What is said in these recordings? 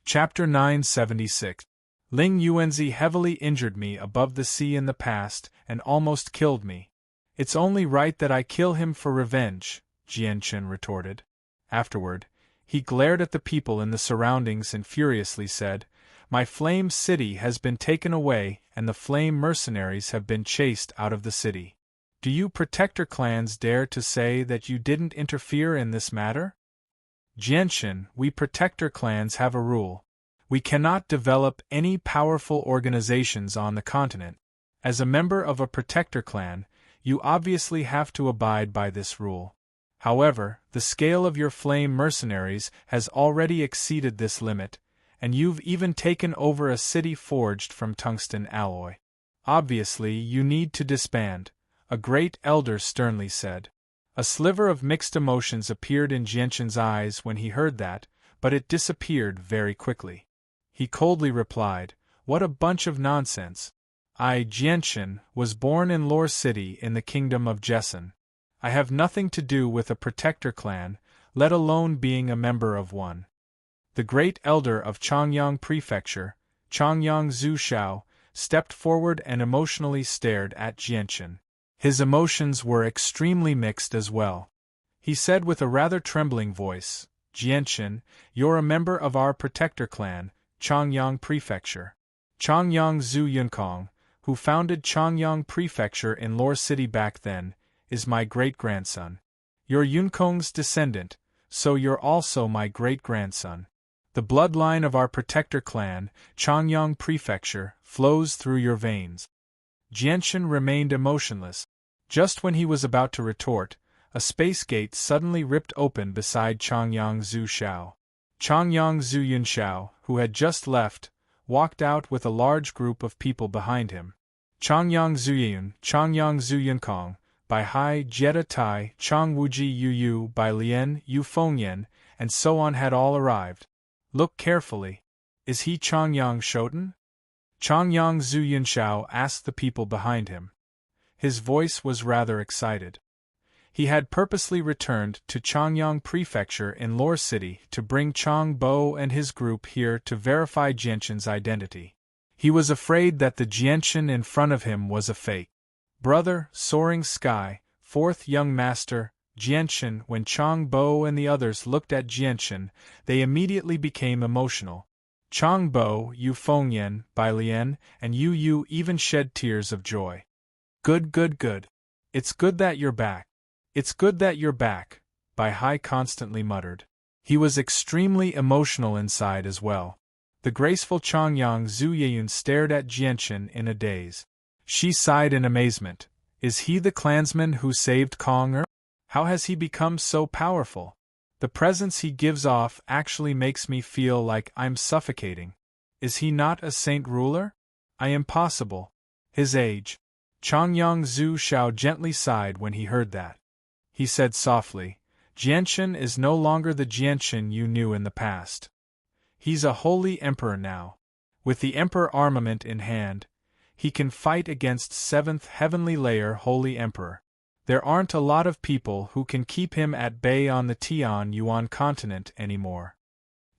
Chapter 976. Ling Yuanzi heavily injured me above the sea in the past and almost killed me. It's only right that I kill him for revenge, Jianchen retorted. Afterward, he glared at the people in the surroundings and furiously said, "My flame city has been taken away and the flame mercenaries have been chased out of the city. Do you protector clans dare to say that you didn't interfere in this matter?" Jianchen, we protector clans have a rule. We cannot develop any powerful organizations on the continent. As a member of a protector clan, you obviously have to abide by this rule. However, the scale of your flame mercenaries has already exceeded this limit, and you've even taken over a city forged from tungsten alloy. Obviously, you need to disband, a great elder sternly said. A sliver of mixed emotions appeared in Jianchen's eyes when he heard that, but it disappeared very quickly. He coldly replied, "What a bunch of nonsense. I, Jianchen, was born in Lore City in the kingdom of Jessen. I have nothing to do with a protector clan, let alone being a member of one." The great elder of Changyang Prefecture, Changyang Zushao, stepped forward and emotionally stared at Jianchen. His emotions were extremely mixed as well. He said with a rather trembling voice, "Jianchen, you're a member of our protector clan, Changyang Prefecture. Changyang Zhu Yunkong, who founded Changyang Prefecture in Lore City back then, is my great-grandson. You're Yunkong's descendant, so you're also my great-grandson. The bloodline of our protector clan, Changyang Prefecture, flows through your veins." Jianchen remained emotionless. Just when he was about to retort, a space gate suddenly ripped open beside Changyang Zhu Shao. Changyang Zhu Yunshao, who had just left, walked out with a large group of people behind him. Changyang Zuyun, Changyang Zhu Yunkong, Bai Hai Jetta Tai, Chang Wuji Yu Yu, Bai Lian, Yu Fengyan, and so on had all arrived. "Look carefully. Is he Changyang Shoten?" Changyang Zhu Yunshao asked the people behind him. His voice was rather excited. He had purposely returned to Changyang Prefecture in Lore City to bring Chang Bo and his group here to verify Jianchen's identity. He was afraid that the Jianchen in front of him was a fake. "Brother, Soaring Sky, fourth young master, Jianchen." When Chang Bo and the others looked at Jianchen, they immediately became emotional. Chang Bo, Yu Fengyan, Bai Lian, and Yu Yu even shed tears of joy. "Good, good, good. It's good that you're back. It's good that you're back," Bai Hai constantly muttered. He was extremely emotional inside as well. The graceful Changyang Zhu Yeyun stared at Jianchen in a daze. She sighed in amazement. "Is he the clansman who saved Konger? How has he become so powerful? The presence he gives off actually makes me feel like I'm suffocating. Is he not a saint ruler? Impossible. His age." Changyang Zhu Shao gently sighed when he heard that. He said softly, "Jianchen is no longer the Jianchen you knew in the past. He's a holy emperor now. With the emperor armament in hand, he can fight against 7th heavenly layer holy emperor. There aren't a lot of people who can keep him at bay on the Tian Yuan continent anymore."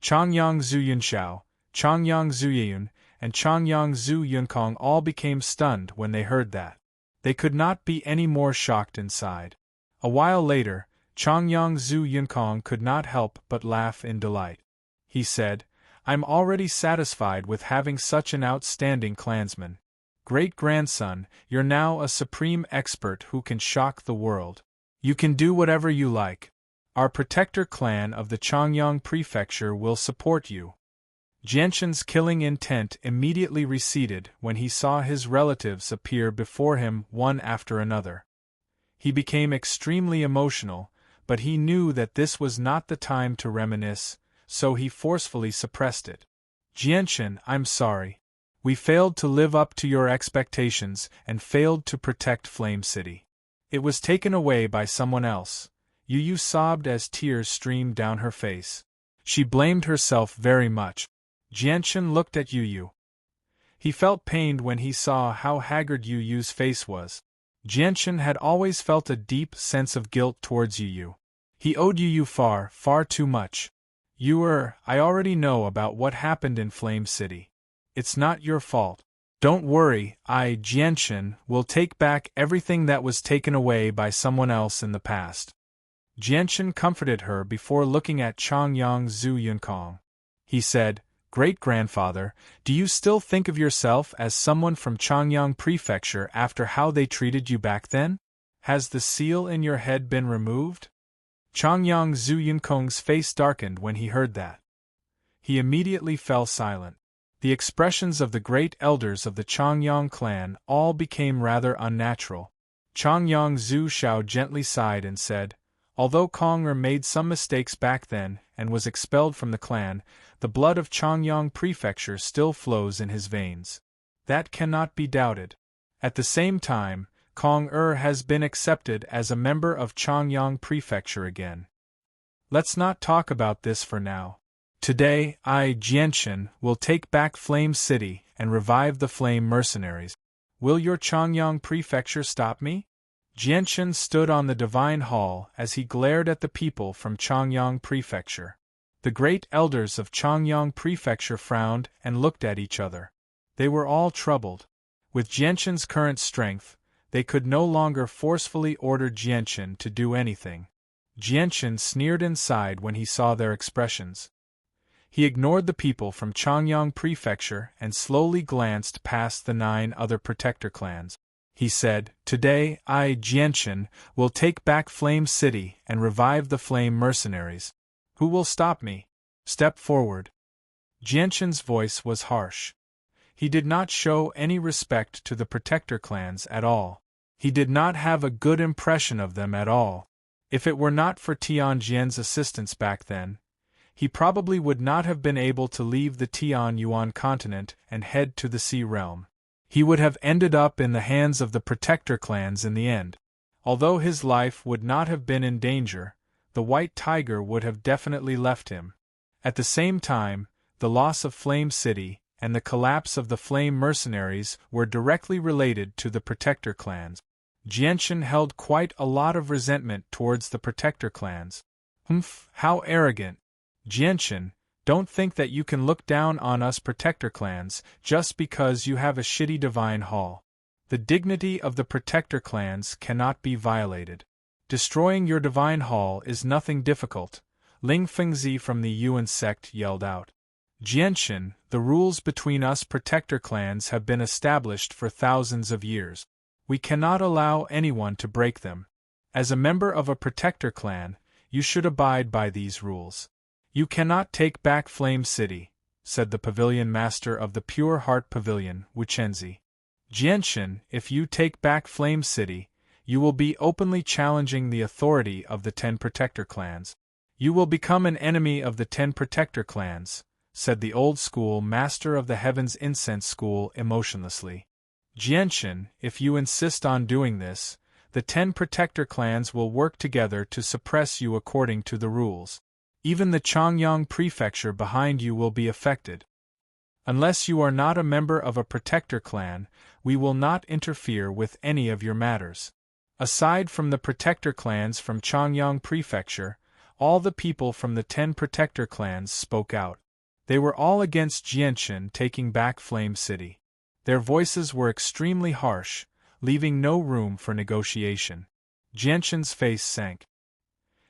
Changyang Zhu Yunshao, Changyang Zhu Yeyun, and Changyang Zhu Yunkong all became stunned when they heard that. They could not be any more shocked inside. A while later, Changyang Zhu Yunkong could not help but laugh in delight. He said, "I'm already satisfied with having such an outstanding clansman. Great-grandson, you're now a supreme expert who can shock the world. You can do whatever you like. Our protector clan of the Changyang Prefecture will support you." Jianchen's killing intent immediately receded when he saw his relatives appear before him one after another. He became extremely emotional, but he knew that this was not the time to reminisce, so he forcefully suppressed it. "Jianchen, I'm sorry. We failed to live up to your expectations and failed to protect Flame City. It was taken away by someone else." Yu Yu sobbed as tears streamed down her face. She blamed herself very much. Jianchen looked at Yu Yu. He felt pained when he saw how haggard Yu Yu's face was. Jianchen had always felt a deep sense of guilt towards Yu Yu. He owed Yu Yu far, far too much. I already know about what happened in Flame City. It's not your fault. Don't worry, Jianchen, will take back everything that was taken away by someone else in the past. Jianchen comforted her before looking at Changyang Zhu Yunkong. He said, Great-grandfather, do you still think of yourself as someone from Changyang Prefecture after how they treated you back then? Has the seal in your head been removed? Changyang Zhu Yunkong's face darkened when he heard that. He immediately fell silent. The expressions of the great elders of the Changyang clan all became rather unnatural. Changyang Zhu Shao gently sighed and said, Although Kong'er made some mistakes back then and was expelled from the clan, the blood of Changyang Prefecture still flows in his veins. That cannot be doubted. At the same time, Kong'er has been accepted as a member of Changyang Prefecture again. Let's not talk about this for now. Today, Jianchen, will take back Flame City and revive the Flame Mercenaries. Will your Changyang Prefecture stop me? Jianchen stood on the Divine Hall as he glared at the people from Changyang Prefecture. The great elders of Changyang Prefecture frowned and looked at each other. They were all troubled. With Jianchen's current strength, they could no longer forcefully order Jianchen to do anything. Jianchen sneered inside when he saw their expressions. He ignored the people from Changyang Prefecture and slowly glanced past the 9 other protector clans. He said, Today, Jianchen, will take back Flame City and revive the Flame Mercenaries. Who will stop me? Step forward. Jianchen's voice was harsh. He did not show any respect to the protector clans at all. He did not have a good impression of them at all. If it were not for Tianjian's assistance back then, he probably would not have been able to leave the Tian Yuan continent and head to the Sea Realm. He would have ended up in the hands of the protector clans in the end. Although his life would not have been in danger, the White Tiger would have definitely left him. At the same time, the loss of Flame City and the collapse of the Flame Mercenaries were directly related to the protector clans. Jianchen held quite a lot of resentment towards the protector clans. How arrogant. Jianchen, don't think that you can look down on us protector clans just because you have a shitty divine hall. The dignity of the protector clans cannot be violated. Destroying your divine hall is nothing difficult, Ling Fengzi from the Yuan sect yelled out. Jianchen, the rules between us protector clans have been established for thousands of years. We cannot allow anyone to break them. As a member of a protector clan, you should abide by these rules. You cannot take back Flame City, said the pavilion master of the Pure Heart Pavilion, Wuchenzi. Jianchen, if you take back Flame City, you will be openly challenging the authority of the 10 protector clans. You will become an enemy of the 10 protector clans, said the old school master of the Heaven's Incense School emotionlessly. Jianchen, if you insist on doing this, the 10 protector clans will work together to suppress you according to the rules. Even the Changyang Prefecture behind you will be affected. Unless you are not a member of a protector clan, we will not interfere with any of your matters. Aside from the protector clans from Changyang Prefecture, all the people from the 10 protector clans spoke out. They were all against Jianchen taking back Flame City. Their voices were extremely harsh, leaving no room for negotiation. Jianchen's face sank.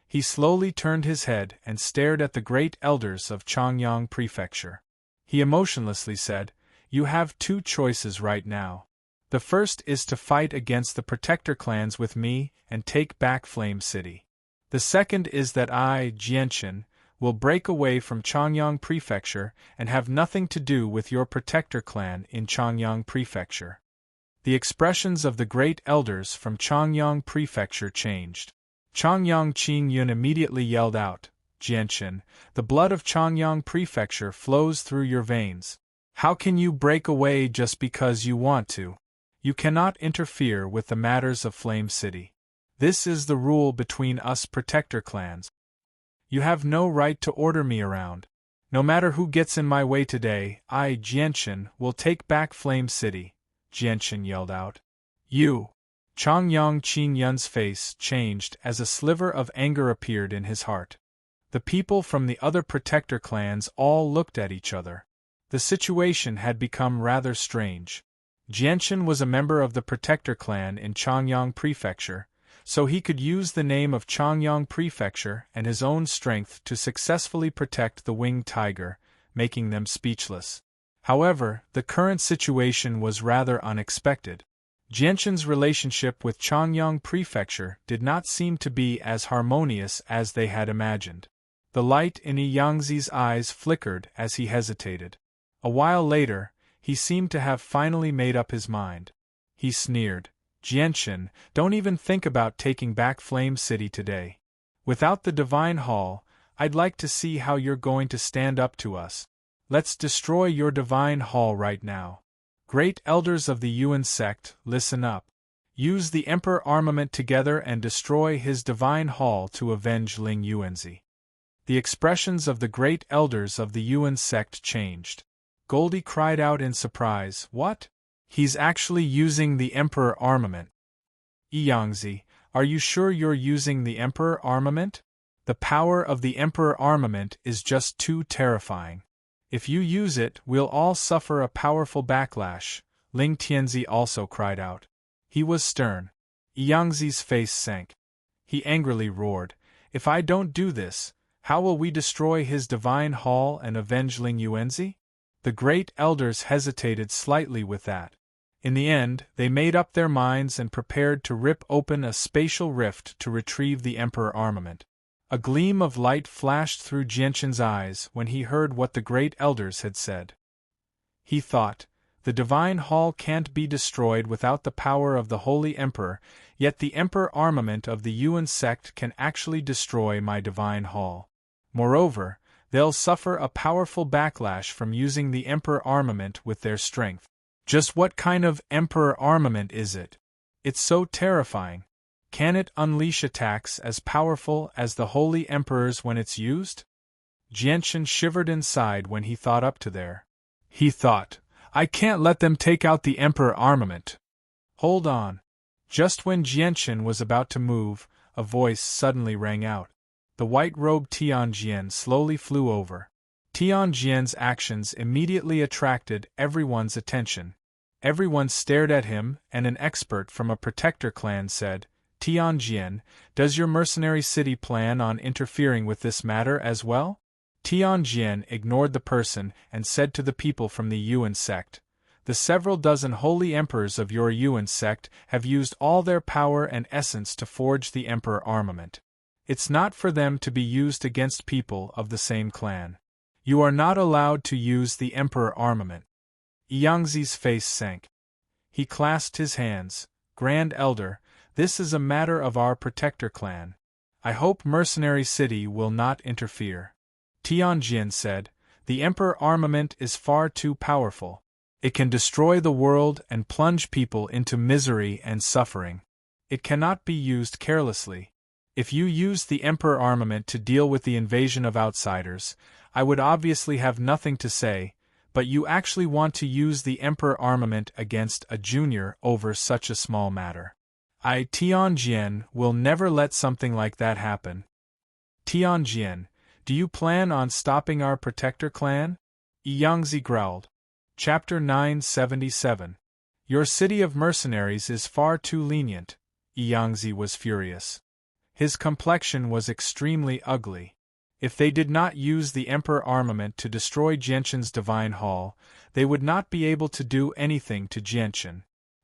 He slowly turned his head and stared at the great elders of Changyang Prefecture. He emotionlessly said, You have 2 choices right now. The first is to fight against the protector clans with me and take back Flame City. The second is that I, Jianchen, will break away from Changyang Prefecture and have nothing to do with your protector clan in Changyang Prefecture. The expressions of the great elders from Changyang Prefecture changed. Changyang Qingyun immediately yelled out, Jianchen, the blood of Changyang Prefecture flows through your veins. How can you break away just because you want to? You cannot interfere with the matters of Flame City. This is the rule between us protector clans. You have no right to order me around. No matter who gets in my way today, I, Jianchen, will take back Flame City, Jianchen yelled out. You! Changyang Qingyun's face changed as a sliver of anger appeared in his heart. The people from the other protector clans all looked at each other. The situation had become rather strange. Jianchen was a member of the protector clan in Changyang Prefecture, so he could use the name of Changyang Prefecture and his own strength to successfully protect the winged tiger, making them speechless. However, the current situation was rather unexpected. Jianchen's relationship with Changyang Prefecture did not seem to be as harmonious as they had imagined. The light in Yangzi's eyes flickered as he hesitated. A while later, he seemed to have finally made up his mind. He sneered, "Jianchen, don't even think about taking back Flame City today. Without the Divine Hall, I'd like to see how you're going to stand up to us. Let's destroy your Divine Hall right now. Great elders of the Yuan sect, listen up. Use the Emperor armament together and destroy his Divine Hall to avenge Ling Yuanzi." The expressions of the great elders of the Yuan sect changed. Goldie cried out in surprise, "What? He's actually using the Emperor armament." "Yangzi, are you sure you're using the Emperor armament? The power of the Emperor armament is just too terrifying. If you use it, we'll all suffer a powerful backlash," Ling Tianzi also cried out. He was stern. Yangzi's face sank. He angrily roared, "If I don't do this, how will we destroy his Divine Hall and avenge Ling Yuanzi?" The great elders hesitated slightly with that. In the end, they made up their minds and prepared to rip open a spatial rift to retrieve the Emperor armament. A gleam of light flashed through Jianchen's eyes when he heard what the great elders had said. He thought, the Divine Hall can't be destroyed without the power of the Holy Emperor, yet the Emperor armament of the Yuan sect can actually destroy my Divine Hall. Moreover, they'll suffer a powerful backlash from using the Emperor armament with their strength. Just what kind of Emperor armament is it? It's so terrifying. Can it unleash attacks as powerful as the Holy Emperor's when it's used? Jianchen shivered inside when he thought up to there. He thought, I can't let them take out the Emperor armament. Hold on. Just when Jianchen was about to move, a voice suddenly rang out. The white-robed Tianjian slowly flew over. Tianjian's actions immediately attracted everyone's attention. Everyone stared at him, and an expert from a protector clan said, Tianjian, does your mercenary city plan on interfering with this matter as well? Tianjian ignored the person and said to the people from the Yuan sect, the several dozen holy emperors of your Yuan sect have used all their power and essence to forge the Emperor armament. It's not for them to be used against people of the same clan. You are not allowed to use the Emperor armament. Yangzi's face sank. He clasped his hands. Grand Elder, this is a matter of our protector clan. I hope Mercenary City will not interfere. Tianjian said, the Emperor armament is far too powerful. It can destroy the world and plunge people into misery and suffering. It cannot be used carelessly. If you use the Emperor armament to deal with the invasion of outsiders, I would obviously have nothing to say, but you actually want to use the Emperor armament against a junior over such a small matter. Tianjian will never let something like that happen. Tianjian, do you plan on stopping our protector clan? Yangzi growled. Chapter 977. Your city of mercenaries is far too lenient. Yangzi was furious. His complexion was extremely ugly. If they did not use the Emperor armament to destroy Jianchen's Divine Hall, they would not be able to do anything to Jianchen.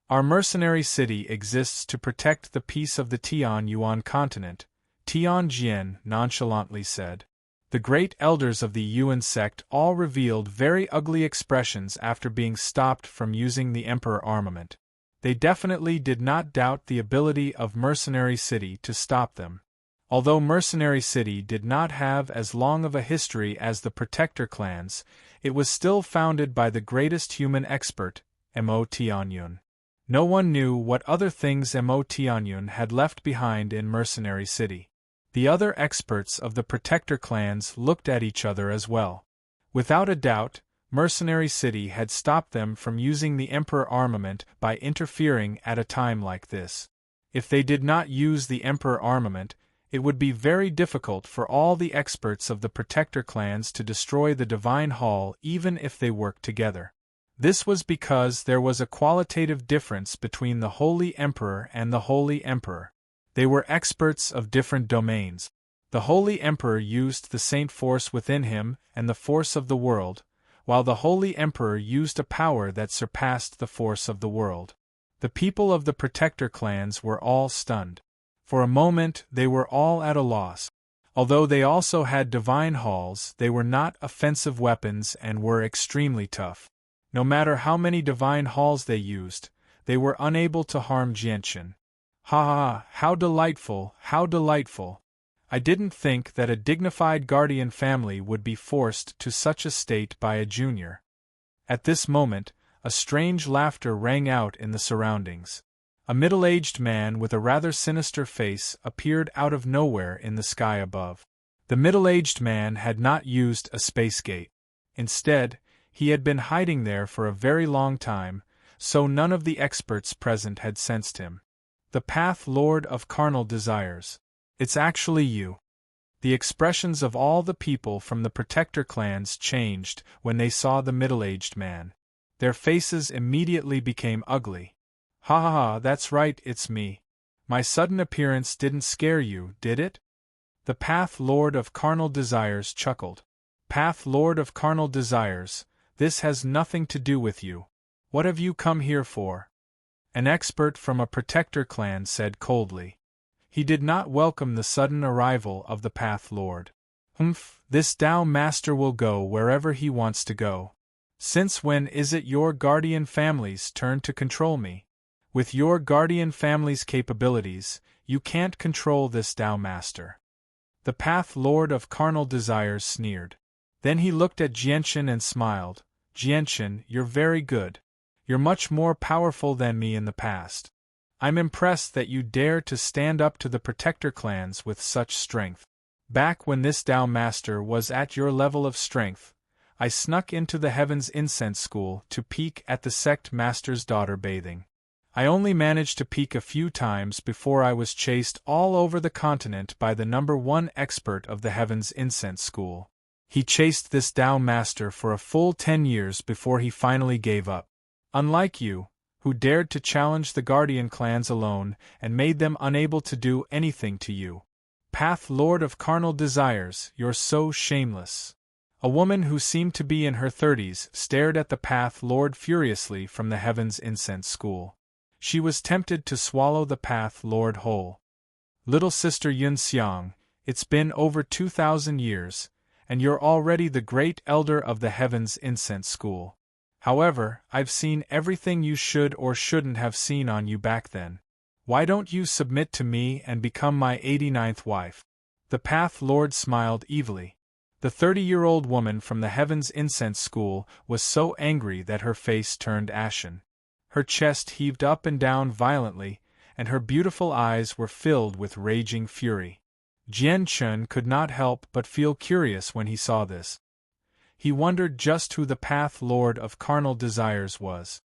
Our mercenary city exists to protect the peace of the Tian Yuan continent, Tianjian nonchalantly said. The great elders of the Yuan sect all revealed very ugly expressions after being stopped from using the Emperor armament. They definitely did not doubt the ability of Mercenary City to stop them. Although Mercenary City did not have as long of a history as the Protector clans, it was still founded by the greatest human expert, Mo Tianyun. No one knew what other things Mo Tianyun had left behind in Mercenary City. The other experts of the Protector clans looked at each other as well. Without a doubt, Mercenary City had stopped them from using the Emperor armament by interfering at a time like this. If they did not use the Emperor armament, It would be very difficult for all the experts of the Protector clans to destroy the Divine Hall even if they worked together. This was because there was a qualitative difference between the Holy Emperor and the Holy Emperor. They were experts of different domains. The Holy Emperor used the saint force within him and the force of the world, while the Holy Emperor used a power that surpassed the force of the world. The people of the Protector clans were all stunned. For a moment they were all at a loss. Although they also had divine halls, they were not offensive weapons and were extremely tough. No matter how many divine halls they used, they were unable to harm Jianchen. Ha ha, how delightful, how delightful! I didn't think that a dignified guardian family would be forced to such a state by a junior. At this moment, a strange laughter rang out in the surroundings. A middle-aged man with a rather sinister face appeared out of nowhere in the sky above. The middle-aged man had not used a space gate. Instead, he had been hiding there for a very long time, so none of the experts present had sensed him. The Path Lord of Carnal Desires. It's actually you. The expressions of all the people from the Protector clans changed when they saw the middle-aged man. Their faces immediately became ugly. Ha ha ha, that's right, it's me. My sudden appearance didn't scare you, did it? The Path Lord of Carnal Desires chuckled. Path Lord of Carnal Desires, this has nothing to do with you. What have you come here for? An expert from a Protector clan said coldly. He did not welcome the sudden arrival of the Path Lord. This Tao Master will go wherever he wants to go. Since when is it your guardian family's turn to control me? With your guardian family's capabilities, you can't control this Tao Master. The Path Lord of Carnal Desires sneered. Then he looked at Jianchen and smiled. Jianchen, you're very good. You're much more powerful than me in the past. I'm impressed that you dare to stand up to the Protector clans with such strength. Back when this Tao Master was at your level of strength, I snuck into the Heaven's Incense School to peek at the Sect Master's daughter bathing. I only managed to peek a few times before I was chased all over the continent by the #1 expert of the Heaven's Incense School. He chased this Tao Master for a full 10 years before he finally gave up. Unlike you, who dared to challenge the Guardian clans alone and made them unable to do anything to you. Path Lord of Carnal Desires, you're so shameless. A woman who seemed to be in her 30s stared at the Path Lord furiously from the Heaven's Incense School. She was tempted to swallow the Path Lord whole. Little sister Yun Xiang, it's been over 2,000 years, and you're already the great elder of the Heaven's Incense School. However, I've seen everything you should or shouldn't have seen on you back then. Why don't you submit to me and become my 89th wife? The Path Lord smiled evilly. The 30-year-old woman from the Heaven's Incense School was so angry that her face turned ashen. Her chest heaved up and down violently, and her beautiful eyes were filled with raging fury. Jianchen could not help but feel curious when he saw this. He wondered just who the Path Lord of Carnal Desires was.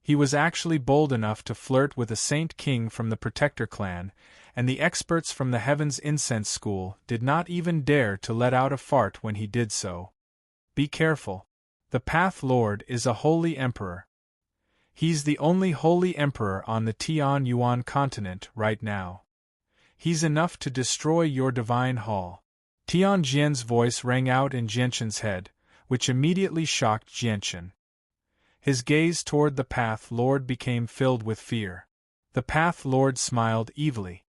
He was actually bold enough to flirt with a Saint King from the Protector clan, and the experts from the Heaven's Incense School did not even dare to let out a fart when he did so. Be careful. The Path Lord is a holy emperor. He's the only holy emperor on the Tian Yuan continent right now. He's enough to destroy your divine hall. Tian Jian's voice rang out in Jianchen's head, which immediately shocked Jianchen. His gaze toward the Path Lord became filled with fear. The Path Lord smiled evilly.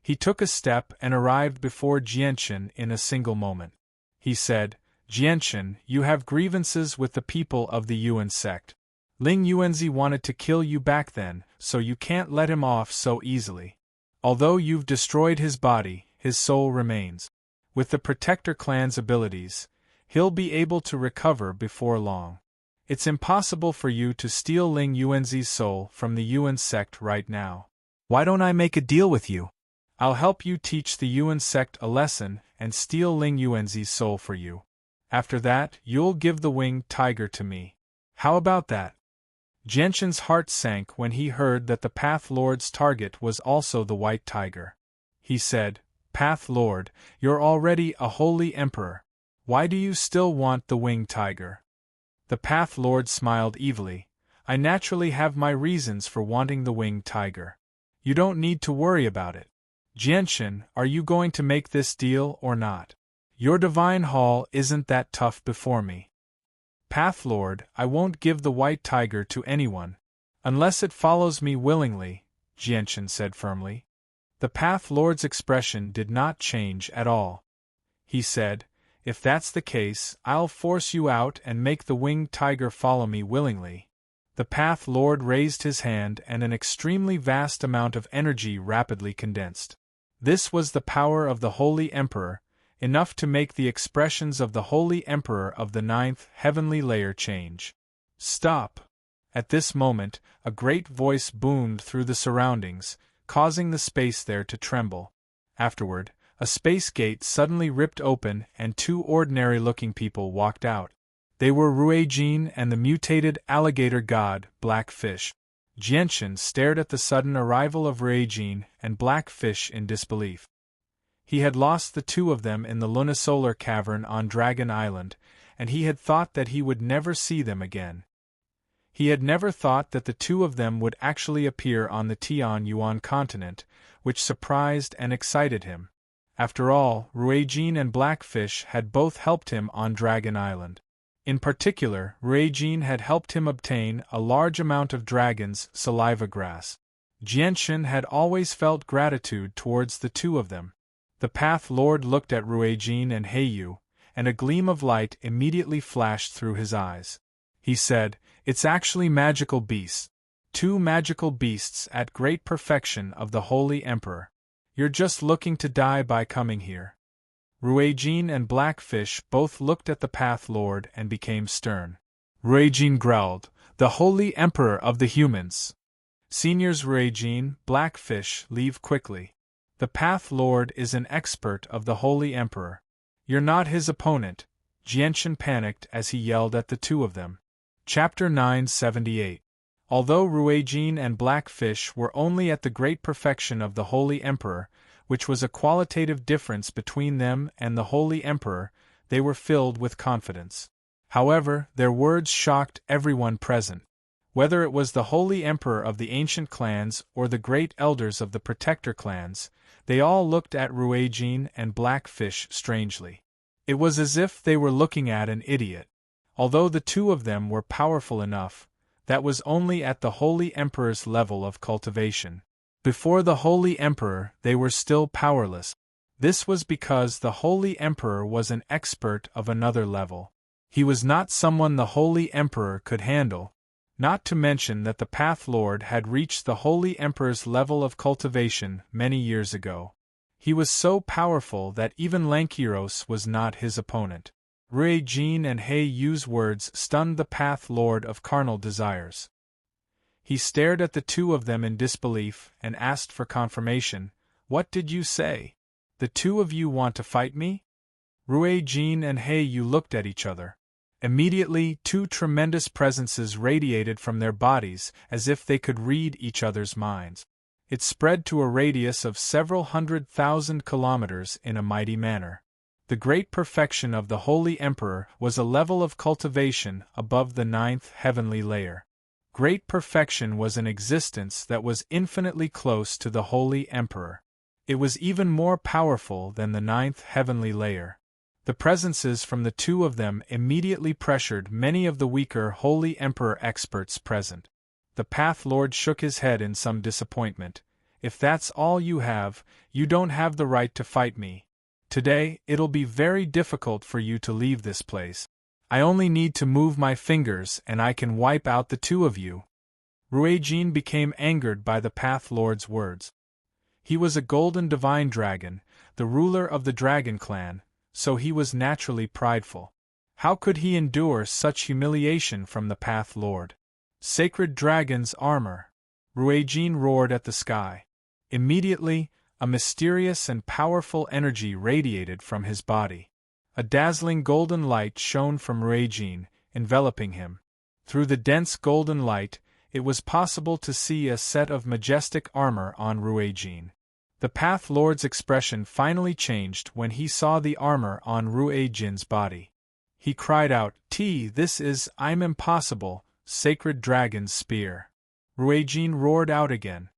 He took a step and arrived before Jianchen in a single moment. He said, Jianchen, you have grievances with the people of the Yuan sect. Ling Yuanzi wanted to kill you back then, so you can't let him off so easily. Although you've destroyed his body, his soul remains. With the Protector clan's abilities, he'll be able to recover before long. It's impossible for you to steal Ling Yuanzi's soul from the Yuan sect right now. Why don't I make a deal with you? I'll help you teach the Yuan sect a lesson and steal Ling Yuanzi's soul for you. After that, you'll give the winged tiger to me. How about that? Jianchen's heart sank when he heard that the Path Lord's target was also the white tiger. He said, Path Lord, you're already a holy emperor. Why do you still want the winged tiger? The Path Lord smiled evilly. I naturally have my reasons for wanting the winged tiger. You don't need to worry about it. Jianshan, are you going to make this deal or not? Your divine hall isn't that tough before me. Path Lord, I won't give the white tiger to anyone, unless it follows me willingly, Jianshan said firmly. The Path Lord's expression did not change at all. He said, if that's the case, I'll force you out and make the winged tiger follow me willingly. The Path Lord raised his hand and an extremely vast amount of energy rapidly condensed. This was the power of the Holy Emperor, enough to make the expressions of the Holy Emperor of the ninth heavenly layer change. Stop! At this moment, a great voice boomed through the surroundings, causing the space there to tremble. Afterward, a space gate suddenly ripped open and two ordinary-looking people walked out. They were Ruijin and the mutated alligator god, Blackfish. Jianshan stared at the sudden arrival of Ruijin and Blackfish in disbelief. He had lost the two of them in the lunisolar cavern on Dragon Island, and he had thought that he would never see them again. He had never thought that the two of them would actually appear on the Tian-Yuan continent, which surprised and excited him. After all, Ruijin and Blackfish had both helped him on Dragon Island. In particular, Ruijin had helped him obtain a large amount of dragon's saliva grass. Jianshan had always felt gratitude towards the two of them. The Path Lord looked at Ruijin and Heiyu, and a gleam of light immediately flashed through his eyes. He said, it's actually magical beasts. Two magical beasts at great perfection of the Holy Emperor. You're just looking to die by coming here. Ruijin and Blackfish both looked at the Path Lord and became stern. Ruijin growled, the Holy Emperor of the humans. Seniors Ruijin, Blackfish, leave quickly. The Path Lord is an expert of the Holy Emperor. You're not his opponent. Jianshan panicked as he yelled at the two of them. Chapter 978. Although Ruijin and Blackfish were only at the great perfection of the Holy Emperor, which was a qualitative difference between them and the Holy Emperor, they were filled with confidence. However, their words shocked everyone present. Whether it was the Holy Emperor of the ancient clans or the great elders of the Protector clans, they all looked at Ruijin and Blackfish strangely. It was as if they were looking at an idiot. Although the two of them were powerful enough, that was only at the Holy Emperor's level of cultivation. Before the Holy Emperor, they were still powerless. This was because the Holy Emperor was an expert of another level. He was not someone the Holy Emperor could handle, not to mention that the Path Lord had reached the Holy Emperor's level of cultivation many years ago. He was so powerful that even Lankiros was not his opponent. Ruijin and Heiyu's words stunned the Path Lord of carnal desires. He stared at the two of them in disbelief and asked for confirmation. What did you say? The two of you want to fight me? Ruijin and Heiyu looked at each other. Immediately, two tremendous presences radiated from their bodies as if they could read each other's minds. It spread to a radius of several 100,000 kilometers in a mighty manner. The great perfection of the Holy Emperor was a level of cultivation above the ninth heavenly layer. Great perfection was an existence that was infinitely close to the Holy Emperor. It was even more powerful than the ninth heavenly layer. The presences from the two of them immediately pressured many of the weaker Holy Emperor experts present. The Path Lord shook his head in some disappointment. If that's all you have, you don't have the right to fight me. Today, it'll be very difficult for you to leave this place. I only need to move my fingers and I can wipe out the two of you. Ruijin became angered by the Path Lord's words. He was a golden divine dragon, the ruler of the dragon clan, so he was naturally prideful. How could he endure such humiliation from the Path Lord? Sacred dragon's armor! Ruijin roared at the sky. Immediately, a mysterious and powerful energy radiated from his body. A dazzling golden light shone from Ruijin, enveloping him. Through the dense golden light, it was possible to see a set of majestic armor on Ruijin. The Path Lord's expression finally changed when he saw the armor on Ruijin's body. He cried out, I'm impossible, sacred dragon's spear. Ruijin roared out again.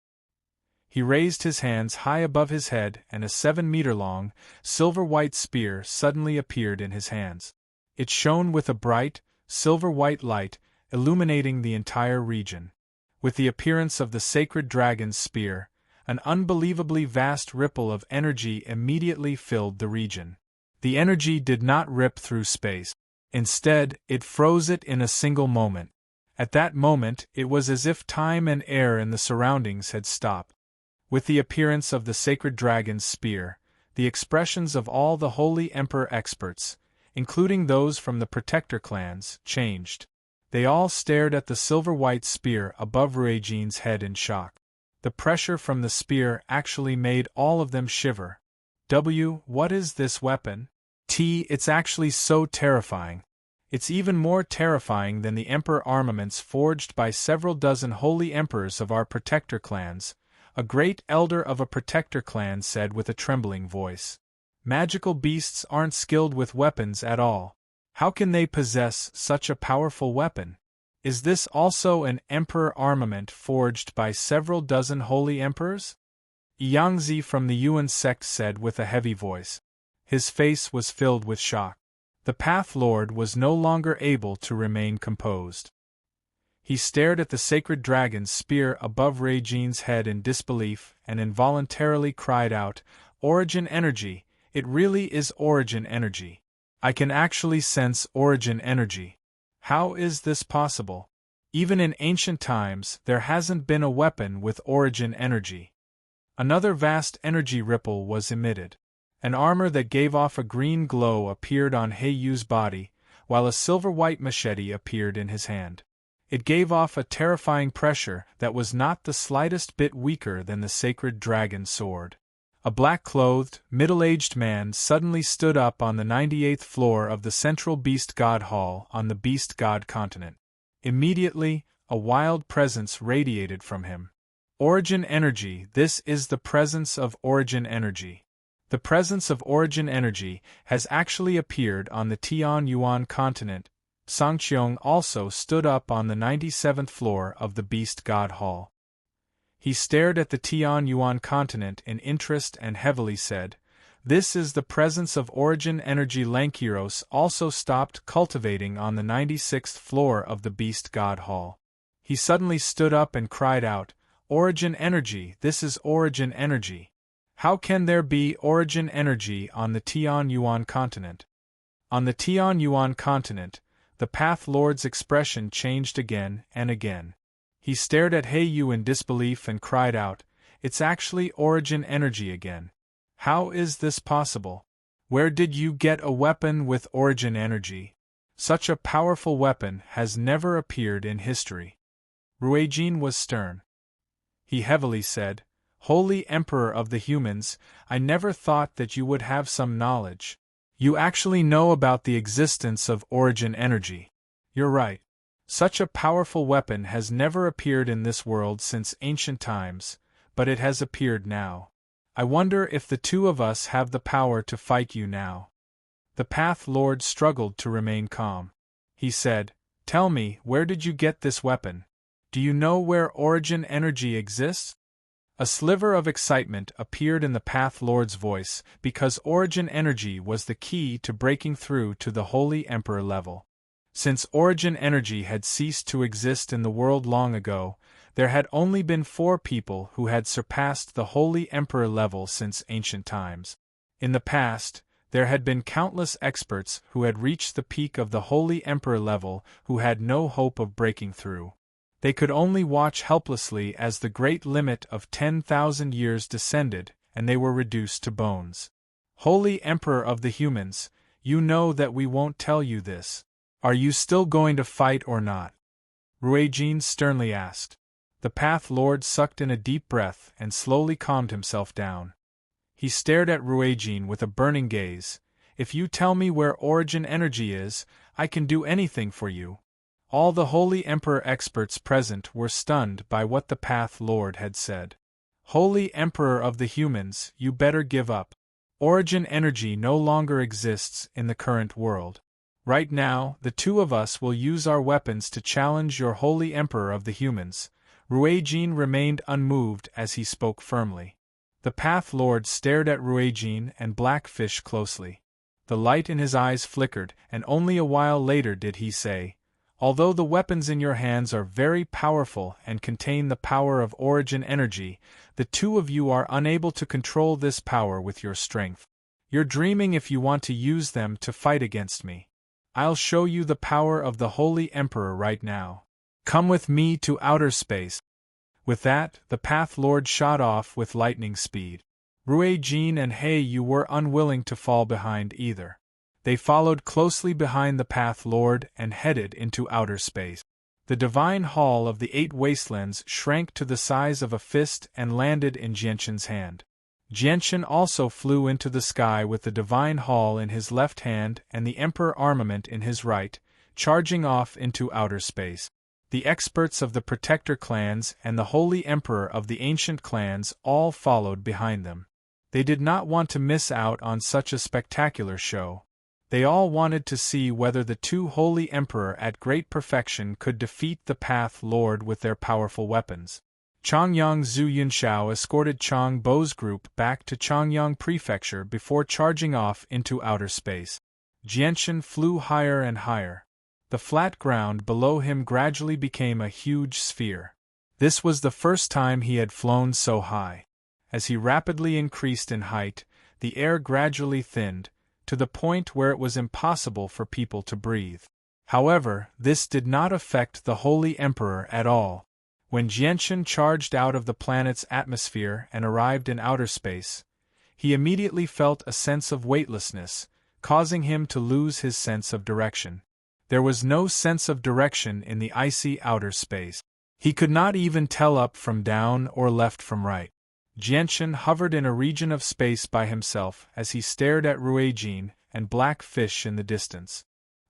He raised his hands high above his head and a 7-meter-long, silver-white spear suddenly appeared in his hands. It shone with a bright, silver-white light, illuminating the entire region. With the appearance of the sacred dragon's spear, an unbelievably vast ripple of energy immediately filled the region. The energy did not rip through space. Instead, it froze it in a single moment. At that moment, it was as if time and air in the surroundings had stopped. With the appearance of the sacred dragon's spear, the expressions of all the Holy Emperor experts, including those from the Protector clans, changed. They all stared at the silver-white spear above Ruijin's head in shock. The pressure from the spear actually made all of them shiver. What is this weapon? It's actually so terrifying. It's even more terrifying than the Emperor armaments forged by several dozen holy emperors of our Protector clans, a great elder of a Protector clan said with a trembling voice. Magical beasts aren't skilled with weapons at all. How can they possess such a powerful weapon? Is this also an emperor armament forged by several dozen holy emperors? Yangzi from the Yuan sect said with a heavy voice. His face was filled with shock. The Path Lord was no longer able to remain composed. He stared at the sacred dragon's spear above Ruijin's head in disbelief and involuntarily cried out, Origin energy, it really is origin energy. I can actually sense origin energy. How is this possible? Even in ancient times, there hasn't been a weapon with origin energy. Another vast energy ripple was emitted. An armor that gave off a green glow appeared on Heiyu's body, while a silver-white machete appeared in his hand. It gave off a terrifying pressure that was not the slightest bit weaker than the sacred dragon sword. A black-clothed, middle-aged man suddenly stood up on the 98th floor of the central Beast God Hall on the Beast God continent. Immediately, a wild presence radiated from him. Origin energy, this is the presence of origin energy. The presence of origin energy has actually appeared on the Tian Yuan continent. Sangqiong also stood up on the 97th floor of the Beast God Hall. He stared at the Tian Yuan continent in interest and heavily said, This is the presence of origin energy. Lankiros also stopped cultivating on the 96th floor of the Beast God Hall. He suddenly stood up and cried out, Origin energy, this is origin energy. How can there be origin energy on the Tian Yuan continent? On the Tian Yuan continent, the Path Lord's expression changed again and again. He stared at Heiyu in disbelief and cried out, It's actually origin energy again. How is this possible? Where did you get a weapon with origin energy? Such a powerful weapon has never appeared in history. Ruijin was stern. He heavily said, Holy Emperor of the humans, I never thought that you would have some knowledge. You actually know about the existence of origin energy. You're right. Such a powerful weapon has never appeared in this world since ancient times, but it has appeared now. I wonder if the two of us have the power to fight you now. The Path Lord struggled to remain calm. He said, Tell me, where did you get this weapon? Do you know where origin energy exists? A sliver of excitement appeared in the Path Lord's voice because origin energy was the key to breaking through to the Holy Emperor level. Since origin energy had ceased to exist in the world long ago, there had only been 4 people who had surpassed the Holy Emperor level since ancient times. In the past, there had been countless experts who had reached the peak of the Holy Emperor level who had no hope of breaking through. They could only watch helplessly as the great limit of 10,000 years descended and they were reduced to bones. Holy Emperor of the humans, you know that we won't tell you this. Are you still going to fight or not? Ruijin sternly asked. The Path Lord sucked in a deep breath and slowly calmed himself down. He stared at Ruijin with a burning gaze. If you tell me where origin energy is, I can do anything for you. All the Holy Emperor experts present were stunned by what the Path Lord had said. Holy Emperor of the humans, you better give up. Origin energy no longer exists in the current world. Right now, the two of us will use our weapons to challenge your Holy Emperor of the humans. Ruijin remained unmoved as he spoke firmly. The Path Lord stared at Ruijin and Blackfish closely. The light in his eyes flickered, and only a while later did he say, "Although the weapons in your hands are very powerful and contain the power of origin energy, the two of you are unable to control this power with your strength. You're dreaming if you want to use them to fight against me. I'll show you the power of the Holy Emperor right now. Come with me to outer space." With that, the Path Lord shot off with lightning speed. Ruijin and Heiyu were unwilling to fall behind either. They followed closely behind the Path Lord and headed into outer space. The divine hall of the 8 wastelands shrank to the size of a fist and landed in Jianshan's hand. Jianshan also flew into the sky with the divine hall in his left hand and the Emperor armament in his right, charging off into outer space. The experts of the Protector clans and the Holy Emperor of the ancient clans all followed behind them. They did not want to miss out on such a spectacular show. They all wanted to see whether the two Holy Emperor at great perfection could defeat the Path Lord with their powerful weapons. Chongyang Zhu Yunshao escorted Chong Bo's group back to Chongyang Prefecture before charging off into outer space. Jianshan flew higher and higher. The flat ground below him gradually became a huge sphere. This was the first time he had flown so high. As he rapidly increased in height, the air gradually thinned, to the point where it was impossible for people to breathe. However, this did not affect the Holy Emperor at all. When Jianshan charged out of the planet's atmosphere and arrived in outer space, he immediately felt a sense of weightlessness, causing him to lose his sense of direction. There was no sense of direction in the icy outer space. He could not even tell up from down or left from right. Jianshan hovered in a region of space by himself as he stared at Ruijin and Blackfish in the distance.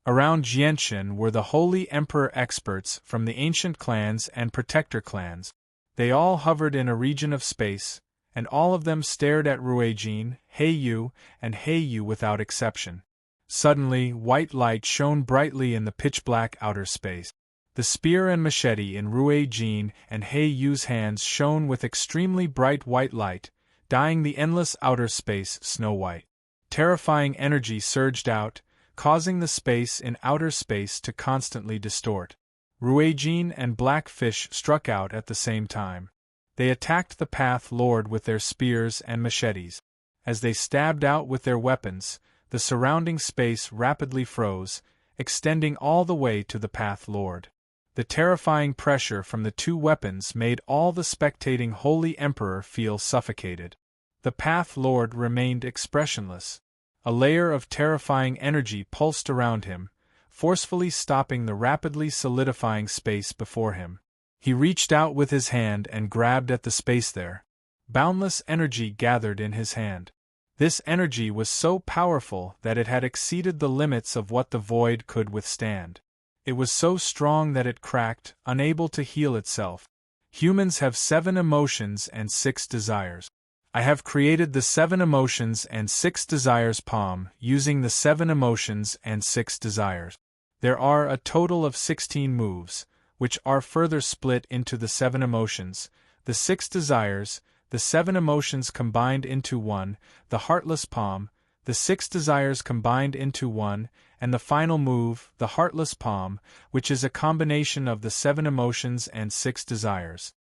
Around Jianshan were the Holy Emperor experts from the ancient clans and Protector clans. They all hovered in a region of space, and all of them stared at Ruijin, Heiyu without exception. Suddenly, white light shone brightly in the pitch-black outer space. The spear and machete in Ruijin and Heiyu's hands shone with extremely bright white light, dyeing the endless outer space snow-white. Terrifying energy surged out, causing the space in outer space to constantly distort. Ruijin and Blackfish struck out at the same time. They attacked the Path Lord with their spears and machetes. As they stabbed out with their weapons, the surrounding space rapidly froze, extending all the way to the Path Lord. The terrifying pressure from the two weapons made all the spectating Holy Emperor feel suffocated. The Path Lord remained expressionless. A layer of terrifying energy pulsed around him, forcefully stopping the rapidly solidifying space before him. He reached out with his hand and grabbed at the space there. Boundless energy gathered in his hand. This energy was so powerful that it had exceeded the limits of what the void could withstand. It was so strong that it cracked, unable to heal itself. Humans have 7 emotions and 6 desires. I have created the 7 emotions and 6 desires palm using the 7 emotions and 6 desires. There are a total of 16 moves, which are further split into the 7 emotions, the 6 desires, the 7 emotions combined into one, the heartless palm, the 6 desires combined into one, and the final move, the heartless palm, which is a combination of the 7 emotions and 6 desires.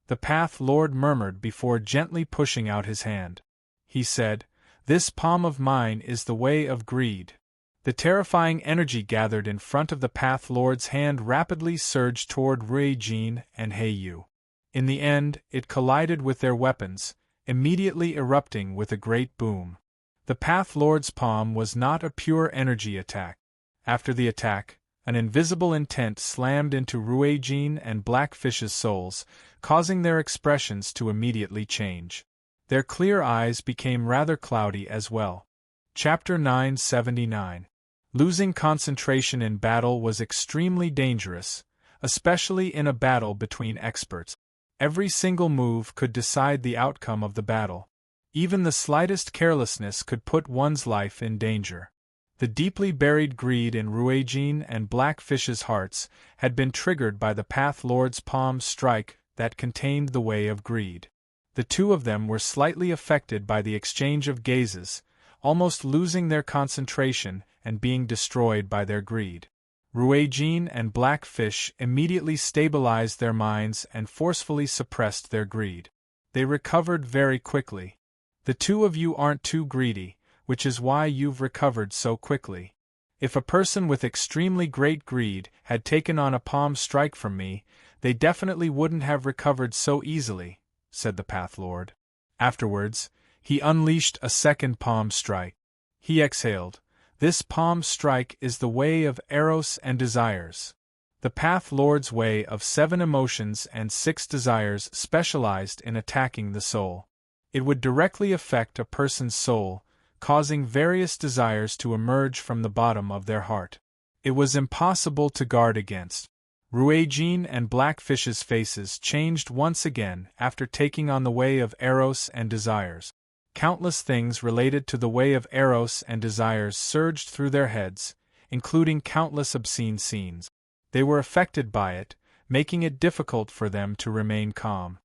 The Path Lord murmured before gently pushing out his hand. He said, "This palm of mine is the way of greed." The terrifying energy gathered in front of the Path Lord's hand rapidly surged toward Ruijin and Heiyu. In the end, it collided with their weapons, immediately erupting with a great boom. The Path Lord's palm was not a pure energy attack. After the attack, an invisible intent slammed into Ruijin and Blackfish's souls, causing their expressions to immediately change. Their clear eyes became rather cloudy as well. Chapter 979. Losing concentration in battle was extremely dangerous, especially in a battle between experts. Every single move could decide the outcome of the battle. Even the slightest carelessness could put one's life in danger. The deeply buried greed in Ruijin and Blackfish's hearts had been triggered by the Path Lord's palm strike that contained the way of greed. The two of them were slightly affected by the exchange of gazes, almost losing their concentration and being destroyed by their greed. Ruijin and Blackfish immediately stabilized their minds and forcefully suppressed their greed. They recovered very quickly. The two of you aren't too greedy, which is why you've recovered so quickly. If a person with extremely great greed had taken on a palm strike from me, they definitely wouldn't have recovered so easily, said the Path Lord. Afterwards, he unleashed a second palm strike. He exhaled. This palm strike is the way of eros and desires. The Path Lord's way of 7 emotions and 6 desires specialized in attacking the soul. It would directly affect a person's soul, causing various desires to emerge from the bottom of their heart. It was impossible to guard against. Ruijin and Blackfish's faces changed once again after taking on the way of eros and desires. Countless things related to the way of eros and desires surged through their heads, including countless obscene scenes. They were affected by it, making it difficult for them to remain calm.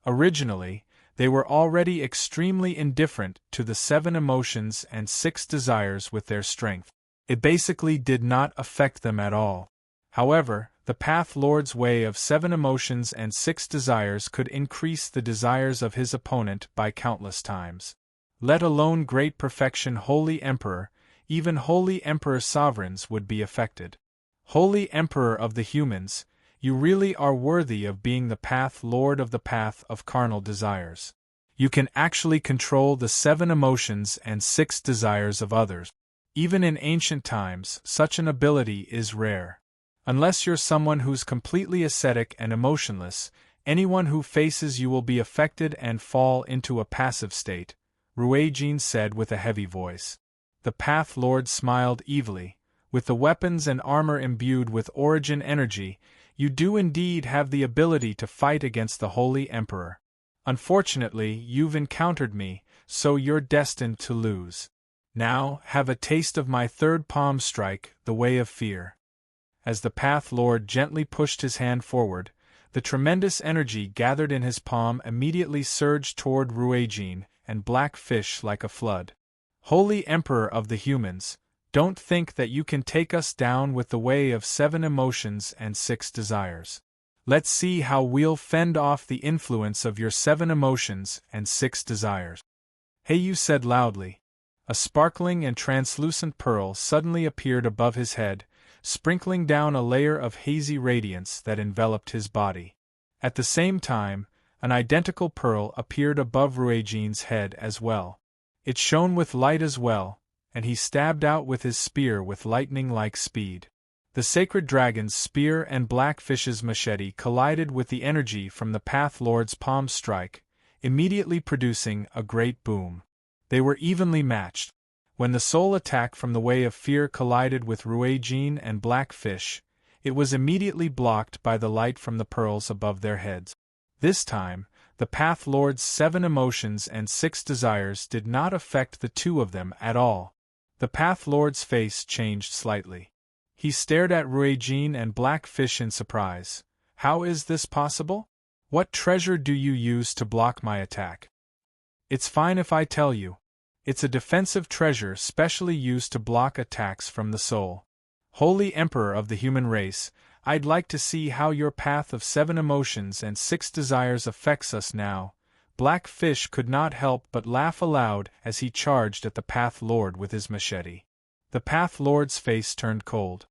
Originally, they were already extremely indifferent to the 7 emotions and 6 desires with their strength. It basically did not affect them at all. However, the Path Lord's way of 7 emotions and 6 desires could increase the desires of his opponent by countless times. Let alone great perfection Holy Emperor, even Holy Emperor sovereigns would be affected. Holy Emperor of the humans, you really are worthy of being the Path Lord of the path of carnal desires. You can actually control the 7 emotions and 6 desires of others. Even in ancient times, such an ability is rare. Unless you're someone who's completely ascetic and emotionless, anyone who faces you will be affected and fall into a passive state, Ruijin said with a heavy voice. The Path Lord smiled evilly. With the weapons and armor imbued with origin energy, you do indeed have the ability to fight against the Holy Emperor. Unfortunately, you've encountered me, so you're destined to lose. Now, have a taste of my third palm strike, the way of fear. As the Path Lord gently pushed his hand forward, the tremendous energy gathered in his palm immediately surged toward Ruijin and Blackfish like a flood. Holy Emperor of the humans, don't think that you can take us down with the way of 7 emotions and 6 desires. Let's see how we'll fend off the influence of your 7 emotions and 6 desires. Hey, you said loudly. A sparkling and translucent pearl suddenly appeared above his head, sprinkling down a layer of hazy radiance that enveloped his body. At the same time, an identical pearl appeared above Ruijin's head as well. It shone with light as well, and he stabbed out with his spear with lightning-like speed. The sacred dragon's spear and Blackfish's machete collided with the energy from the Path Lord's palm strike, immediately producing a great boom. They were evenly matched. When the soul attack from the way of fear collided with Ruijin and Blackfish, it was immediately blocked by the light from the pearls above their heads. This time, the Path Lord's 7 emotions and 6 desires did not affect the two of them at all. The Path Lord's face changed slightly. He stared at Ruijin and Blackfish in surprise. How is this possible? What treasure do you use to block my attack? It's fine if I tell you. It's a defensive treasure specially used to block attacks from the soul. Holy Emperor of the human race, I'd like to see how your path of 7 emotions and 6 desires affects us now. Blackfish could not help but laugh aloud as he charged at the Path Lord with his machete. The Path Lord's face turned cold.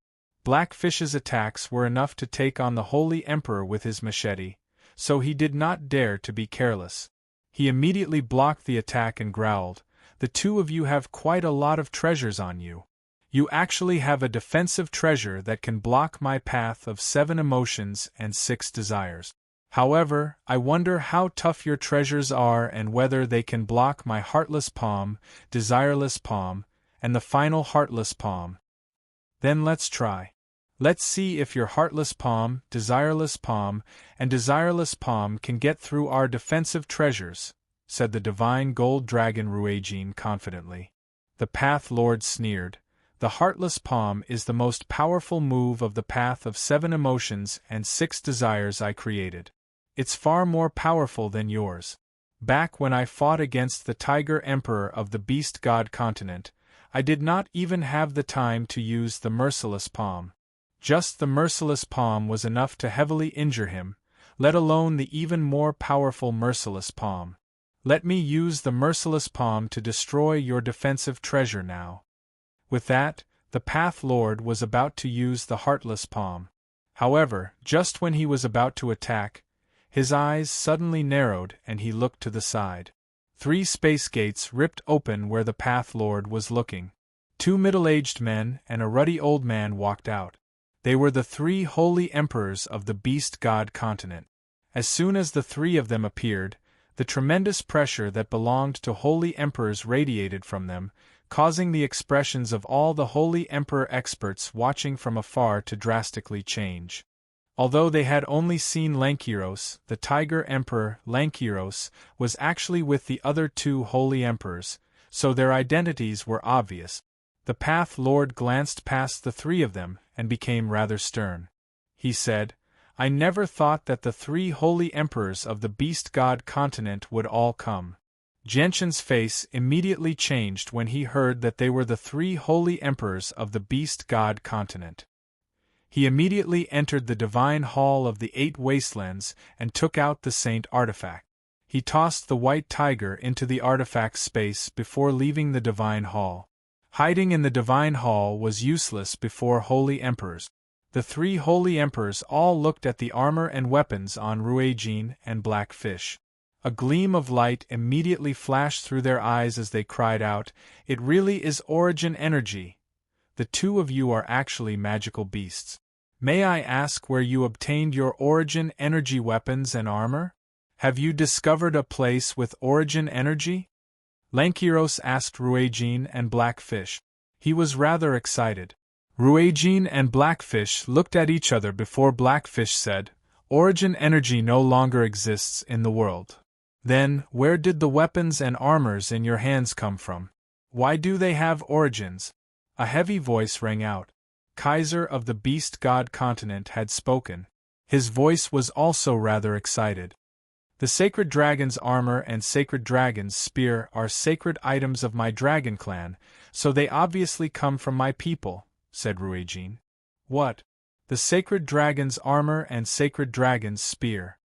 Blackfish's attacks were enough to take on the Holy Emperor with his machete, so he did not dare to be careless. He immediately blocked the attack and growled, "The two of you have quite a lot of treasures on you. You actually have a defensive treasure that can block my path of 7 emotions and 6 desires. However, I wonder how tough your treasures are and whether they can block my heartless palm, desireless palm, and the final heartless palm. Then let's try." Let's see if your heartless palm, desireless palm, and desireless palm can get through our defensive treasures, said the divine gold dragon Ruijin confidently. The Path Lord sneered. The heartless palm is the most powerful move of the path of 7 emotions and 6 desires I created. It's far more powerful than yours. Back when I fought against the Tiger Emperor of the Beast God continent, I did not even have the time to use the merciless palm. Just the merciless palm was enough to heavily injure him, let alone the even more powerful merciless palm. Let me use the merciless palm to destroy your defensive treasure now. With that, the Path Lord was about to use the heartless palm. However, just when he was about to attack, his eyes suddenly narrowed and he looked to the side. 3 space gates ripped open where the Path Lord was looking. 2 middle-aged men and a ruddy old man walked out. They were the 3 holy emperors of the Beast God continent. As soon as the 3 of them appeared, the tremendous pressure that belonged to holy emperors radiated from them, causing the expressions of all the holy emperor experts watching from afar to drastically change. Although they had only seen Lankiros, the Tiger Emperor Lankiros was actually with the other 2 holy emperors, so their identities were obvious. The Path Lord glanced past the 3 of them and became rather stern. He said, I never thought that the 3 holy emperors of the Beast God continent would all come. Genshin's face immediately changed when he heard that they were the 3 holy emperors of the Beast God continent. He immediately entered the divine hall of the 8 wastelands and took out the saint artifact. He tossed the white tiger into the artifact space before leaving the divine hall. Hiding in the divine hall was useless before holy emperors. The 3 holy emperors all looked at the armor and weapons on Ruijin and Blackfish. A gleam of light immediately flashed through their eyes as they cried out, It really is origin energy. The 2 of you are actually magical beasts. May I ask where you obtained your origin energy weapons and armor? Have you discovered a place with origin energy? Lankiros asked Ruijin and Blackfish. He was rather excited. Ruijin and Blackfish looked at each other before Blackfish said, Origin energy no longer exists in the world. Then, where did the weapons and armors in your hands come from? Why do they have origins? A heavy voice rang out. Kaiser of the Beast God continent had spoken. His voice was also rather excited. The Sacred Dragon's armor and Sacred Dragon's spear are sacred items of my dragon clan, so they obviously come from my people, said Ruijin. What? The Sacred Dragon's armor and Sacred Dragon's spear.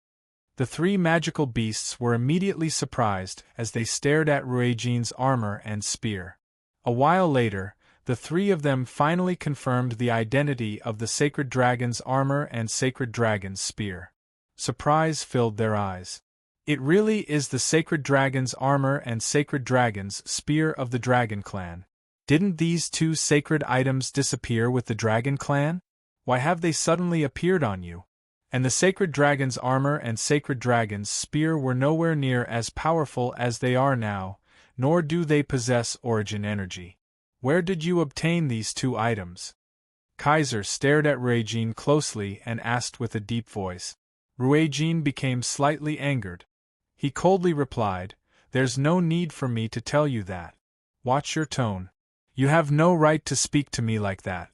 The 3 magical beasts were immediately surprised as they stared at Ruijin's armor and spear. A while later, the 3 of them finally confirmed the identity of the Sacred Dragon's armor and Sacred Dragon's spear. Surprise filled their eyes. It really is the Sacred Dragon's armor and Sacred Dragon's spear of the Dragon Clan. Didn't these 2 sacred items disappear with the Dragon Clan? Why have they suddenly appeared on you? And the Sacred Dragon's armor and Sacred Dragon's spear were nowhere near as powerful as they are now, nor do they possess origin energy. Where did you obtain these 2 items? Kaiser stared at Ruijin closely and asked with a deep voice. Ruijin became slightly angered. He coldly replied, There's no need for me to tell you that. Watch your tone. You have no right to speak to me like that.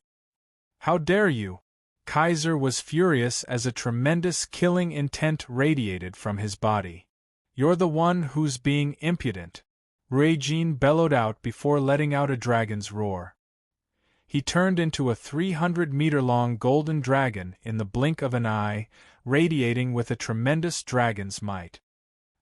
How dare you? Kaiser was furious as a tremendous killing intent radiated from his body. You're the one who's being impudent. Ruijin bellowed out before letting out a dragon's roar. He turned into a 300-meter-long golden dragon in the blink of an eye, radiating with a tremendous dragon's might.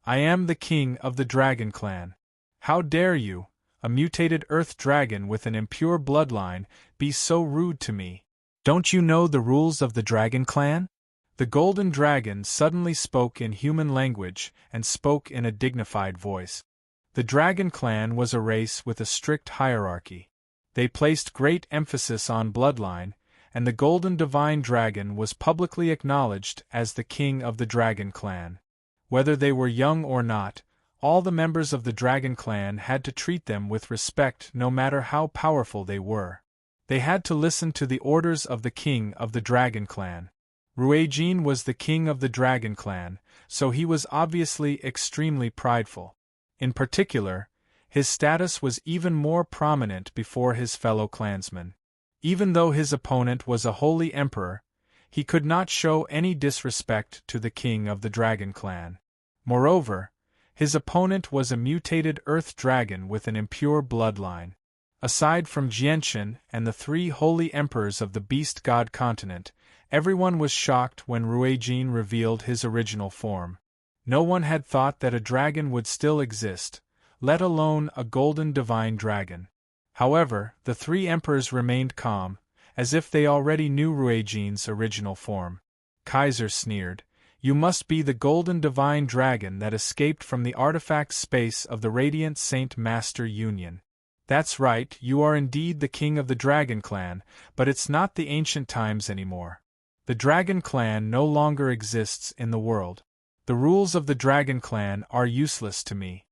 I am the king of the Dragon Clan. How dare you, a mutated earth dragon with an impure bloodline, be so rude to me? Don't you know the rules of the Dragon Clan? The golden dragon suddenly spoke in human language and spoke in a dignified voice. The Dragon Clan was a race with a strict hierarchy. They placed great emphasis on bloodline, and the Golden Divine Dragon was publicly acknowledged as the king of the Dragon Clan. Whether they were young or not, all the members of the Dragon Clan had to treat them with respect no matter how powerful they were. They had to listen to the orders of the king of the Dragon Clan. Ruijin was the king of the Dragon Clan, so he was obviously extremely prideful. In particular, his status was even more prominent before his fellow clansmen. Even though his opponent was a holy emperor, he could not show any disrespect to the king of the Dragon Clan. Moreover, his opponent was a mutated earth dragon with an impure bloodline. Aside from Jianshan and the 3 holy emperors of the Beast God continent, everyone was shocked when Ruijin revealed his original form. No one had thought that a dragon would still exist, let alone a golden divine dragon. However, the 3 emperors remained calm, as if they already knew Ruijin's original form. Kaiser sneered, "You must be the golden divine dragon that escaped from the artifact space of the Radiant Saint Master Union. That's right, you are indeed the king of the Dragon Clan, but it's not the ancient times anymore. The Dragon Clan no longer exists in the world. The rules of the Dragon Clan are useless to me."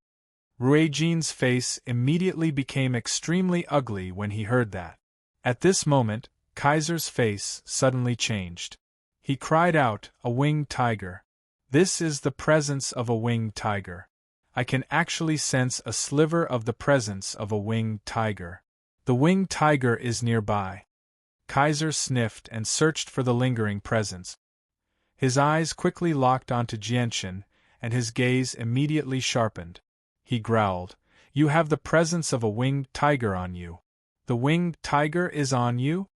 Ruijin's face immediately became extremely ugly when he heard that. At this moment, Kaiser's face suddenly changed. He cried out, "A winged tiger! This is the presence of a winged tiger. I can actually sense a sliver of the presence of a winged tiger. The winged tiger is nearby." Kaiser sniffed and searched for the lingering presence. His eyes quickly locked onto Jianshan, and his gaze immediately sharpened. He growled, "You have the presence of a winged tiger on you. The winged tiger is on you?"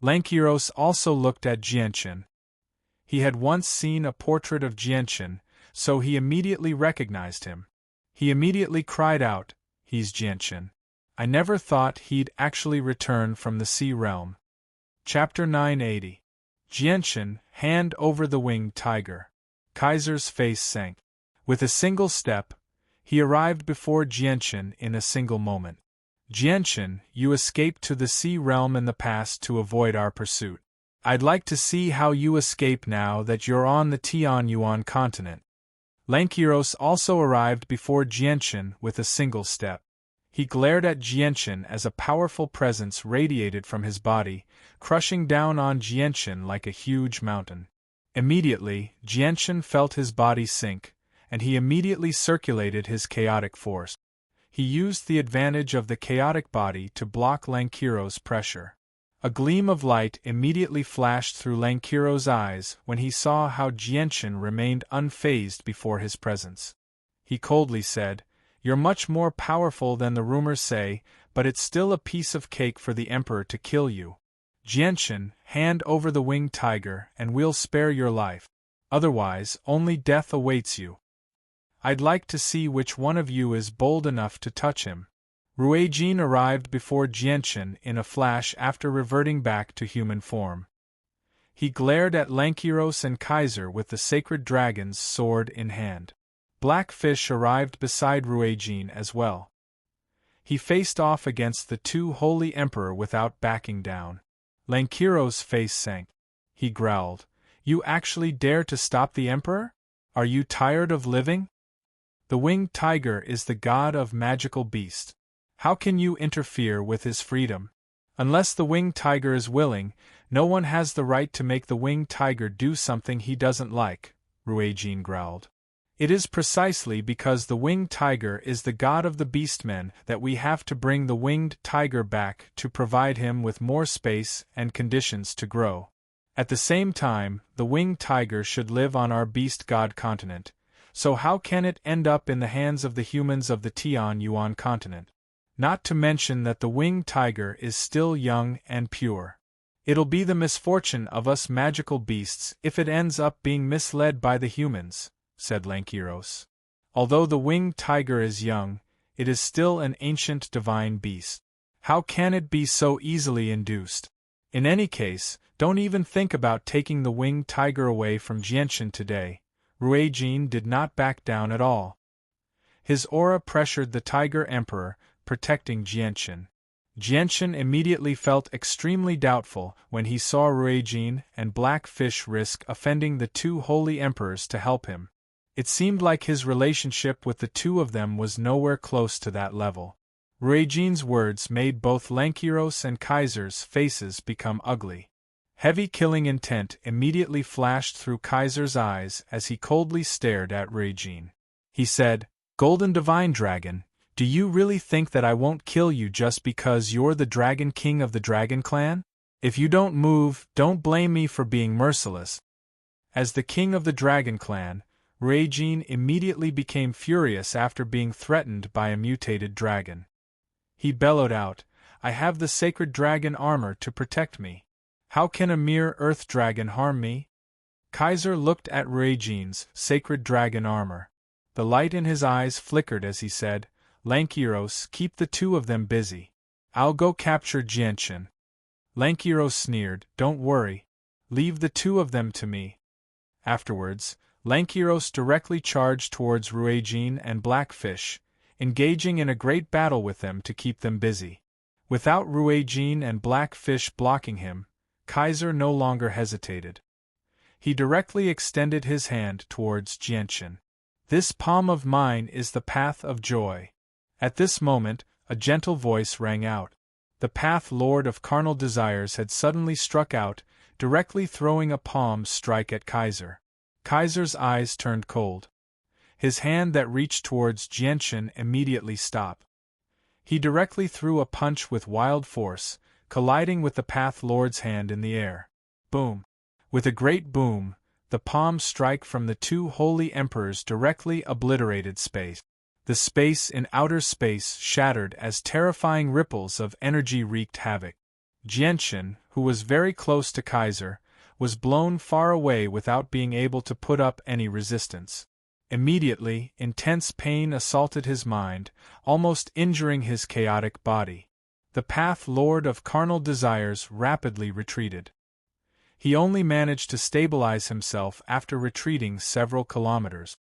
Lankiros also looked at Jianshan. He had once seen a portrait of Jianshan, so he immediately recognized him. He immediately cried out, "He's Jianshan. I never thought he'd actually return from the Sea Realm." Chapter 980. Jianshan, hand over the winged tiger. Kaiser's face sank. With a single step, he arrived before Jianshan in a single moment. "Jianshan, you escaped to the Sea Realm in the past to avoid our pursuit. I'd like to see how you escape now that you're on the Tianyuan continent." Lankiros also arrived before Jianshan with a single step. He glared at Jianshan as a powerful presence radiated from his body, crushing down on Jianshan like a huge mountain. Immediately, Jianshan felt his body sink, and he immediately circulated his chaotic force. He used the advantage of the chaotic body to block Lankiros' pressure. A gleam of light immediately flashed through Lankiros' eyes when he saw how Jianshan remained unfazed before his presence. He coldly said, "You're much more powerful than the rumors say, but it's still a piece of cake for the Emperor to kill you. Jianshan, hand over the winged tiger and we'll spare your life. Otherwise, only death awaits you. I'd like to see which one of you is bold enough to touch him." Ruijin arrived before Jianshan in a flash after reverting back to human form. He glared at Lankiros and Kaiser with the sacred dragon's sword in hand. Blackfish arrived beside Ruijin as well. He faced off against the 2 holy emperor without backing down. Lankiros' face sank. He growled, "You actually dare to stop the emperor? Are you tired of living? The winged tiger is the god of magical beast. How can you interfere with his freedom? Unless the winged tiger is willing, no one has the right to make the winged tiger do something he doesn't like," Ruijin growled. "It is precisely because the winged tiger is the god of the beastmen that we have to bring the winged tiger back to provide him with more space and conditions to grow. At the same time, the winged tiger should live on our beast god continent, so how can it end up in the hands of the humans of the Tianyuan continent? Not to mention that the winged tiger is still young and pure. It'll be the misfortune of us magical beasts if it ends up being misled by the humans," said Lankiros. "Although the winged tiger is young, it is still an ancient divine beast. How can it be so easily induced? In any case, don't even think about taking the winged tiger away from Jianshan today." Ruijin did not back down at all. His aura pressured the Tiger Emperor, protecting Jianshan. Jianshan immediately felt extremely doubtful when he saw Ruijin and Blackfish risk offending the 2 holy emperors to help him. It seemed like his relationship with the 2 of them was nowhere close to that level. Ruegin's words made both Lankiros and Kaiser's faces become ugly. Heavy killing intent immediately flashed through Kaiser's eyes as he coldly stared at Ruegin. He said, "Golden Divine Dragon, do you really think that I won't kill you just because you're the Dragon King of the Dragon Clan? If you don't move, don't blame me for being merciless." As the king of the Dragon Clan, Ruegin immediately became furious after being threatened by a mutated dragon. He bellowed out, "I have the sacred dragon armor to protect me. How can a mere earth dragon harm me?" Kaiser looked at Ruegin's sacred dragon armor. The light in his eyes flickered as he said, "Lankiros, keep the two of them busy. I'll go capture Jianchen." Lankiros sneered, "Don't worry. Leave the two of them to me." Afterwards, Lankiros directly charged towards Ruegin and Blackfish, engaging in a great battle with them to keep them busy. Without Ruegin and Blackfish blocking him, Kaiser no longer hesitated. He directly extended his hand towards Jianchen. "This palm of mine is the path of joy." At this moment, a gentle voice rang out. The Path Lord of Carnal Desires had suddenly struck out, directly throwing a palm strike at Kaiser. Kaiser's eyes turned cold. His hand that reached towards Jianchen immediately stopped. He directly threw a punch with wild force, colliding with the Path Lord's hand in the air. Boom! With a great boom, the palm strike from the two holy emperors directly obliterated space. The space in outer space shattered as terrifying ripples of energy wreaked havoc. Jianchen, who was very close to Kaiser, was blown far away without being able to put up any resistance. Immediately, intense pain assaulted his mind, almost injuring his chaotic body. The Path Lord of Carnal Desires rapidly retreated. He only managed to stabilize himself after retreating several kilometers.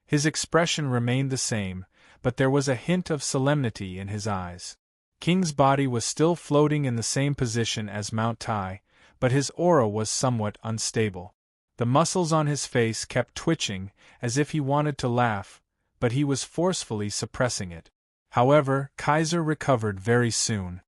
His expression remained the same, but there was a hint of solemnity in his eyes. King's body was still floating in the same position as Mount Tai, but his aura was somewhat unstable. The muscles on his face kept twitching, as if he wanted to laugh, but he was forcefully suppressing it. However, Kaiser recovered very soon.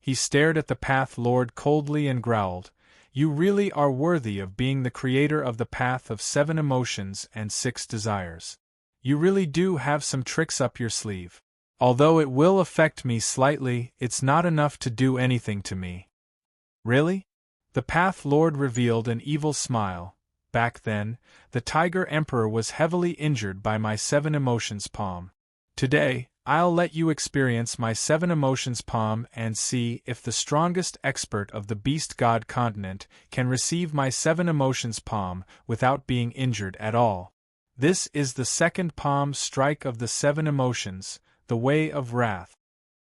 He stared at the Path Lord coldly and growled, "You really are worthy of being the creator of the path of 7 emotions and 6 desires. You really do have some tricks up your sleeve. Although it will affect me slightly, it's not enough to do anything to me." "Really?" The Path Lord revealed an evil smile. "Back then, the Tiger Emperor was heavily injured by my 7 emotions palm. Today, I'll let you experience my 7 emotions palm and see if the strongest expert of the Beast God continent can receive my 7 emotions palm without being injured at all. This is the second palm strike of the 7 emotions, the Way of Wrath."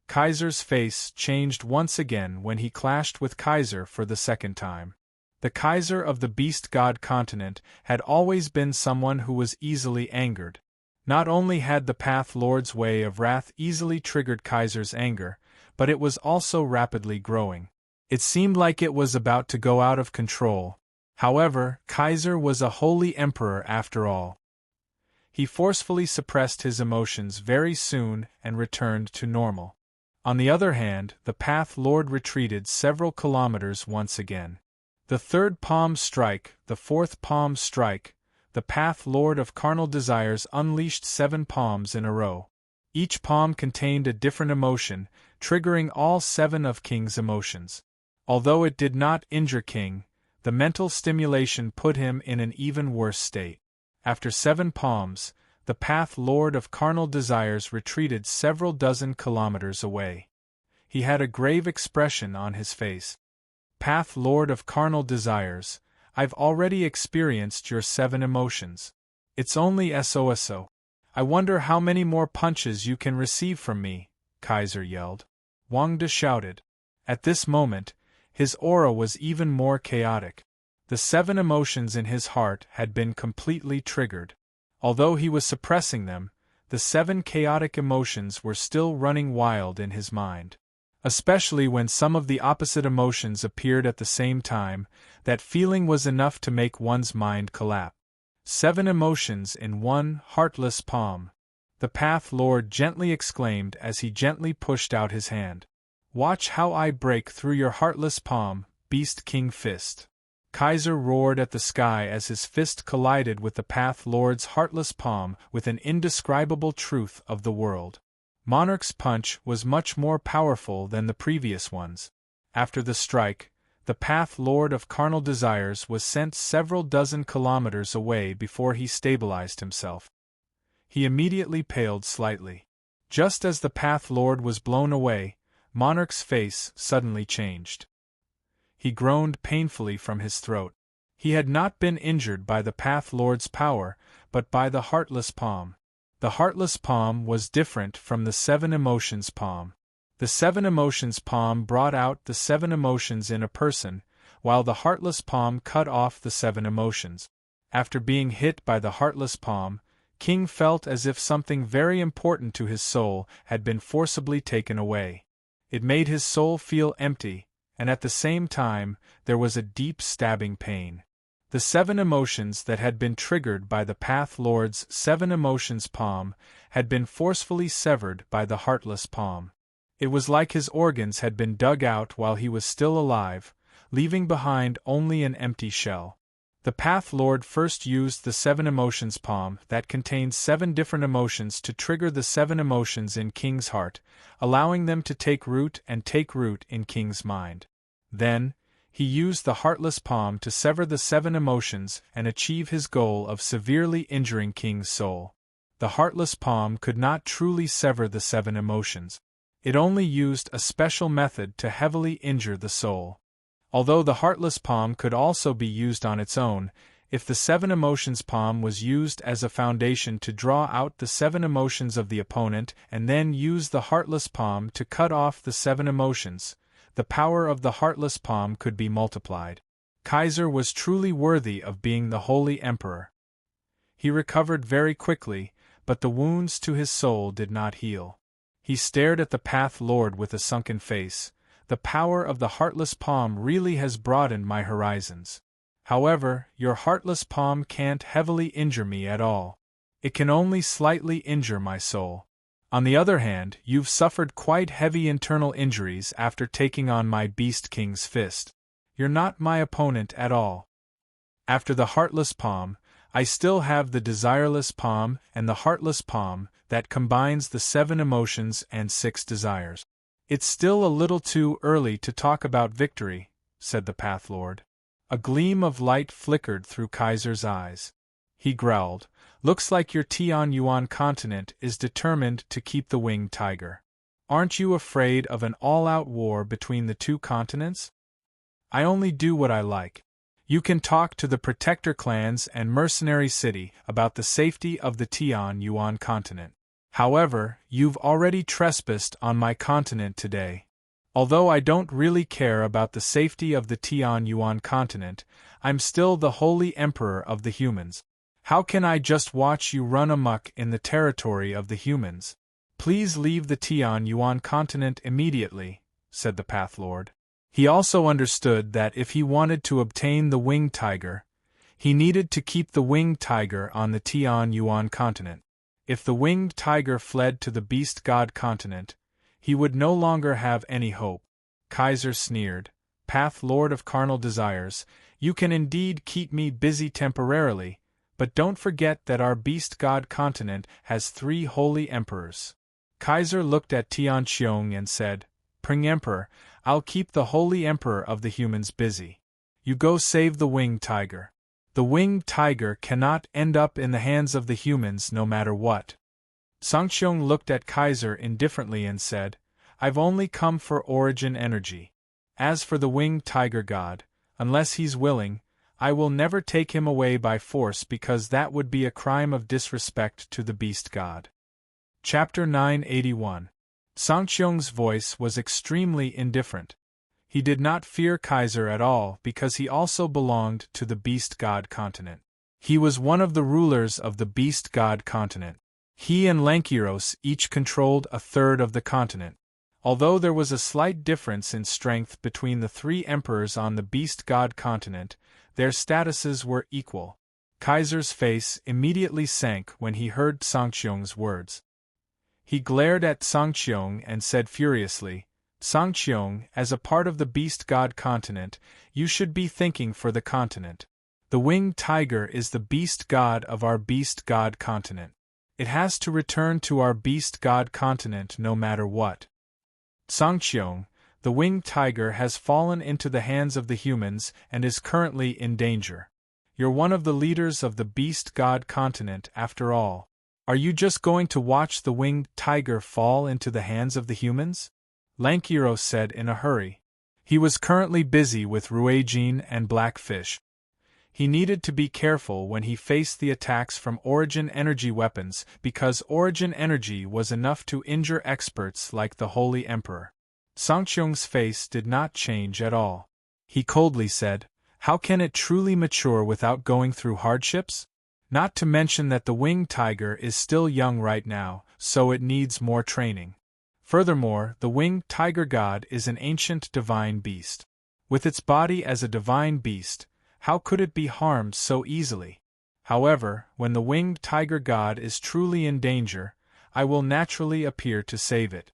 Kaiser's face changed once again when he clashed with Kaiser for the second time. The Kaiser of the Beast God continent had always been someone who was easily angered. Not only had the Path Lord's Way of Wrath easily triggered Kaiser's anger, but it was also rapidly growing. It seemed like it was about to go out of control. However, Kaiser was a holy emperor after all. He forcefully suppressed his emotions very soon and returned to normal. On the other hand, the Path Lord retreated several kilometers once again. The third palm strike, the fourth palm strike, the Path Lord of Carnal Desires unleashed 7 palms in a row. Each palm contained a different emotion, triggering all 7 of King's emotions. Although it did not injure King, the mental stimulation put him in an even worse state. After 7 palms, the Path Lord of Carnal Desires retreated several dozen kilometers away. He had a grave expression on his face. "Path Lord of Carnal Desires, I've already experienced your 7 emotions. It's only SOSO. I wonder how many more punches you can receive from me," Kaiser yelled. Wang De shouted. At this moment, his aura was even more chaotic. The 7 emotions in his heart had been completely triggered. Although he was suppressing them, the 7 chaotic emotions were still running wild in his mind. Especially when some of the opposite emotions appeared at the same time, that feeling was enough to make one's mind collapse. 7 emotions in one heartless palm. the Path Lord gently exclaimed as he gently pushed out his hand. Watch how I break through your heartless palm, Beast King Fist. Kaiser roared at the sky as his fist collided with the Path Lord's heartless palm with an indescribable truth of the world. Monarch's punch was much more powerful than the previous ones. After the strike, the Path Lord of Carnal Desires was sent several dozen kilometers away before he stabilized himself. He immediately paled slightly. Just as the Path Lord was blown away, Monarch's face suddenly changed. He groaned painfully from his throat. He had not been injured by the Path Lord's power, but by the Heartless Palm. The Heartless Palm was different from the Seven Emotions Palm. The Seven Emotions Palm brought out the seven emotions in a person, while the Heartless Palm cut off the seven emotions. After being hit by the Heartless Palm, King felt as if something very important to his soul had been forcibly taken away. It made his soul feel empty, and at the same time, there was a deep stabbing pain. The seven emotions that had been triggered by the Path Lord's Seven Emotions Palm had been forcefully severed by the Heartless Palm. It was like his organs had been dug out while he was still alive, leaving behind only an empty shell. The Path Lord first used the Seven Emotions Palm that contained seven different emotions to trigger the seven emotions in King's heart, allowing them to take root in King's mind. Then, he used the Heartless Palm to sever the seven emotions and achieve his goal of severely injuring King's soul. The Heartless Palm could not truly sever the seven emotions. It only used a special method to heavily injure the soul. Although the Heartless Palm could also be used on its own, if the Seven Emotions Palm was used as a foundation to draw out the seven emotions of the opponent and then use the Heartless Palm to cut off the seven emotions, the power of the Heartless Palm could be multiplied. Kaiser was truly worthy of being the Holy Emperor. He recovered very quickly, but the wounds to his soul did not heal. He stared at the Path Lord with a sunken face. The power of the Heartless Palm really has broadened my horizons. However, your Heartless Palm can't heavily injure me at all. It can only slightly injure my soul. On the other hand, you've suffered quite heavy internal injuries after taking on my Beast King's fist. You're not my opponent at all. After the Heartless Palm, I still have the Desireless Palm and the Heartless Palm that combines the seven emotions and six desires. It's still a little too early to talk about victory, said the Path Lord. A gleam of light flickered through Kaiser's eyes. He growled, looks like your Tian Yuan continent is determined to keep the winged tiger. Aren't you afraid of an all-out war between the two continents? I only do what I like. You can talk to the Protector clans and Mercenary City about the safety of the Tian Yuan continent. However, you've already trespassed on my continent today. Although I don't really care about the safety of the Tian Yuan continent, I'm still the Holy Emperor of the humans. How can I just watch you run amok in the territory of the humans? Please leave the Tian Yuan continent immediately, said the Path Lord. He also understood that if he wanted to obtain the winged tiger, he needed to keep the winged tiger on the Tian Yuan continent. If the winged tiger fled to the Beast God continent, he would no longer have any hope. Kaiser sneered, Path Lord of Carnal Desires, you can indeed keep me busy temporarily, but don't forget that our Beast God continent has 3 holy emperors. Kaiser looked at Tian Qiong and said, Pring Emperor, I'll keep the Holy Emperor of the humans busy. You go save the winged tiger. The winged tiger cannot end up in the hands of the humans no matter what. Sangqiong looked at Kaiser indifferently and said, I've only come for origin energy. As for the winged tiger god, unless he's willing, I will never take him away by force because that would be a crime of disrespect to the beast god. Chapter 981. Sangqiong's voice was extremely indifferent. He did not fear Kaiser at all because he also belonged to the beast god continent. He was one of the rulers of the beast god continent. He and Lankiros each controlled a third of the continent. Although there was a slight difference in strength between the 3 emperors on the beast god continent, their statuses were equal. Kaiser's face immediately sank when he heard Sangqiong's words. He glared at Sangqiong and said furiously, Sangqiong, as a part of the beast god continent, you should be thinking for the continent. The winged tiger is the beast god of our beast god continent. It has to return to our beast god continent no matter what. Sangqiong, the winged tiger has fallen into the hands of the humans and is currently in danger. You're one of the leaders of the beast god continent after all. Are you just going to watch the winged tiger fall into the hands of the humans? Lankiro said in a hurry. He was currently busy with Ruijin and Blackfish. He needed to be careful when he faced the attacks from Origin Energy weapons because Origin Energy was enough to injure experts like the Holy Emperor. Sangqiong's face did not change at all. He coldly said, How can it truly mature without going through hardships? Not to mention that the winged tiger is still young right now, so it needs more training. Furthermore, the winged tiger god is an ancient divine beast. With its body as a divine beast, how could it be harmed so easily? However, when the winged tiger god is truly in danger, I will naturally appear to save it.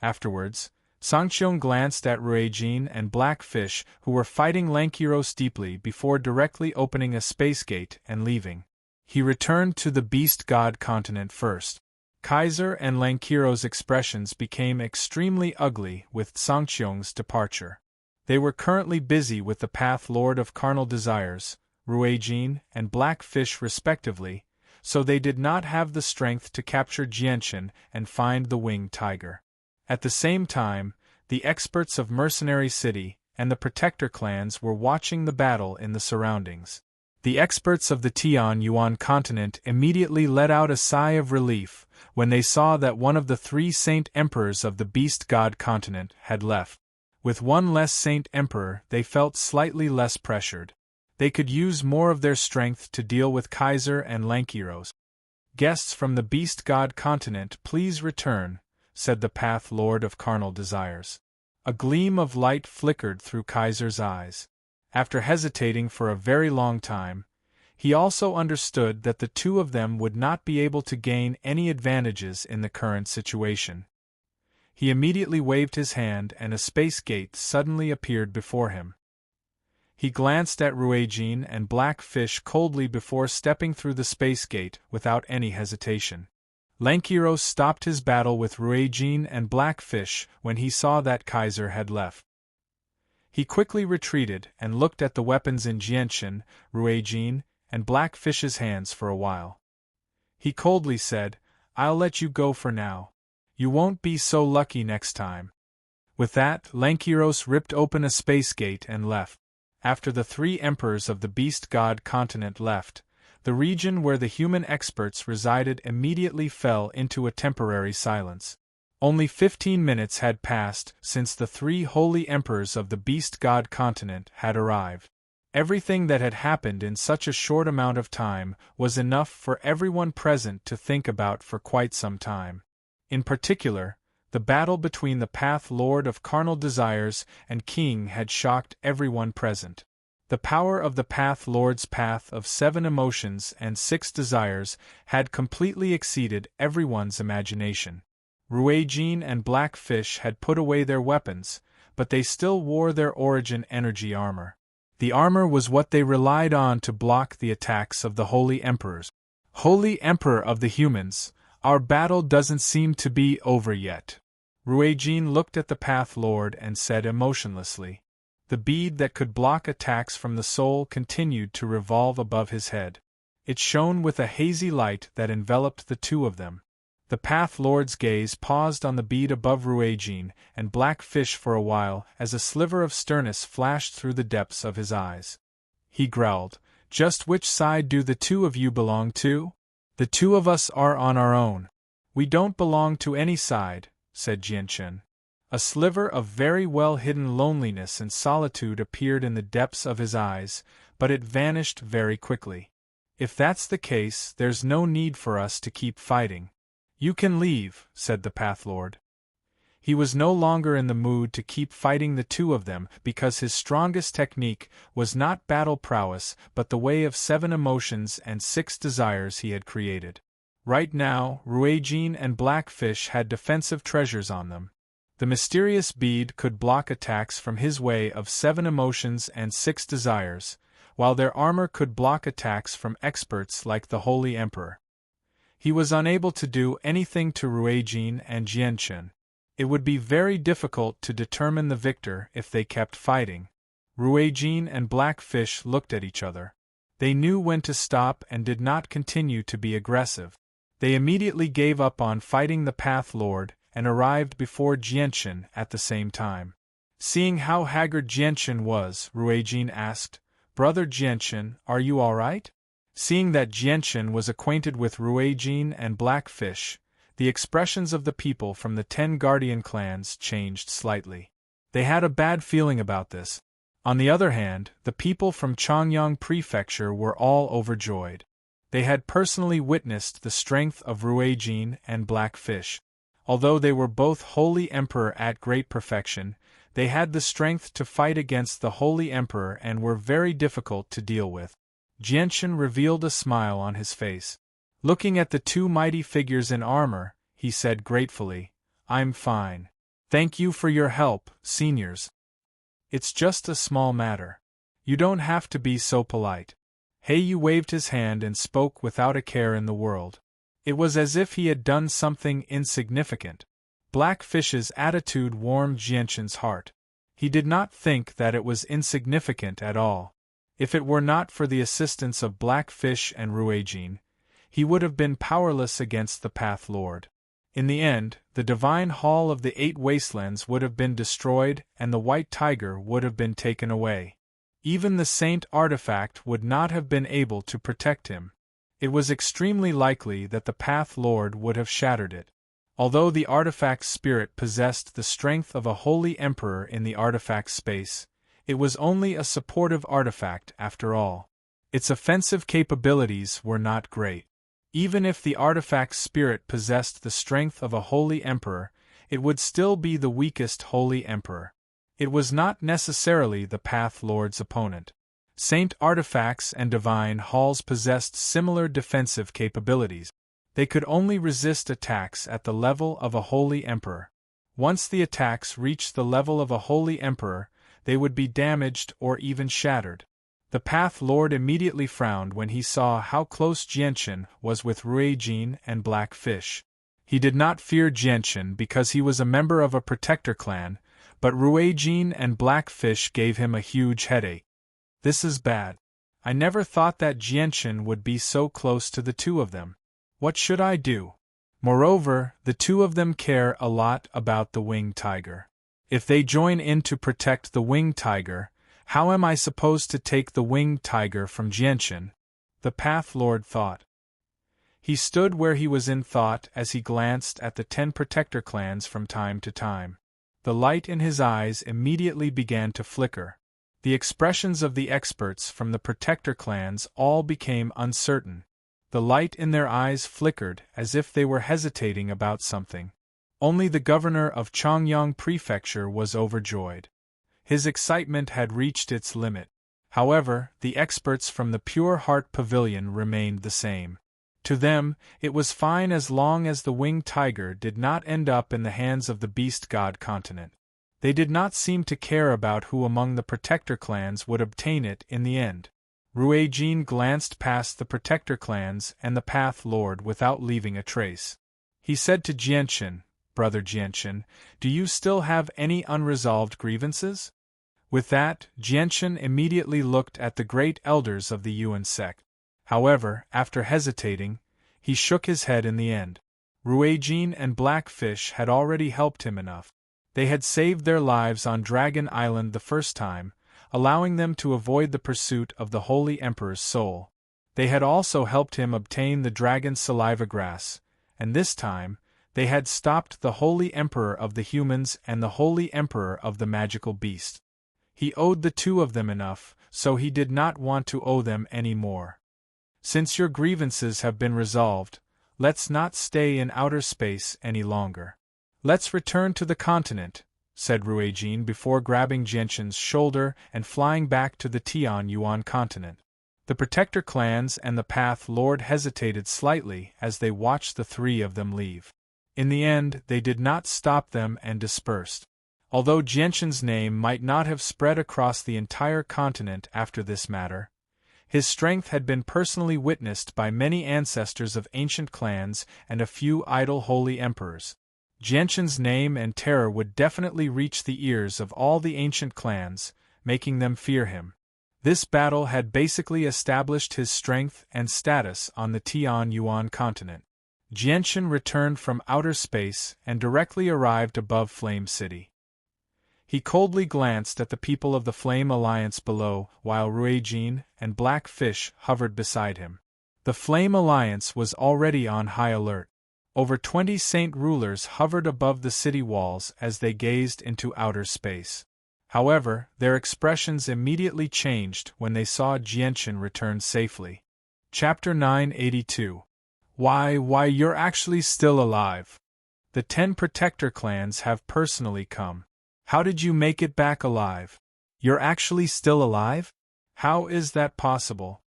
Afterwards, Sangqiong glanced at Ruijin and Blackfish, who were fighting Lankiros deeply before directly opening a space gate and leaving. He returned to the beast god continent first. Kaiser and Lankiro's expressions became extremely ugly with Sangqiong's departure. They were currently busy with the Path Lord of Carnal Desires, Ruijin and Blackfish respectively, so they did not have the strength to capture Jianchen and find the winged tiger. At the same time, the experts of Mercenary City and the Protector clans were watching the battle in the surroundings. The experts of the Tian Yuan continent immediately let out a sigh of relief when they saw that one of the 3 Saint Emperors of the Beast God continent had left. With one less Saint Emperor, they felt slightly less pressured. They could use more of their strength to deal with Kaiser and Lankiros. Guests from the Beast God continent, please return, said the Path Lord of Carnal Desires. A gleam of light flickered through Kaiser's eyes. After hesitating for a very long time, he also understood that the two of them would not be able to gain any advantages in the current situation. He immediately waved his hand and a space gate suddenly appeared before him. He glanced at Ruijin and Blackfish coldly before stepping through the space gate without any hesitation. Lankiros stopped his battle with Ruijin and Blackfish when he saw that Kaiser had left. He quickly retreated and looked at the weapons in Jianchen, Ruijin, and Blackfish's hands for a while. He coldly said, I'll let you go for now. You won't be so lucky next time. With that, Lankiros ripped open a space gate and left. After the 3 emperors of the Beast God continent left, the region where the human experts resided immediately fell into a temporary silence. Only 15 minutes had passed since the 3 holy emperors of the Beast God continent had arrived. Everything that had happened in such a short amount of time was enough for everyone present to think about for quite some time. In particular, the battle between the Path Lord of Carnal Desires and King had shocked everyone present. The power of the Path Lord's path of 7 emotions and 6 desires had completely exceeded everyone's imagination. Ruijin and Blackfish had put away their weapons, but they still wore their Origin Energy armor. The armor was what they relied on to block the attacks of the Holy Emperors. Holy Emperor of the humans, our battle doesn't seem to be over yet. Ruijin looked at the Path Lord and said emotionlessly. The bead that could block attacks from the soul continued to revolve above his head. It shone with a hazy light that enveloped the two of them. The Path Lord's gaze paused on the bead above Ruijin and Blackfish for a while as a sliver of sternness flashed through the depths of his eyes. He growled, Just which side do the two of you belong to? The two of us are on our own. We don't belong to any side, said Jianchen. A sliver of very well-hidden loneliness and solitude appeared in the depths of his eyes, but it vanished very quickly. If that's the case, there's no need for us to keep fighting. You can leave, said the Path Lord. He was no longer in the mood to keep fighting the two of them because his strongest technique was not battle prowess but the way of 7 emotions and 6 desires he had created. Right now, Ruijin and Blackfish had defensive treasures on them. The mysterious bead could block attacks from his way of 7 emotions and 6 desires, while their armor could block attacks from experts like the Holy Emperor. He was unable to do anything to Ruijin and Jianchen. It would be very difficult to determine the victor if they kept fighting. Ruijin and Blackfish looked at each other. They knew when to stop and did not continue to be aggressive. They immediately gave up on fighting the Path Lord and arrived before Jianchen at the same time. Seeing how haggard Jianchen was, Ruijin asked, "Brother Jianchen, are you all right?" Seeing that Jianchen was acquainted with Ruijin and Blackfish, the expressions of the people from the 10 Guardian clans changed slightly. They had a bad feeling about this. On the other hand, the people from Changyang Prefecture were all overjoyed. They had personally witnessed the strength of Ruijin and Blackfish. Although they were both Holy Emperor at great perfection, they had the strength to fight against the Holy Emperor and were very difficult to deal with. Jianchen revealed a smile on his face. Looking at the 2 mighty figures in armor, he said gratefully, "I'm fine. Thank you for your help, seniors. It's just a small matter. You don't have to be so polite." Heiyu waved his hand and spoke without a care in the world. It was as if he had done something insignificant. Blackfish's attitude warmed Jianchen's heart. He did not think that it was insignificant at all. If it were not for the assistance of Blackfish and Ruijin, he would have been powerless against the Path Lord. In the end, the divine hall of the 8 wastelands would have been destroyed and the White Tiger would have been taken away. Even the Saint artifact would not have been able to protect him. It was extremely likely that the Path Lord would have shattered it. Although the artifact's spirit possessed the strength of a Holy Emperor in the artifact space, it was only a supportive artifact after all. Its offensive capabilities were not great. Even if the artifact's spirit possessed the strength of a Holy Emperor, it would still be the weakest Holy Emperor. It was not necessarily the Path Lord's opponent. Saint artifacts and divine halls possessed similar defensive capabilities. They could only resist attacks at the level of a Holy Emperor. Once the attacks reached the level of a Holy Emperor, they would be damaged or even shattered. The Path Lord immediately frowned when he saw how close Jianchen was with Ruijin and Blackfish. He did not fear Jianchen because he was a member of a protector clan, but Ruijin and Blackfish gave him a huge headache. "This is bad. I never thought that Jianchen would be so close to the 2 of them. What should I do? Moreover, the 2 of them care a lot about the Winged Tiger. If they join in to protect the Winged Tiger, how am I supposed to take the Winged Tiger from Jianchen?" the Path Lord thought. He stood where he was in thought as he glanced at the 10 protector clans from time to time. The light in his eyes immediately began to flicker. The expressions of the experts from the protector clans all became uncertain. The light in their eyes flickered as if they were hesitating about something. Only the governor of Changyang Prefecture was overjoyed. His excitement had reached its limit. However, the experts from the Pure Heart Pavilion remained the same. To them, it was fine as long as the Winged Tiger did not end up in the hands of the Beast God continent. They did not seem to care about who among the protector clans would obtain it in the end. Ruijin glanced past the protector clans and the Path Lord without leaving a trace. He said to Jianchen, "Brother Jianchen, do you still have any unresolved grievances?" With that, Jianchen immediately looked at the great elders of the Yuan sect. However, after hesitating, he shook his head in the end. Ruijin and Blackfish had already helped him enough. They had saved their lives on Dragon Island the first time, allowing them to avoid the pursuit of the Holy Emperor's soul. They had also helped him obtain the dragon saliva grass, and this time, they had stopped the Holy Emperor of the humans and the Holy Emperor of the magical beast. He owed the 2 of them enough, so he did not want to owe them any more. "Since your grievances have been resolved, let's not stay in outer space any longer. Let's return to the continent," said Ruijin before grabbing Jianchen's shoulder and flying back to the Tian Yuan continent. The Protector clans and the Path Lord hesitated slightly as they watched the three of them leave. In the end, they did not stop them and dispersed. Although Jianshan's name might not have spread across the entire continent after this matter, his strength had been personally witnessed by many ancestors of ancient clans and a few idle holy emperors. Jianshan's name and terror would definitely reach the ears of all the ancient clans, making them fear him. This battle had basically established his strength and status on the Tianyuan continent. Jianshan returned from outer space and directly arrived above Flame City. He coldly glanced at the people of the Flame Alliance below, while Ruijin and Blackfish hovered beside him. The Flame Alliance was already on high alert. Over 20 Saint Rulers hovered above the city walls as they gazed into outer space. However, their expressions immediately changed when they saw Jianshan return safely. Chapter 982. Why, you're actually still alive. The 10 Protector clans have personally come. How did you make it back alive? You're actually still alive? How is that possible?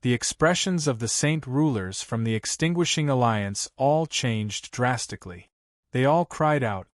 The expressions of the Saint Rulers from the Extinguishing Alliance all changed drastically. They all cried out.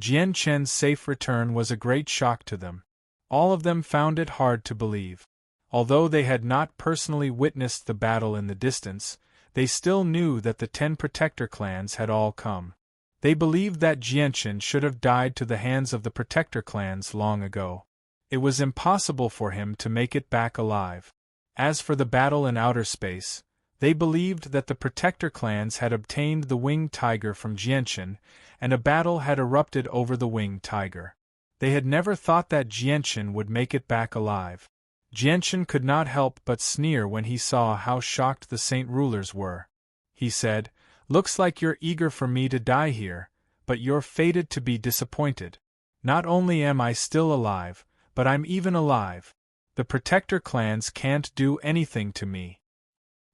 Jianshan's safe return was a great shock to them. All of them found it hard to believe. Although they had not personally witnessed the battle in the distance, they still knew that the 10 Protector clans had all come. They believed that Jianshan should have died to the hands of the Protector clans long ago. It was impossible for him to make it back alive. As for the battle in outer space, they believed that the Protector clans had obtained the Winged Tiger from Jianshan, and a battle had erupted over the Winged Tiger. They had never thought that Jianshan would make it back alive. Jianshan could not help but sneer when he saw how shocked the Saint Rulers were. He said, "Looks like you're eager for me to die here, but you're fated to be disappointed. Not only am I still alive, but I'm even alive. The Protector clans can't do anything to me."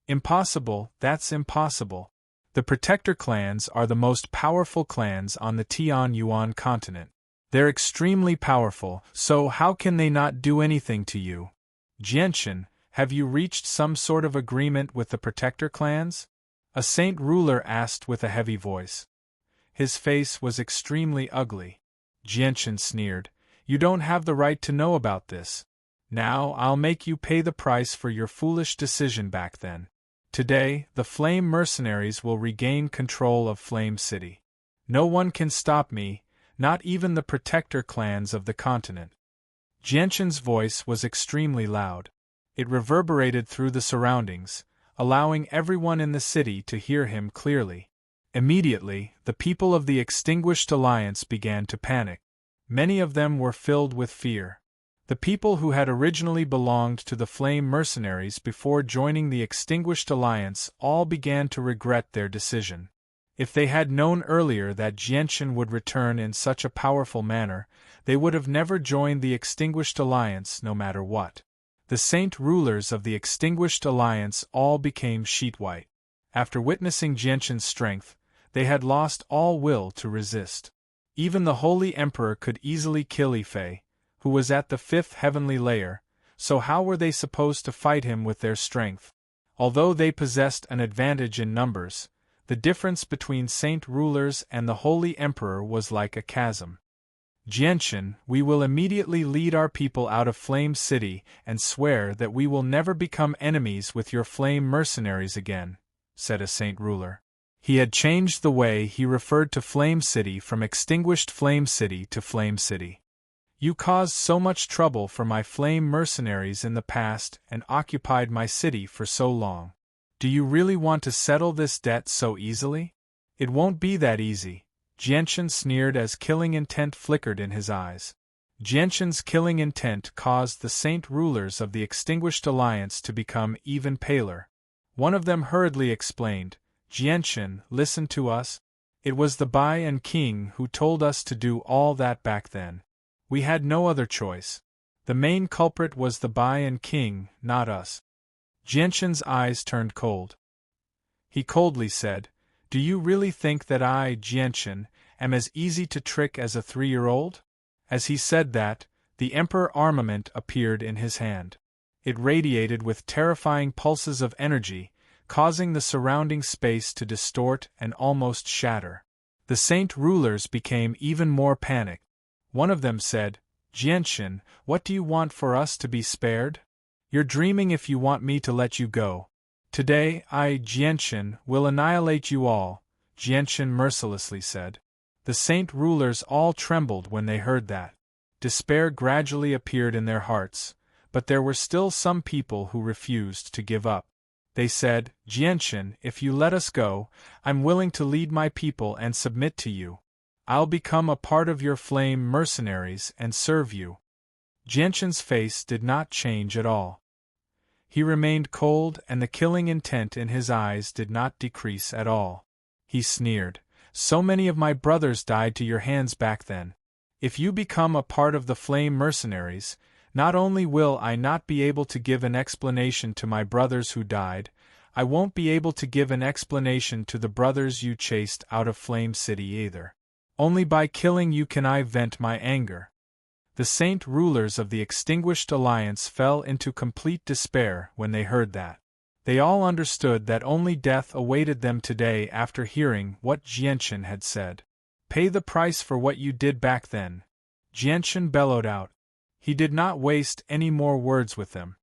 Impossible, that's impossible. The Protector clans are the most powerful clans on the Tianyuan continent. They're extremely powerful, so how can they not do anything to you? Jianshan, have you reached some sort of agreement with the Protector clans? A Saint Ruler asked with a heavy voice. His face was extremely ugly. Jianshan sneered, "You don't have the right to know about this. Now I'll make you pay the price for your foolish decision back then. Today, the Flame Mercenaries will regain control of Flame City. No one can stop me, not even the Protector clans of the continent." Jianshan's voice was extremely loud. It reverberated through the surroundings, allowing everyone in the city to hear him clearly. Immediately, the people of the Extinguished Alliance began to panic. Many of them were filled with fear. The people who had originally belonged to the Flame Mercenaries before joining the Extinguished Alliance all began to regret their decision. If they had known earlier that Jianshan would return in such a powerful manner, they would have never joined the Extinguished Alliance no matter what. The Saint Rulers of the Extinguished Alliance all became sheet white. After witnessing Jianshan's strength, they had lost all will to resist. Even the Holy Emperor could easily kill Ifei, who was at the 5th heavenly layer, so how were they supposed to fight him with their strength? Although they possessed an advantage in numbers, the difference between Saint Rulers and the Holy Emperor was like a chasm. "Jianshan, we will immediately lead our people out of Flame City and swear that we will never become enemies with your Flame Mercenaries again," said a Saint Ruler. He had changed the way he referred to Flame City from Extinguished Flame City to Flame City. "You caused so much trouble for my Flame Mercenaries in the past and occupied my city for so long. Do you really want to settle this debt so easily? It won't be that easy." Jianshan sneered as killing intent flickered in his eyes. Jianshan's killing intent caused the Saint Rulers of the Extinguished Alliance to become even paler. One of them hurriedly explained, "Jianshan, listen to us. It was the Bai and King who told us to do all that back then. We had no other choice. The main culprit was the Bai and King, not us." Jianshan's eyes turned cold. He coldly said, "Do you really think that I, Jianshan, am as easy to trick as a 3-year-old? As he said that, the Emperor armament appeared in his hand. It radiated with terrifying pulses of energy, causing the surrounding space to distort and almost shatter. The saint rulers became even more panicked. One of them said, "Jianshin, what do you want for us to be spared? You're dreaming if you want me to let you go. Today, I, Jianshin, will annihilate you all," Jianshin mercilessly said. The saint rulers all trembled when they heard that. Despair gradually appeared in their hearts, but there were still some people who refused to give up. They said, "Jianshin, if you let us go, I'm willing to lead my people and submit to you. I'll become a part of your flame mercenaries and serve you." Jianshin's face did not change at all. He remained cold, and the killing intent in his eyes did not decrease at all. He sneered, "So many of my brothers died to your hands back then. If you become a part of the flame mercenaries, not only will I not be able to give an explanation to my brothers who died, I won't be able to give an explanation to the brothers you chased out of Flame City either. Only by killing you can I vent my anger." The saint rulers of the Extinguished Alliance fell into complete despair when they heard that. They all understood that only death awaited them today after hearing what Jianshin had said. "Pay the price for what you did back then," Jianshin bellowed out. He did not waste any more words with them.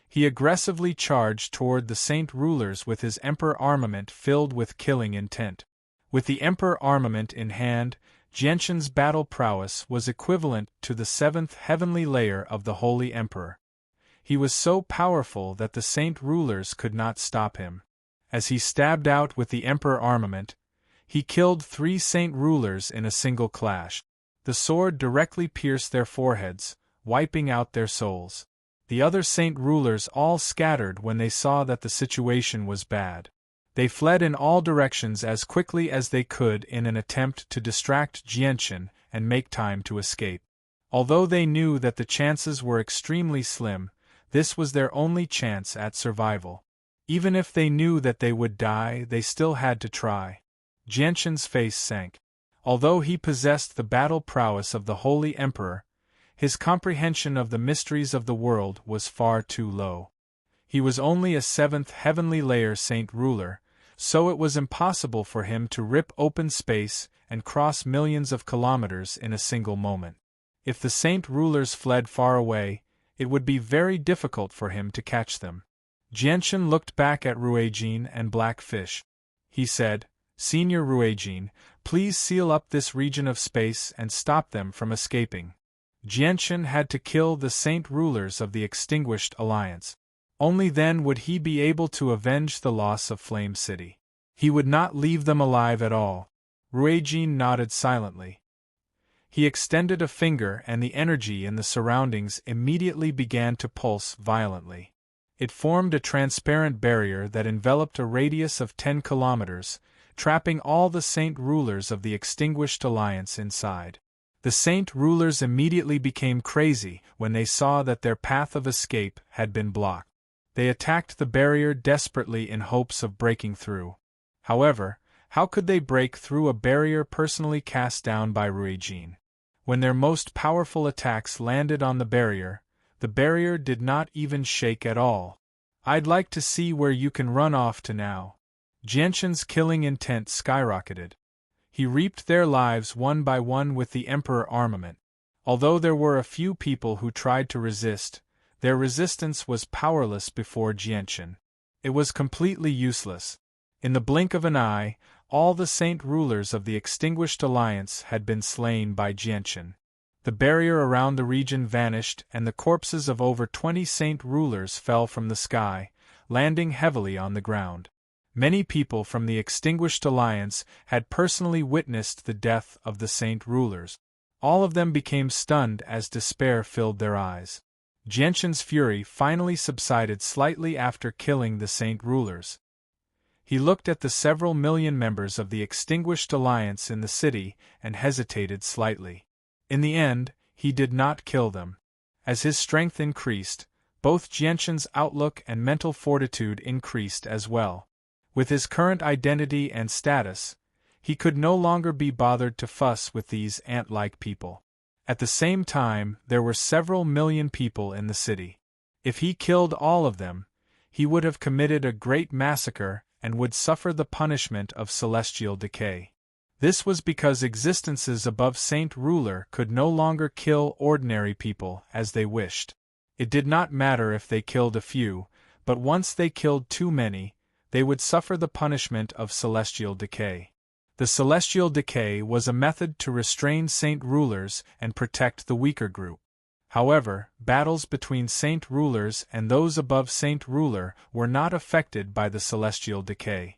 He aggressively charged toward the saint rulers with his emperor armament filled with killing intent. With the emperor armament in hand, Jianshin's battle prowess was equivalent to the seventh heavenly layer of the Holy Emperor. He was so powerful that the saint rulers could not stop him. As he stabbed out with the emperor armament, he killed 3 saint rulers in a single clash. The sword directly pierced their foreheads, wiping out their souls. The other saint rulers all scattered when they saw that the situation was bad. They fled in all directions as quickly as they could in an attempt to distract Jianshin and make time to escape. Although they knew that the chances were extremely slim, this was their only chance at survival. Even if they knew that they would die, they still had to try. Jianshin's face sank. Although he possessed the battle prowess of the Holy Emperor, his comprehension of the mysteries of the world was far too low. He was only a 7th heavenly layer saint ruler, so it was impossible for him to rip open space and cross millions of kilometers in a single moment. If the saint rulers fled far away, it would be very difficult for him to catch them. Jianshin looked back at Ruijin and Blackfish. He said, "Senior Ruijin, please seal up this region of space and stop them from escaping." Jianshin had to kill the saint rulers of the Extinguished Alliance. Only then would he be able to avenge the loss of Flame City. He would not leave them alive at all. Ruijin nodded silently. He extended a finger and the energy in the surroundings immediately began to pulse violently. It formed a transparent barrier that enveloped a radius of 10 kilometers, trapping all the saint rulers of the Extinguished Alliance inside. The saint rulers immediately became crazy when they saw that their path of escape had been blocked. They attacked the barrier desperately in hopes of breaking through. However, how could they break through a barrier personally cast down by Ruijin? When their most powerful attacks landed on the barrier did not even shake at all. "I'd like to see where you can run off to now." Jianshin's killing intent skyrocketed. He reaped their lives one by one with the Emperor armament. Although there were a few people who tried to resist, their resistance was powerless before Jianshin. It was completely useless. In the blink of an eye, all the saint rulers of the Extinguished Alliance had been slain by Jianshin. The barrier around the region vanished and the corpses of over 20 saint rulers fell from the sky, landing heavily on the ground. Many people from the Extinguished Alliance had personally witnessed the death of the saint rulers. All of them became stunned as despair filled their eyes. Jianshin's fury finally subsided slightly after killing the saint rulers. He looked at the several million members of the Extinguished Alliance in the city and hesitated slightly. In the end, he did not kill them. As his strength increased, both Jianshin's outlook and mental fortitude increased as well. With his current identity and status, he could no longer be bothered to fuss with these ant-like people. At the same time, there were several million people in the city. If he killed all of them, he would have committed a great massacre and would suffer the punishment of celestial decay. This was because existences above Saint Ruler could no longer kill ordinary people as they wished. It did not matter if they killed a few, but once they killed too many, they would suffer the punishment of celestial decay. The celestial decay was a method to restrain Saint Rulers and protect the weaker group. However, battles between Saint Rulers and those above Saint Ruler were not affected by the celestial decay.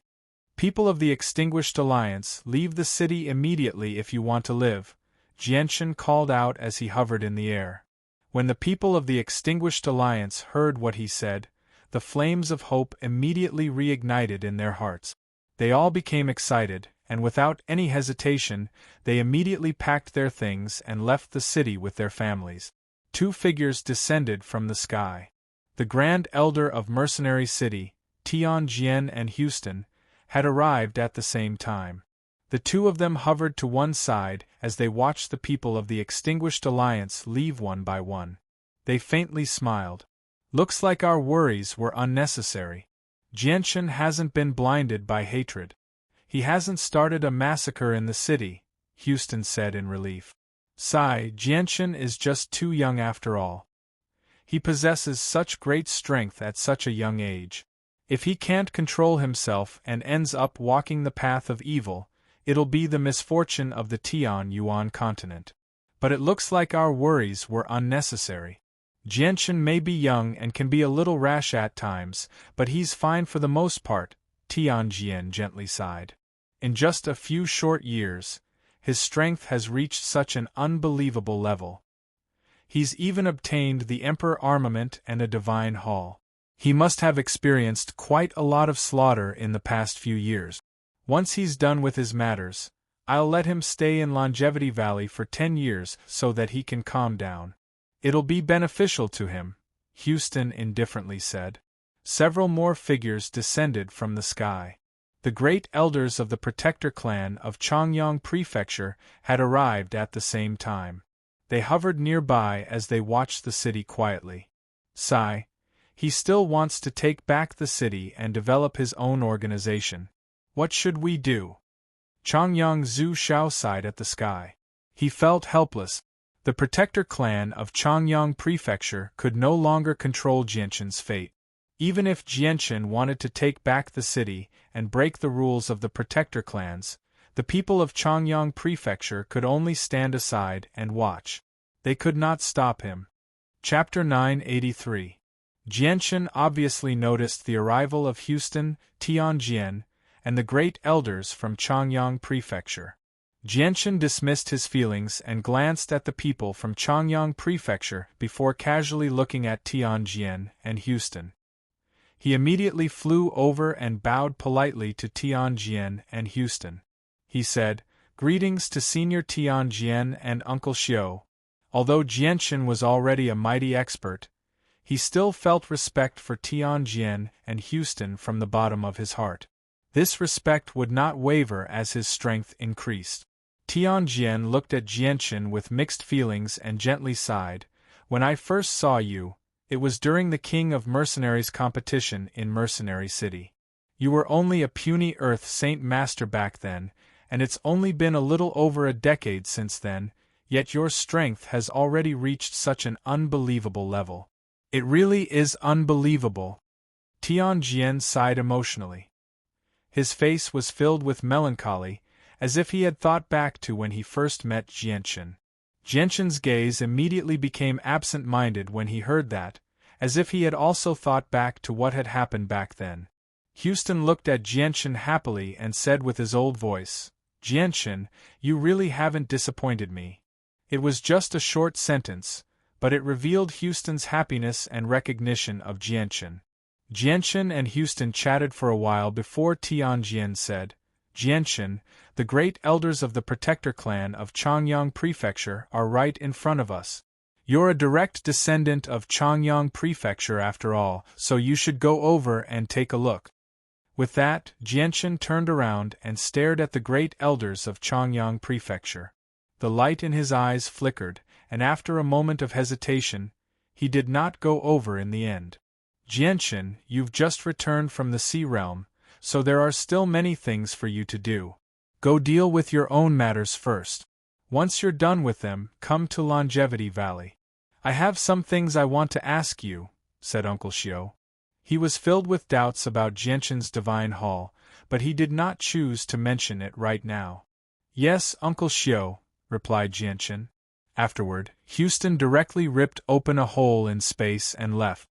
People of the Extinguished Alliance, leave the city immediately if you want to live, Jianshan called out as he hovered in the air. When the people of the Extinguished Alliance heard what he said, the flames of hope immediately reignited in their hearts. They all became excited, and without any hesitation, they immediately packed their things and left the city with their families. Two figures descended from the sky. The Grand Elder of Mercenary City, Tianjin and Houston, had arrived at the same time. The two of them hovered to one side as they watched the people of the Extinguished Alliance leave one by one. They faintly smiled. Looks like our worries were unnecessary. Jianshan hasn't been blinded by hatred. He hasn't started a massacre in the city, Houston said in relief. Jianshan is just too young after all. He possesses such great strength at such a young age. If he can't control himself and ends up walking the path of evil, it'll be the misfortune of the Tian-Yuan continent. But it looks like our worries were unnecessary. Jianshan may be young and can be a little rash at times, but he's fine for the most part, Tianjin gently sighed. In just a few short years, his strength has reached such an unbelievable level. He's even obtained the Emperor armament and a divine hall. He must have experienced quite a lot of slaughter in the past few years. Once he's done with his matters, I'll let him stay in Longevity Valley for 10 years so that he can calm down. It'll be beneficial to him, Houston indifferently said. Several more figures descended from the sky. The great elders of the Protector clan of Chongyang Prefecture had arrived at the same time. They hovered nearby as they watched the city quietly. He still wants to take back the city and develop his own organization. What should we do? Chongyang Zhu Xiao sighed at the sky. He felt helpless. The Protector clan of Chongyang Prefecture could no longer control Jianshan's fate. Even if Jianshan wanted to take back the city and break the rules of the Protector clans, the people of Chongyang Prefecture could only stand aside and watch. They could not stop him. Chapter 983. Jianshan obviously noticed the arrival of Houston, Tianjin, and the great elders from Chongyang Prefecture. Jianshan dismissed his feelings and glanced at the people from Chongyang Prefecture before casually looking at Tianjin and Houston. He immediately flew over and bowed politely to Tianjin and Houston. He said, "Greetings to Senior Tianjin and Uncle Xiao." Although Jianshan was already a mighty expert, he still felt respect for Tianjin and Houston from the bottom of his heart. This respect would not waver as his strength increased. Tianjin looked at Jianshan with mixed feelings and gently sighed. "When I first saw you, it was during the King of Mercenaries competition in Mercenary City. You were only a puny Earth Saint Master back then, and it's only been a little over a decade since then, yet your strength has already reached such an unbelievable level. It really is unbelievable." Tianjin sighed emotionally. His face was filled with melancholy, as if he had thought back to when he first met Jianshan. Jianshan's gaze immediately became absent-minded when he heard that, as if he had also thought back to what had happened back then. Houston looked at Jianshan happily and said with his old voice, "Jianshan, you really haven't disappointed me." It was just a short sentence, but it revealed Houston's happiness and recognition of Jianshan. Jianshan and Houston chatted for a while before Tianjin said, "Jianshan, the great elders of the Protector clan of Chongyang Prefecture are right in front of us. You're a direct descendant of Chongyang Prefecture after all, so you should go over and take a look." With that, Jianshan turned around and stared at the great elders of Chongyang Prefecture. The light in his eyes flickered, and after a moment of hesitation, he did not go over in the end. Jianchen, you've just returned from the Sea Realm, so there are still many things for you to do. Go deal with your own matters first. Once you're done with them, come to Longevity Valley. I have some things I want to ask you, said Uncle Xiao. He was filled with doubts about Jianchen's divine hall, but he did not choose to mention it right now. Yes, Uncle Xiao, replied Jianchen. Afterward, Houston directly ripped open a hole in space and left.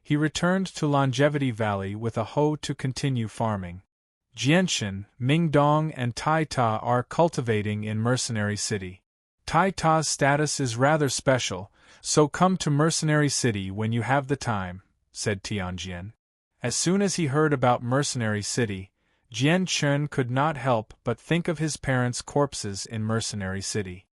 He returned to Longevity Valley with a hoe to continue farming. Jianchen, Mingdong and Tai Ta are cultivating in Mercenary City. Tai Ta's status is rather special, so come to Mercenary City when you have the time, said Tianjian. As soon as he heard about Mercenary City, Jianchen could not help but think of his parents' corpses in Mercenary City.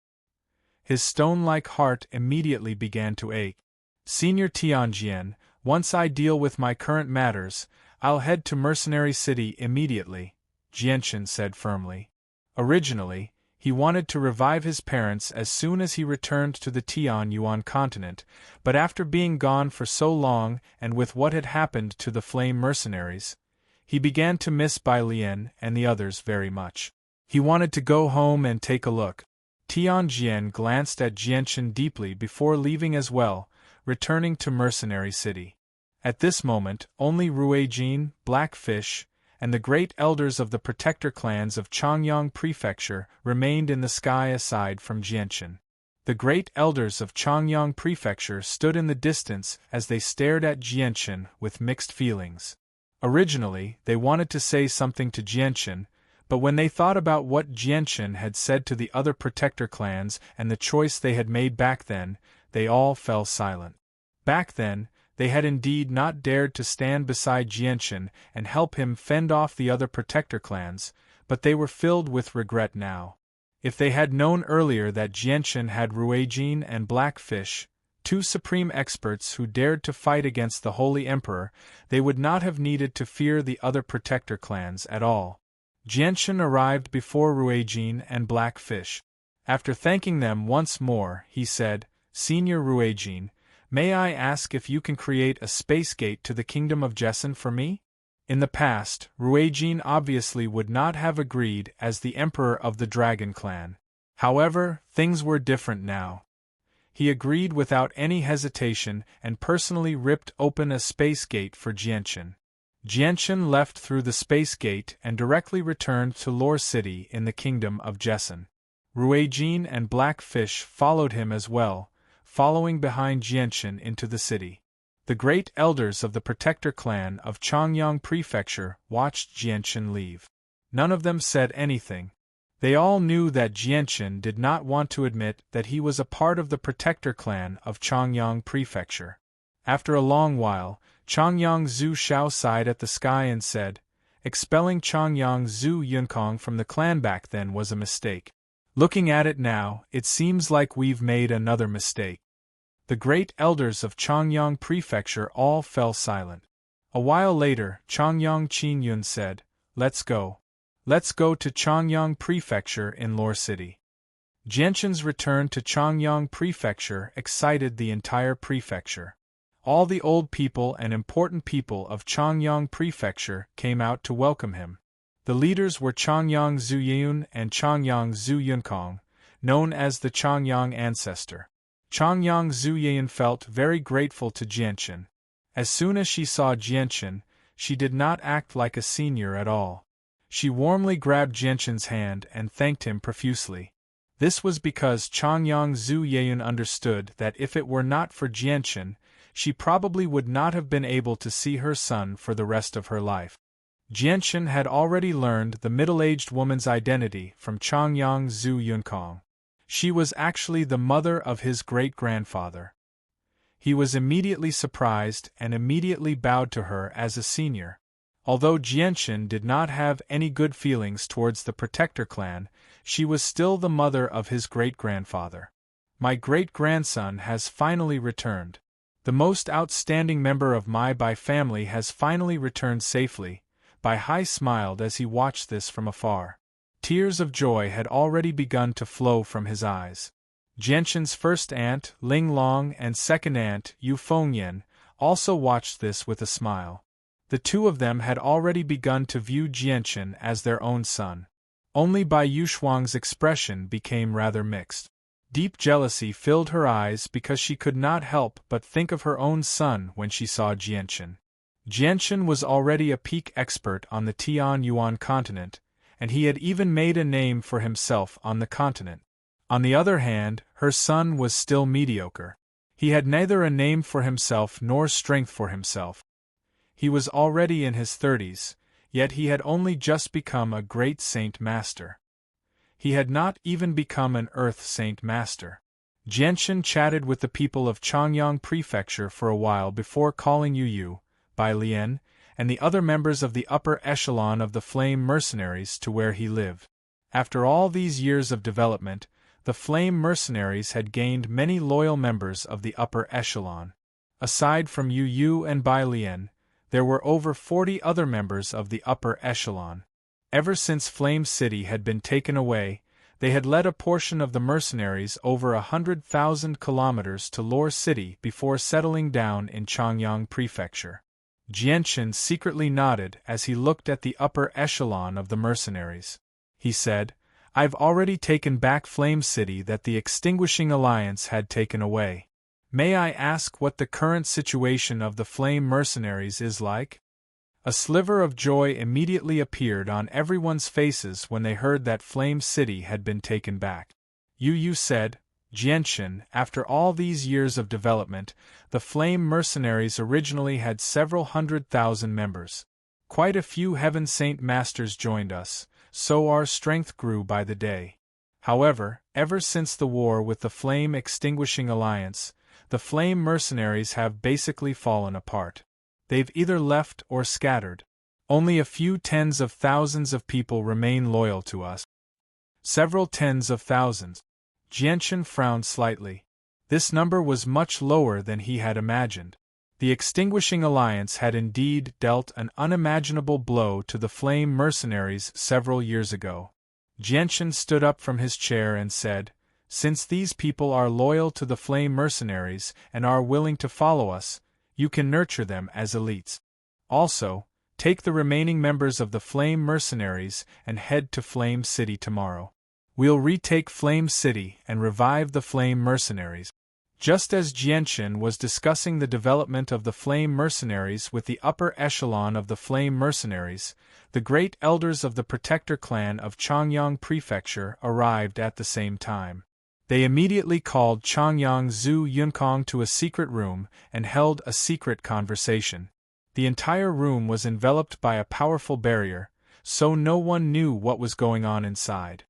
His stone-like heart immediately began to ache. Senior Tianjian, once I deal with my current matters, I'll head to Mercenary City immediately, Jianchen said firmly. Originally, he wanted to revive his parents as soon as he returned to the Tianyuan continent, but after being gone for so long and with what had happened to the Flame Mercenaries, he began to miss Bai Lian and the others very much. He wanted to go home and take a look. Tianjian glanced at Jianchen deeply before leaving as well, returning to Mercenary City. At this moment, only Ruijin, Blackfish, and the great elders of the protector clans of Changyang Prefecture remained in the sky aside from Jianchen. The great elders of Changyang Prefecture stood in the distance as they stared at Jianchen with mixed feelings. Originally, they wanted to say something to Jianchen, but when they thought about what Jianchen had said to the other protector clans and the choice they had made back then, they all fell silent. Back then, they had indeed not dared to stand beside Jianchen and help him fend off the other protector clans, but they were filled with regret now. If they had known earlier that Jianchen had Ruijin and Blackfish, two supreme experts who dared to fight against the Holy Emperor, they would not have needed to fear the other protector clans at all. Jianchen arrived before Ruijin and Blackfish. After thanking them once more, he said, Senior Ruijin, may I ask if you can create a space gate to the kingdom of Jessen for me? In the past, Ruijin obviously would not have agreed as the emperor of the Dragon Clan. However, things were different now. He agreed without any hesitation and personally ripped open a space gate for Jianchen. Jianchen left through the space gate and directly returned to Lore City in the kingdom of Jessen. Ruijin and Blackfish followed him as well, following behind Jianchen into the city. The great elders of the protector clan of Changyang Prefecture watched Jianchen leave. None of them said anything. They all knew that Jianchen did not want to admit that he was a part of the protector clan of Changyang Prefecture. After a long while, Changyang Zhu Xiao sighed at the sky and said, expelling Changyang Zhu Yunkong from the clan back then was a mistake. Looking at it now, it seems like we've made another mistake. The great elders of Changyang Prefecture all fell silent. A while later, Changyang Qingyun said, Let's go. Let's go to Changyang Prefecture in Lore City. Jianchen's return to Changyang Prefecture excited the entire prefecture. All the old people and important people of Changyang Prefecture came out to welcome him. The leaders were Changyang Zuyun and Changyang Zhu Yunkong, known as the Changyang Ancestor. Changyang Zuyun felt very grateful to Jianchen. As soon as she saw Jianchen, she did not act like a senior at all. She warmly grabbed Jianchen's hand and thanked him profusely. This was because Changyang Zuyun understood that if it were not for Jianchen, she probably would not have been able to see her son for the rest of her life. Jianchen had already learned the middle-aged woman's identity from Changyang Zhu Yunkong. She was actually the mother of his great-grandfather. He was immediately surprised and immediately bowed to her as a senior. Although Jianchen did not have any good feelings towards the Protector clan, she was still the mother of his great-grandfather. My great-grandson has finally returned. The most outstanding member of my Bai family has finally returned safely. Bai Hai smiled as he watched this from afar. Tears of joy had already begun to flow from his eyes. Jianxin's first aunt, Ling Long, and second aunt, Yu Fengyan, also watched this with a smile. The two of them had already begun to view Jianxin as their own son. Only Bai Yuxuang's expression became rather mixed. Deep jealousy filled her eyes because she could not help but think of her own son when she saw Jianxin. Jianxin was already a peak expert on the Tianyuan continent, and he had even made a name for himself on the continent. On the other hand, her son was still mediocre. He had neither a name for himself nor strength for himself. He was already in his 30s, yet he had only just become a great saint master. He had not even become an earth saint master. Jianxin chatted with the people of Changyang Prefecture for a while before calling Yu, Bai Lian, and the other members of the upper echelon of the Flame Mercenaries to where he lived. After all these years of development, the Flame Mercenaries had gained many loyal members of the upper echelon. Aside from Yu and Bai Lian, there were over 40 other members of the upper echelon. Ever since Flame City had been taken away, they had led a portion of the mercenaries over 100,000 kilometers to Lore City before settling down in Changyang Prefecture. Jianxin secretly nodded as he looked at the upper echelon of the mercenaries. He said, "I've already taken back Flame City that the Extinguishing Alliance had taken away. May I ask what the current situation of the Flame Mercenaries is like?" A sliver of joy immediately appeared on everyone's faces when they heard that Flame City had been taken back. Yu said, "Jianxin, after all these years of development, the Flame Mercenaries originally had several 100,000 members. Quite a few Heaven Saint Masters joined us, so our strength grew by the day. However, ever since the war with the Flame Extinguishing Alliance, the Flame Mercenaries have basically fallen apart. They've either left or scattered. Only a few tens of thousands of people remain loyal to us." Several tens of thousands. Jianxin frowned slightly. This number was much lower than he had imagined. The Extinguishing Alliance had indeed dealt an unimaginable blow to the Flame Mercenaries several years ago. Jianxin stood up from his chair and said, "Since these people are loyal to the Flame Mercenaries and are willing to follow us, you can nurture them as elites. Also, take the remaining members of the Flame Mercenaries and head to Flame City tomorrow. We'll retake Flame City and revive the Flame Mercenaries." Just as Jianxin was discussing the development of the Flame Mercenaries with the upper echelon of the Flame Mercenaries, the great elders of the Protector clan of Changyang Prefecture arrived at the same time. They immediately called Changyang Zhu Yunkong to a secret room and held a secret conversation. The entire room was enveloped by a powerful barrier, so no one knew what was going on inside.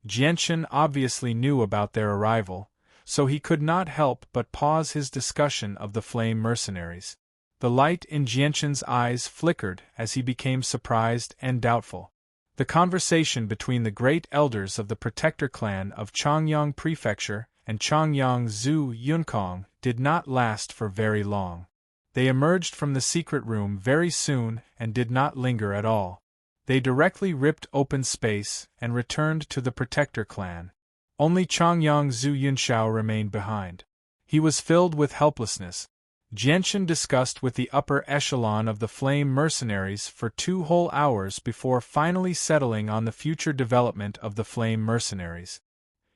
Jianxin obviously knew about their arrival, so he could not help but pause his discussion of the Flame Mercenaries. The light in Jianxin's eyes flickered as he became surprised and doubtful. The conversation between the great elders of the Protector clan of Changyang Prefecture and Changyang Zhu Yunkong did not last for very long. They emerged from the secret room very soon and did not linger at all. They directly ripped open space and returned to the Protector clan. Only Changyang Zhu Yunxiao remained behind. He was filled with helplessness. Jianxin discussed with the upper echelon of the Flame Mercenaries for 2 whole hours before finally settling on the future development of the Flame Mercenaries.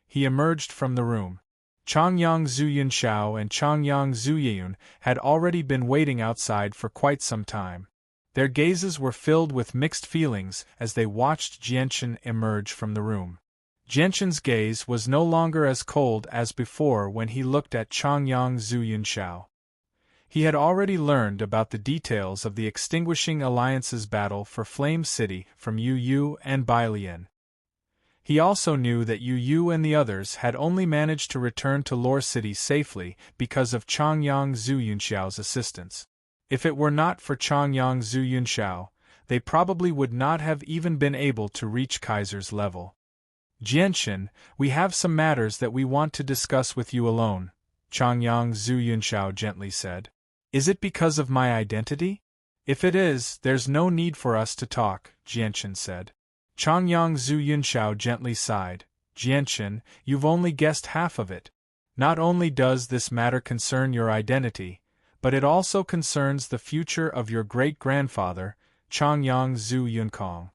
He emerged from the room. Changyang Zhu Yunxiao and Changyang Zhu Yeyun had already been waiting outside for quite some time. Their gazes were filled with mixed feelings as they watched Jianxin emerge from the room. Jianxin's gaze was no longer as cold as before when he looked at Changyang Zhu Yunxiao. He had already learned about the details of the Extinguishing Alliance's battle for Flame City from Yu and Bai Lian. He also knew that Yu and the others had only managed to return to Lore City safely because of Changyang Zhu Yunxiao's assistance. If it were not for Changyang Zhu Yunxiao, they probably would not have even been able to reach Kaiser's level. "Jianxin, we have some matters that we want to discuss with you alone," Changyang Zhu Yunxiao gently said. "Is it because of my identity?" "If it is, there's no need for us to talk," Jianxin said. Changyang Zhu Yunxiao gently sighed. "Jianxin, you've only guessed half of it. Not only does this matter concern your identity, but it also concerns the future of your great-grandfather, Changyang Zhu Yunkong.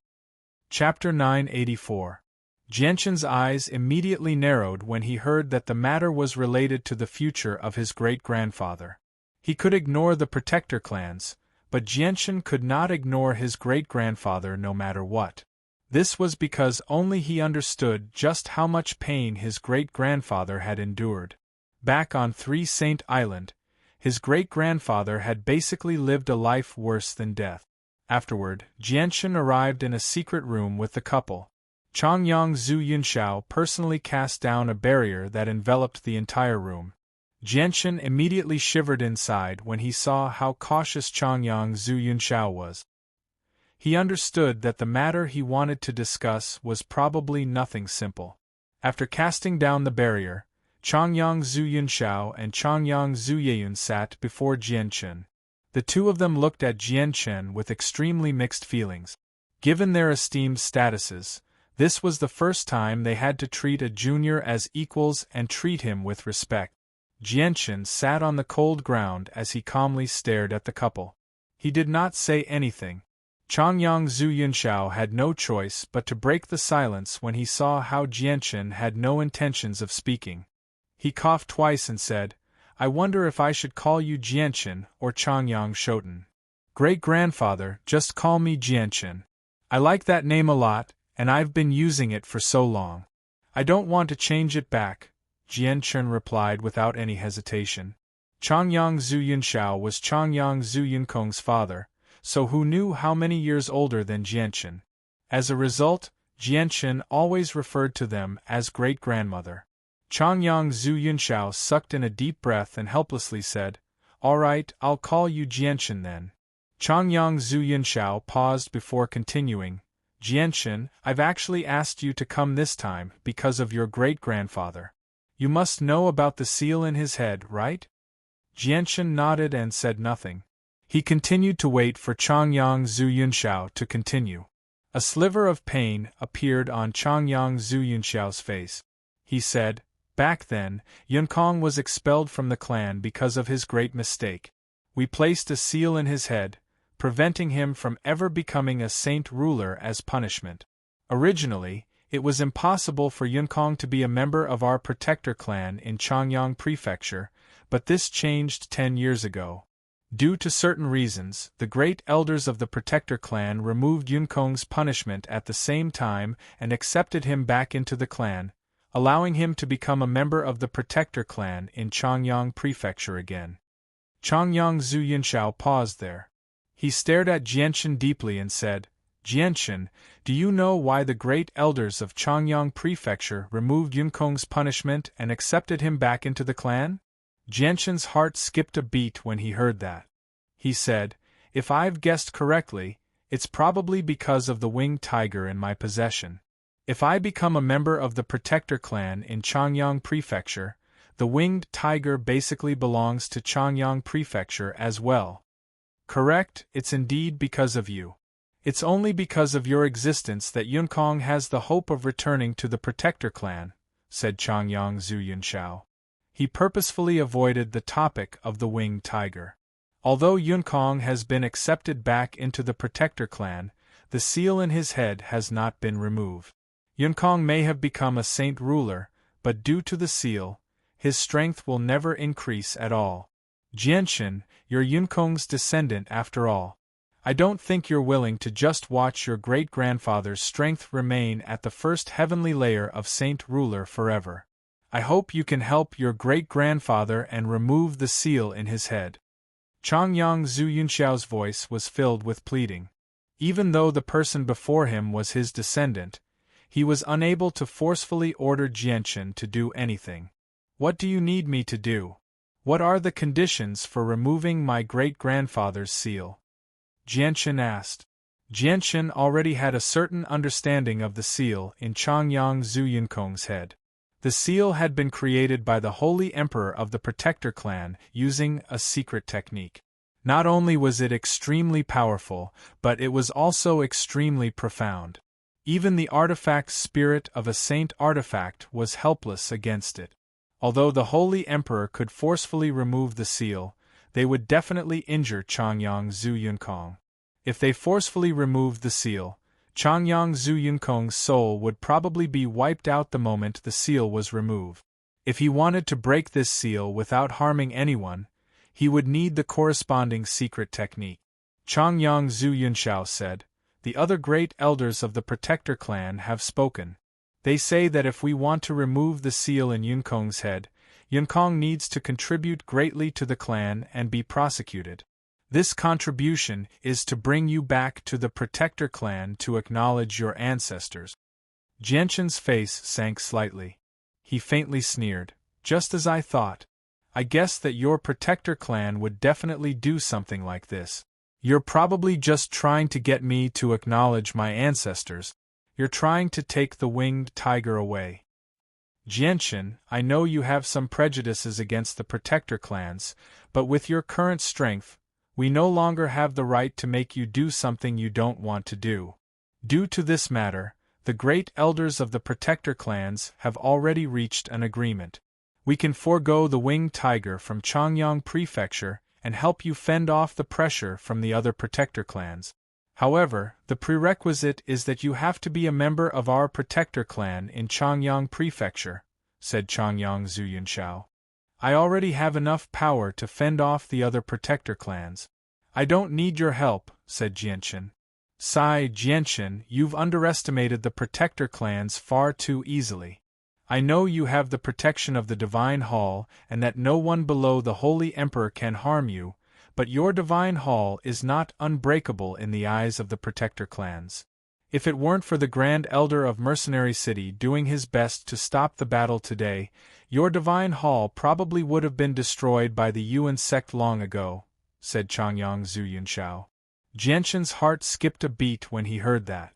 Chapter 984. Jianshan's eyes immediately narrowed when he heard that the matter was related to the future of his great-grandfather. He could ignore the protector clans, but Jianshan could not ignore his great-grandfather no matter what. This was because only he understood just how much pain his great-grandfather had endured. Back on Three Saint Island, his great-grandfather had basically lived a life worse than death. Afterward, Jianshan arrived in a secret room with the couple. Changyang Zhu Yunshao personally cast down a barrier that enveloped the entire room. Jianshan immediately shivered inside when he saw how cautious Changyang Zhu Yunshao was. He understood that the matter he wanted to discuss was probably nothing simple. After casting down the barrier, Changyang Zhu Yunshao and Changyang Zhu Yeyun sat before Jianshan. The two of them looked at Jianshan with extremely mixed feelings. Given their esteemed statuses, this was the first time they had to treat a junior as equals and treat him with respect. Jianshan sat on the cold ground as he calmly stared at the couple. He did not say anything. Changyang Zhu Yunshao had no choice but to break the silence when he saw how Jianshan had no intentions of speaking. He coughed twice and said, "I wonder if I should call you Jianshan or Changyang Shoten." "Great-grandfather, just call me Jianshan. I like that name a lot, and I've been using it for so long. I don't want to change it back," Jianshan replied without any hesitation. Changyang Zhu Yunshao was Changyang Zhu Yunkong's father, so who knew how many years older than Jianshan? As a result, Jianshan always referred to them as great-grandmother. Changyang Zhu Yunshao sucked in a deep breath and helplessly said, "All right, I'll call you Jianshan then." Changyang Zhu Yunshao paused before continuing, "Jianshan, I've actually asked you to come this time because of your great-grandfather. You must know about the seal in his head, right?" Jianshan nodded and said nothing. He continued to wait for Changyang Zhu Yunshao to continue. A sliver of pain appeared on Changyang Zhu Yunshao's face. He said, "Back then, Yunkong was expelled from the clan because of his great mistake. We placed a seal in his head, preventing him from ever becoming a saint ruler as punishment. Originally, it was impossible for Yunkong to be a member of our protector clan in Changyang Prefecture, but this changed 10 years ago. Due to certain reasons, the great elders of the protector clan removed Yunkong's punishment at the same time and accepted him back into the clan, allowing him to become a member of the protector clan in Changyang Prefecture again." Changyang Zhu Yunshao paused there. He stared at Jianshan deeply and said, "Jianshan, do you know why the great elders of Changyang Prefecture removed Yunkong's punishment and accepted him back into the clan?" Jianshan's heart skipped a beat when he heard that. He said, "If I've guessed correctly, it's probably because of the winged tiger in my possession. If I become a member of the protector clan in Changyang Prefecture, the winged tiger basically belongs to Changyang Prefecture as well." "Correct, it's indeed because of you. It's only because of your existence that Yunkong has the hope of returning to the protector clan," said Changyang Zhu Yunshao. He purposefully avoided the topic of the winged tiger. Although Yunkong has been accepted back into the protector clan, the seal in his head has not been removed. Yunkong may have become a saint ruler, but due to the seal, his strength will never increase at all. Jianshan, you're Yunkong's descendant after all. I don't think you're willing to just watch your great-grandfather's strength remain at the first heavenly layer of saint ruler forever. I hope you can help your great-grandfather and remove the seal in his head." Changyang Zhu Yunshao's voice was filled with pleading. Even though the person before him was his descendant, he was unable to forcefully order Jianshan to do anything. "What do you need me to do? What are the conditions for removing my great-grandfather's seal?" Jianshan asked. Jianshan already had a certain understanding of the seal in Changyang Zhu Yunkong's head. The seal had been created by the Holy Emperor of the Protector clan using a secret technique. Not only was it extremely powerful, but it was also extremely profound. Even the artifact's spirit of a saint artifact was helpless against it. Although the Holy Emperor could forcefully remove the seal, they would definitely injure Changyang Zhu Yunkong. If they forcefully removed the seal, Changyang Zhu Yunkong's soul would probably be wiped out the moment the seal was removed. If he wanted to break this seal without harming anyone, he would need the corresponding secret technique. Changyang Zhu Yunshao said, "The other great elders of the Protector clan have spoken. They say that if we want to remove the seal in Yunkong's head, Yunkong needs to contribute greatly to the clan and be prosecuted. This contribution is to bring you back to the Protector clan to acknowledge your ancestors." Jianshan's face sank slightly. He faintly sneered, "Just as I thought. I guess that your Protector clan would definitely do something like this. You're probably just trying to get me to acknowledge my ancestors. You're trying to take the winged tiger away." "Jianshan, I know you have some prejudices against the Protector clans, but with your current strength, we no longer have the right to make you do something you don't want to do. Due to this matter, the great elders of the Protector clans have already reached an agreement. We can forego the winged tiger from Changyang Prefecture and help you fend off the pressure from the other Protector clans. However, the prerequisite is that you have to be a member of our Protector clan in Changyang Prefecture," said Changyang Zhu Yunshao. "I already have enough power to fend off the other Protector clans. I don't need your help," said Jianshan. "Sigh, Jianshan, you've underestimated the Protector clans far too easily. I know you have the protection of the Divine Hall and that no one below the Holy Emperor can harm you, but your Divine Hall is not unbreakable in the eyes of the Protector clans. If it weren't for the Grand Elder of Mercenary City doing his best to stop the battle today, your Divine Hall probably would have been destroyed by the Yuan sect long ago," said Changyang Zhu Yunshao. Jianshan's heart skipped a beat when he heard that.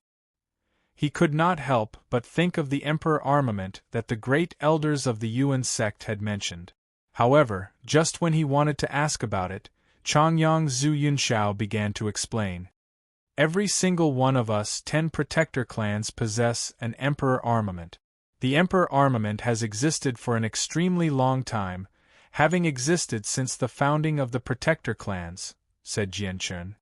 He could not help but think of the Emperor armament that the great elders of the Yuan sect had mentioned. However, just when he wanted to ask about it, Changyang Zhu Yunshao began to explain. "Every single one of us 10 Protector clans possess an Emperor armament. The Emperor armament has existed for an extremely long time, having existed since the founding of the Protector clans," said Jianshan.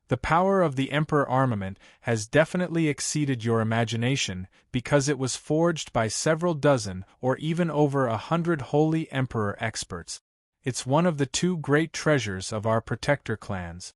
"The power of the Emperor armament has definitely exceeded your imagination because it was forged by several dozen or even over 100 Holy Emperor experts. It's one of the 2 great treasures of our Protector clans.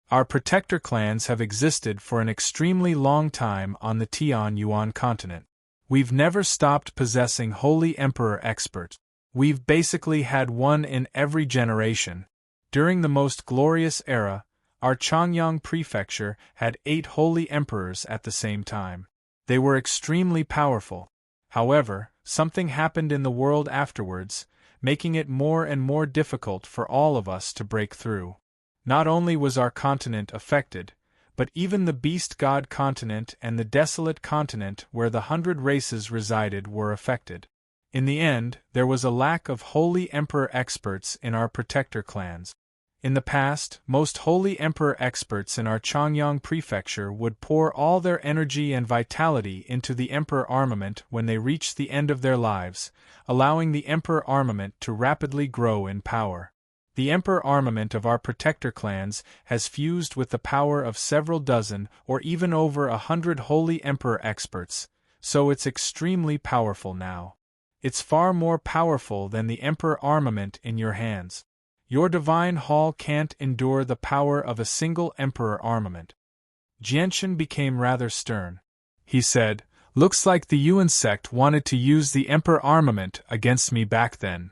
Our Protector clans have existed for an extremely long time on the Tianyuan continent. We've never stopped possessing Holy Emperor experts. We've basically had one in every generation. During the most glorious era, our Changyang Prefecture had 8 Holy Emperors at the same time. They were extremely powerful. However, something happened in the world afterwards, making it more and more difficult for all of us to break through. Not only was our continent affected, but even the Beast God continent and the Desolate continent where the 100 races resided were affected. In the end, there was a lack of Holy Emperor experts in our Protector clans. In the past, most Holy Emperor experts in our Changyang Prefecture would pour all their energy and vitality into the Emperor armament when they reached the end of their lives, allowing the Emperor armament to rapidly grow in power. The Emperor armament of our Protector clans has fused with the power of several dozen or even over 100 Holy Emperor experts, so it's extremely powerful now. It's far more powerful than the Emperor armament in your hands. Your Divine Hall can't endure the power of a single Emperor armament." Jianshan became rather stern. He said, "Looks like the Yuan sect wanted to use the Emperor armament against me back then."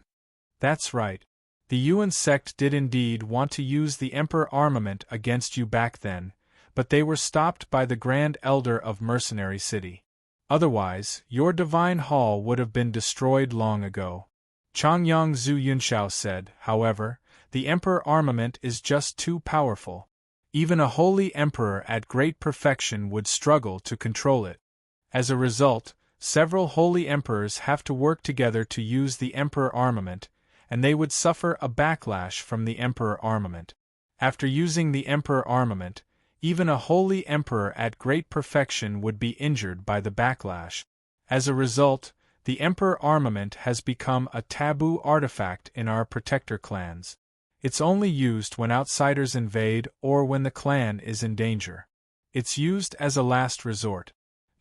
"That's right. The Yuan sect did indeed want to use the Emperor armament against you back then, but they were stopped by the Grand Elder of Mercenary City. Otherwise, your Divine Hall would have been destroyed long ago." Changyang Zhu Yunshao said, "However, the Emperor armament is just too powerful. Even a Holy Emperor at great perfection would struggle to control it. As a result, several Holy Emperors have to work together to use the Emperor armament, and they would suffer a backlash from the Emperor armament. After using the Emperor armament, even a Holy Emperor at great perfection would be injured by the backlash. As a result, The Emperor armament has become a taboo artifact in our protector clans. It's only used when outsiders invade or when the clan is in danger. It's used as a last resort.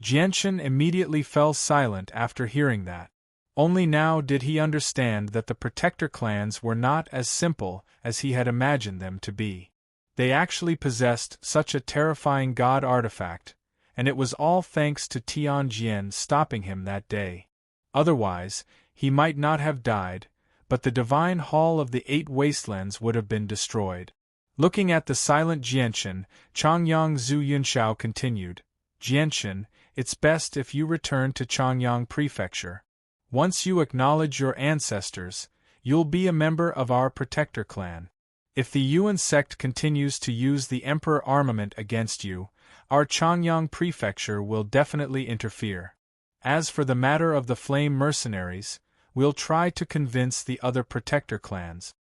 Jianchen immediately fell silent after hearing that. Only now did he understand that the protector clans were not as simple as he had imagined them to be. They actually possessed such a terrifying god artifact, and it was all thanks to Tianjian stopping him that day. Otherwise, he might not have died, but the divine hall of the 8 wastelands would have been destroyed. Looking at the silent Jianchen, Changyang Zhu Yunshao continued, Jianchen, it's best if you return to Changyang Prefecture. Once you acknowledge your ancestors, you'll be a member of our protector clan. If the Yuan sect continues to use the Emperor armament against you, our Changyang Prefecture will definitely interfere. As for the matter of the Flame Mercenaries, we'll try to convince the other protector clans.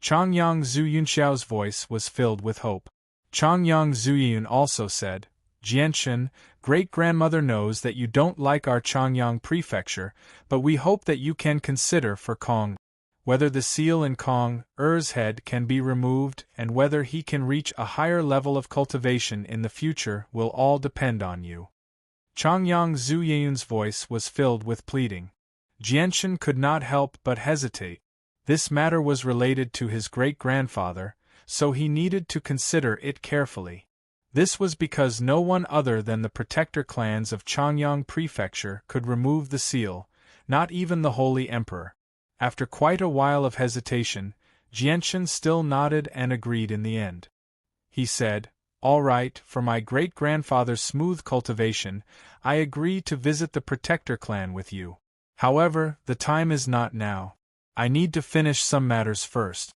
Changyang Zhu Yunshao's voice was filled with hope. Changyang Zuyun also said, Jianchen, great-grandmother knows that you don't like our Changyang Prefecture, but we hope that you can consider for Kong. Whether the seal in Kong Er's head can be removed and whether he can reach a higher level of cultivation in the future will all depend on you. Changyang Zuyun's voice was filled with pleading. Jianchen could not help but hesitate. This matter was related to his great-grandfather, so he needed to consider it carefully. This was because no one other than the protector clans of Changyang Prefecture could remove the seal, not even the Holy Emperor. After quite a while of hesitation, Jianchen still nodded and agreed in the end. He said, All right, for my great-grandfather's smooth cultivation, I agree to visit the protector clan with you. However, the time is not now. I need to finish some matters first.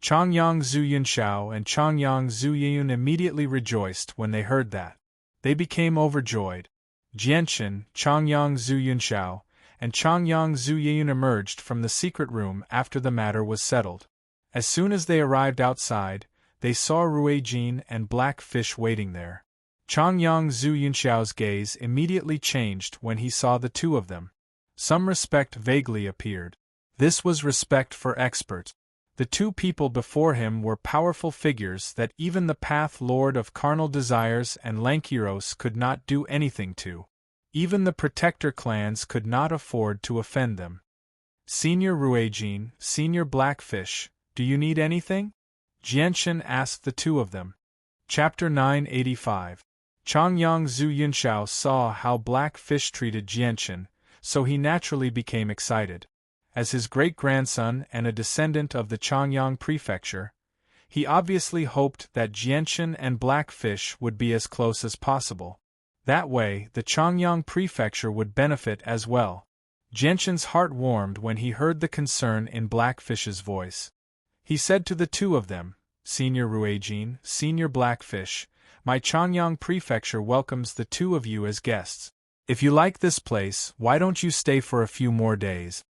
Changyang Zhu Yunshao and Changyang Zhu Yiyun immediately rejoiced when they heard that. They became overjoyed. Jianchen, Changyang Zhu Yunshao, and Changyang Zhu Yiyun emerged from the secret room after the matter was settled. As soon as they arrived outside, they saw Ruijin and Blackfish waiting there. Changyang Zhu Yunshao's gaze immediately changed when he saw the two of them. Some respect vaguely appeared. This was respect for experts. The two people before him were powerful figures that even the Path Lord of Carnal Desires and Lankiros could not do anything to. Even the protector clans could not afford to offend them. Senior Ruijin, Senior Blackfish, do you need anything? Jianchen asked the two of them. Chapter 985. Changyang Zhu Yunshao saw how Blackfish treated Jianchen, so he naturally became excited. As his great-grandson and a descendant of the Changyang Prefecture, he obviously hoped that Jianchen and Blackfish would be as close as possible. That way, the Changyang Prefecture would benefit as well. Jianchen's heart warmed when he heard the concern in Blackfish's voice. He said to the two of them, Senior Ruijin, Senior Blackfish, my Changyang Prefecture welcomes the two of you as guests. If you like this place, why don't you stay for a few more days?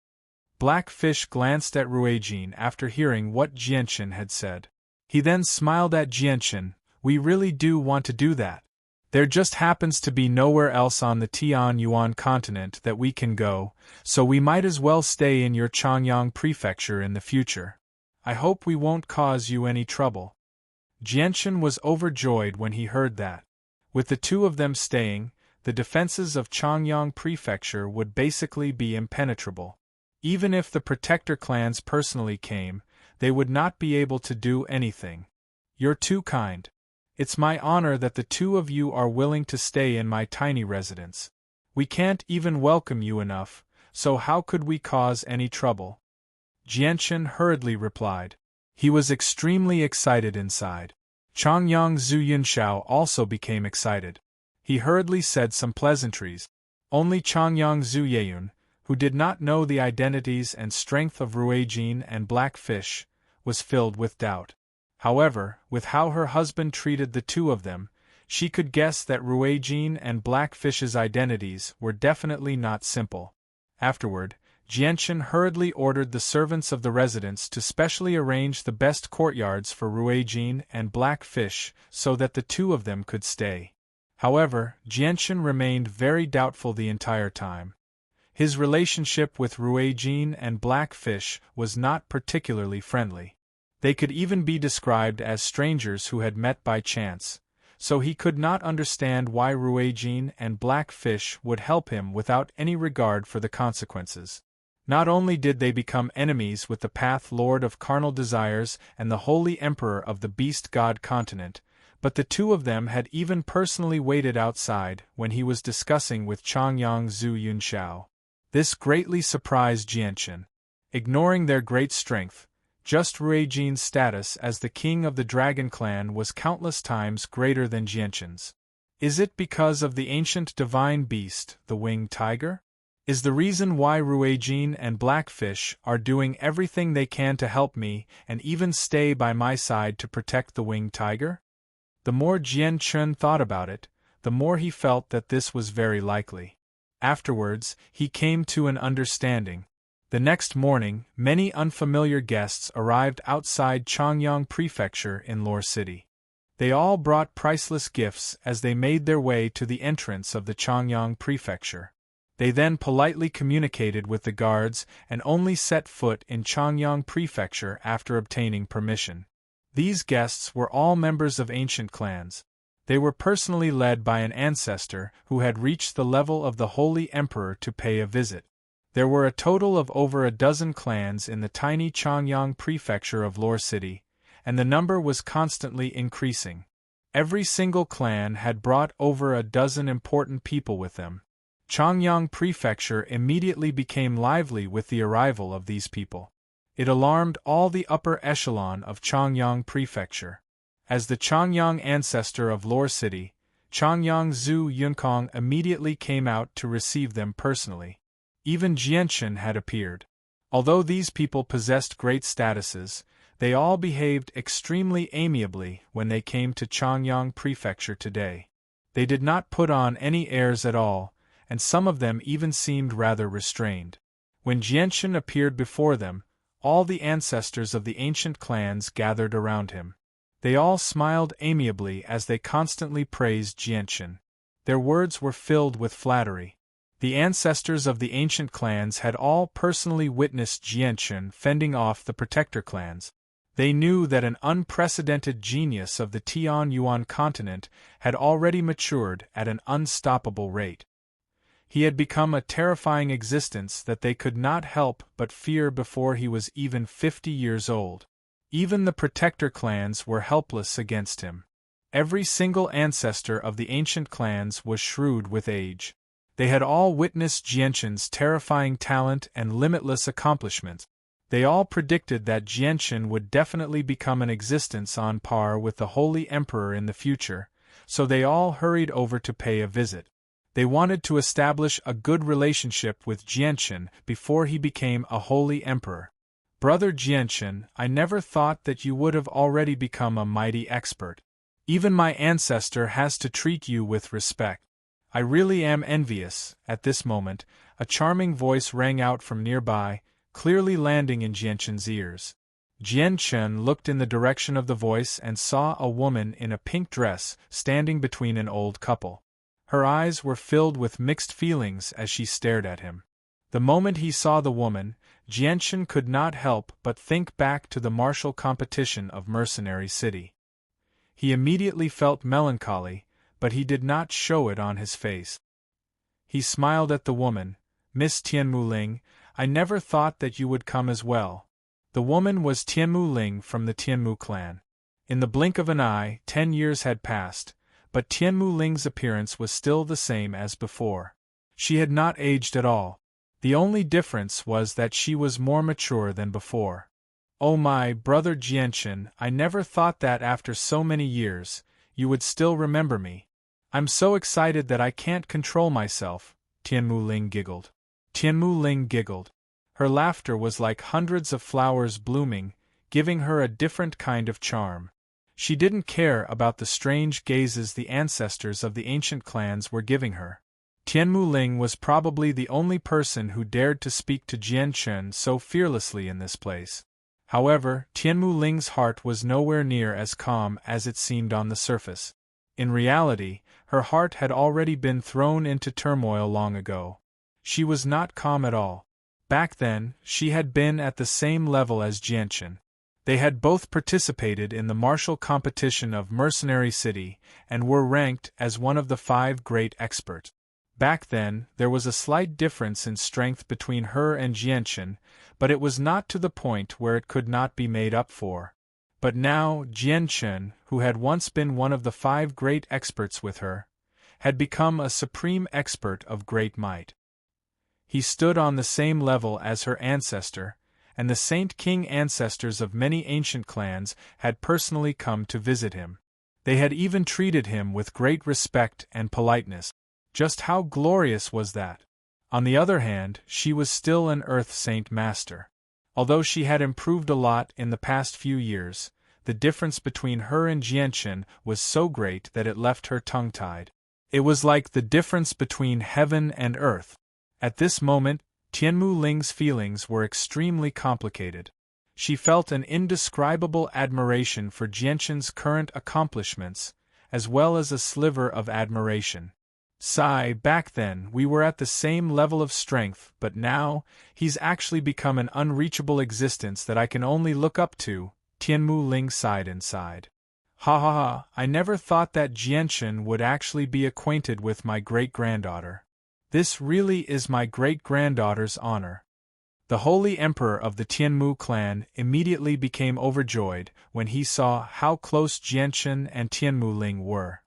Blackfish glanced at Ruijin after hearing what Jianchen had said. He then smiled at Jianchen, we really do want to do that. There just happens to be nowhere else on the Tian Yuan continent that we can go, so we might as well stay in your Changyang Prefecture in the future. I hope we won't cause you any trouble. Jianchen was overjoyed when he heard that. With the two of them staying, the defenses of Changyang Prefecture would basically be impenetrable. Even if the protector clans personally came, they would not be able to do anything. You're too kind. It's my honor that the two of you are willing to stay in my tiny residence. We can't even welcome you enough, so how could we cause any trouble? Jianchen hurriedly replied. He was extremely excited inside. Changyang Zhu Yunshao also became excited. He hurriedly said some pleasantries. Only Changyang Zhu Yeyun, who did not know the identities and strength of Ruijin and Blackfish, was filled with doubt. However, with how her husband treated the two of them, she could guess that Ruijin and Blackfish's identities were definitely not simple. Afterward, Jianchen hurriedly ordered the servants of the residence to specially arrange the best courtyards for Ruijin and Blackfish so that the two of them could stay. However, Jianchen remained very doubtful the entire time. His relationship with Ruijin and Blackfish was not particularly friendly. They could even be described as strangers who had met by chance, so he could not understand why Ruijin and Blackfish would help him without any regard for the consequences. Not only did they become enemies with the Path Lord of Carnal Desires and the Holy Emperor of the Beast God continent, but the two of them had even personally waited outside when he was discussing with Changyang Zhu Yunxiao. This greatly surprised Jianchen. Ignoring their great strength, just Ruijin's status as the king of the Dragon Clan was countless times greater than Jianchen's. Is it because of the ancient divine beast, the winged tiger? Is the reason why Ruijin and Blackfish are doing everything they can to help me and even stay by my side to protect the winged tiger? The more Jianchen thought about it, the more he felt that this was very likely. Afterwards, he came to an understanding. The next morning, many unfamiliar guests arrived outside Changyang Prefecture in Lore City. They all brought priceless gifts as they made their way to the entrance of the Changyang Prefecture. They then politely communicated with the guards and only set foot in Changyang Prefecture after obtaining permission. These guests were all members of ancient clans. They were personally led by an ancestor who had reached the level of the Holy Emperor to pay a visit. There were a total of over a dozen clans in the tiny Changyang Prefecture of Lore City, and the number was constantly increasing. Every single clan had brought over a dozen important people with them. Changyang Prefecture immediately became lively with the arrival of these people. It alarmed all the upper echelon of Changyang Prefecture. As the Changyang ancestor of Lore City, Changyang Zhu Yunkong immediately came out to receive them personally. Even Jianchen had appeared. Although these people possessed great statuses, they all behaved extremely amiably when they came to Changyang Prefecture today. They did not put on any airs at all, and some of them even seemed rather restrained. When Jianchen appeared before them, all the ancestors of the ancient clans gathered around him. They all smiled amiably as they constantly praised Jianchen. Their words were filled with flattery. The ancestors of the ancient clans had all personally witnessed Jianchen fending off the protector clans. They knew that an unprecedented genius of the Tian Yuan continent had already matured at an unstoppable rate. He had become a terrifying existence that they could not help but fear before he was even 50 years old. Even the protector clans were helpless against him. Every single ancestor of the ancient clans was shrewd with age. They had all witnessed Jianchen's terrifying talent and limitless accomplishments. They all predicted that Jianchen would definitely become an existence on par with the Holy Emperor in the future, so they all hurried over to pay a visit. They wanted to establish a good relationship with Jianchen before he became a Holy Emperor. Brother Jianchen, I never thought that you would have already become a mighty expert. Even my ancestor has to treat you with respect. I really am envious. At this moment, a charming voice rang out from nearby, clearly landing in Jianchen's ears. Jianchen looked in the direction of the voice and saw a woman in a pink dress standing between an old couple. Her eyes were filled with mixed feelings as she stared at him. The moment he saw the woman, Jianchen could not help but think back to the martial competition of Mercenary City. He immediately felt melancholy, but he did not show it on his face. He smiled at the woman. Miss Tianmu Ling, I never thought that you would come as well. The woman was Tianmu Ling from the Tianmu clan. In the blink of an eye, 10 years had passed, but Tianmu Ling's appearance was still the same as before. She had not aged at all. The only difference was that she was more mature than before. Oh my, brother Jianchen, I never thought that after so many years, you would still remember me. I'm so excited that I can't control myself, Tianmu Ling giggled. Tianmu Ling giggled. Her laughter was like hundreds of flowers blooming, giving her a different kind of charm. She didn't care about the strange gazes the ancestors of the ancient clans were giving her. Tianmu Ling was probably the only person who dared to speak to Jianchen so fearlessly in this place. However, Tianmu Ling's heart was nowhere near as calm as it seemed on the surface. In reality, her heart had already been thrown into turmoil long ago. She was not calm at all. Back then, she had been at the same level as Jianchen. They had both participated in the martial competition of Mercenary City and were ranked as one of the 5 great experts. Back then, there was a slight difference in strength between her and Jianchen, but it was not to the point where it could not be made up for. But now, Jianchen, who had once been one of the 5 great experts with her, had become a supreme expert of great might. He stood on the same level as her ancestor, and the Saint King ancestors of many ancient clans had personally come to visit him. They had even treated him with great respect and politeness. Just how glorious was that! On the other hand, she was still an Earth Saint Master. Although she had improved a lot in the past few years, the difference between her and Jianchen was so great that it left her tongue-tied. It was like the difference between heaven and earth. At this moment, Tianmu Ling's feelings were extremely complicated. She felt an indescribable admiration for Jianchen's current accomplishments, as well as a sliver of admiration. Back then we were at the same level of strength, but now, he's actually become an unreachable existence that I can only look up to, Tianmu Ling sighed inside. Ha ha ha, I never thought that Jianchen would actually be acquainted with my great-granddaughter. This really is my great-granddaughter's honor. The holy emperor of the Tianmu clan immediately became overjoyed when he saw how close Jianchen and Tianmu Ling were.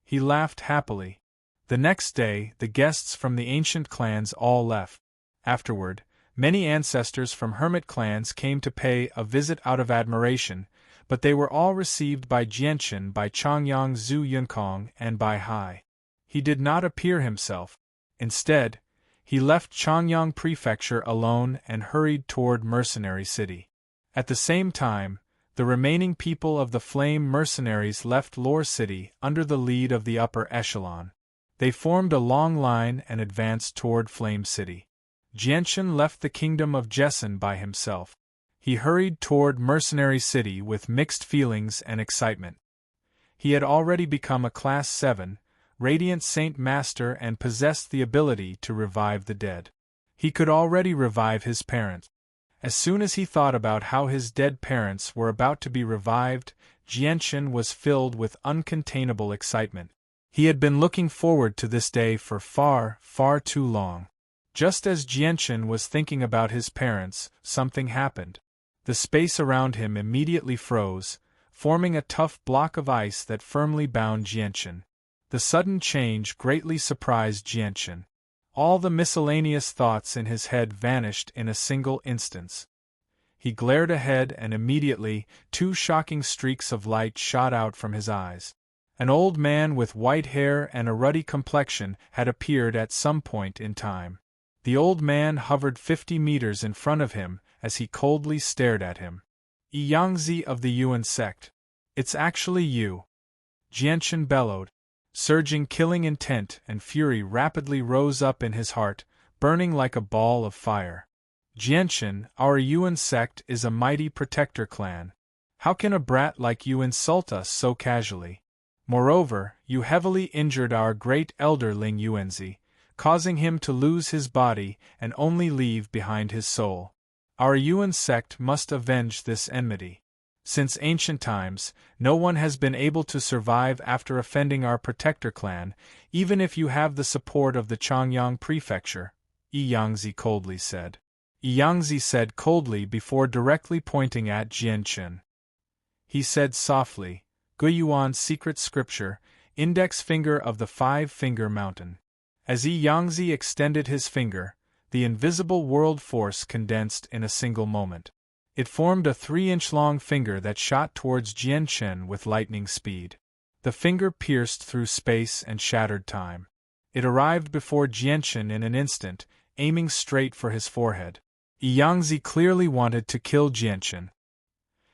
He laughed happily. The next day, the guests from the ancient clans all left. Afterward, many ancestors from hermit clans came to pay a visit out of admiration, but they were all received by Jianchen, by Chongyang Zhu Yunkong, and by Hai. He did not appear himself. Instead, he left Chongyang Prefecture alone and hurried toward Mercenary City. At the same time, the remaining people of the Flame Mercenaries left Lore City under the lead of the upper echelon. They formed a long line and advanced toward Flame City. Jianchen left the kingdom of Jessen by himself. He hurried toward Mercenary City with mixed feelings and excitement. He had already become a Class 7, Radiant Saint Master and possessed the ability to revive the dead. He could already revive his parents. As soon as he thought about how his dead parents were about to be revived, Jianchen was filled with uncontainable excitement. He had been looking forward to this day for far, far too long. Just as Jianchen was thinking about his parents, something happened. The space around him immediately froze, forming a tough block of ice that firmly bound Jianchen. The sudden change greatly surprised Jianchen. All the miscellaneous thoughts in his head vanished in a single instant. He glared ahead and immediately, 2 shocking streaks of light shot out from his eyes. An old man with white hair and a ruddy complexion had appeared at some point in time. The old man hovered 50 meters in front of him as he coldly stared at him. Yangzi of the Yuan sect. It's actually you. Jianchen bellowed. Surging killing intent and fury rapidly rose up in his heart, burning like a ball of fire. Jianchen, our Yuan sect is a mighty protector clan. How can a brat like you insult us so casually? Moreover, you heavily injured our great elder Ling Yuanzi, causing him to lose his body and only leave behind his soul. Our Yuan sect must avenge this enmity. Since ancient times, no one has been able to survive after offending our protector clan, even if you have the support of the Chongyang Prefecture, Yangzi coldly said. Yangzi said coldly before directly pointing at Jianchen. He said softly, Guyuan's secret scripture, index finger of the 5-finger mountain. As Yangzi extended his finger, the invisible world force condensed in a single moment. It formed a 3-inch-long finger that shot towards Jianchen with lightning speed. The finger pierced through space and shattered time. It arrived before Jianchen in an instant, aiming straight for his forehead. Yangzi clearly wanted to kill Jianchen.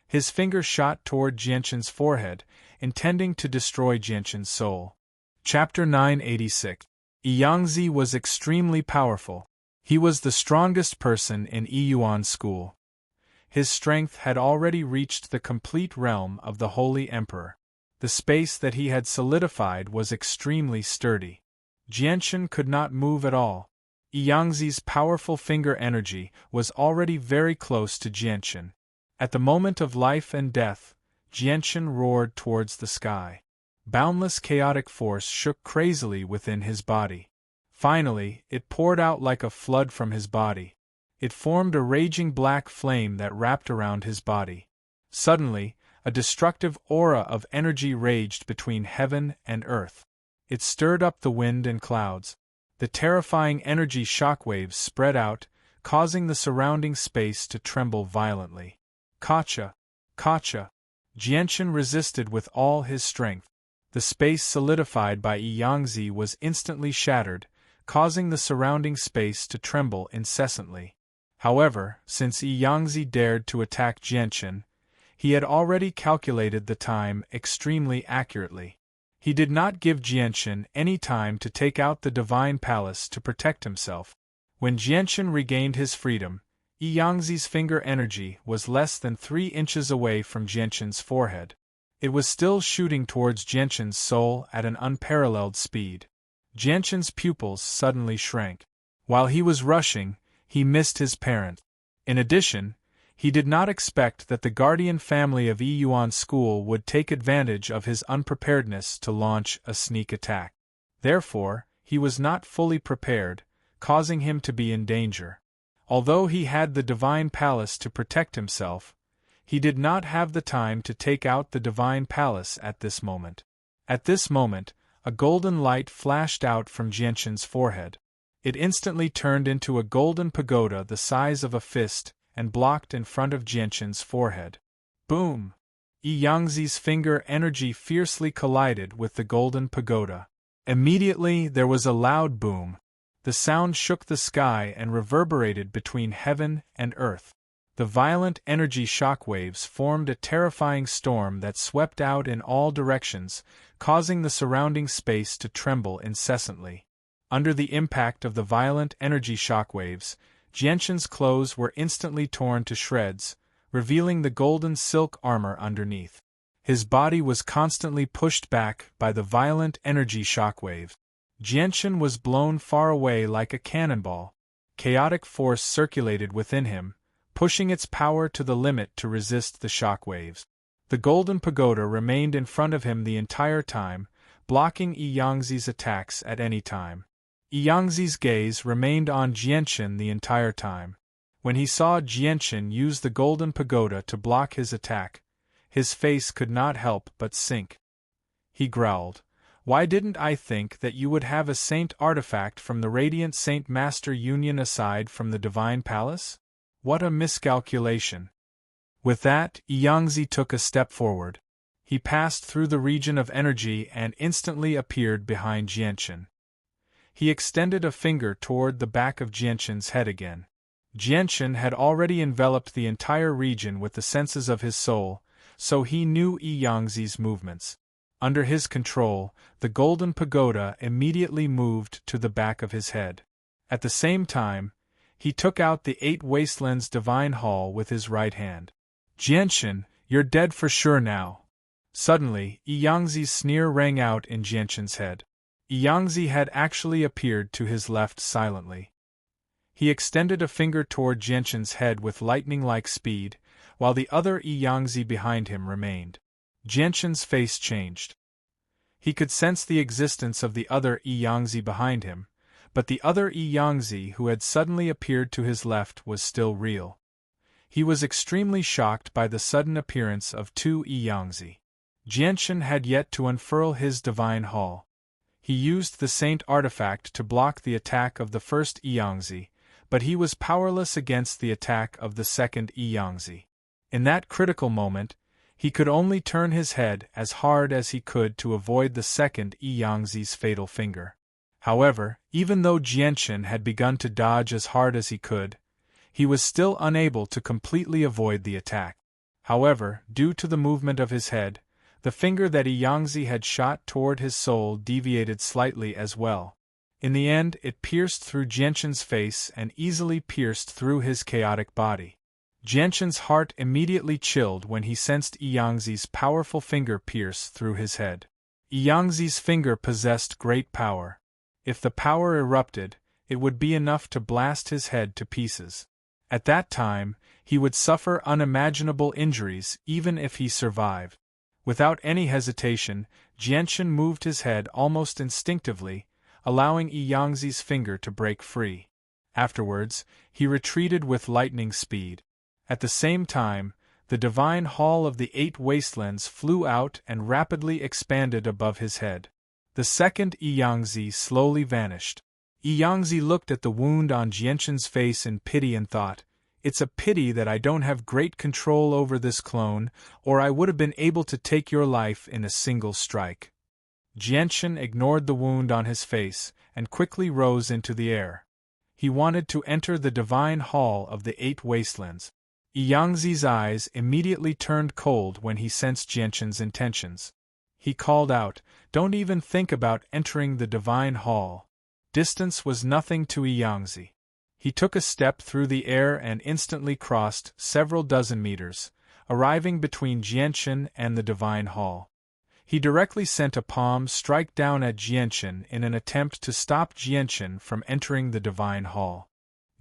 His finger shot toward Jianchen's forehead, intending to destroy Jianchen's soul. Chapter 986. Yangzi was extremely powerful. He was the strongest person in Yuan school. His strength had already reached the complete realm of the Holy Emperor. The space that he had solidified was extremely sturdy. Jianchen could not move at all. Yangzi's powerful finger energy was already very close to Jianchen. At the moment of life and death, Jianchen roared towards the sky. Boundless chaotic force shook crazily within his body. Finally, it poured out like a flood from his body. It formed a raging black flame that wrapped around his body. Suddenly, a destructive aura of energy raged between heaven and earth. It stirred up the wind and clouds. The terrifying energy shockwaves spread out, causing the surrounding space to tremble violently. Kacha! Kacha! Jianchen resisted with all his strength. The space solidified by Yangzi was instantly shattered, causing the surrounding space to tremble incessantly. However, since Yangzi dared to attack Jianchen, he had already calculated the time extremely accurately. He did not give Jianchen any time to take out the divine palace to protect himself. When Jianchen regained his freedom, Yangzi's finger energy was less than 3 inches away from Jianchen's forehead. It was still shooting towards Jianchen's soul at an unparalleled speed. Jianchen's pupils suddenly shrank. While he was rushing, he missed his parent. In addition, he did not expect that the guardian family of Yuan school would take advantage of his unpreparedness to launch a sneak attack. Therefore, he was not fully prepared, causing him to be in danger. Although he had the divine palace to protect himself, he did not have the time to take out the divine palace at this moment. At this moment, a golden light flashed out from Jianchen's forehead. It instantly turned into a golden pagoda the size of a fist and blocked in front of Jianchen's forehead. Boom! Yangzi's finger energy fiercely collided with the golden pagoda. Immediately there was a loud boom. The sound shook the sky and reverberated between heaven and earth. The violent energy shockwaves formed a terrifying storm that swept out in all directions, causing the surrounding space to tremble incessantly. Under the impact of the violent energy shockwaves, Jianchen's clothes were instantly torn to shreds, revealing the golden silk armor underneath. His body was constantly pushed back by the violent energy shockwave. Jianchen was blown far away like a cannonball. Chaotic force circulated within him, pushing its power to the limit to resist the shockwaves. The golden pagoda remained in front of him the entire time, blocking Yangzi's attacks at any time. Yangzi's gaze remained on Jianchen the entire time. When he saw Jianchen use the golden pagoda to block his attack, his face could not help but sink. He growled, "Why didn't I think that you would have a saint artifact from the Radiant Saint Master Union aside from the Divine Palace? What a miscalculation." With that, Yangzi took a step forward. He passed through the region of energy and instantly appeared behind Jianchen. He extended a finger toward the back of Jianchen's head again. Jianchen had already enveloped the entire region with the senses of his soul, so he knew Yangzi's movements. Under his control, the golden pagoda immediately moved to the back of his head. At the same time, he took out the 8 Wastelands Divine Hall with his right hand. "Jianchen, you're dead for sure now." Suddenly, Yangzi's sneer rang out in Jianchen's head. Yangzi had actually appeared to his left silently. He extended a finger toward Jianchen's head with lightning-like speed, while the other Yangzi behind him remained. Jianchen's face changed. He could sense the existence of the other Yangzi behind him, but the other Yangzi who had suddenly appeared to his left was still real. He was extremely shocked by the sudden appearance of 2 Yangzi. Jianchen had yet to unfurl his divine hall. He used the saint artifact to block the attack of the first Yangzi, but he was powerless against the attack of the second Yangzi. In that critical moment, he could only turn his head as hard as he could to avoid the second Yangzi's fatal finger. However, even though Jianchen had begun to dodge as hard as he could, he was still unable to completely avoid the attack. However, due to the movement of his head, the finger that Yangzi had shot toward his soul deviated slightly as well. In the end, it pierced through Jianchen's face and easily pierced through his chaotic body. Jianchen's heart immediately chilled when he sensed Yangzi's powerful finger pierce through his head. Yangzi's finger possessed great power. If the power erupted, it would be enough to blast his head to pieces. At that time, he would suffer unimaginable injuries even if he survived. Without any hesitation, Jianchen moved his head almost instinctively, allowing Yangzi's finger to break free. Afterwards, he retreated with lightning speed. At the same time, the divine hall of the 8 wastelands flew out and rapidly expanded above his head. The second Yangzi slowly vanished. Yangzi looked at the wound on Jianchen's face in pity and thought, "It's a pity that I don't have great control over this clone, or I would have been able to take your life in a single strike." Jianchen ignored the wound on his face and quickly rose into the air. He wanted to enter the divine hall of the 8 wastelands. Yangzi's eyes immediately turned cold when he sensed Jianchen's intentions. He called out, "Don't even think about entering the divine hall." Distance was nothing to Yangzi. He took a step through the air and instantly crossed several dozen meters, arriving between Jianchen and the divine hall. He directly sent a palm strike down at Jianchen in an attempt to stop Jianchen from entering the divine hall.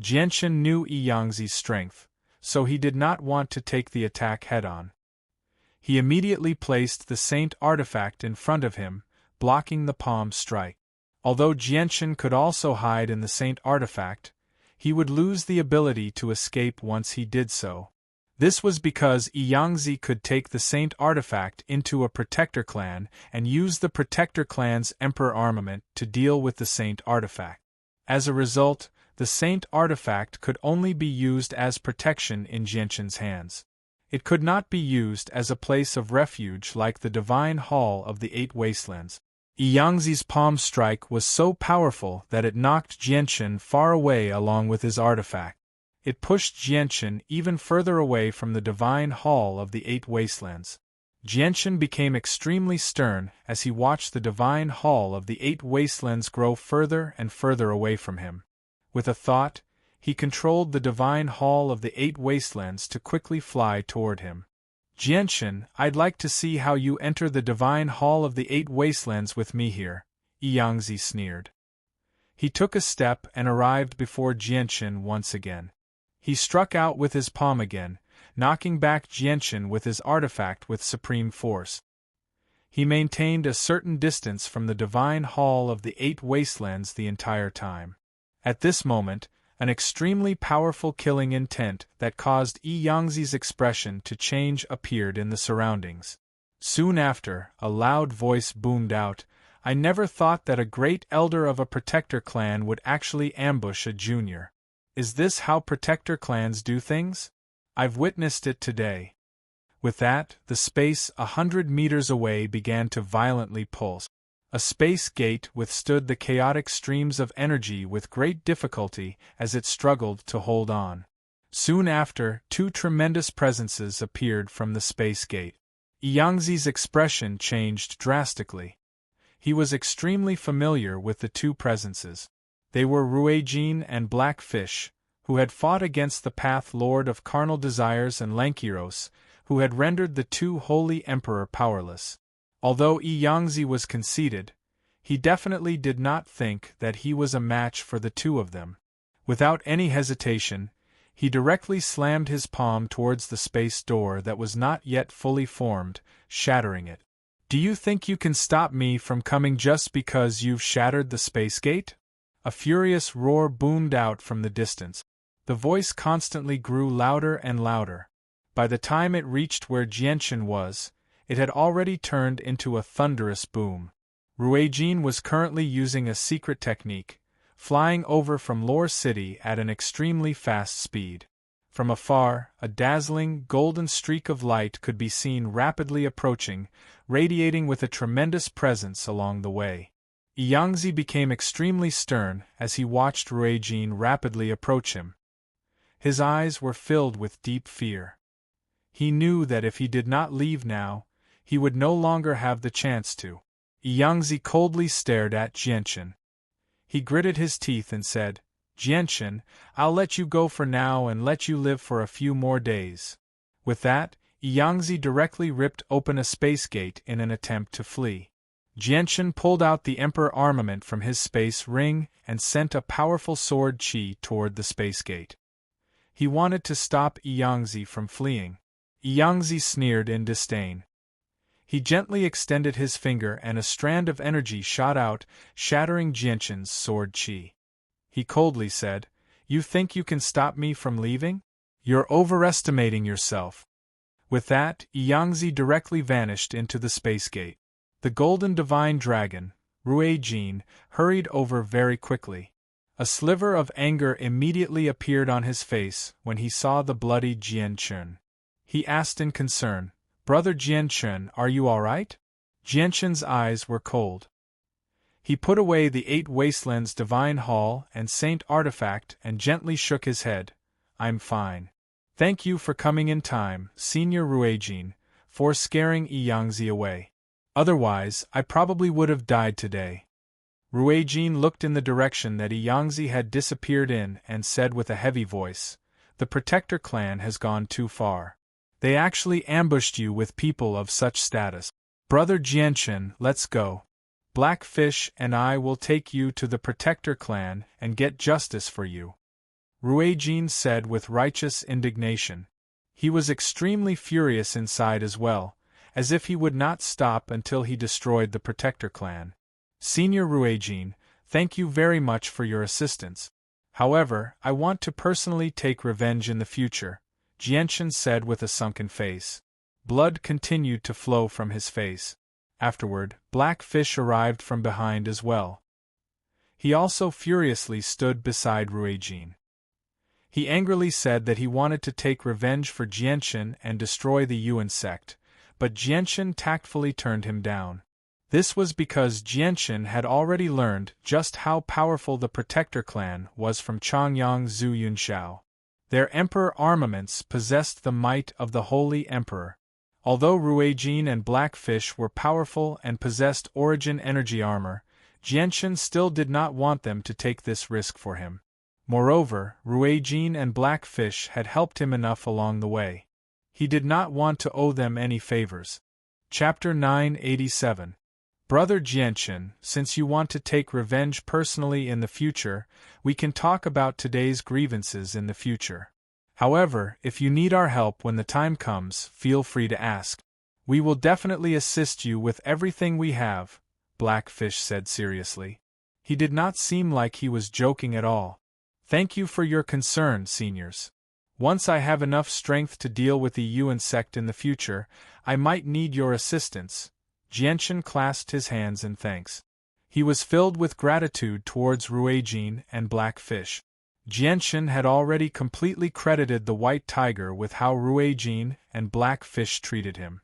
Jianchen knew Yangzi's strength, so he did not want to take the attack head-on. He immediately placed the saint artifact in front of him, blocking the palm strike. Although Jianchen could also hide in the saint artifact, he would lose the ability to escape once he did so. This was because Yangzi could take the saint artifact into a protector clan and use the protector clan's emperor armament to deal with the saint artifact. As a result, the saint artifact could only be used as protection in Jianchen's hands. It could not be used as a place of refuge like the divine hall of the 8 wastelands. Yangzi's palm strike was so powerful that it knocked Jianchen far away along with his artifact. It pushed Jianchen even further away from the divine hall of the 8 wastelands. Jianchen became extremely stern as he watched the divine hall of the 8 wastelands grow further and further away from him. With a thought, he controlled the divine hall of the 8 wastelands to quickly fly toward him. "Jianchen, I'd like to see how you enter the divine hall of the 8 wastelands with me here," Yangzi sneered. He took a step and arrived before Jianchen once again. He struck out with his palm again, knocking back Jianchen with his artifact with supreme force. He maintained a certain distance from the divine hall of the 8 wastelands the entire time. At this moment, an extremely powerful killing intent that caused Yangzi's expression to change appeared in the surroundings. Soon after, a loud voice boomed out, "I never thought that a great elder of a protector clan would actually ambush a junior. Is this how protector clans do things? I've witnessed it today." With that, the space 100 meters away began to violently pulse. A space gate withstood the chaotic streams of energy with great difficulty as it struggled to hold on. Soon after, 2 tremendous presences appeared from the space gate. Yangzi's expression changed drastically. He was extremely familiar with the 2 presences. They were Ruijin and Blackfish, who had fought against the Path Lord of Carnal Desires and Lankiros, who had rendered the 2 Holy Emperor powerless. Although Yangzi was conceited, he definitely did not think that he was a match for the 2 of them. Without any hesitation, he directly slammed his palm towards the space door that was not yet fully formed, shattering it. "Do you think you can stop me from coming just because you've shattered the space gate?" A furious roar boomed out from the distance. The voice constantly grew louder and louder. By the time it reached where Jianchen was, it had already turned into a thunderous boom. Ruijin was currently using a secret technique, flying over from Lore City at an extremely fast speed. From afar, a dazzling, golden streak of light could be seen rapidly approaching, radiating with a tremendous presence along the way. Yangzi became extremely stern as he watched Ruijin rapidly approach him. His eyes were filled with deep fear. He knew that if he did not leave now, he would no longer have the chance to. Yangzi coldly stared at Jianchen. He gritted his teeth and said, "Jianchen, I'll let you go for now and let you live for a few more days." With that, Yangzi directly ripped open a space gate in an attempt to flee. Jianchen pulled out the Emperor armament from his space ring and sent a powerful sword chi toward the space gate. He wanted to stop Yangzi from fleeing. Yangzi sneered in disdain. He gently extended his finger and a strand of energy shot out, shattering Jianchen's sword chi. He coldly said, "You think you can stop me from leaving? You're overestimating yourself." With that, Yangzi directly vanished into the space gate. The golden divine dragon, Ruijin, hurried over very quickly. A sliver of anger immediately appeared on his face when he saw the bloody Jianchen. He asked in concern, "Brother Jianchen, are you all right?" Jianchen's eyes were cold. He put away the 8 Wastelands Divine Hall and Saint Artifact and gently shook his head. "I'm fine. Thank you for coming in time, Senior Ruijin, for scaring Yangzi away. Otherwise, I probably would have died today." Ruijin looked in the direction that Yangzi had disappeared in and said with a heavy voice, "The Protector clan has gone too far. They actually ambushed you with people of such status. Brother Jianchen, let's go. Blackfish and I will take you to the Protector clan and get justice for you," Ruijin said with righteous indignation. He was extremely furious inside as well, as if he would not stop until he destroyed the Protector clan. "Senior Ruijin, thank you very much for your assistance. However, I want to personally take revenge in the future," Jianchen said with a sunken face. Blood continued to flow from his face. Afterward, Blackfish arrived from behind as well. He also furiously stood beside Ruijin. He angrily said that he wanted to take revenge for Jianchen and destroy the Yuan sect, but Jianchen tactfully turned him down. This was because Jianchen had already learned just how powerful the Protector clan was from Changyang Zhu Yunxiao. Their emperor armaments possessed the might of the Holy Emperor. Although Ruijin and Blackfish were powerful and possessed origin energy armor, Jianchen still did not want them to take this risk for him. Moreover, Ruijin and Blackfish had helped him enough along the way. He did not want to owe them any favors. Chapter 987. Brother Jianchen, since you want to take revenge personally in the future, we can talk about today's grievances in the future. However, if you need our help when the time comes, feel free to ask. We will definitely assist you with everything we have, Blackfish said seriously. He did not seem like he was joking at all. Thank you for your concern, seniors. Once I have enough strength to deal with the Yuan sect in the future, I might need your assistance. Jianchen clasped his hands in thanks. He was filled with gratitude towards Ruijin and Blackfish. Jianchen had already completely credited the White Tiger with how Ruijin and Blackfish treated him.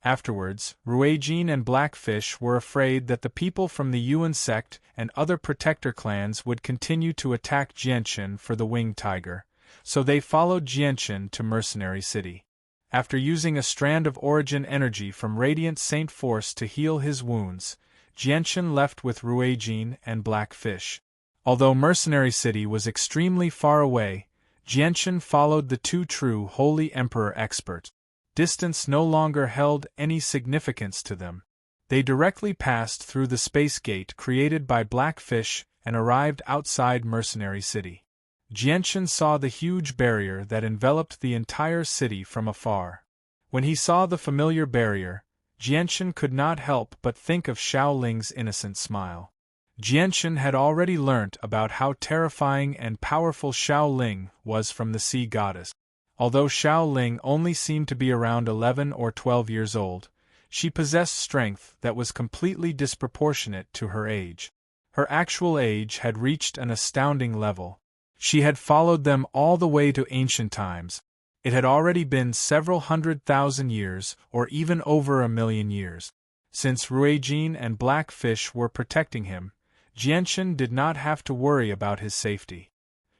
Afterwards, Ruijin and Blackfish were afraid that the people from the Yuan sect and other Protector clans would continue to attack Jianchen for the Winged Tiger, so they followed Jianchen to Mercenary City. After using a strand of origin energy from Radiant Saint Force to heal his wounds, Jianchen left with Ruijin and Blackfish. Although Mercenary City was extremely far away, Jianchen followed the two true Holy Emperor experts. Distance no longer held any significance to them. They directly passed through the space gate created by Blackfish and arrived outside Mercenary City. Jianchen saw the huge barrier that enveloped the entire city from afar. When he saw the familiar barrier, Jianchen could not help but think of Xiaoling's innocent smile. Jianchen had already learnt about how terrifying and powerful Xiaoling was from the sea goddess. Although Xiaoling only seemed to be around 11 or 12 years old, she possessed strength that was completely disproportionate to her age. Her actual age had reached an astounding level. She had followed them all the way to ancient times. It had already been several 100,000 years, or even over 1,000,000 years. Since Ruijin and Blackfish were protecting him, Jianchen did not have to worry about his safety.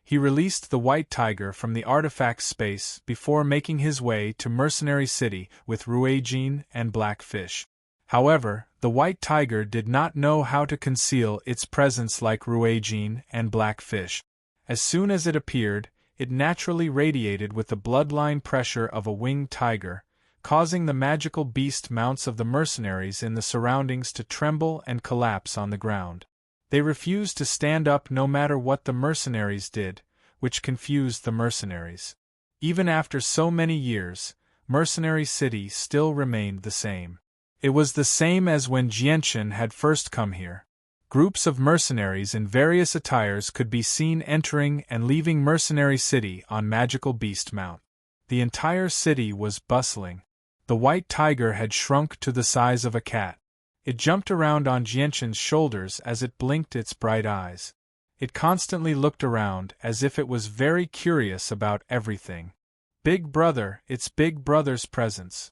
He released the White Tiger from the artifact space before making his way to Mercenary City with Ruijin and Blackfish. However, the White Tiger did not know how to conceal its presence like Ruijin and Blackfish. As soon as it appeared, it naturally radiated with the bloodline pressure of a winged tiger, causing the magical beast mounts of the mercenaries in the surroundings to tremble and collapse on the ground. They refused to stand up no matter what the mercenaries did, which confused the mercenaries. Even after so many years, Mercenary City still remained the same. It was the same as when Jianchen had first come here. Groups of mercenaries in various attires could be seen entering and leaving Mercenary City on Magical Beast Mount. The entire city was bustling. The white tiger had shrunk to the size of a cat. It jumped around on Jianchen's shoulders as it blinked its bright eyes. It constantly looked around as if it was very curious about everything. Big Brother, it's Big Brother's presence.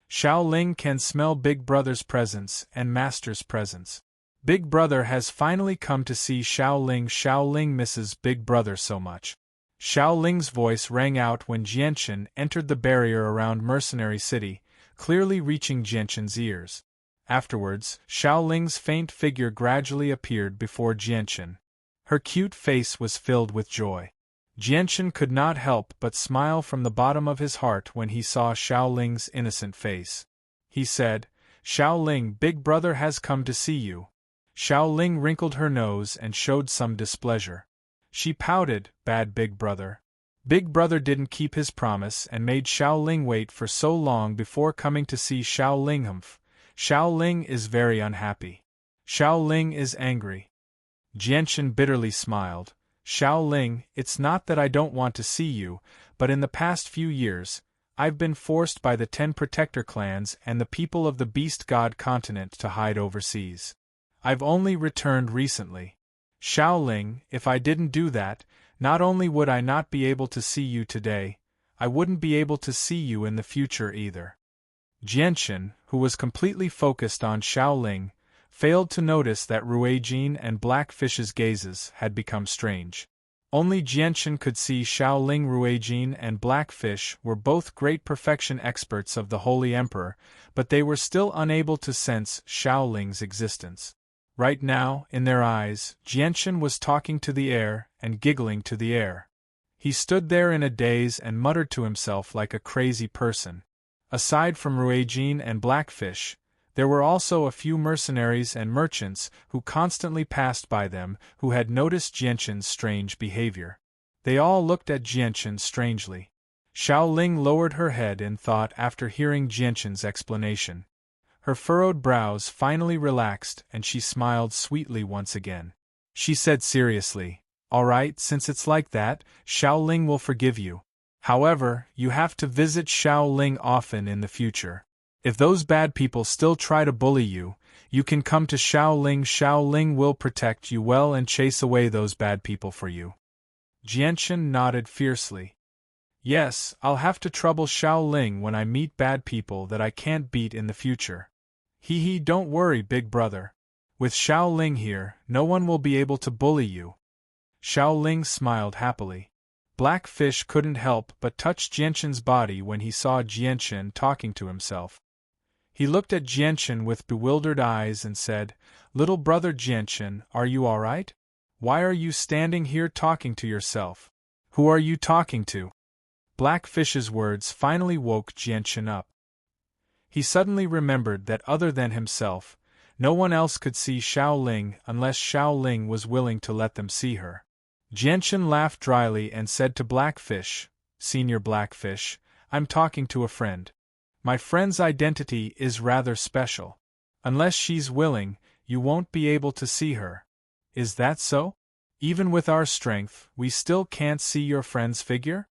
Xiao Ling can smell Big Brother's presence and Master's presence. Big Brother has finally come to see Xiao Ling. Xiao Ling misses Big Brother so much. Xiao Ling's voice rang out when Jianchen entered the barrier around Mercenary City, clearly reaching Jianchen's ears. Afterwards, Xiao Ling's faint figure gradually appeared before Jianchen. Her cute face was filled with joy. Jianchen could not help but smile from the bottom of his heart when he saw Xiao Ling's innocent face. He said, "Xiao Ling, Big Brother has come to see you." Xiao Ling wrinkled her nose and showed some displeasure. She pouted, "Bad Big Brother." Big Brother didn't keep his promise and made Xiao Ling wait for so long before coming to see Xiao Ling. Xiao Ling is very unhappy. Xiao Ling is angry. Jianchen bitterly smiled. "Xiao Ling, it's not that I don't want to see you, but in the past few years, I've been forced by the 10 Protector clans and the people of the Beast God continent to hide overseas. I've only returned recently. Xiao Ling, if I didn't do that, not only would I not be able to see you today, I wouldn't be able to see you in the future either." Jianchen, who was completely focused on Xiao Ling, failed to notice that Ruijin and Blackfish's gazes had become strange. Only Jianchen could see Xiao Ling. Ruijin and Blackfish were both great perfection experts of the Holy Emperor, but they were still unable to sense Xiao Ling's existence. Right now, in their eyes, Jianchen was talking to the air and giggling to the air. He stood there in a daze and muttered to himself like a crazy person. Aside from Ruijin and Blackfish, there were also a few mercenaries and merchants who constantly passed by them who had noticed Jianchen's strange behavior. They all looked at Jianchen strangely. Xiao Ling lowered her head in thought after hearing Jianchen's explanation. Her furrowed brows finally relaxed and she smiled sweetly once again. She said seriously, "All right, since it's like that, Xiao Ling will forgive you. However, you have to visit Xiao Ling often in the future. If those bad people still try to bully you, you can come to Xiao Ling. Xiao Ling will protect you well and chase away those bad people for you." Jianchen nodded fiercely. "Yes, I'll have to trouble Xiao Ling when I meet bad people that I can't beat in the future. Hee, don't worry, Big Brother. With Xiao Ling here, no one will be able to bully you." Xiao Ling smiled happily. Blackfish couldn't help but touch Jianchen's body when he saw Jianchen talking to himself. He looked at Jianchen with bewildered eyes and said, "Little brother Jianchen, are you all right? Why are you standing here talking to yourself? Who are you talking to?" Blackfish's words finally woke Jianchen up. He suddenly remembered that other than himself, no one else could see Xiao Ling unless Xiao Ling was willing to let them see her. Jianchen laughed dryly and said to Blackfish, "Senior Blackfish, I'm talking to a friend. My friend's identity is rather special. Unless she's willing, you won't be able to see her. Is that so? Even with our strength, we still can't see your friend's figure?"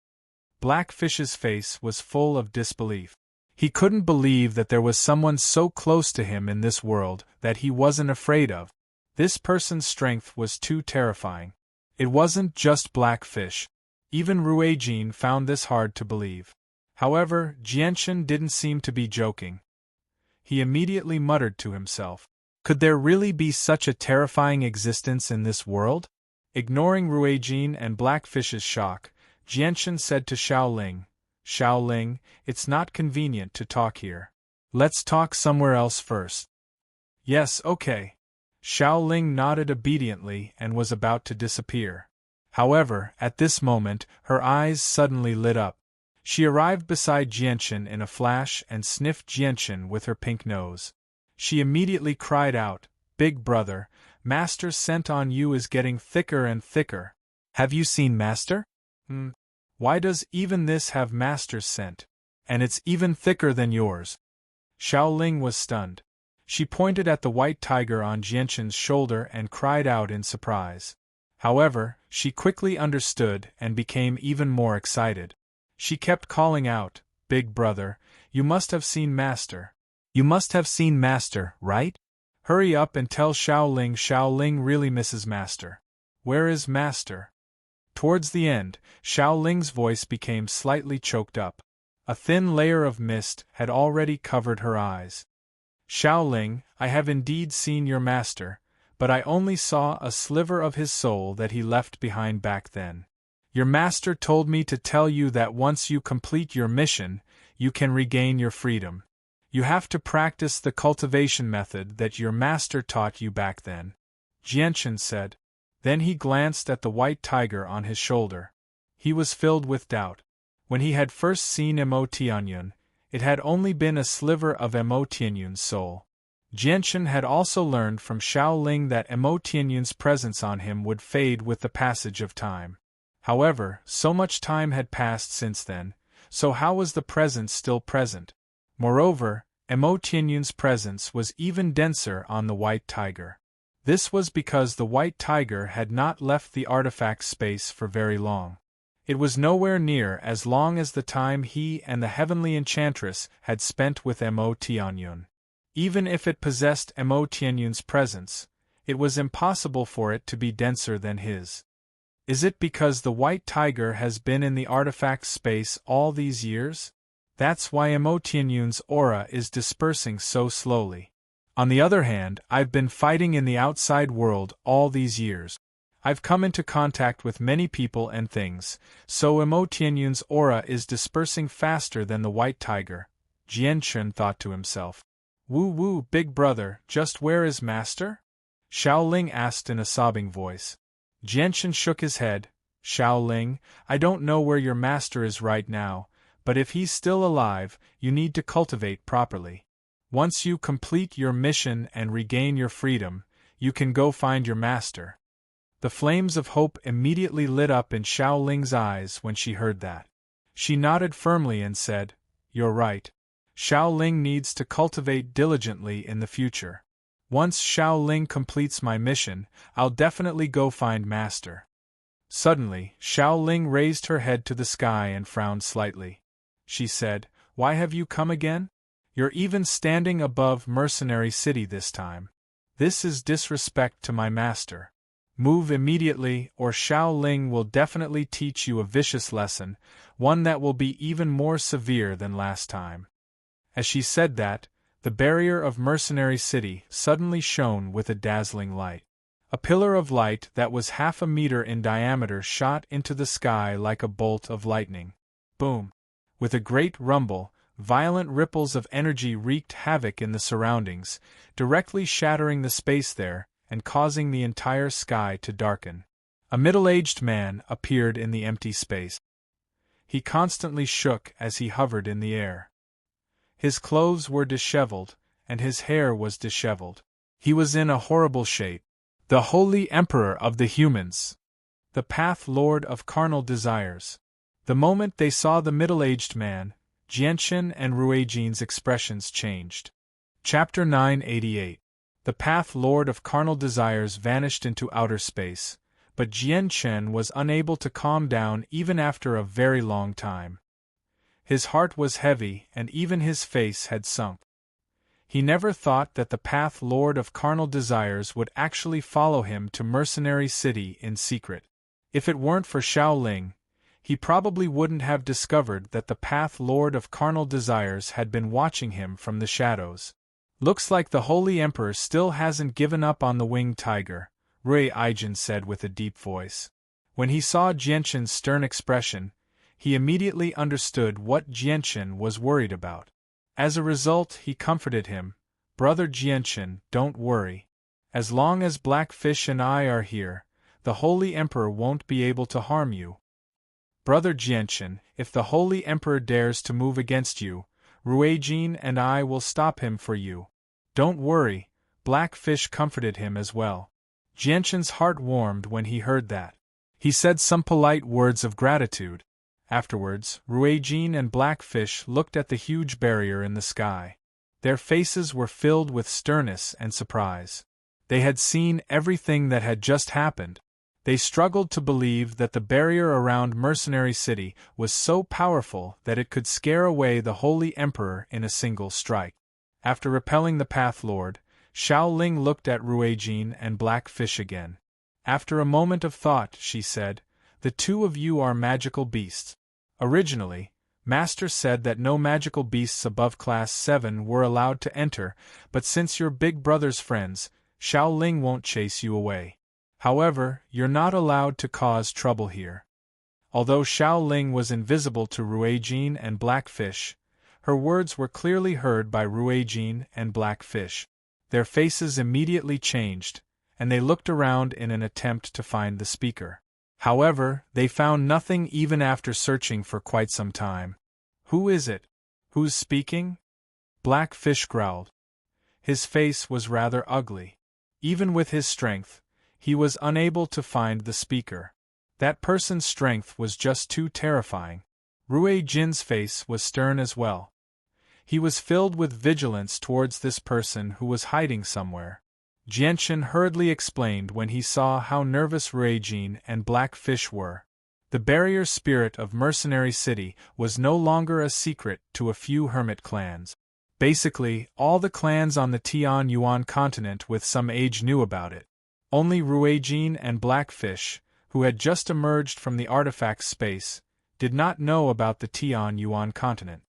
Blackfish's face was full of disbelief. He couldn't believe that there was someone so close to him in this world that he wasn't afraid of. This person's strength was too terrifying. It wasn't just Blackfish. Even Ruijin found this hard to believe. However, Jianchen didn't seem to be joking. He immediately muttered to himself, "Could there really be such a terrifying existence in this world?" Ignoring Ruijin and Blackfish's shock, Jianchen said to Xiao Ling, "Xiao Ling, it's not convenient to talk here. Let's talk somewhere else first." "Yes, okay." Xiao Ling nodded obediently and was about to disappear. However, at this moment, her eyes suddenly lit up. She arrived beside Jianchen in a flash and sniffed Jianchen with her pink nose. She immediately cried out, "Big brother, Master's scent on you is getting thicker and thicker. Have you seen Master? Why does even this have Master's scent? And it's even thicker than yours." Xiao Ling was stunned. She pointed at the white tiger on Jianchen's shoulder and cried out in surprise. However, she quickly understood and became even more excited. She kept calling out, "Big brother, you must have seen Master. You must have seen Master, right? Hurry up and tell Xiao Ling really misses Master. Where is Master?" Towards the end, Xiao Ling's voice became slightly choked up. A thin layer of mist had already covered her eyes. "Xiao Ling, I have indeed seen your master, but I only saw a sliver of his soul that he left behind back then. Your master told me to tell you that once you complete your mission, you can regain your freedom. You have to practice the cultivation method that your master taught you back then," Jianchen said. Then he glanced at the white tiger on his shoulder. He was filled with doubt. When he had first seen Mo Tianyun, it had only been a sliver of Mo Tianyun's soul. Jianchen had also learned from Xiao Ling that Mo Tianyun's presence on him would fade with the passage of time. However, so much time had passed since then, so how was the presence still present? Moreover, Mo Tianyun's presence was even denser on the white tiger. This was because the white tiger had not left the artifact space for very long. It was nowhere near as long as the time he and the heavenly enchantress had spent with Mo Tianyun. Even if it possessed Mo Tianyun's presence, it was impossible for it to be denser than his. Is it because the white tiger has been in the artifact space all these years? That's why Mo Tianyun's aura is dispersing so slowly. On the other hand, I've been fighting in the outside world all these years. I've come into contact with many people and things, so Mo Tianyun's aura is dispersing faster than the white tiger, Jianchen thought to himself. Woo, big brother, just where is Master? Xiao Ling asked in a sobbing voice. Jianchen shook his head. Xiao Ling, I don't know where your master is right now, but if he's still alive, you need to cultivate properly. Once you complete your mission and regain your freedom, you can go find your master. The flames of hope immediately lit up in Xiao Ling's eyes when she heard that. She nodded firmly and said, "You're right. Xiao Ling needs to cultivate diligently in the future. Once Xiao Ling completes my mission, I'll definitely go find Master." Suddenly, Xiao Ling raised her head to the sky and frowned slightly. She said, "Why have you come again? You're even standing above Mercenary City this time. This is disrespect to my master. Move immediately, or Xiao Ling will definitely teach you a vicious lesson, one that will be even more severe than last time." As she said that, the barrier of Mercenary City suddenly shone with a dazzling light. A pillar of light that was 1/2 meter in diameter shot into the sky like a bolt of lightning. Boom! With a great rumble, violent ripples of energy wreaked havoc in the surroundings, directly shattering the space there, and causing the entire sky to darken. A middle-aged man appeared in the empty space. He constantly shook as he hovered in the air. His clothes were disheveled, and his hair was disheveled. He was in a horrible shape. The Holy Emperor of the Humans! The Path Lord of Carnal Desires! The moment they saw the middle-aged man, Jianchen and Ruijin's expressions changed. Chapter 988. The Path Lord of Carnal Desires vanished into outer space, but Jianchen was unable to calm down even after a very long time. His heart was heavy and even his face had sunk. He never thought that the Path Lord of Carnal Desires would actually follow him to Mercenary City in secret. If it weren't for Xiao Ling, he probably wouldn't have discovered that the Path Lord of Carnal Desires had been watching him from the shadows. "Looks like the Holy Emperor still hasn't given up on the winged tiger," Ruijin said with a deep voice. When he saw Jianchen's stern expression, he immediately understood what Jianchen was worried about. As a result, he comforted him. "Brother Jianchen, don't worry. As long as Blackfish and I are here, the Holy Emperor won't be able to harm you." Brother Jianchen, if the Holy Emperor dares to move against you, Ruijin and I will stop him for you. Don't worry," Blackfish comforted him as well. Jianchen's heart warmed when he heard that. He said some polite words of gratitude. Afterwards, Ruijin and Blackfish looked at the huge barrier in the sky. Their faces were filled with sternness and surprise. They had seen everything that had just happened. They struggled to believe that the barrier around Mercenary City was so powerful that it could scare away the Holy Emperor in a single strike. After repelling the Path Lord, Xiao Ling looked at Ruijin and Blackfish again. After a moment of thought, she said, "The two of you are magical beasts. Originally, Master said that no magical beasts above Class 7 were allowed to enter, but since you're Big Brother's friends, Xiao Ling won't chase you away. However, you're not allowed to cause trouble here." Although Xiao Ling was invisible to Ruijin and Blackfish, her words were clearly heard by Ruijin and Blackfish. Their faces immediately changed, and they looked around in an attempt to find the speaker. However, they found nothing even after searching for quite some time. "Who is it? Who's speaking?" Blackfish growled. His face was rather ugly. Even with his strength, he was unable to find the speaker. That person's strength was just too terrifying. Ruijin's face was stern as well. He was filled with vigilance towards this person who was hiding somewhere. Jianchen hurriedly explained when he saw how nervous Ruijin and Blackfish were. The barrier spirit of Mercenary City was no longer a secret to a few hermit clans. Basically, all the clans on the Tian Yuan continent with some age knew about it. Only Ruijin and Blackfish, who had just emerged from the artifact space, did not know about the Tian Yuan continent.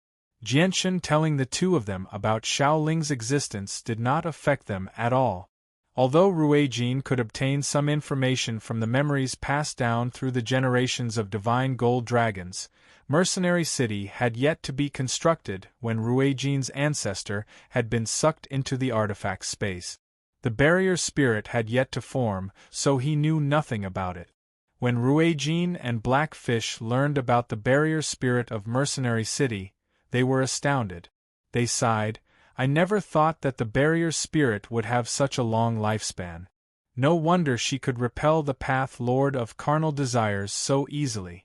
Jianchen telling the two of them about Xiao Ling's existence did not affect them at all. Although Ruijin could obtain some information from the memories passed down through the generations of divine gold dragons, Mercenary City had yet to be constructed when Ruijin's ancestor had been sucked into the artifact space. The barrier spirit had yet to form, so he knew nothing about it. When Ruijin and Blackfish learned about the barrier spirit of Mercenary City, they were astounded. They sighed, "I never thought that the barrier spirit would have such a long lifespan. No wonder she could repel the Path Lord of carnal desires so easily."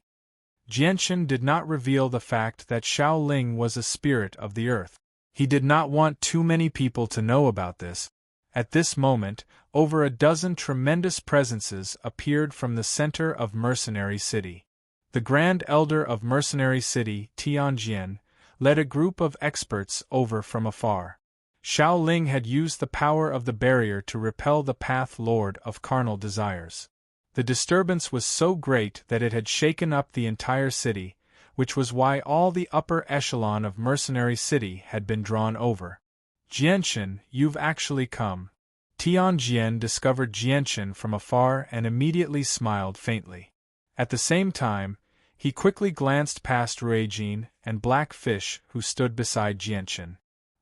Jianchen did not reveal the fact that Xiao Ling was a spirit of the earth. He did not want too many people to know about this. At this moment, over a dozen tremendous presences appeared from the center of Mercenary City. The Grand Elder of Mercenary City, Tianjian, led a group of experts over from afar. Xiao Ling had used the power of the barrier to repel the Path Lord of carnal desires. The disturbance was so great that it had shaken up the entire city, which was why all the upper echelon of Mercenary City had been drawn over. "Jianchen, you've actually come." Tianjian discovered Jianchen from afar and immediately smiled faintly. At the same time, he quickly glanced past Ruijin and Blackfish who stood beside Jianchen.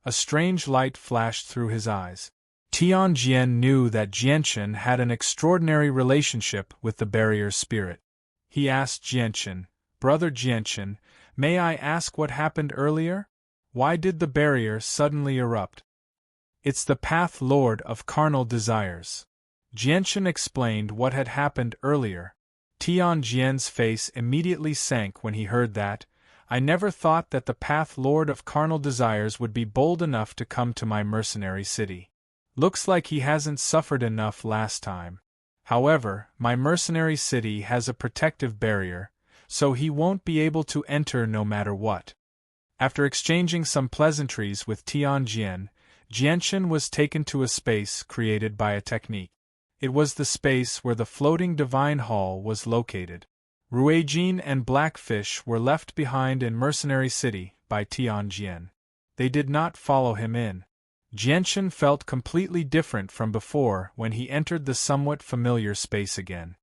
A strange light flashed through his eyes. Tianjian knew that Jianchen had an extraordinary relationship with the barrier spirit. He asked Jianchen, "Brother Jianchen, may I ask what happened earlier? Why did the barrier suddenly erupt?" "It's the Path Lord of carnal desires." Jianchen explained what had happened earlier. Tianjian's face immediately sank when he heard that. "I never thought that the Path Lord of carnal desires would be bold enough to come to my Mercenary City. Looks like he hasn't suffered enough last time. However, my Mercenary City has a protective barrier, so he won't be able to enter no matter what." After exchanging some pleasantries with Tianjian, Jianchen was taken to a space created by a technique. It was the space where the floating divine hall was located. Ruijin and Blackfish were left behind in Mercenary City by Tianjian. They did not follow him in. Jianchen felt completely different from before when he entered the somewhat familiar space again.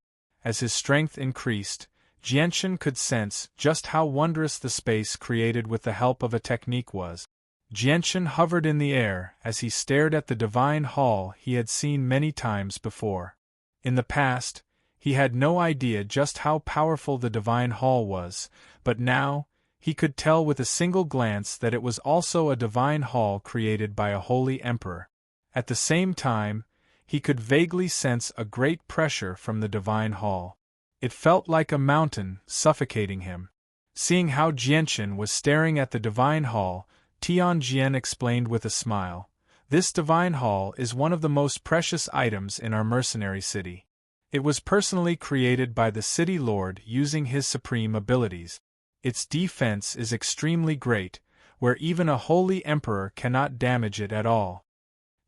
As his strength increased, Jianchen could sense just how wondrous the space created with the help of a technique was. Jianchen hovered in the air as he stared at the divine hall he had seen many times before. In the past, He had no idea just how powerful the divine hall was, but now, he could tell with a single glance that it was also a divine hall created by a holy emperor. At the same time, he could vaguely sense a great pressure from the divine hall. It felt like a mountain suffocating him. Seeing how Jianchen was staring at the divine hall, Tianjian explained with a smile, "This divine hall is one of the most precious items in our mercenary city. It was personally created by the city lord using his supreme abilities. Its defense is extremely great, where even a holy emperor cannot damage it at all.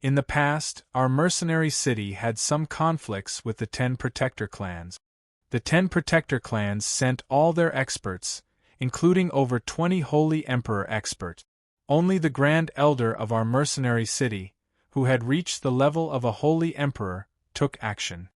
In the past, our mercenary city had some conflicts with the 10 protector clans. The 10 protector clans sent all their experts, including over 20 holy emperor experts. Only the Grand Elder of our mercenary city, who had reached the level of a holy emperor, took action.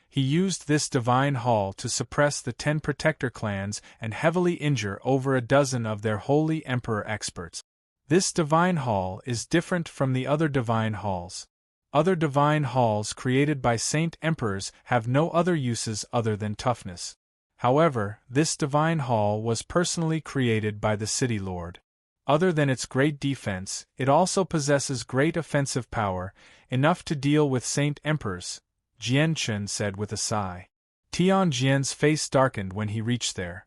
He used this divine hall to suppress the 10 protector clans and heavily injure over a dozen of their holy emperor experts. This divine hall is different from the other divine halls. Other divine halls created by saint emperors have no other uses other than toughness. However, this divine hall was personally created by the city lord. Other than its great defense, it also possesses great offensive power, enough to deal with saint emperors," Jianchen said with a sigh. Tianjian's face darkened when he reached there.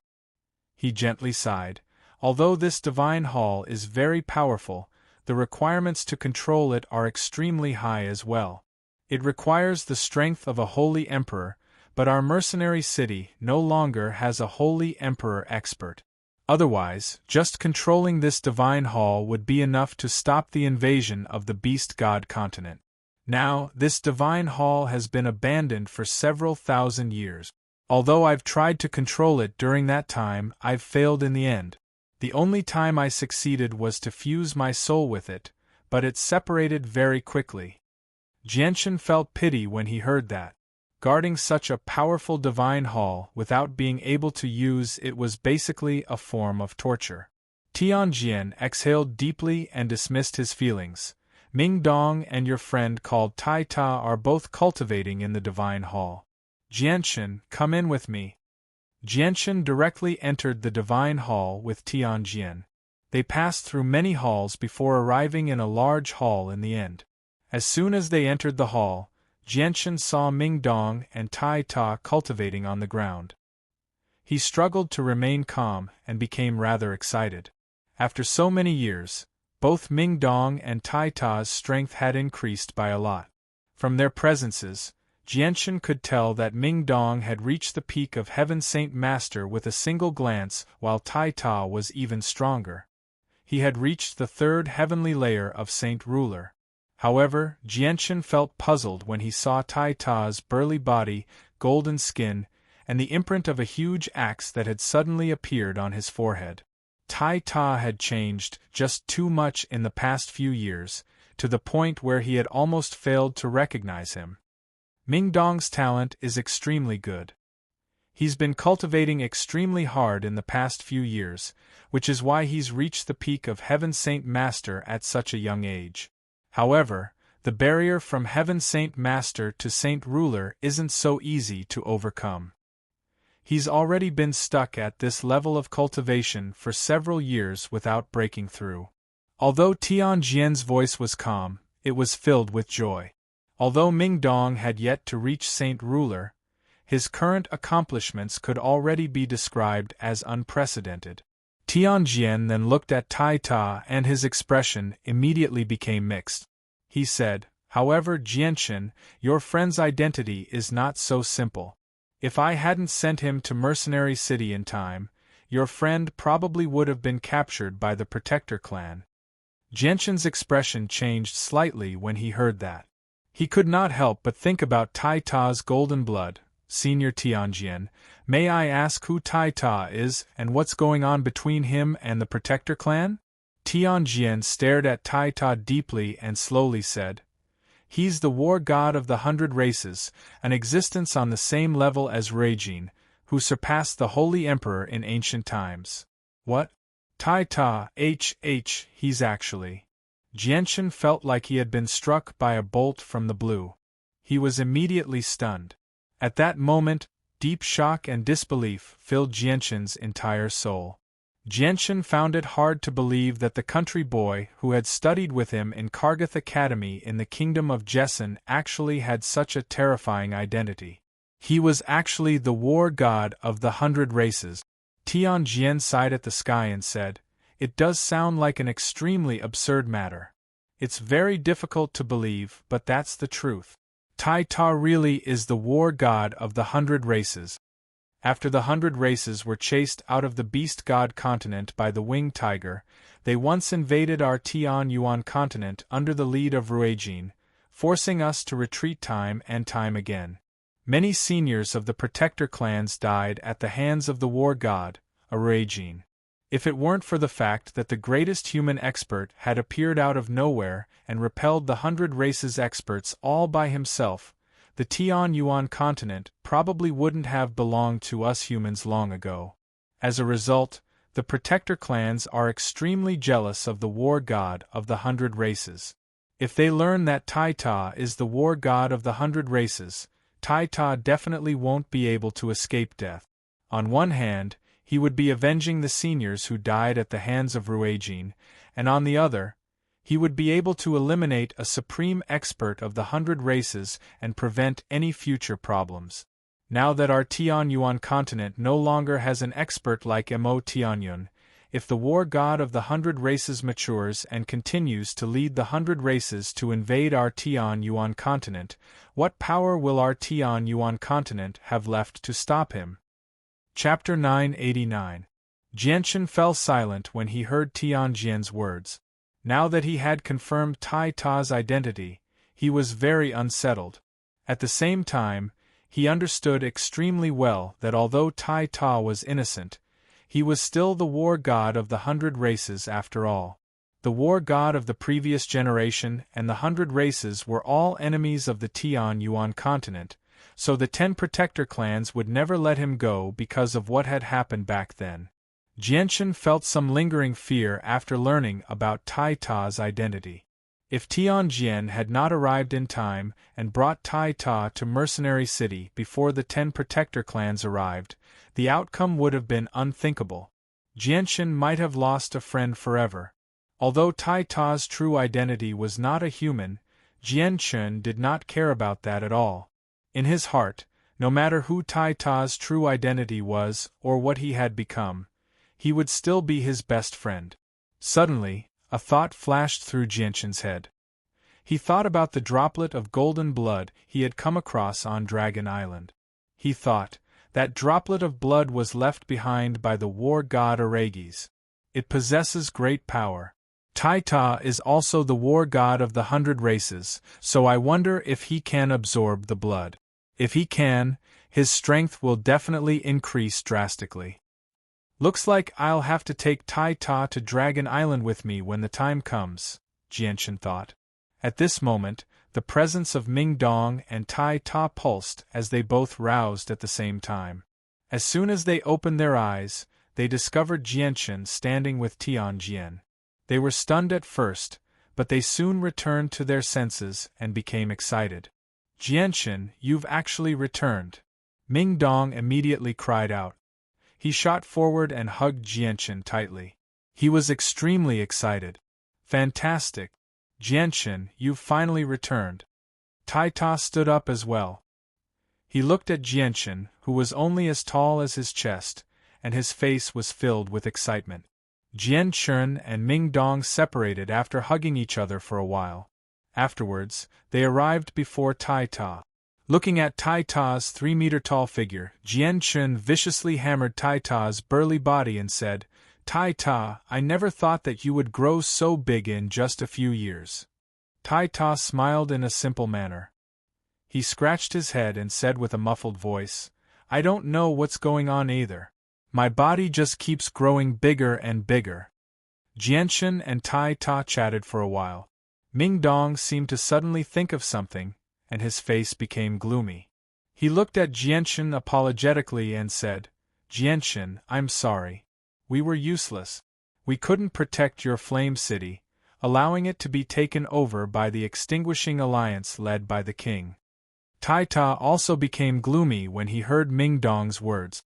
He gently sighed. Although this divine hall is very powerful, the requirements to control it are extremely high as well. It requires the strength of a holy emperor, but our mercenary city no longer has a holy emperor expert. Otherwise, just controlling this divine hall would be enough to stop the invasion of the beast god continent. Now, this divine hall has been abandoned for several thousand years. Although I've tried to control it during that time, I've failed in the end. The only time I succeeded was to fuse my soul with it, but it separated very quickly. Jianchen felt pity when he heard that. Guarding such a powerful divine hall without being able to use it was basically a form of torture. Tianjian exhaled deeply and dismissed his feelings. Ming Dong and your friend called Tai Ta are both cultivating in the divine hall. Jianchen, come in with me. Jianchen directly entered the divine hall with Tianjian. They passed through many halls before arriving in a large hall in the end. As soon as they entered the hall, Jianchen saw Ming Dong and Tai Ta cultivating on the ground. He struggled to remain calm and became rather excited. After so many years, both Ming Dong and Tai Ta's strength had increased by a lot. From their presences, Jianchen could tell that Ming Dong had reached the peak of Heaven Saint Master with a single glance, while Tai Ta was even stronger. He had reached the third heavenly layer of Saint Ruler. However, Jianchen felt puzzled when he saw Tai Ta's burly body, golden skin, and the imprint of a huge axe that had suddenly appeared on his forehead. Tai Ta had changed just too much in the past few years, to the point where he had almost failed to recognize him. Ming Dong's talent is extremely good. He's been cultivating extremely hard in the past few years, which is why he's reached the peak of Heaven Saint Master at such a young age. However, the barrier from Heaven Saint Master to Saint Ruler isn't so easy to overcome. He's already been stuck at this level of cultivation for several years without breaking through. Although Tianjian's voice was calm, it was filled with joy. Although Ming Dong had yet to reach Saint Ruler, his current accomplishments could already be described as unprecedented. Tianjian then looked at Tai Ta and his expression immediately became mixed. He said, "However, Jianchen, your friend's identity is not so simple. If I hadn't sent him to Mercenary City in time, your friend probably would have been captured by the Protector clan." Jianchen's expression changed slightly when he heard that. He could not help but think about Tai Ta's golden blood. "Senior Tianjian, may I ask who Tai Ta is and what's going on between him and the Protector clan?" Tianjian stared at Tai Ta deeply and slowly said, "He's the war god of the 100 races, an existence on the same level as Reijin, who surpassed the Holy Emperor in ancient times." "What? Tai Ta, he's actually..." Jianchen felt like he had been struck by a bolt from the blue. He was immediately stunned. At that moment, deep shock and disbelief filled Jianqin's entire soul. Jianqin found it hard to believe that the country boy who had studied with him in Kargath Academy in the kingdom of Jessen actually had such a terrifying identity. He was actually the war god of the 100 races. Tianjian sighed at the sky and said, "It does sound like an extremely absurd matter. It's very difficult to believe, but that's the truth. Tai Ta really is the war god of the 100 races." After the 100 races were chased out of the beast god continent by the winged tiger, they once invaded our Tian Yuan continent under the lead of Ruijin, forcing us to retreat time and time again. Many seniors of the protector clans died at the hands of the war god, Ruijin. If it weren't for the fact that the greatest human expert had appeared out of nowhere and repelled the 100 races experts all by himself, the Tian Yuan continent probably wouldn't have belonged to us humans long ago. As a result, the protector clans are extremely jealous of the war god of the 100 races. If they learn that Tai Ta is the war god of the 100 races, Tai Ta definitely won't be able to escape death. On one hand, he would be avenging the seniors who died at the hands of Ruijin, and on the other, he would be able to eliminate a supreme expert of the 100 races and prevent any future problems. Now that our Tian Yuan continent no longer has an expert like Mo Tianyun, if the war god of the 100 races matures and continues to lead the 100 races to invade our Tian Yuan continent, what power will our Tian Yuan continent have left to stop him? Chapter 989. Jianqin fell silent when he heard Tianjian's words. Now that he had confirmed Tai Ta's identity, he was very unsettled. At the same time, he understood extremely well that although Tai Ta was innocent, he was still the war god of the 100 races after all. The war god of the previous generation and the 100 races were all enemies of the Tian Yuan continent, so the 10 protector clans would never let him go because of what had happened back then. Jianqin felt some lingering fear after learning about Tai Ta's identity. If Tianjian had not arrived in time and brought Tai Ta to Mercenary City before the 10 protector clans arrived, the outcome would have been unthinkable. Jianqin might have lost a friend forever. Although Tai Ta's true identity was not a human, Jianqin did not care about that at all. In his heart, no matter who Tai Ta's true identity was or what he had become, he would still be his best friend. Suddenly, a thought flashed through Jianqin's head. He thought about the droplet of golden blood he had come across on Dragon Island. He thought, that droplet of blood was left behind by the war god Arages. It possesses great power. Tai Ta is also the war god of the 100 races, so I wonder if he can absorb the blood. If he can, his strength will definitely increase drastically. Looks like I'll have to take Tai Ta to Dragon Island with me when the time comes, Jianqin thought. At this moment, the presence of Ming Dong and Tai Ta pulsed as they both roused at the same time. As soon as they opened their eyes, they discovered Jianqin standing with Tianjian. They were stunned at first, but they soon returned to their senses and became excited. Jianqin, you've actually returned. Ming Dong immediately cried out. He shot forward and hugged Jianqin tightly. He was extremely excited. Fantastic. Jianqin, you've finally returned. Tai Ta stood up as well. He looked at Jianqin, who was only as tall as his chest, and his face was filled with excitement. Jianqin and Ming Dong separated after hugging each other for a while. Afterwards, they arrived before Tai Ta. Looking at Tai Ta's 3-meter-tall figure, Jianqin viciously hammered Tai Ta's burly body and said, Tai Ta, I never thought that you would grow so big in just a few years. Tai Ta smiled in a simple manner. He scratched his head and said with a muffled voice, I don't know what's going on either. My body just keeps growing bigger and bigger. Jianqin and Tai Ta chatted for a while. Ming Dong seemed to suddenly think of something, and his face became gloomy. He looked at Jianqin apologetically and said, Jianqin, I'm sorry. We were useless. We couldn't protect your flame city, allowing it to be taken over by the extinguishing alliance led by the king. Tai Ta also became gloomy when he heard Ming Dong's words.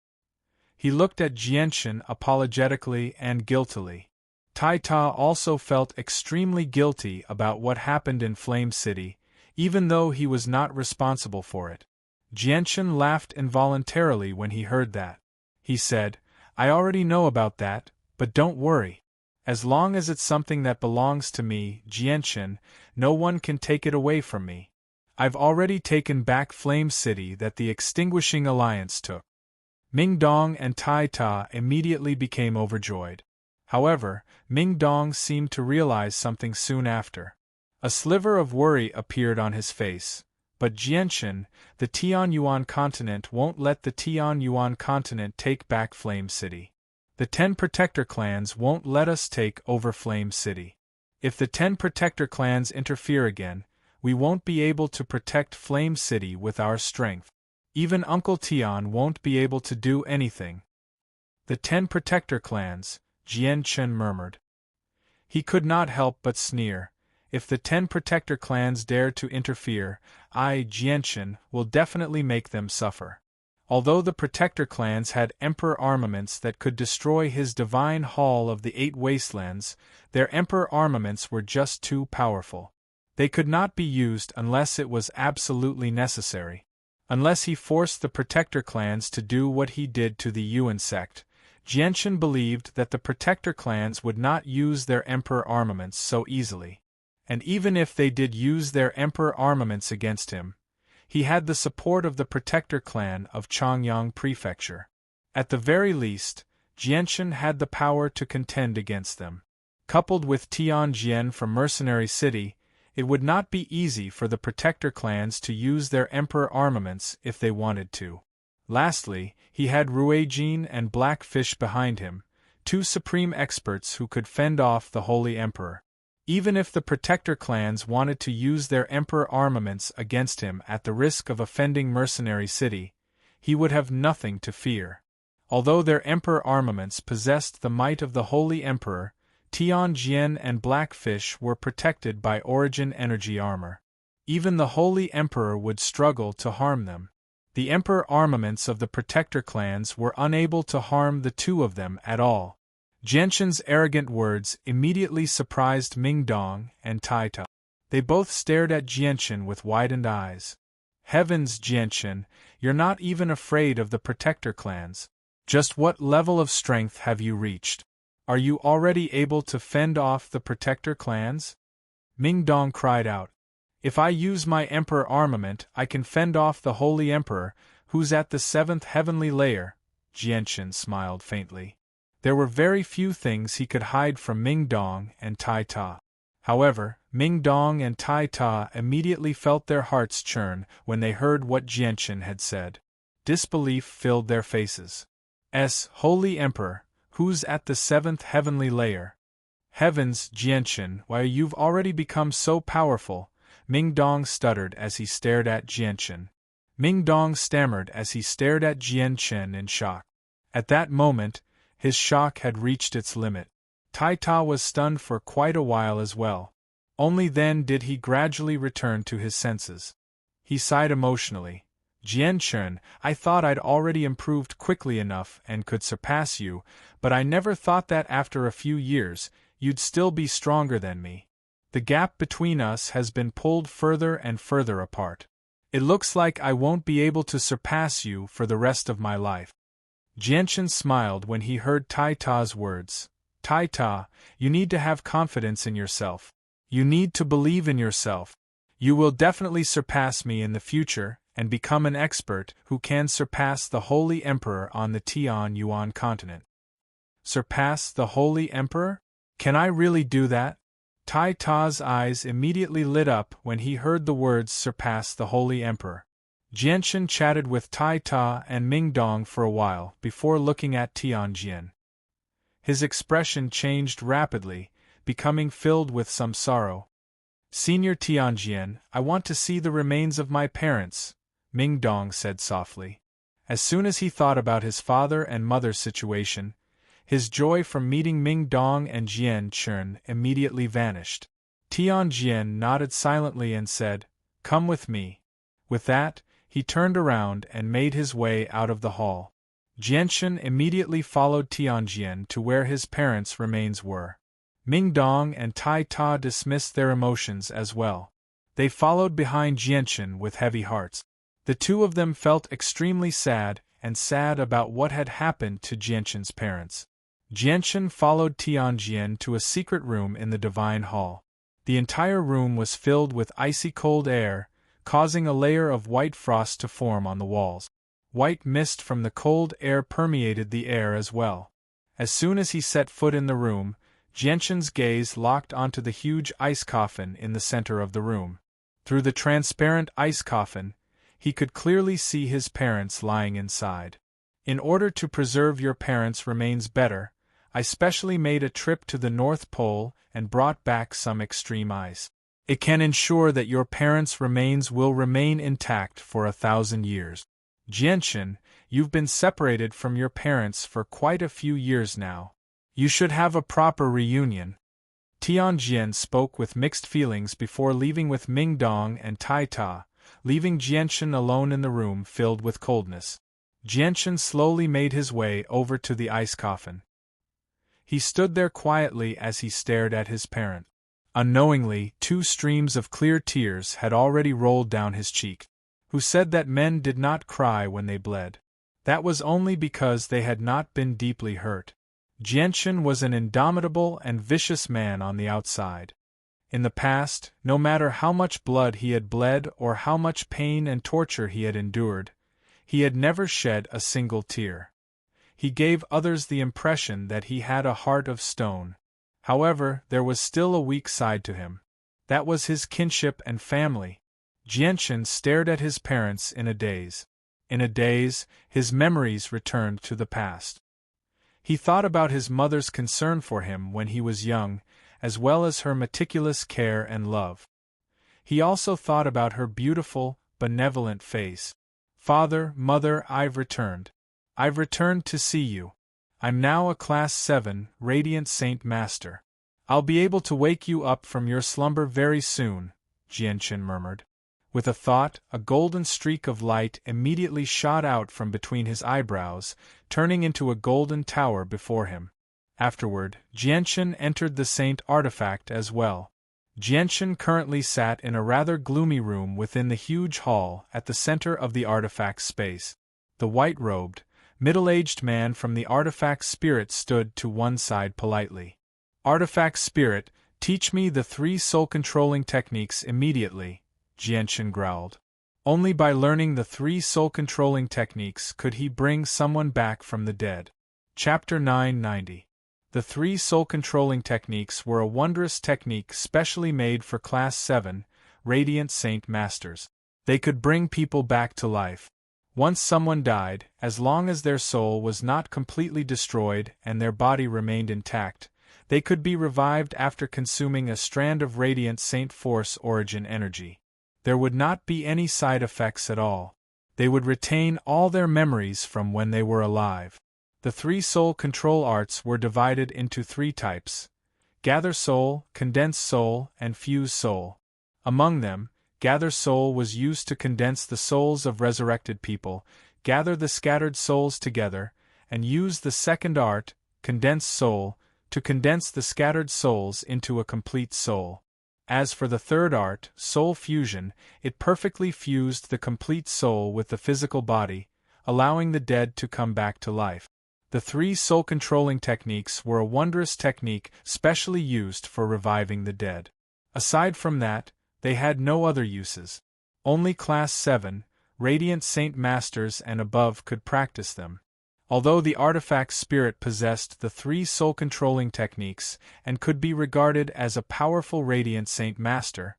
He looked at Jianchen apologetically and guiltily. Tai Ta also felt extremely guilty about what happened in Flame City, even though he was not responsible for it. Jianchen laughed involuntarily when he heard that. He said, "I already know about that, but don't worry. As long as it's something that belongs to me, Jianchen, no one can take it away from me. I've already taken back Flame City that the Extinguishing Alliance took." Ming Dong and Tai Ta immediately became overjoyed. However, Ming Dong seemed to realize something soon after. A sliver of worry appeared on his face. But Jianchen, the Tianyuan continent won't let the Tianyuan continent take back Flame City. The 10 Protector clans won't let us take over Flame City. If the 10 Protector clans interfere again, we won't be able to protect Flame City with our strength. Even Uncle Tian won't be able to do anything. The 10 Protector clans, Jianchen murmured. He could not help but sneer. If the 10 Protector clans dare to interfere, I, Jianchen, will definitely make them suffer. Although the Protector clans had Emperor armaments that could destroy his divine Hall of the 8 Wastelands, their Emperor armaments were just too powerful. They could not be used unless it was absolutely necessary. Unless he forced the Protector clans to do what he did to the Yuan sect, Jianchen believed that the Protector clans would not use their Emperor armaments so easily. And even if they did use their Emperor armaments against him, he had the support of the Protector clan of Chongyang Prefecture. At the very least, Jianchen had the power to contend against them. Coupled with Tianjin from Mercenary City, it would not be easy for the Protector clans to use their Emperor armaments if they wanted to. Lastly, he had Ruijin and Blackfish behind him, 2 supreme experts who could fend off the Holy Emperor. Even if the Protector clans wanted to use their Emperor armaments against him at the risk of offending Mercenary City, he would have nothing to fear. Although their Emperor armaments possessed the might of the Holy Emperor, Tianjin and Blackfish were protected by Origin Energy armor. Even the Holy Emperor would struggle to harm them. The Emperor armaments of the Protector clans were unable to harm the 2 of them at all. Jianchen's arrogant words immediately surprised Ming Dong and Tai Ta. They both stared at Jianchen with widened eyes. Heavens, Jianchen, you're not even afraid of the Protector clans. Just what level of strength have you reached? Are you already able to fend off the Protector clans? Ming Dong cried out. If I use my Emperor armament, I can fend off the Holy Emperor, who's at the 7th heavenly layer. Jianchen smiled faintly. There were very few things he could hide from Ming Dong and Tai Ta. However, Ming Dong and Tai Ta immediately felt their hearts churn when they heard what Jianchen had said. Disbelief filled their faces. Holy Emperor, who's at the 7th heavenly layer? Heavens, Jianchen, why you've already become so powerful, Ming Dong stuttered as he stared at Jianchen. Ming Dong stammered as he stared at Jianchen in shock. At that moment, his shock had reached its limit. Tai Ta was stunned for quite a while as well. Only then did he gradually return to his senses. He sighed emotionally. Jianchen, I thought I'd already improved quickly enough and could surpass you, but I never thought that after a few years, you'd still be stronger than me. The gap between us has been pulled further and further apart. It looks like I won't be able to surpass you for the rest of my life. Jianchen smiled when he heard Tai Ta's words. Tai Ta, you need to have confidence in yourself. You need to believe in yourself. You will definitely surpass me in the future and become an expert who can surpass the Holy Emperor on the Tianyuan continent. Surpass the Holy Emperor? Can I really do that? Tai Ta's eyes immediately lit up when he heard the words surpass the Holy Emperor. Jianchen chatted with Tai Ta and Ming Dong for a while before looking at Tianjin. His expression changed rapidly, becoming filled with some sorrow. Senior Tianjin, I want to see the remains of my parents, Ming Dong said softly. As soon as he thought about his father and mother's situation, his joy from meeting Ming Dong and Jianchen immediately vanished. Tianjin nodded silently and said, Come with me. With that, he turned around and made his way out of the hall. Jianchen immediately followed Tianjian to where his parents' remains were. Ming Dong and Tai Ta dismissed their emotions as well. They followed behind Jianchen with heavy hearts. The two of them felt extremely sad about what had happened to Jianchen's parents. Jianchen followed Tianjian to a secret room in the Divine Hall. The entire room was filled with icy cold air, causing a layer of white frost to form on the walls. White mist from the cold air permeated the air as well. As soon as he set foot in the room, Jianchen's gaze locked onto the huge ice coffin in the center of the room. Through the transparent ice coffin, he could clearly see his parents lying inside. In order to preserve your parents' remains better, I specially made a trip to the North Pole and brought back some extreme ice. It can ensure that your parents' remains will remain intact for 1,000 years. Jianchen, you've been separated from your parents for quite a few years now. You should have a proper reunion. Tianjian spoke with mixed feelings before leaving with Ming Dong and Tai Ta, leaving Jianchen alone in the room filled with coldness. Jianchen slowly made his way over to the ice coffin. He stood there quietly as he stared at his parent. Unknowingly, 2 streams of clear tears had already rolled down his cheek. Who said that men did not cry when they bled? That was only because they had not been deeply hurt. Jianchen was an indomitable and vicious man on the outside. In the past, no matter how much blood he had bled or how much pain and torture he had endured, he had never shed a single tear. He gave others the impression that he had a heart of stone. However, there was still a weak side to him. That was his kinship and family. Jianchen stared at his parents in a daze. In a daze, his memories returned to the past. He thought about his mother's concern for him when he was young, as well as her meticulous care and love. He also thought about her beautiful, benevolent face. Father, Mother, I've returned. I've returned to see you. I'm now a Class 7, Radiant Saint Master. I'll be able to wake you up from your slumber very soon, Jianchen murmured. With a thought, a golden streak of light immediately shot out from between his eyebrows, turning into a golden tower before him. Afterward, Jianchen entered the Saint Artifact as well. Jianchen currently sat in a rather gloomy room within the huge hall at the center of the artifact space. The white-robed, middle-aged man from the artifact spirit stood to one side politely. Artifact spirit, teach me the 3 soul-controlling techniques immediately, Jianchen growled. Only by learning the 3 soul-controlling techniques could he bring someone back from the dead. Chapter 990. The 3 soul-controlling techniques were a wondrous technique specially made for Class 7, Radiant Saint Masters. They could bring people back to life. Once someone died, as long as their soul was not completely destroyed and their body remained intact, they could be revived after consuming a strand of Radiant Saint Force origin energy. There would not be any side effects at all. They would retain all their memories from when they were alive. The 3 soul control arts were divided into 3 types: Gather Soul, Condense Soul, and Fuse Soul. Among them, Gather Soul was used to condense the souls of resurrected people, gather the scattered souls together, and use the second art, Condense Soul, to condense the scattered souls into a complete soul. As for the third art, Soul Fusion, it perfectly fused the complete soul with the physical body, allowing the dead to come back to life. The 3 soul-controlling techniques were a wondrous technique specially used for reviving the dead. Aside from that, they had no other uses. Only Class 7, Radiant Saint Masters and above could practice them. Although the artifact spirit possessed the 3 soul-controlling techniques and could be regarded as a powerful Radiant Saint Master,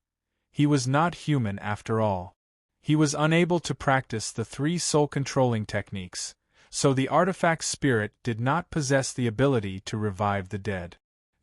he was not human after all. He was unable to practice the 3 soul-controlling techniques, so the artifact spirit did not possess the ability to revive the dead.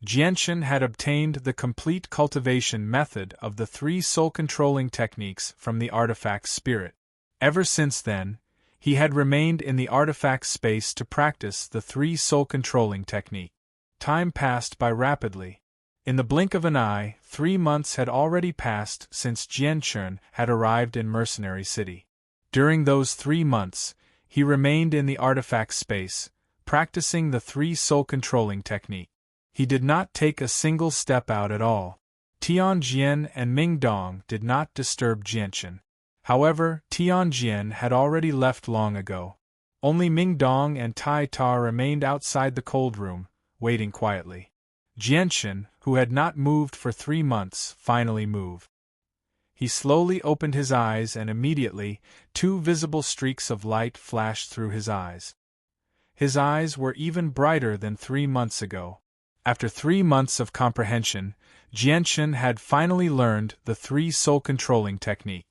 Jianchen had obtained the complete cultivation method of the 3 soul-controlling techniques from the artifact spirit. Ever since then, he had remained in the artifact space to practice the 3 soul-controlling technique. Time passed by rapidly. In the blink of an eye, 3 months had already passed since Jianchun had arrived in Mercenary City. During those 3 months, he remained in the artifact space, practicing the 3 soul-controlling technique. He did not take a single step out at all. Tianjian and Mingdong did not disturb Jianchun. However, Tianjian had already left long ago. Only Mingdong and Tai Ta remained outside the cold room, waiting quietly. Jianchun, who had not moved for 3 months, finally moved. He slowly opened his eyes and immediately, 2 visible streaks of light flashed through his eyes. His eyes were even brighter than 3 months ago. After 3 months of comprehension, Jianchun had finally learned the 3 soul-controlling technique.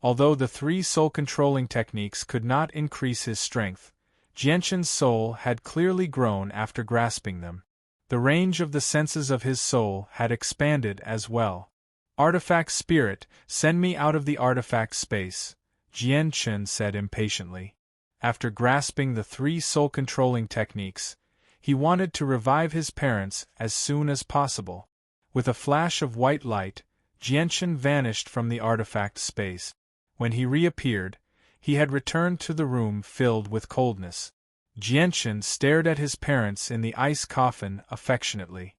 Although the 3 soul-controlling techniques could not increase his strength, Jianchun's soul had clearly grown after grasping them. The range of the senses of his soul had expanded as well. Artifact spirit, send me out of the artifact space, Jianchun said impatiently. After grasping the 3 soul-controlling techniques, he wanted to revive his parents as soon as possible. With a flash of white light, Jianchun vanished from the artifact space. When he reappeared, he had returned to the room filled with coldness. Jianchun stared at his parents in the ice coffin affectionately.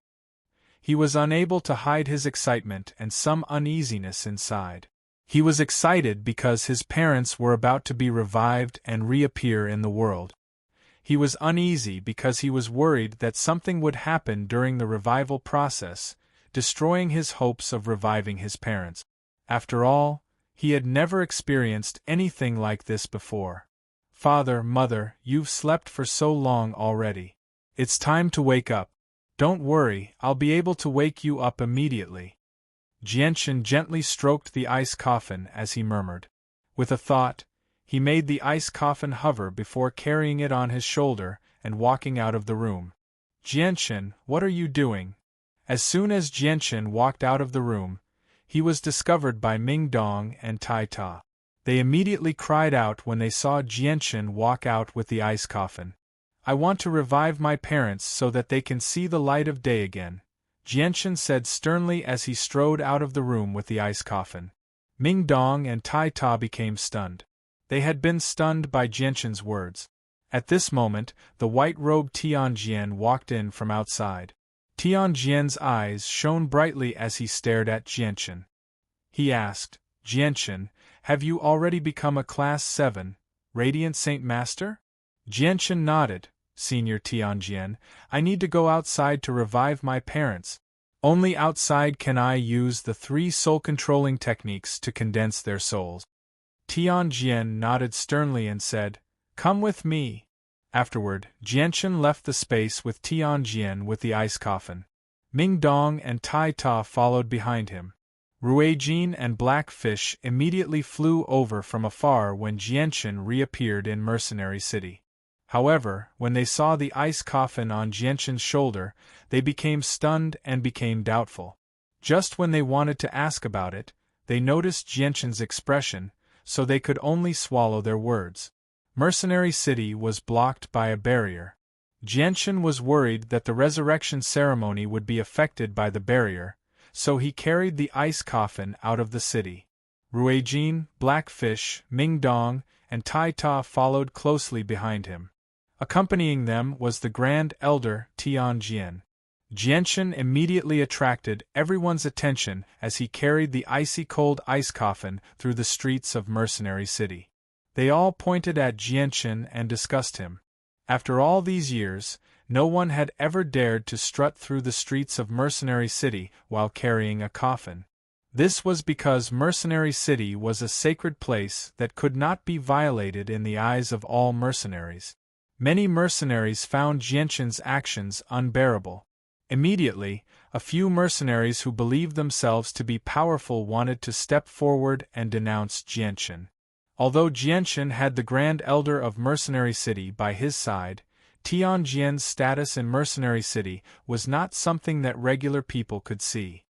He was unable to hide his excitement and some uneasiness inside. He was excited because his parents were about to be revived and reappear in the world. He was uneasy because he was worried that something would happen during the revival process, destroying his hopes of reviving his parents. After all, he had never experienced anything like this before. Father, Mother, you've slept for so long already. It's time to wake up. Don't worry, I'll be able to wake you up immediately. Jianchun gently stroked the ice coffin as he murmured. With a thought, he made the ice coffin hover before carrying it on his shoulder and walking out of the room. Jianchun, what are you doing? As soon as Jianchun walked out of the room, he was discovered by Mingdong and Tai Ta. They immediately cried out when they saw Jianchun walk out with the ice coffin. I want to revive my parents so that they can see the light of day again, Jianchun said sternly as he strode out of the room with the ice coffin. Mingdong and Tai Ta became stunned. They had been stunned by Jianchun's words. At this moment, the white-robed Tianjian walked in from outside. Tianjian's eyes shone brightly as he stared at Jianchun. He asked, Jianchun, have you already become a Class 7, Radiant Saint Master? Jianchun nodded. Senior Tianjian, I need to go outside to revive my parents. Only outside can I use the 3 soul-controlling techniques to condense their souls. Tianjian nodded sternly and said, Come with me. Afterward, Jianchun left the space with Tianjian with the ice coffin. Mingdong and Tai Ta followed behind him. Ruijin and Blackfish immediately flew over from afar when Jianchun reappeared in Mercenary City. However, when they saw the ice coffin on Jianchun's shoulder, they became stunned and became doubtful. Just when they wanted to ask about it, they noticed Jianchun's expression, so they could only swallow their words. Mercenary City was blocked by a barrier. Jianchun was worried that the resurrection ceremony would be affected by the barrier, so he carried the ice coffin out of the city. Ruijin, Blackfish, Mingdong, and Tai Ta followed closely behind him. Accompanying them was the Grand Elder Tianjian. Jianchun immediately attracted everyone's attention as he carried the icy-cold ice coffin through the streets of Mercenary City. They all pointed at Jianchun and discussed him. After all these years, no one had ever dared to strut through the streets of Mercenary City while carrying a coffin. This was because Mercenary City was a sacred place that could not be violated in the eyes of all mercenaries. Many mercenaries found Jianchun's actions unbearable. Immediately, a few mercenaries who believed themselves to be powerful wanted to step forward and denounce Jianchun. Although Jianchun had the Grand Elder of Mercenary City by his side, Tianjian's status in Mercenary City was not something that regular people could see.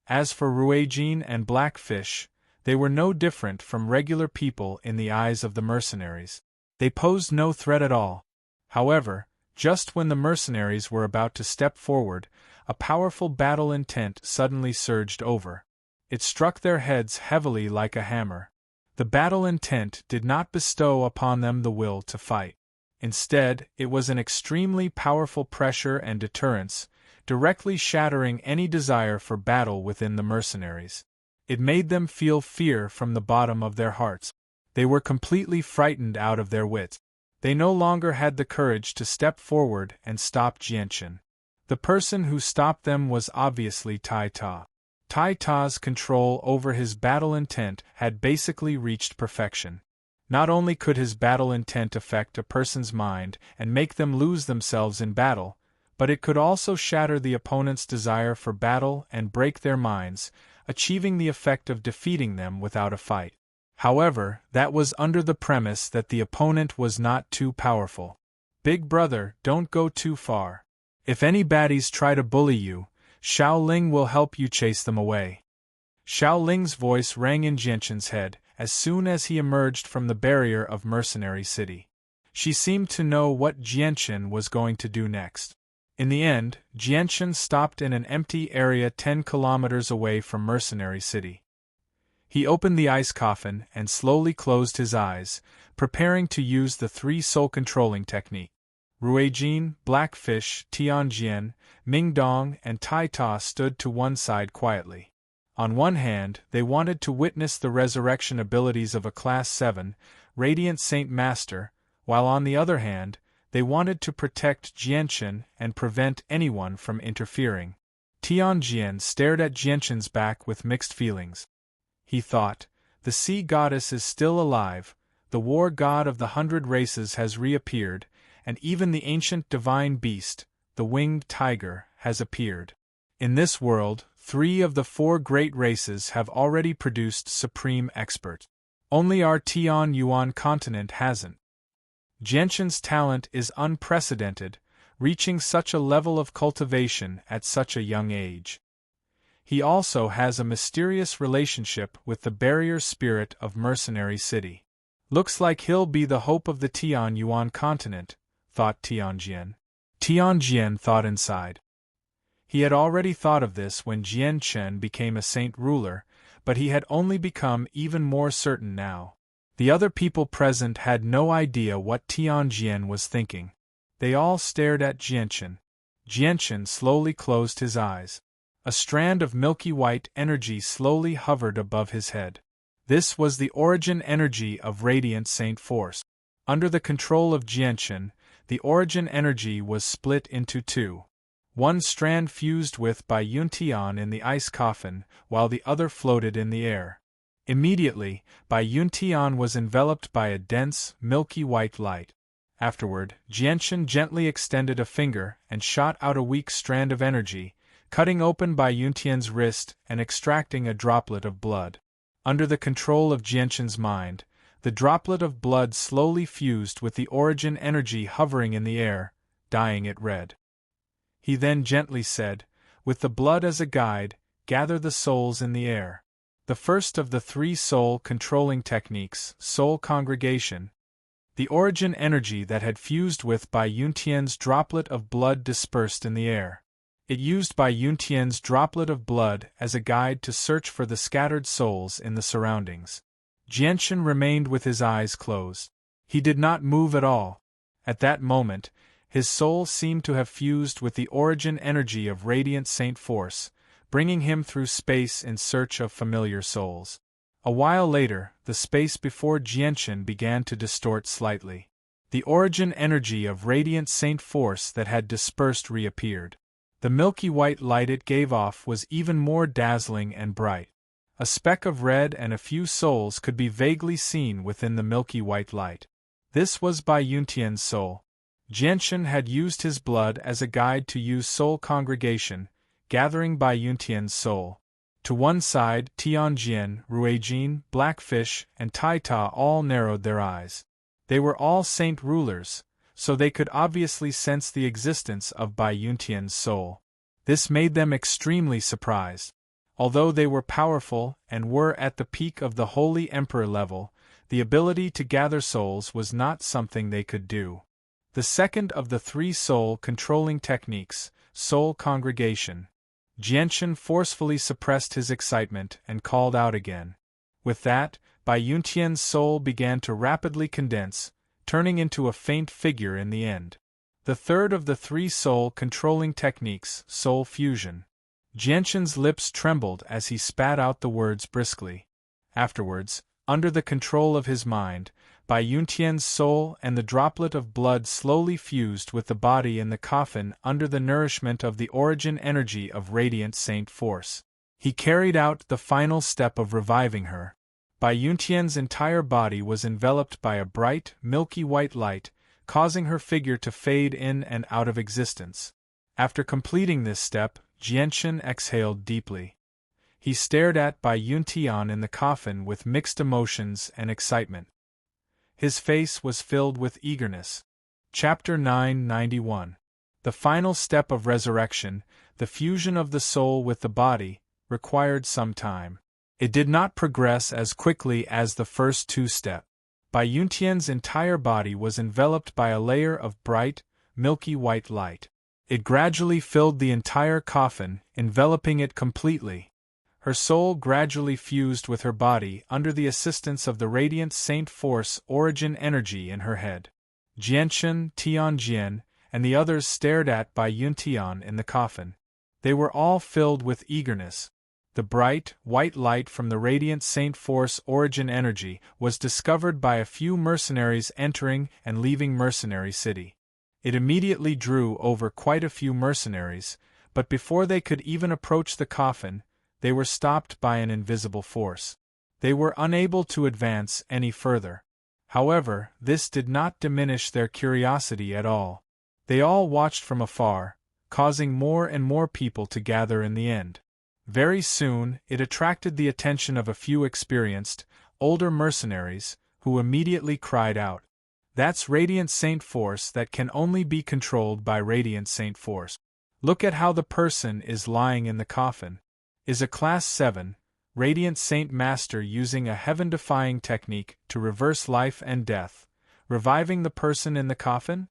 As for Ruijin and Blackfish, they were no different from regular people in the eyes of the mercenaries. They posed no threat at all. However, just when the mercenaries were about to step forward, a powerful battle intent suddenly surged over. It struck their heads heavily like a hammer. The battle intent did not bestow upon them the will to fight. Instead, it was an extremely powerful pressure and deterrence, directly shattering any desire for battle within the mercenaries. It made them feel fear from the bottom of their hearts. They were completely frightened out of their wits. They no longer had the courage to step forward and stop Jianchen. The person who stopped them was obviously Tai Ta. Tai Ta's control over his battle intent had basically reached perfection. Not only could his battle intent affect a person's mind and make them lose themselves in battle, but it could also shatter the opponent's desire for battle and break their minds, achieving the effect of defeating them without a fight. However, that was under the premise that the opponent was not too powerful. Big brother, don't go too far. If any baddies try to bully you, Xiao Ling will help you chase them away. Xiao Ling's voice rang in Jianchen's head as soon as he emerged from the barrier of Mercenary City. She seemed to know what Jianchen was going to do next. In the end, Jianchen stopped in an empty area 10 kilometers away from Mercenary City. He opened the ice coffin and slowly closed his eyes, preparing to use the 3 soul-controlling technique. Ruijin, Blackfish, Tianjian, Mingdong, and Tai Ta stood to one side quietly. On one hand, they wanted to witness the resurrection abilities of a Class 7, Radiant Saint Master, while on the other hand, they wanted to protect Jianchen and prevent anyone from interfering. Tianjian stared at Jianchen's back with mixed feelings. He thought, the sea goddess is still alive, the war god of the 100 races has reappeared, and even the ancient divine beast, the winged tiger, has appeared. In this world, 3 of the 4 great races have already produced supreme experts. Only our Tian Yuan continent hasn't. Jianchen's talent is unprecedented, reaching such a level of cultivation at such a young age. He also has a mysterious relationship with the barrier spirit of Mercenary City. Looks like he'll be the hope of the Tian Yuan continent, thought Tianjian. Tianjian thought inside. He had already thought of this when Jianchen became a saint ruler, but he had only become even more certain now. The other people present had no idea what Tianjian was thinking. They all stared at Jianchen. Jianchen slowly closed his eyes. A strand of milky white energy slowly hovered above his head. This was the origin energy of Radiant Saint Force. Under the control of Jianchen, the origin energy was split into 2. One strand fused with Bai Yuntian in the ice coffin, while the other floated in the air. Immediately, Bai Yuntian was enveloped by a dense, milky white light. Afterward, Jianchen gently extended a finger and shot out a weak strand of energy, cutting open Bai Yuntian's wrist and extracting a droplet of blood. Under the control of Jianchen's mind, the droplet of blood slowly fused with the origin energy hovering in the air, dyeing it red. He then gently said, with the blood as a guide, gather the souls in the air. The first of the 3 soul-controlling techniques, soul congregation. The origin energy that had fused with Bai Yuntian's droplet of blood dispersed in the air. It used Bai Yuntian's droplet of blood as a guide to search for the scattered souls in the surroundings. Jianchen remained with his eyes closed. He did not move at all. At that moment, his soul seemed to have fused with the origin energy of Radiant Saint Force, bringing him through space in search of familiar souls. A while later, the space before Jianchen began to distort slightly. The origin energy of Radiant Saint Force that had dispersed reappeared. The milky white light it gave off was even more dazzling and bright. A speck of red and a few souls could be vaguely seen within the milky white light. This was Bai Yuntian's soul. Jianchen had used his blood as a guide to use soul congregation, gathering Bai Yuntian's soul. To one side, Tianjian, Ruijin, Blackfish, and Tai Ta all narrowed their eyes. They were all saint rulers, so they could obviously sense the existence of Bai Yuntian's soul. This made them extremely surprised. Although they were powerful and were at the peak of the Holy Emperor level, the ability to gather souls was not something they could do. The second of the 3 soul-controlling techniques, soul congregation. Jianchen forcefully suppressed his excitement and called out again. With that, Bai Yuntian's soul began to rapidly condense, turning into a faint figure in the end. The third of the three soul-controlling techniques, soul fusion. Jianchen's lips trembled as he spat out the words briskly. Afterwards, under the control of his mind, Bai Yuntian's soul and the droplet of blood slowly fused with the body in the coffin under the nourishment of the origin energy of radiant saint force. He carried out the final step of reviving her. Bai Yuntian's entire body was enveloped by a bright, milky white light, causing her figure to fade in and out of existence. After completing this step, Jianchen exhaled deeply. He stared at Bai Yuntian in the coffin with mixed emotions and excitement. His face was filled with eagerness. Chapter 991. The final step of resurrection, the fusion of the soul with the body, required some time. It did not progress as quickly as the first two steps. Bai Yuntian's entire body was enveloped by a layer of bright, milky white light. It gradually filled the entire coffin, enveloping it completely. Her soul gradually fused with her body under the assistance of the radiant saint force origin energy in her head. Jianchen, Tianjian, and the others stared at Bai Yuntian in the coffin. They were all filled with eagerness. The bright, white light from the radiant saint force origin energy was discovered by a few mercenaries entering and leaving Mercenary City. It immediately drew over quite a few mercenaries, but before they could even approach the coffin, they were stopped by an invisible force. They were unable to advance any further. However, this did not diminish their curiosity at all. They all watched from afar, causing more and more people to gather in the end. Very soon, it attracted the attention of a few experienced, older mercenaries, who immediately cried out, "That's Radiant Saint Force that can only be controlled by Radiant Saint Force. Look at how the person is lying in the coffin. Is a Class 7, Radiant Saint Master using a heaven-defying technique to reverse life and death, reviving the person in the coffin?"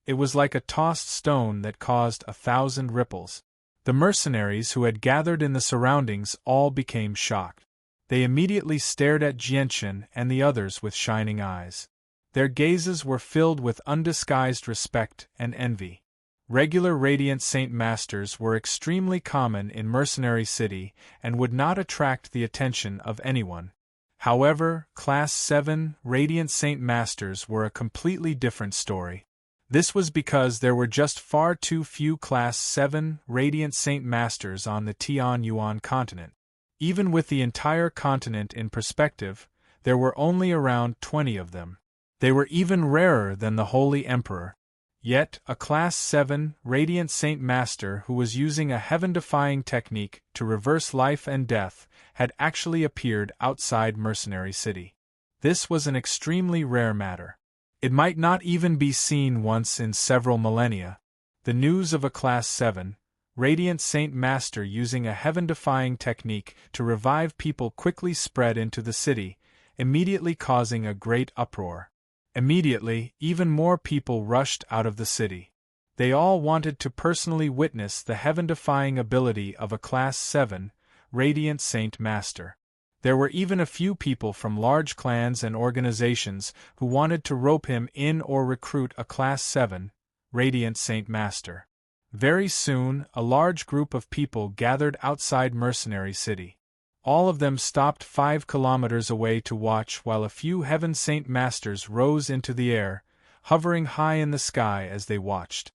It was like a tossed stone that caused 1,000 ripples. The mercenaries who had gathered in the surroundings all became shocked. They immediately stared at Jianchen and the others with shining eyes. Their gazes were filled with undisguised respect and envy. Regular Radiant Saint Masters were extremely common in Mercenary City and would not attract the attention of anyone. However, Class 7 Radiant Saint Masters were a completely different story. This was because there were just far too few Class 7 Radiant Saint Masters on the Tianyuan continent. Even with the entire continent in perspective, there were only around 20 of them. They were even rarer than the Holy Emperor. Yet, a Class 7 Radiant Saint Master who was using a heaven-defying technique to reverse life and death had actually appeared outside Mercenary City. This was an extremely rare matter. It might not even be seen once in several millennia. The news of a Class 7 Radiant Saint Master using a heaven-defying technique to revive people quickly spread into the city, immediately causing a great uproar. Immediately, even more people rushed out of the city. They all wanted to personally witness the heaven-defying ability of a Class 7 Radiant Saint Master. There were even a few people from large clans and organizations who wanted to rope him in or recruit a Class 7 Radiant Saint Master. Very soon, a large group of people gathered outside Mercenary City. All of them stopped 5 kilometers away to watch while a few Heaven Saint Masters rose into the air, hovering high in the sky as they watched.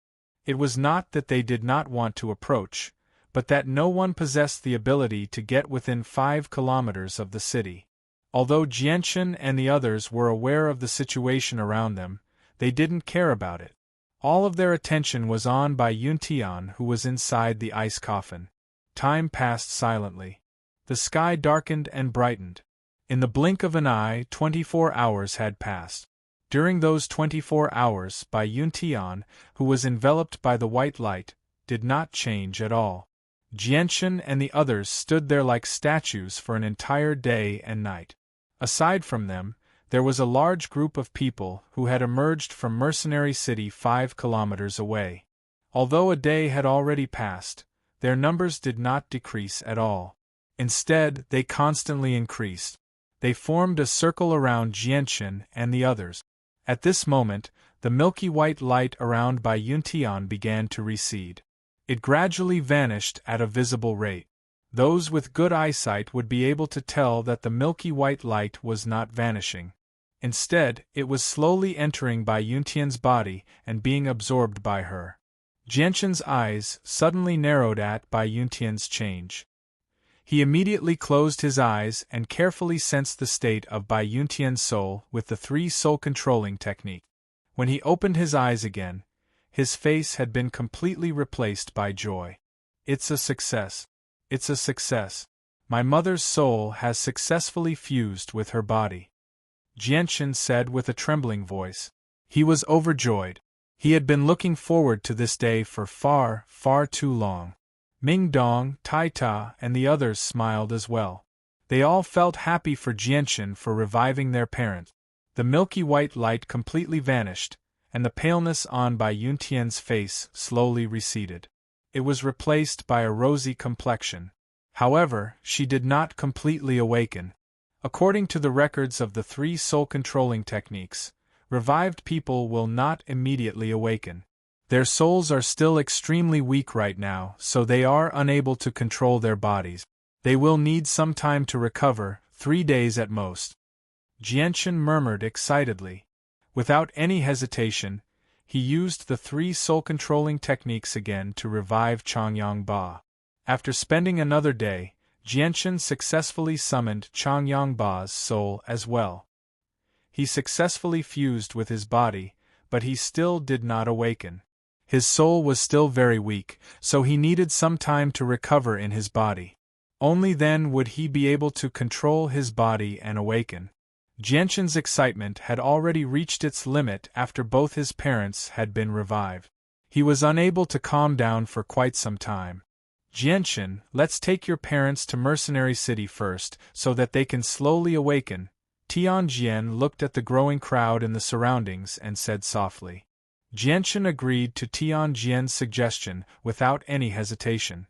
It was not that they did not want to approach, but that no one possessed the ability to get within 5 kilometers of the city. Although Jianchen and the others were aware of the situation around them, they didn't care about it. All of their attention was on Bai Yuntian, who was inside the ice coffin. Time passed silently. The sky darkened and brightened. In the blink of an eye, 24 hours had passed. During those 24 hours, Bai Yuntian, who was enveloped by the white light, did not change at all. Jianchen and the others stood there like statues for an entire day and night. Aside from them, there was a large group of people who had emerged from Mercenary City 5 kilometers away. Although a day had already passed, their numbers did not decrease at all. Instead, they constantly increased. They formed a circle around Jianchen and the others. At this moment, the milky white light around Bai Yuntian began to recede. It gradually vanished at a visible rate. Those with good eyesight would be able to tell that the milky white light was not vanishing. Instead, it was slowly entering Bai Yuntian's body and being absorbed by her. Jianchen's eyes suddenly narrowed at Bai Yuntian's change. He immediately closed his eyes and carefully sensed the state of Bai Yuntian's soul with the 3 soul-controlling technique. When he opened his eyes again, his face had been completely replaced by joy. It's a success. It's a success. My mother's soul has successfully fused with her body, Jianchen said with a trembling voice. He was overjoyed. He had been looking forward to this day for far, far too long. Ming Dong, Tai Ta, and the others smiled as well. They all felt happy for Jianchen for reviving their parent. The milky white light completely vanished, and the paleness on Bai Yuntian's face slowly receded. It was replaced by a rosy complexion. However, she did not completely awaken. According to the records of the 3 soul-controlling techniques, revived people will not immediately awaken. Their souls are still extremely weak right now, so they are unable to control their bodies. They will need some time to recover, 3 days at most. Jianchen murmured excitedly. Without any hesitation, he used the 3 soul-controlling techniques again to revive Changyang Ba. After spending another day, Jianchen successfully summoned Changyang Ba's soul as well. He successfully fused with his body, but he still did not awaken. His soul was still very weak, so he needed some time to recover in his body. Only then would he be able to control his body and awaken. Jianchen's excitement had already reached its limit after both his parents had been revived. He was unable to calm down for quite some time. Jianchen, let's take your parents to Mercenary City first, so that they can slowly awaken. Tianjian looked at the growing crowd in the surroundings and said softly. Jianchen agreed to Tianjian's suggestion without any hesitation.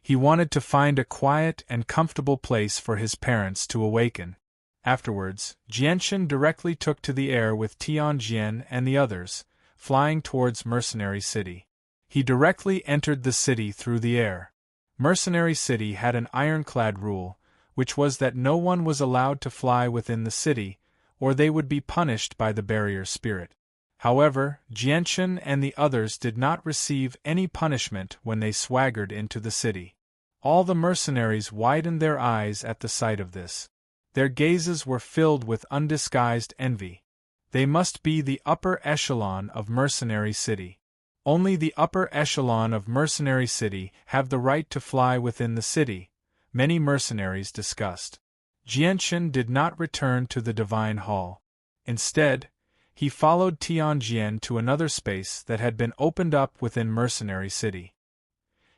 He wanted to find a quiet and comfortable place for his parents to awaken. Afterwards, Jianchen directly took to the air with Tianjian and the others, flying towards Mercenary City. He directly entered the city through the air. Mercenary City had an ironclad rule, which was that no one was allowed to fly within the city, or they would be punished by the barrier spirit. However, Jianchen and the others did not receive any punishment when they swaggered into the city. All the mercenaries widened their eyes at the sight of this. Their gazes were filled with undisguised envy. They must be the upper echelon of Mercenary City. Only the upper echelon of Mercenary City have the right to fly within the city, many mercenaries discussed. Jianchen did not return to the Divine Hall. Instead, he followed Tianjian to another space that had been opened up within Mercenary City.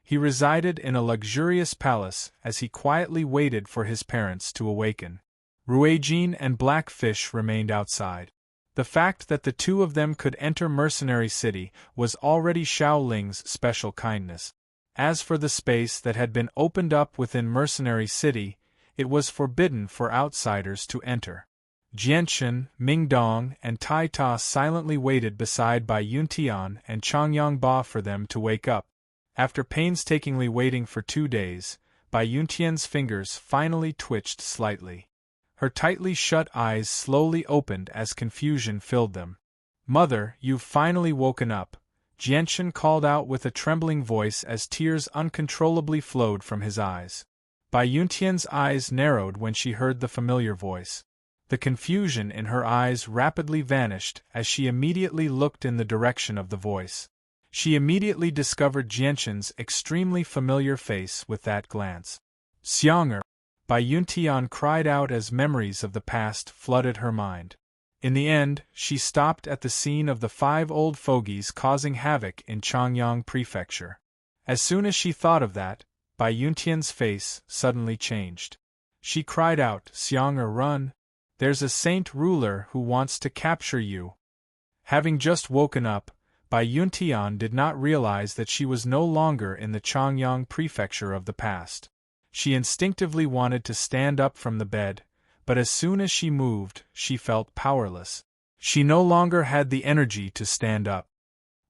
He resided in a luxurious palace as he quietly waited for his parents to awaken. Ruijin and Blackfish remained outside. The fact that the 2 of them could enter Mercenary City was already Shaoling's special kindness. As for the space that had been opened up within Mercenary City, it was forbidden for outsiders to enter. Jianchen, Mingdong, and Tai Ta silently waited beside Bai Yuntian and Changyang Ba for them to wake up. After painstakingly waiting for 2 days, Bai Yuntian's fingers finally twitched slightly. Her tightly shut eyes slowly opened as confusion filled them. "Mother, you've finally woken up," Jianchen called out with a trembling voice as tears uncontrollably flowed from his eyes. Bai Yuntian's eyes narrowed when she heard the familiar voice. The confusion in her eyes rapidly vanished as she immediately looked in the direction of the voice. She immediately discovered Jianchen's extremely familiar face with that glance. "Xianger!" Bai Yuntian cried out as memories of the past flooded her mind. In the end, she stopped at the scene of the 5 old fogies causing havoc in Changyang Prefecture. As soon as she thought of that, Bai Yuntian's face suddenly changed. She cried out, "Xianger, run! There's a saint ruler who wants to capture you." Having just woken up, Bai Yuntian did not realize that she was no longer in the Changyang prefecture of the past. She instinctively wanted to stand up from the bed, but as soon as she moved, she felt powerless. She no longer had the energy to stand up.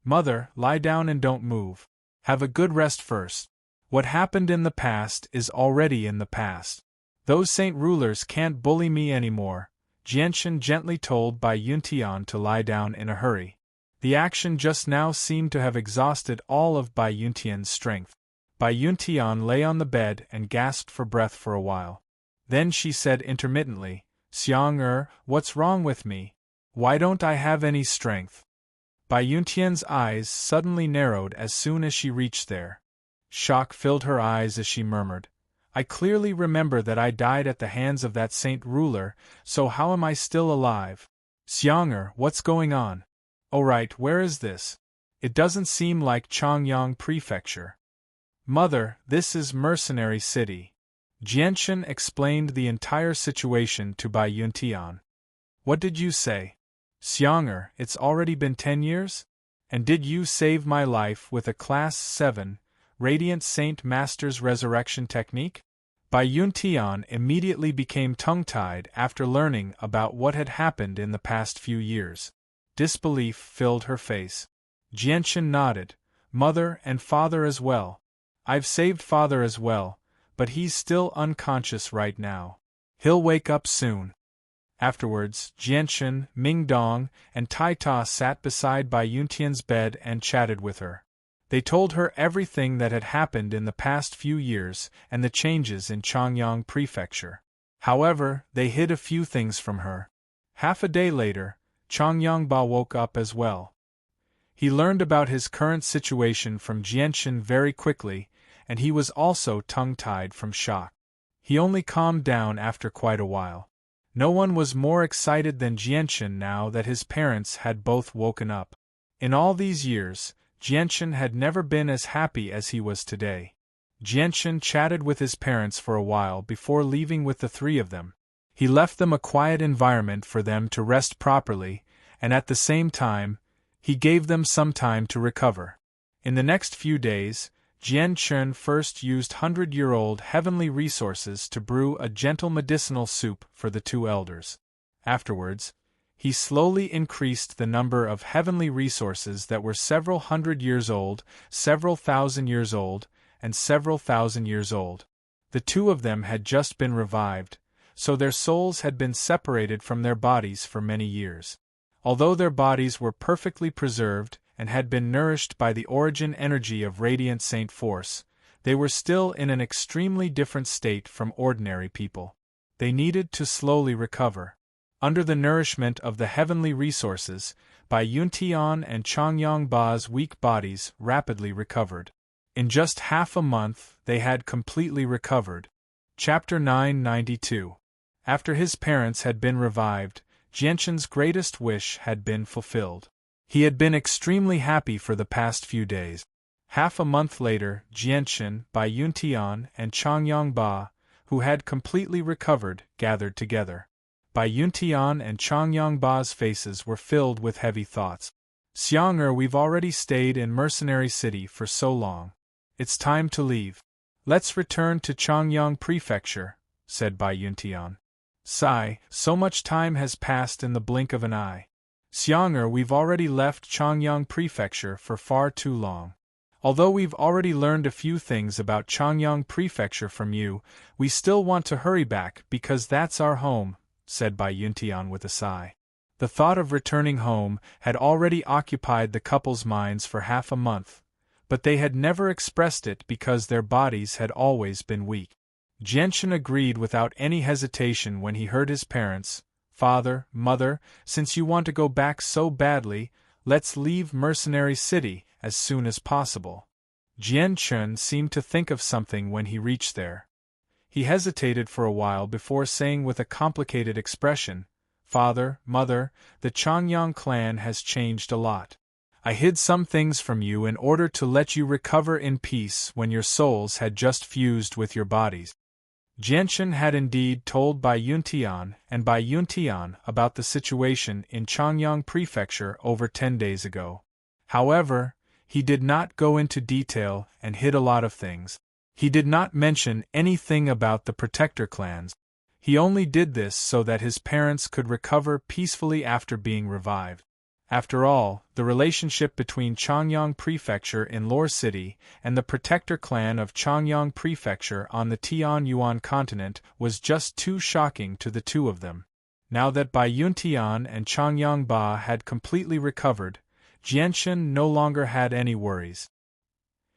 Mother, lie down and don't move. Have a good rest first. What happened in the past is already in the past. Those saint rulers can't bully me anymore, Jianshan gently told Bai Yuntian to lie down in a hurry. The action just now seemed to have exhausted all of Bai Yuntian's strength. Bai Yuntian lay on the bed and gasped for breath for a while. Then she said intermittently, Xiang what's wrong with me? Why don't I have any strength? Bai Yuntian's eyes suddenly narrowed as soon as she reached there. Shock filled her eyes as she murmured, I clearly remember that I died at the hands of that saint ruler, so how am I still alive? Xiang what's going on? Oh right, where is this? It doesn't seem like Changyang Prefecture. Mother, this is Mercenary City. Jianshan explained the entire situation to Bai Yuntian. What did you say? Xiang it's already been 10 years? And did you save my life with a Class 7, Radiant Saint Master's resurrection technique? Bai Yuntian immediately became tongue-tied after learning about what had happened in the past few years. Disbelief filled her face. Jianshan nodded, Mother and Father as well. I've saved Father as well, but he's still unconscious right now. He'll wake up soon. Afterwards, Jianshan, Mingdong, and Taita sat beside Bai Yuntian's bed and chatted with her. They told her everything that had happened in the past few years and the changes in Changyang Prefecture. However, they hid a few things from her. Half a day later, Changyang Ba woke up as well. He learned about his current situation from Jianshan very quickly, and he was also tongue-tied from shock. He only calmed down after quite a while. No one was more excited than Jianshan now that his parents had both woken up. In all these years, Jianshan had never been as happy as he was today. Jianshan chatted with his parents for a while before leaving with the three of them. He left them a quiet environment for them to rest properly, and at the same time, he gave them some time to recover. In the next few days, Jianshan first used 100-year-old heavenly resources to brew a gentle medicinal soup for the two elders. Afterwards, he slowly increased the number of heavenly resources that were several hundred years old, several thousand years old, and several thousand years old. The two of them had just been revived, so their souls had been separated from their bodies for many years. Although their bodies were perfectly preserved and had been nourished by the origin energy of Radiant Saint Force, they were still in an extremely different state from ordinary people. They needed to slowly recover. Under the nourishment of the heavenly resources, Bai Yuntian and Changyang Ba's weak bodies rapidly recovered. In just half a month, they had completely recovered. Chapter 992. After his parents had been revived, Jianshan's greatest wish had been fulfilled. He had been extremely happy for the past few days. Half a month later, Jianshan, Bai Yuntian, and Changyang Ba, who had completely recovered, gathered together. Bai Yuntian and Changyang Ba's faces were filled with heavy thoughts. Xiang we've already stayed in Mercenary City for so long. It's time to leave. Let's return to Changyang Prefecture, said Bai Yuntian. Sigh, so much time has passed in the blink of an eye. Xiang we've already left Changyang Prefecture for far too long. Although we've already learned a few things about Changyang Prefecture from you, we still want to hurry back because that's our home, said Bai Yuntian with a sigh. The thought of returning home had already occupied the couple's minds for half a month, but they had never expressed it because their bodies had always been weak. Jianshan agreed without any hesitation when he heard his parents, Father, Mother, since you want to go back so badly, let's leave Mercenary City as soon as possible. Jianshan seemed to think of something when he reached there. He hesitated for a while before saying with a complicated expression, Father, Mother, the Changyang clan has changed a lot. I hid some things from you in order to let you recover in peace when your souls had just fused with your bodies. Jianshan had indeed told Bai Yuntian and Bai Yuntian about the situation in Changyang Prefecture over 10 days ago. However, he did not go into detail and hid a lot of things. He did not mention anything about the Protector clans. He only did this so that his parents could recover peacefully after being revived. After all, the relationship between Changyang Prefecture in Lore City and the Protector clan of Changyang Prefecture on the Tianyuan continent was just too shocking to the two of them. Now that Bai Yuntian and Changyang Ba had completely recovered, Jianshan no longer had any worries.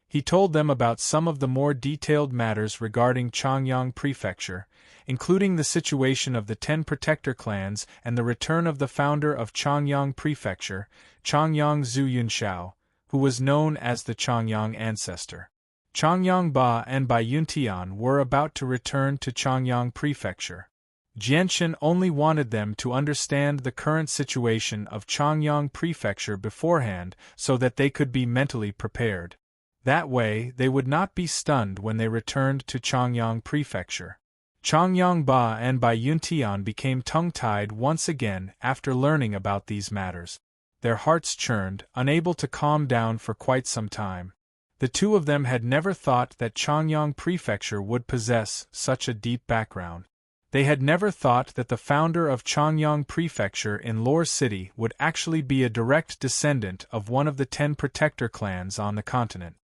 He told them about some of the more detailed matters regarding Changyang Prefecture, including the situation of the 10 Protector clans and the return of the founder of Changyang Prefecture, Changyang Zhu Yunshao, who was known as the Changyang Ancestor. Changyang Ba and Bai Yuntian were about to return to Changyang Prefecture. Jianshan only wanted them to understand the current situation of Changyang Prefecture beforehand so that they could be mentally prepared. That way, they would not be stunned when they returned to Changyang Prefecture. Changyang Ba and Bai Yuntian became tongue-tied once again after learning about these matters. Their hearts churned, unable to calm down for quite some time. The two of them had never thought that Changyang Prefecture would possess such a deep background. They had never thought that the founder of Changyang Prefecture in Lore City would actually be a direct descendant of one of the 10 Protector clans on the continent.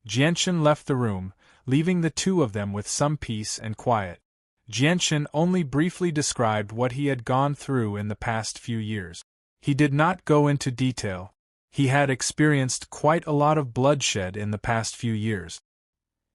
Jianshan left the room, leaving the two of them with some peace and quiet. Jianshan only briefly described what he had gone through in the past few years. He did not go into detail. He had experienced quite a lot of bloodshed in the past few years.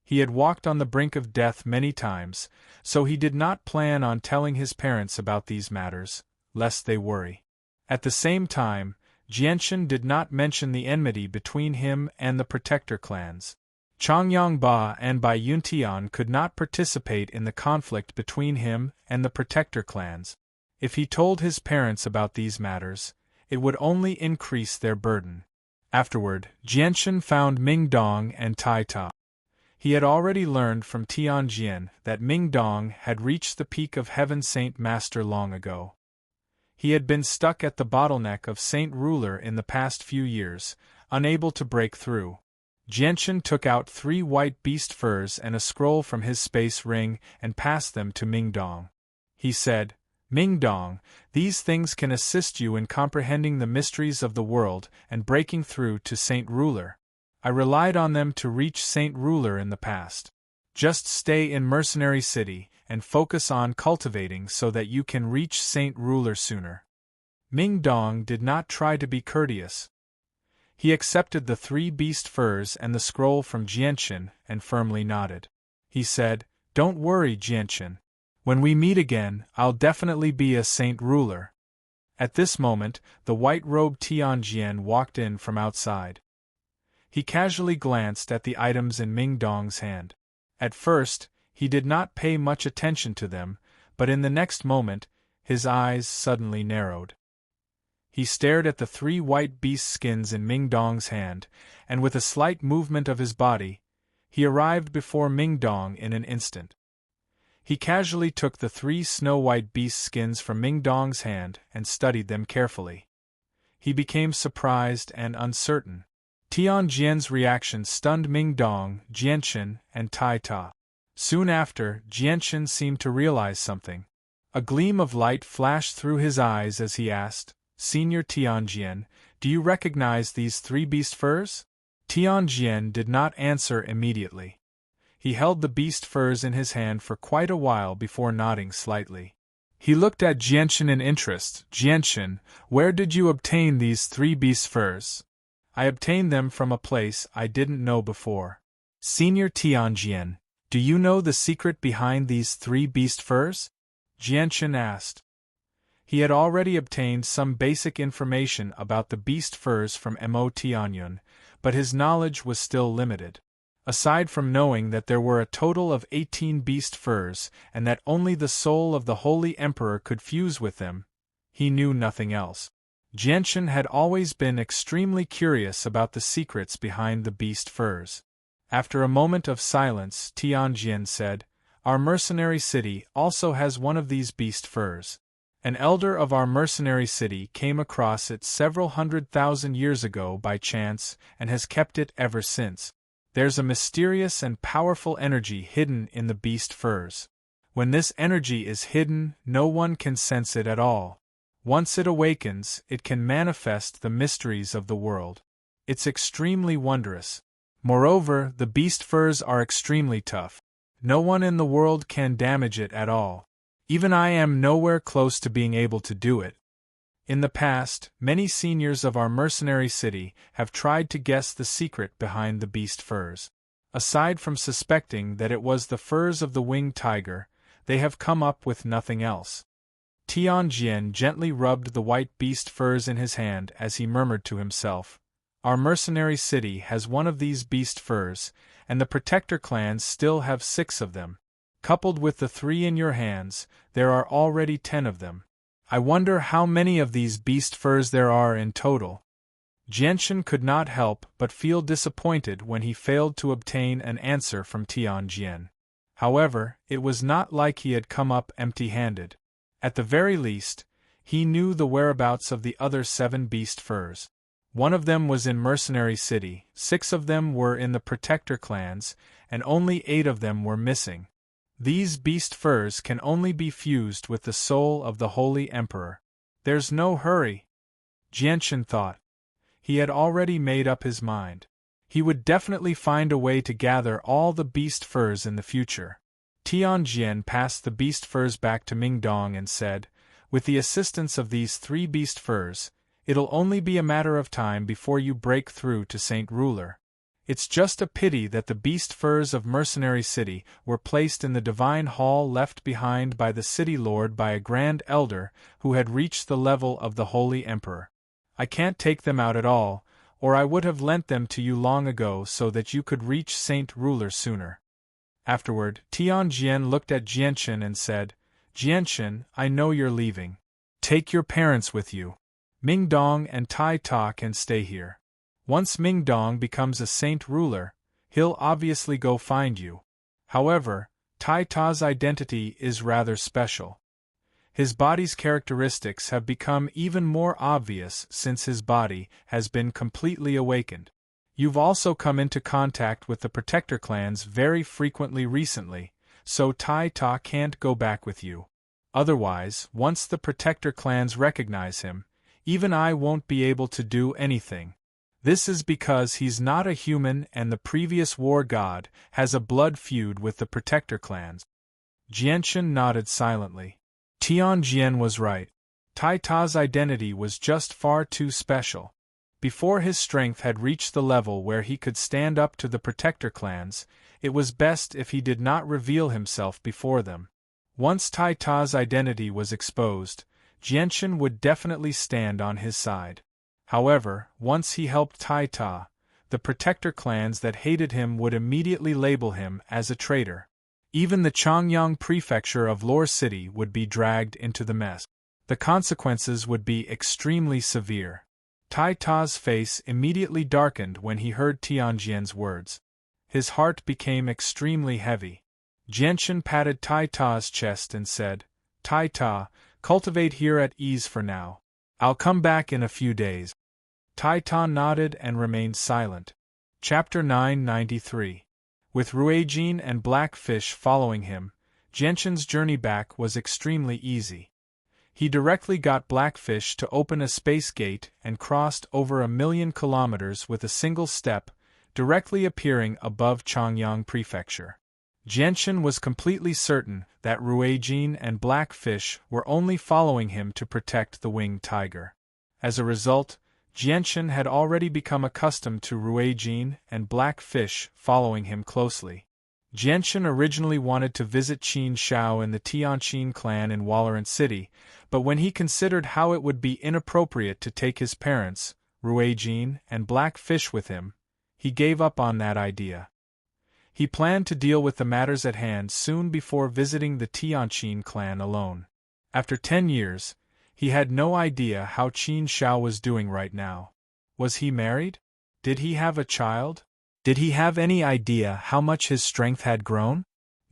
He had walked on the brink of death many times, so he did not plan on telling his parents about these matters, lest they worry. At the same time, Jianshan did not mention the enmity between him and the Protector clans. Changyang Ba and Bai Yuntian could not participate in the conflict between him and the Protector clans. If he told his parents about these matters, it would only increase their burden. Afterward, Jianshan found Ming Dong and Tai Ta. He had already learned from Tianjian that Ming Dong had reached the peak of Heaven Saint Master long ago. He had been stuck at the bottleneck of Saint Ruler in the past few years, unable to break through. Jianshan took out 3 white beast furs and a scroll from his space ring and passed them to Ming Dong. He said, "Ming Dong, these things can assist you in comprehending the mysteries of the world and breaking through to Saint Ruler. I relied on them to reach Saint Ruler in the past. Just stay in Mercenary City and focus on cultivating so that you can reach Saint Ruler sooner." Ming Dong did not try to be courteous. He accepted the 3 beast furs and the scroll from Jianshan and firmly nodded. He said, "Don't worry, Jianshan. When we meet again, I'll definitely be a Saint Ruler." At this moment, the white-robed Tianjian walked in from outside. He casually glanced at the items in Ming Dong's hand. At first, he did not pay much attention to them, but in the next moment, his eyes suddenly narrowed. He stared at the 3 white beast skins in Ming Dong's hand, and with a slight movement of his body, he arrived before Ming Dong in an instant. He casually took the 3 snow-white beast skins from Ming Dong's hand and studied them carefully. He became surprised and uncertain. Tianjian's reaction stunned Ming Dong, Jianshan, and Tai Ta. Soon after, Jianshan seemed to realize something. A gleam of light flashed through his eyes as he asked, "Senior Tianjian, do you recognize these 3 beast furs?" Tianjian did not answer immediately. He held the beast furs in his hand for quite a while before nodding slightly. He looked at Jianshan in interest. "Jianshan, where did you obtain these 3 beast furs?" "I obtained them from a place I didn't know before." "Senior Tianjian, do you know the secret behind these 3 beast furs?" Jianshan asked. He had already obtained some basic information about the beast furs from Mo Tianyun, but his knowledge was still limited. Aside from knowing that there were a total of 18 beast furs and that only the soul of the Holy Emperor could fuse with them, he knew nothing else. Jianshan had always been extremely curious about the secrets behind the beast furs. After a moment of silence, Tianjian said, "Our mercenary city also has one of these beast furs. An elder of our mercenary city came across it several 100,000 years ago by chance and has kept it ever since. There's a mysterious and powerful energy hidden in the beast furs. When this energy is hidden, no one can sense it at all. Once it awakens, it can manifest the mysteries of the world. It's extremely wondrous. Moreover, the beast furs are extremely tough. No one in the world can damage it at all. Even I am nowhere close to being able to do it. In the past, many seniors of our mercenary city have tried to guess the secret behind the beast furs. Aside from suspecting that it was the furs of the winged tiger, they have come up with nothing else. Tianjian gently rubbed the white beast furs in his hand as he murmured to himself, "Our mercenary city has one of these beast furs, and the protector clans still have 6 of them. Coupled with the 3 in your hands, there are already 10 of them. I wonder how many of these beast furs there are in total." Jianshan could not help but feel disappointed when he failed to obtain an answer from Tianjian. However, it was not like he had come up empty-handed. At the very least, he knew the whereabouts of the other 7 beast furs. One of them was in Mercenary City, 6 of them were in the Protector clans, and only 8 of them were missing. These beast furs can only be fused with the soul of the Holy Emperor. There's no hurry, Jianshan thought. He had already made up his mind. He would definitely find a way to gather all the beast furs in the future. Tianjian passed the beast furs back to Mingdong and said, "With the assistance of these 3 beast furs, it'll only be a matter of time before you break through to Saint Ruler. It's just a pity that the beast furs of Mercenary City were placed in the divine hall left behind by the city lord by a grand elder who had reached the level of the Holy Emperor. I can't take them out at all, or I would have lent them to you long ago so that you could reach Saint Ruler sooner." Afterward, Tianjian looked at Jianshan and said, "Jianshan, I know you're leaving. Take your parents with you. Mingdong and Tai Ta can stay here. Once Mingdong becomes a Saint Ruler, he'll obviously go find you. However, Tai Ta's identity is rather special. His body's characteristics have become even more obvious since his body has been completely awakened. You've also come into contact with the Protector clans very frequently recently, so Tai Ta can't go back with you. Otherwise, once the Protector clans recognize him, even I won't be able to do anything. This is because he's not a human and the previous war god has a blood feud with the Protector clans." Jianshan nodded silently. Tianjian was right. Tai Ta's identity was just far too special. Before his strength had reached the level where he could stand up to the Protector clans, it was best if he did not reveal himself before them. Once Tai Ta's identity was exposed, Jianshan would definitely stand on his side. However, once he helped Tai Ta, the Protector clans that hated him would immediately label him as a traitor. Even the Changyang prefecture of Lore City would be dragged into the mess. The consequences would be extremely severe. Tai Ta's face immediately darkened when he heard Tianjian's words. His heart became extremely heavy. Jianshan patted Tai Ta's chest and said, "Tai Ta, cultivate here at ease for now. I'll come back in a few days." Tai Ta nodded and remained silent. Chapter 993. With Ruijin and Blackfish following him, Jianshan's journey back was extremely easy. He directly got Blackfish to open a space gate and crossed over 1,000,000 kilometers with a single step, directly appearing above Changyang Prefecture. Jianshan was completely certain that Ruijin and Blackfish were only following him to protect the winged tiger. As a result, Jianshan had already become accustomed to Ruijin and Blackfish following him closely. Jianshan originally wanted to visit Qin Shao and the Tianqin clan in Walorant City, but when he considered how it would be inappropriate to take his parents, Ruijin and Blackfish with him, he gave up on that idea. He planned to deal with the matters at hand soon before visiting the Tianqin clan alone. After 10 years, he had no idea how Qin Shao was doing right now. Was he married? Did he have a child? Did he have any idea how much his strength had grown?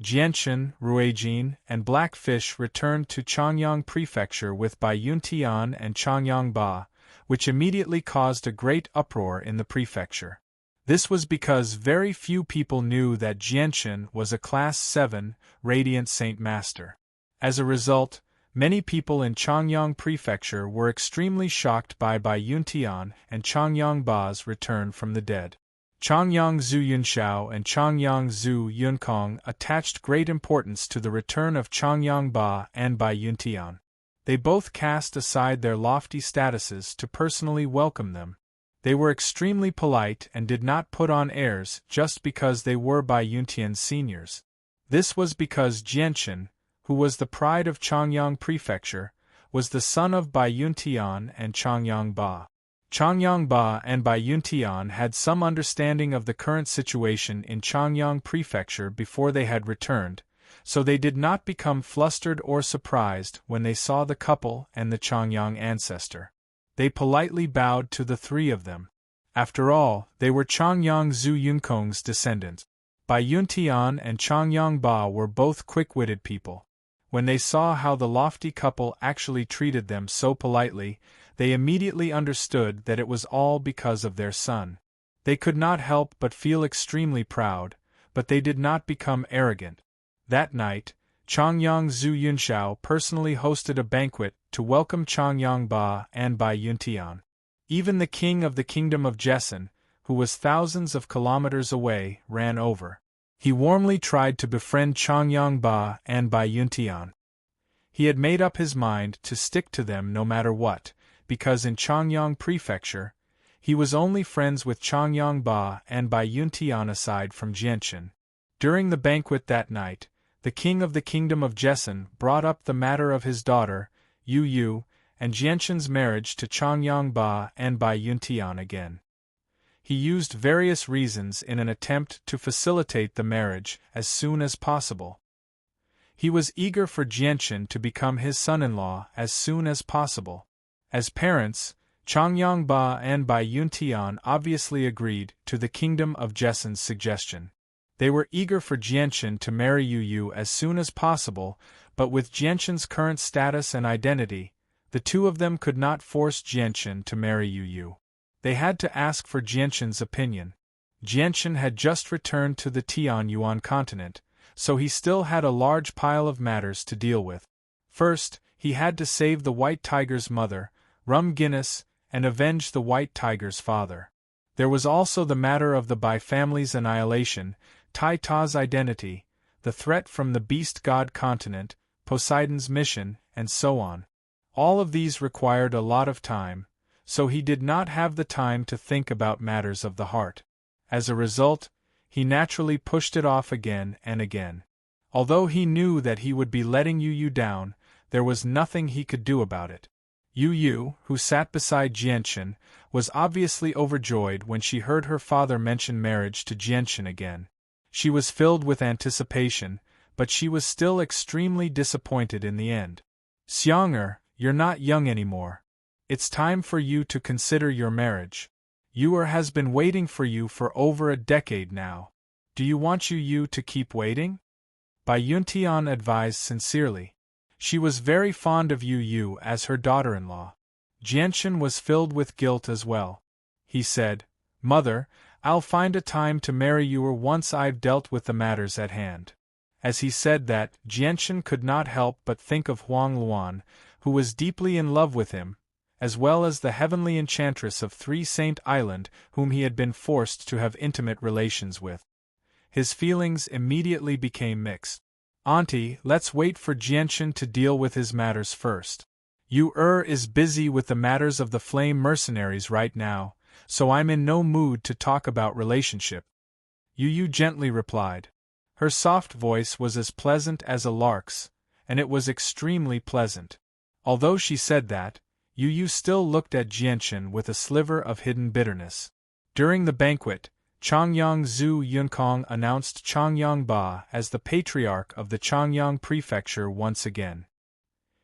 Jianchen, Ruijin, and Blackfish returned to Changyang Prefecture with Bai Yuntian and Changyang Ba, which immediately caused a great uproar in the prefecture. This was because very few people knew that Jianchen was a Class 7, Radiant Saint Master. As a result, many people in Changyang Prefecture were extremely shocked by Bai Yuntian and Changyang Ba's return from the dead. Changyang Zhu Yunxiao and Changyang Zhu Yunkong attached great importance to the return of Changyang Ba and Bai Yuntian. They both cast aside their lofty statuses to personally welcome them. They were extremely polite and did not put on airs just because they were Bai Yuntian's seniors. This was because Jianchen, who was the pride of Changyang Prefecture, was the son of Bai Yuntian and Changyang Ba. Changyang Ba and Bai Yuntian had some understanding of the current situation in Changyang Prefecture before they had returned, so they did not become flustered or surprised when they saw the couple and the Changyang ancestor. They politely bowed to the three of them. After all, they were Changyang Zhu Yunkong's descendants. Bai Yuntian and Changyang Ba were both quick-witted people. When they saw how the lofty couple actually treated them so politely, they immediately understood that it was all because of their son. They could not help but feel extremely proud, but they did not become arrogant. That night, Changyang Zhu Yunxiao personally hosted a banquet to welcome Changyang Ba and Bai Yuntian. Even the king of the kingdom of Jessen, who was thousands of kilometers away, ran over. He warmly tried to befriend Changyang Ba and Bai Yuntian. He had made up his mind to stick to them no matter what, because in Changyang Prefecture, he was only friends with Changyang Ba and Bai Yuntian aside from Jianchen. During the banquet that night, the king of the kingdom of Jessen brought up the matter of his daughter, Yu Yu, and Jianchen's marriage to Changyang Ba and Bai Yuntian again. He used various reasons in an attempt to facilitate the marriage as soon as possible. He was eager for Jianchen to become his son-in-law as soon as possible. As parents, Changyang Ba and Bai Yuntian obviously agreed to the kingdom of Jessen's suggestion. They were eager for Jianchen to marry Yu Yu as soon as possible, but with Jianchen's current status and identity, the two of them could not force Jianchen to marry Yu Yu. They had to ask for Jianchen's opinion. Jianchen had just returned to the Tianyuan continent, so he still had a large pile of matters to deal with. First, he had to save the White Tiger's mother, Rum Guinness, and avenge the White Tiger's father. There was also the matter of the Bai family's annihilation, Tai Ta's identity, the threat from the Beast God continent, Poseidon's mission, and so on. All of these required a lot of time, so he did not have the time to think about matters of the heart. As a result, he naturally pushed it off again and again. Although he knew that he would be letting Yu Yu down, there was nothing he could do about it. Yu Yu, who sat beside Jianchen, was obviously overjoyed when she heard her father mention marriage to Jianchen again. She was filled with anticipation, but she was still extremely disappointed in the end. Xiang'er, you're not young anymore. It's time for you to consider your marriage. Yu has been waiting for you for over a decade now. Do you want Yu Yu to keep waiting? Bai Yuntian advised sincerely. She was very fond of Yu Yu as her daughter-in-law. Jianchen was filled with guilt as well. He said, "Mother, I'll find a time to marry Yu once I've dealt with the matters at hand." As he said that, Jianchen could not help but think of Huang Luan, who was deeply in love with him, as well as the heavenly enchantress of Three Saint Island whom he had been forced to have intimate relations with. His feelings immediately became mixed. "Auntie, let's wait for Jianchen to deal with his matters first. Yu is busy with the matters of the Flame Mercenaries right now, so I'm in no mood to talk about relationship," Yu Yu gently replied. Her soft voice was as pleasant as a lark's, and it was extremely pleasant. Although she said that, Yu Yu still looked at Jianchen with a sliver of hidden bitterness. During the banquet, Changyang Zhu Yunkong announced Changyang Ba as the patriarch of the Changyang Prefecture once again.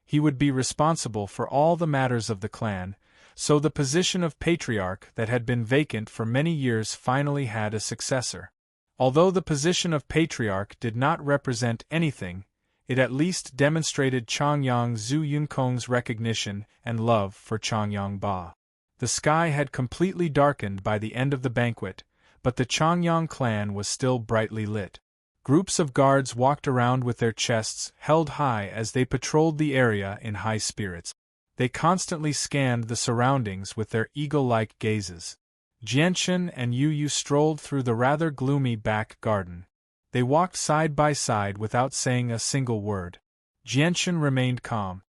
He would be responsible for all the matters of the clan, so the position of patriarch that had been vacant for many years finally had a successor. Although the position of patriarch did not represent anything, it at least demonstrated Changyang Zhu Yunkong's recognition and love for Changyang Ba. The sky had completely darkened by the end of the banquet, but the Changyang clan was still brightly lit. Groups of guards walked around with their chests held high as they patrolled the area in high spirits. They constantly scanned the surroundings with their eagle-like gazes. Jianchen and Yu Yu strolled through the rather gloomy back garden. They walked side by side without saying a single word. Jianchen remained calm.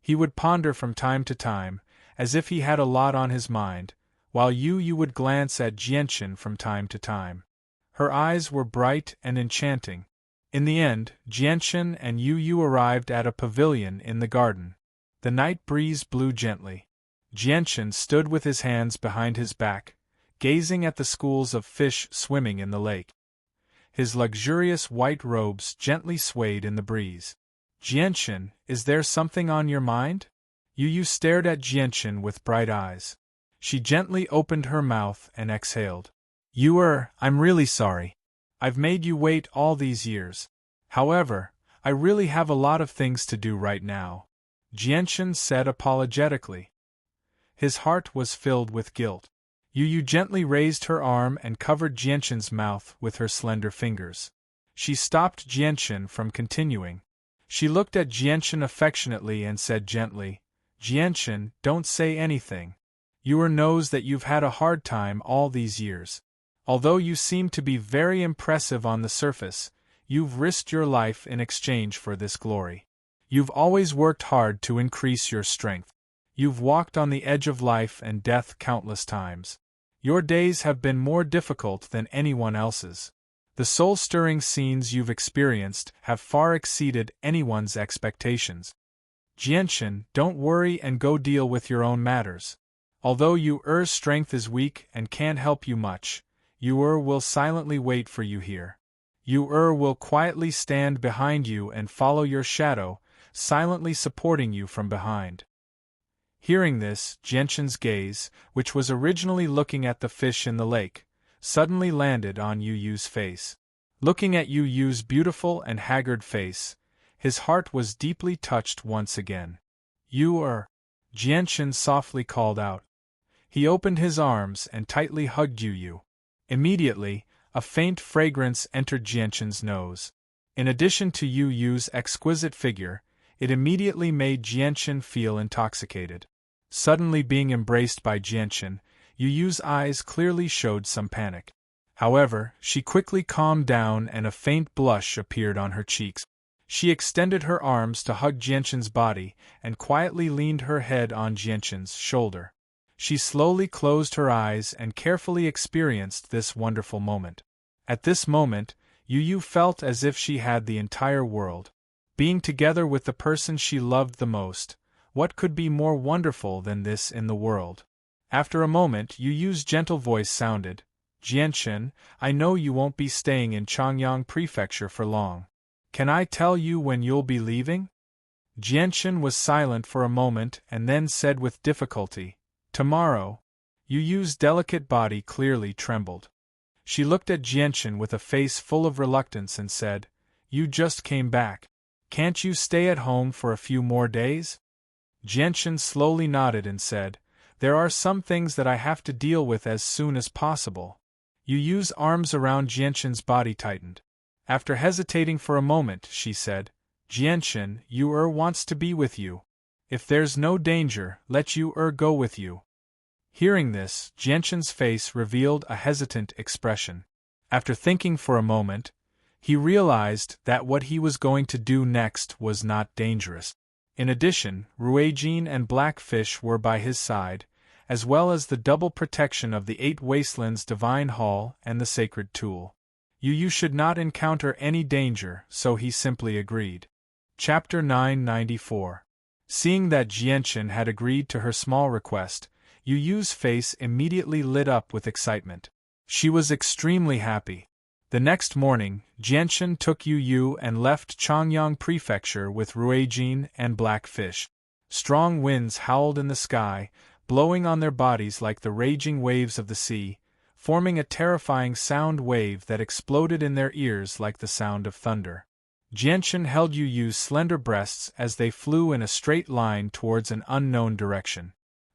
He would ponder from time to time, as if he had a lot on his mind, while Yu Yu would glance at Jianchen from time to time. Her eyes were bright and enchanting. In the end, Jianchen and Yu Yu arrived at a pavilion in the garden. The night breeze blew gently. Jianchen stood with his hands behind his back, gazing at the schools of fish swimming in the lake. His luxurious white robes gently swayed in the breeze. Jianchen, is there something on your mind? Yu Yu stared at Jianchen with bright eyes. She gently opened her mouth and exhaled. I'm really sorry. I've made you wait all these years. However, I really have a lot of things to do right now, Jianchen said apologetically. His heart was filled with guilt. Yu Yu gently raised her arm and covered Jianchen's mouth with her slender fingers. She stopped Jianchen from continuing. She looked at Jianchen affectionately and said gently, Jianchen, don't say anything. Yu knows that you've had a hard time all these years. Although you seem to be very impressive on the surface, you've risked your life in exchange for this glory. You've always worked hard to increase your strength. You've walked on the edge of life and death countless times. Your days have been more difficult than anyone else's. The soul-stirring scenes you've experienced have far exceeded anyone's expectations. Jianchen, don't worry and go deal with your own matters. Although Yu's strength is weak and can't help you much, Yu will silently wait for you here. Yu will quietly stand behind you and follow your shadow, silently supporting you from behind. Hearing this, Jianchen's gaze, which was originally looking at the fish in the lake, suddenly landed on Yu's face. Looking at Yu's beautiful and haggard face, his heart was deeply touched once again. Jianchen softly called out. He opened his arms and tightly hugged Yu. Immediately, a faint fragrance entered Jianchen's nose. In addition to Yu's exquisite figure, it immediately made Jianchen feel intoxicated. Suddenly being embraced by Jianchen, Yu's eyes clearly showed some panic. However, she quickly calmed down and a faint blush appeared on her cheeks. She extended her arms to hug Jianchen's body and quietly leaned her head on Jianchen's shoulder. She slowly closed her eyes and carefully experienced this wonderful moment. At this moment, Yu felt as if she had the entire world. Being together with the person she loved the most, what could be more wonderful than this in the world? After a moment, Yu's gentle voice sounded, Jianchen, I know you won't be staying in Changyang Prefecture for long. Can I tell you when you'll be leaving? Jianchen was silent for a moment and then said with difficulty, Tomorrow. Yu's delicate body clearly trembled. She looked at Jianchen with a face full of reluctance and said, You just came back. Can't you stay at home for a few more days? Jianchen slowly nodded and said, There are some things that I have to deal with as soon as possible. Yu's arms around Jianchen's body tightened. After hesitating for a moment, she said, Jianchen, Yu wants to be with you. If there's no danger, let Yu go with you. Hearing this, Jianchen's face revealed a hesitant expression. After thinking for a moment, he realized that what he was going to do next was not dangerous. In addition, Ruijin and Blackfish were by his side, as well as the double protection of the 8 Wastelands Divine Hall and the Sacred Tool. Yu should not encounter any danger, so he simply agreed. Chapter 994. Seeing that Jianchen had agreed to her small request, Yu's face immediately lit up with excitement. She was extremely happy. The next morning, Jianchen took Yu and left Changyang Prefecture with Ruijin and Blackfish. Strong winds howled in the sky, blowing on their bodies like the raging waves of the sea, forming a terrifying sound wave that exploded in their ears like the sound of thunder. Jianchen held Yu Yu's slender breasts as they flew in a straight line towards an unknown direction.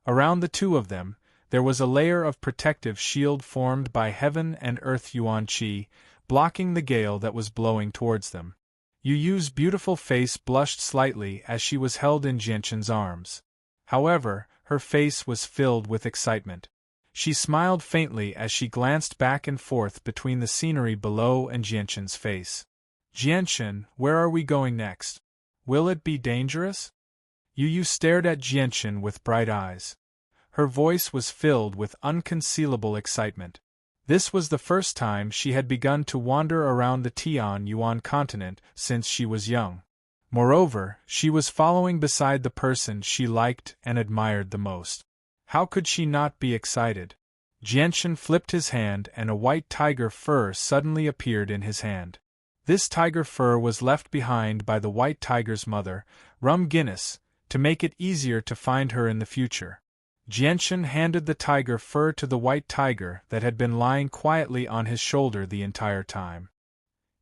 Around the two of them, there was a layer of protective shield formed by heaven and earth yuan qi, blocking the gale that was blowing towards them. Yu Yu's beautiful face blushed slightly as she was held in Jianchen's arms. However, her face was filled with excitement. She smiled faintly as she glanced back and forth between the scenery below and Jianchen's face. Jianchen, where are we going next? Will it be dangerous? Yu Yu stared at Jianchen with bright eyes. Her voice was filled with unconcealable excitement. This was the first time she had begun to wander around the Tian Yuan continent since she was young. Moreover, she was following beside the person she liked and admired the most. How could she not be excited? Jianchen flipped his hand and a white tiger fur suddenly appeared in his hand. This tiger fur was left behind by the white tiger's mother, Rum Guinness, to make it easier to find her in the future. Jianchen handed the tiger fur to the white tiger that had been lying quietly on his shoulder the entire time.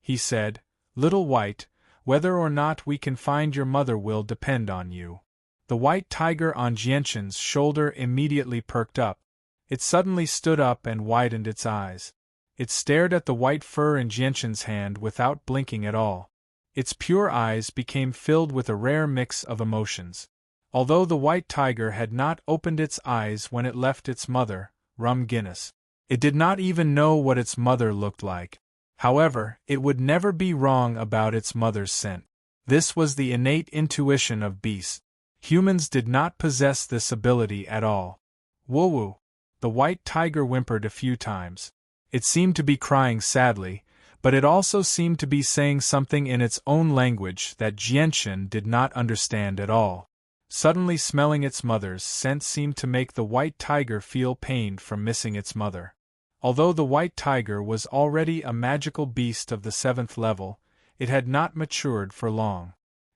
He said, "Little White, whether or not we can find your mother will depend on you." The white tiger on Jianchen's shoulder immediately perked up. It suddenly stood up and widened its eyes. It stared at the white fur in Jianchen's hand without blinking at all. Its pure eyes became filled with a rare mix of emotions. Although the white tiger had not opened its eyes when it left its mother, Rum Guinness, it did not even know what its mother looked like. However, it would never be wrong about its mother's scent. This was the innate intuition of beasts. Humans did not possess this ability at all. Woo-woo! The white tiger whimpered a few times. It seemed to be crying sadly, but it also seemed to be saying something in its own language that Jianchen did not understand at all. Suddenly smelling its mother's scent seemed to make the white tiger feel pained from missing its mother. Although the white tiger was already a magical beast of the 7th level, it had not matured for long.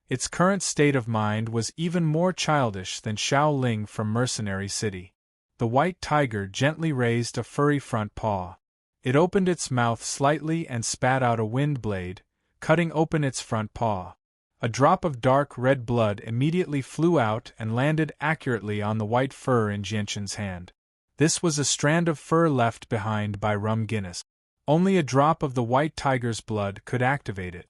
Its current state of mind was even more childish than Xiao Ling from Mercenary City. The white tiger gently raised a furry front paw. It opened its mouth slightly and spat out a wind blade, cutting open its front paw. A drop of dark red blood immediately flew out and landed accurately on the white fur in Jianchen's hand. This was a strand of fur left behind by Rum Guinness. Only a drop of the white tiger's blood could activate it.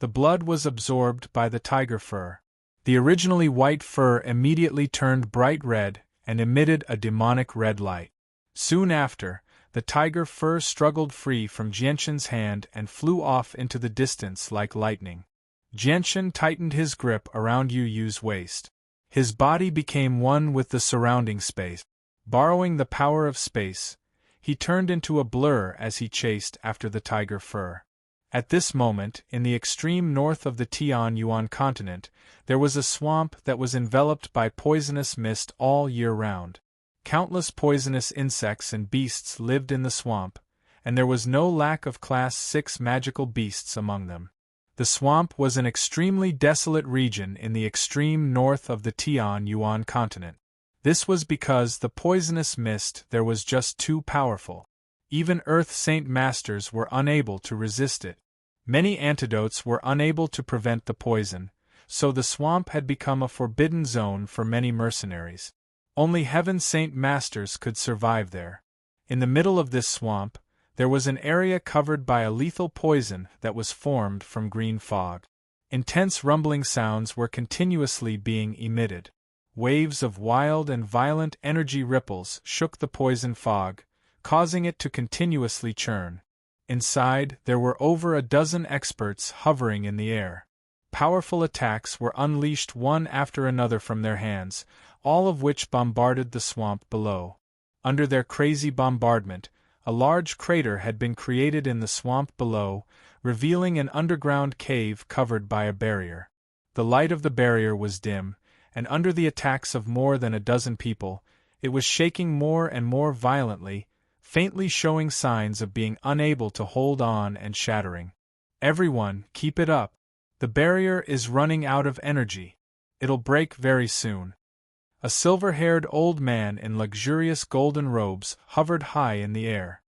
The blood was absorbed by the tiger fur. The originally white fur immediately turned bright red and emitted a demonic red light. Soon after, the tiger fur struggled free from Jianchen's hand and flew off into the distance like lightning. Jianchen tightened his grip around Yu Yu's waist. His body became one with the surrounding space. Borrowing the power of space, he turned into a blur as he chased after the tiger fur. At this moment, in the extreme north of the Tian Yuan continent, there was a swamp that was enveloped by poisonous mist all year round. Countless poisonous insects and beasts lived in the swamp, and there was no lack of Class 6 magical beasts among them. The swamp was an extremely desolate region in the extreme north of the Tian Yuan continent. This was because the poisonous mist there was just too powerful. Even Earth Saint Masters were unable to resist it. Many antidotes were unable to prevent the poison, so the swamp had become a forbidden zone for many mercenaries. Only Heaven Saint Masters could survive there. In the middle of this swamp, there was an area covered by a lethal poison that was formed from green fog. Intense rumbling sounds were continuously being emitted. Waves of wild and violent energy ripples shook the poison fog, causing it to continuously churn. Inside, there were over a dozen experts hovering in the air. Powerful attacks were unleashed one after another from their hands, all of which bombarded the swamp below. Under their crazy bombardment, a large crater had been created in the swamp below, revealing an underground cave covered by a barrier. The light of the barrier was dim, and under the attacks of more than a dozen people, it was shaking more and more violently, faintly showing signs of being unable to hold on and shattering. "Everyone, keep it up. The barrier is running out of energy. It'll break very soon." A silver-haired old man in luxurious golden robes hovered high in the air.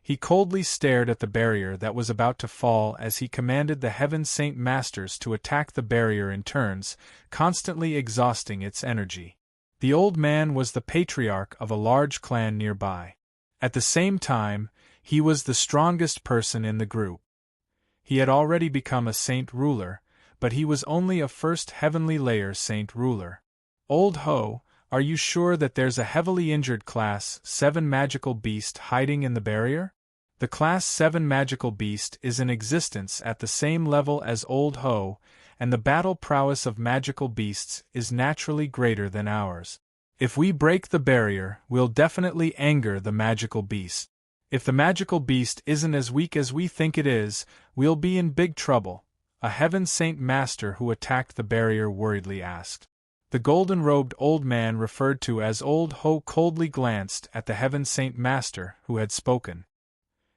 He coldly stared at the barrier that was about to fall as he commanded the Heaven Saint Masters to attack the barrier in turns, constantly exhausting its energy. The old man was the patriarch of a large clan nearby. At the same time, he was the strongest person in the group. He had already become a saint ruler, but he was only a first heavenly layer saint ruler. Old Ho, are you sure that there's a heavily injured Class 7 magical beast hiding in the barrier? The Class 7 magical beast is in existence at the same level as Old Ho, and the battle prowess of magical beasts is naturally greater than ours. If we break the barrier, we'll definitely anger the magical beast. If the magical beast isn't as weak as we think it is, we'll be in big trouble, a Heaven Saint Master who attacked the barrier worriedly asked. The golden-robed old man referred to as Old Ho coldly glanced at the Heaven Saint Master who had spoken.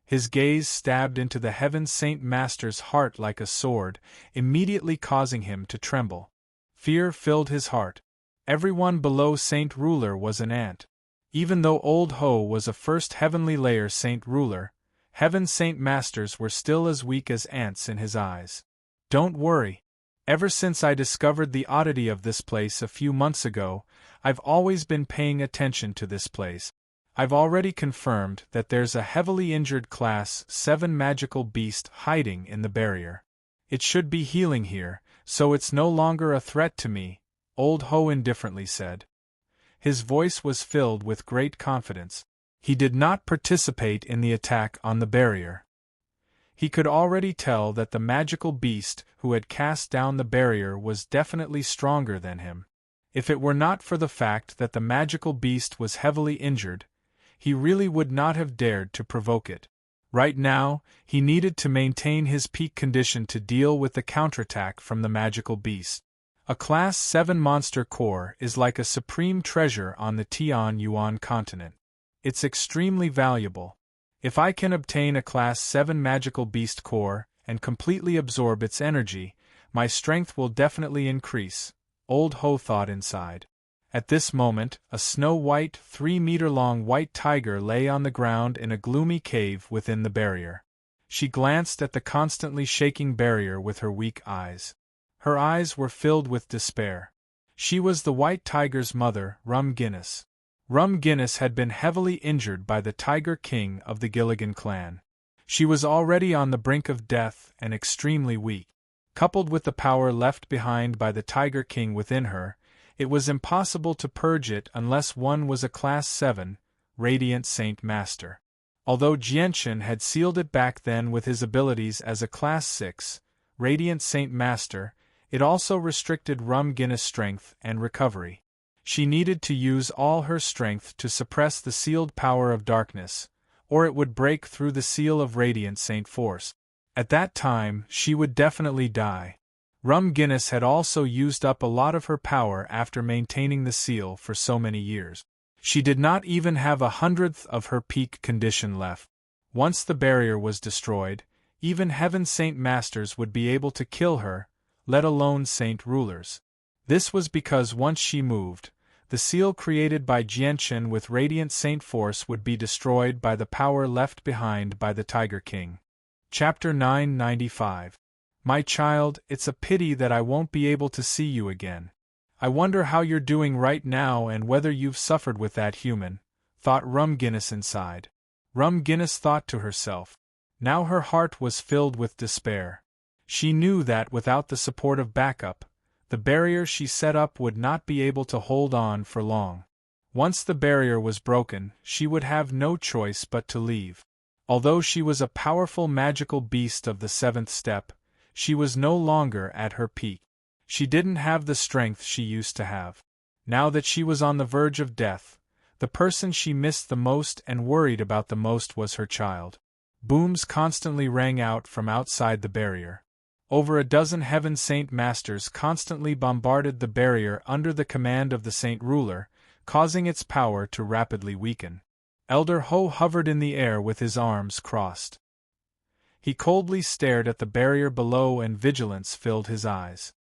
His gaze stabbed into the Heaven Saint Master's heart like a sword, immediately causing him to tremble. Fear filled his heart. Everyone below Saint Ruler was an ant. Even though Old Ho was a first heavenly layer Saint Ruler, Heaven Saint Masters were still as weak as ants in his eyes. Don't worry. Ever since I discovered the oddity of this place a few months ago, I've always been paying attention to this place. I've already confirmed that there's a heavily injured Class 7 magical beast hiding in the barrier. It should be healing here, so it's no longer a threat to me, Old Ho indifferently said. His voice was filled with great confidence. He did not participate in the attack on the barrier. He could already tell that the magical beast who had cast down the barrier was definitely stronger than him. If it were not for the fact that the magical beast was heavily injured, he really would not have dared to provoke it. Right now, he needed to maintain his peak condition to deal with the counterattack from the magical beast. A Class 7 monster core is like a supreme treasure on the Tian-Yuan continent. It's extremely valuable. If I can obtain a Class 7 magical beast core and completely absorb its energy, my strength will definitely increase, Old Ho thought inside. At this moment, a snow-white, 3-meter-long white tiger lay on the ground in a gloomy cave within the barrier. She glanced at the constantly shaking barrier with her weak eyes. Her eyes were filled with despair. She was the white tiger's mother, Rum Guinness. Rum Guinness had been heavily injured by the Tiger King of the Gilligan clan. She was already on the brink of death and extremely weak. Coupled with the power left behind by the Tiger King within her, it was impossible to purge it unless one was a Class 7, Radiant Saint Master. Although Jianchen had sealed it back then with his abilities as a Class 6, Radiant Saint Master, it also restricted Rum Guinness' strength and recovery. She needed to use all her strength to suppress the sealed power of darkness, or it would break through the seal of Radiant Saint Force. At that time, she would definitely die. Rum Guinness had also used up a lot of her power after maintaining the seal for so many years. She did not even have 1/100th of her peak condition left. Once the barrier was destroyed, even Heaven Saint Masters would be able to kill her, let alone Saint Rulers. This was because once she moved, the seal created by Jianchen with Radiant Saint Force would be destroyed by the power left behind by the Tiger King. Chapter 995. My child, it's a pity that I won't be able to see you again. I wonder how you're doing right now and whether you've suffered with that human, thought Rum Guinness inside. Rum Guinness thought to herself. Now her heart was filled with despair. She knew that without the support of backup, the barrier she set up would not be able to hold on for long. Once the barrier was broken, she would have no choice but to leave. Although she was a powerful magical beast of the 7th step, she was no longer at her peak. She didn't have the strength she used to have. Now that she was on the verge of death, the person she missed the most and worried about the most was her child. Booms constantly rang out from outside the barrier. Over a dozen Heaven Saint Masters constantly bombarded the barrier under the command of the Saint Ruler, causing its power to rapidly weaken. Elder Ho hovered in the air with his arms crossed. He coldly stared at the barrier below and vigilance filled his eyes.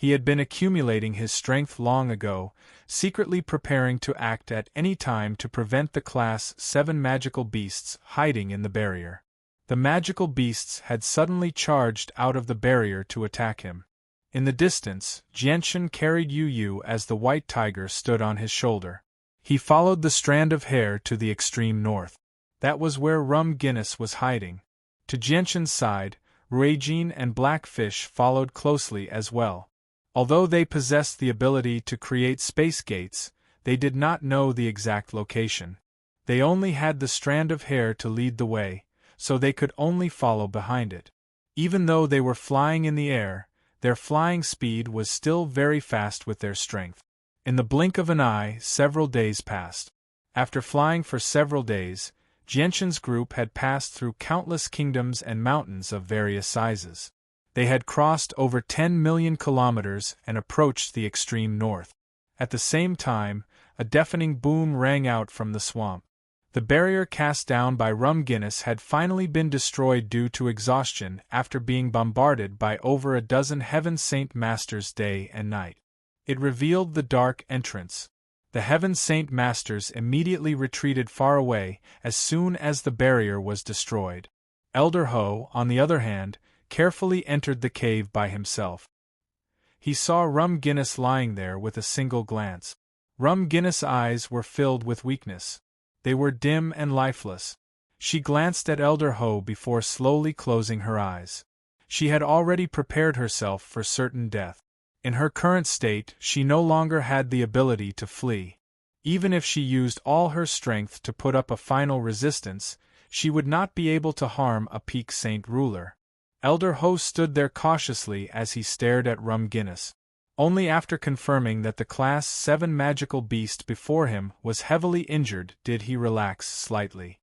He had been accumulating his strength long ago, secretly preparing to act at any time to prevent the Class 7 magical beasts hiding in the barrier. The magical beasts had suddenly charged out of the barrier to attack him. In the distance, Jianchen carried Yu Yu as the white tiger stood on his shoulder. He followed the strand of hair to the extreme north. That was where Rum Guinness was hiding. To Jianchen's side, Ruijin and Blackfish followed closely as well. Although they possessed the ability to create space gates, they did not know the exact location. They only had the strand of hair to lead the way, so they could only follow behind it. Even though they were flying in the air, their flying speed was still very fast with their strength. In the blink of an eye, several days passed. After flying for several days, Jianchen's group had passed through countless kingdoms and mountains of various sizes. They had crossed over 10 million kilometers and approached the extreme north. At the same time, a deafening boom rang out from the swamp. The barrier cast down by Rum Guinness had finally been destroyed due to exhaustion after being bombarded by over a dozen Heaven Saint Masters day and night. It revealed the dark entrance. The Heaven Saint Masters immediately retreated far away as soon as the barrier was destroyed. Elder Ho, on the other hand, carefully entered the cave by himself. He saw Rum Guinness lying there with a single glance. Rum Guinness' eyes were filled with weakness. They were dim and lifeless. She glanced at Elder Ho before slowly closing her eyes. She had already prepared herself for certain death. In her current state, she no longer had the ability to flee. Even if she used all her strength to put up a final resistance, she would not be able to harm a Peak Saint ruler. Elder Ho stood there cautiously as he stared at Rum Guinness. Only after confirming that the Class 7 magical beast before him was heavily injured did he relax slightly.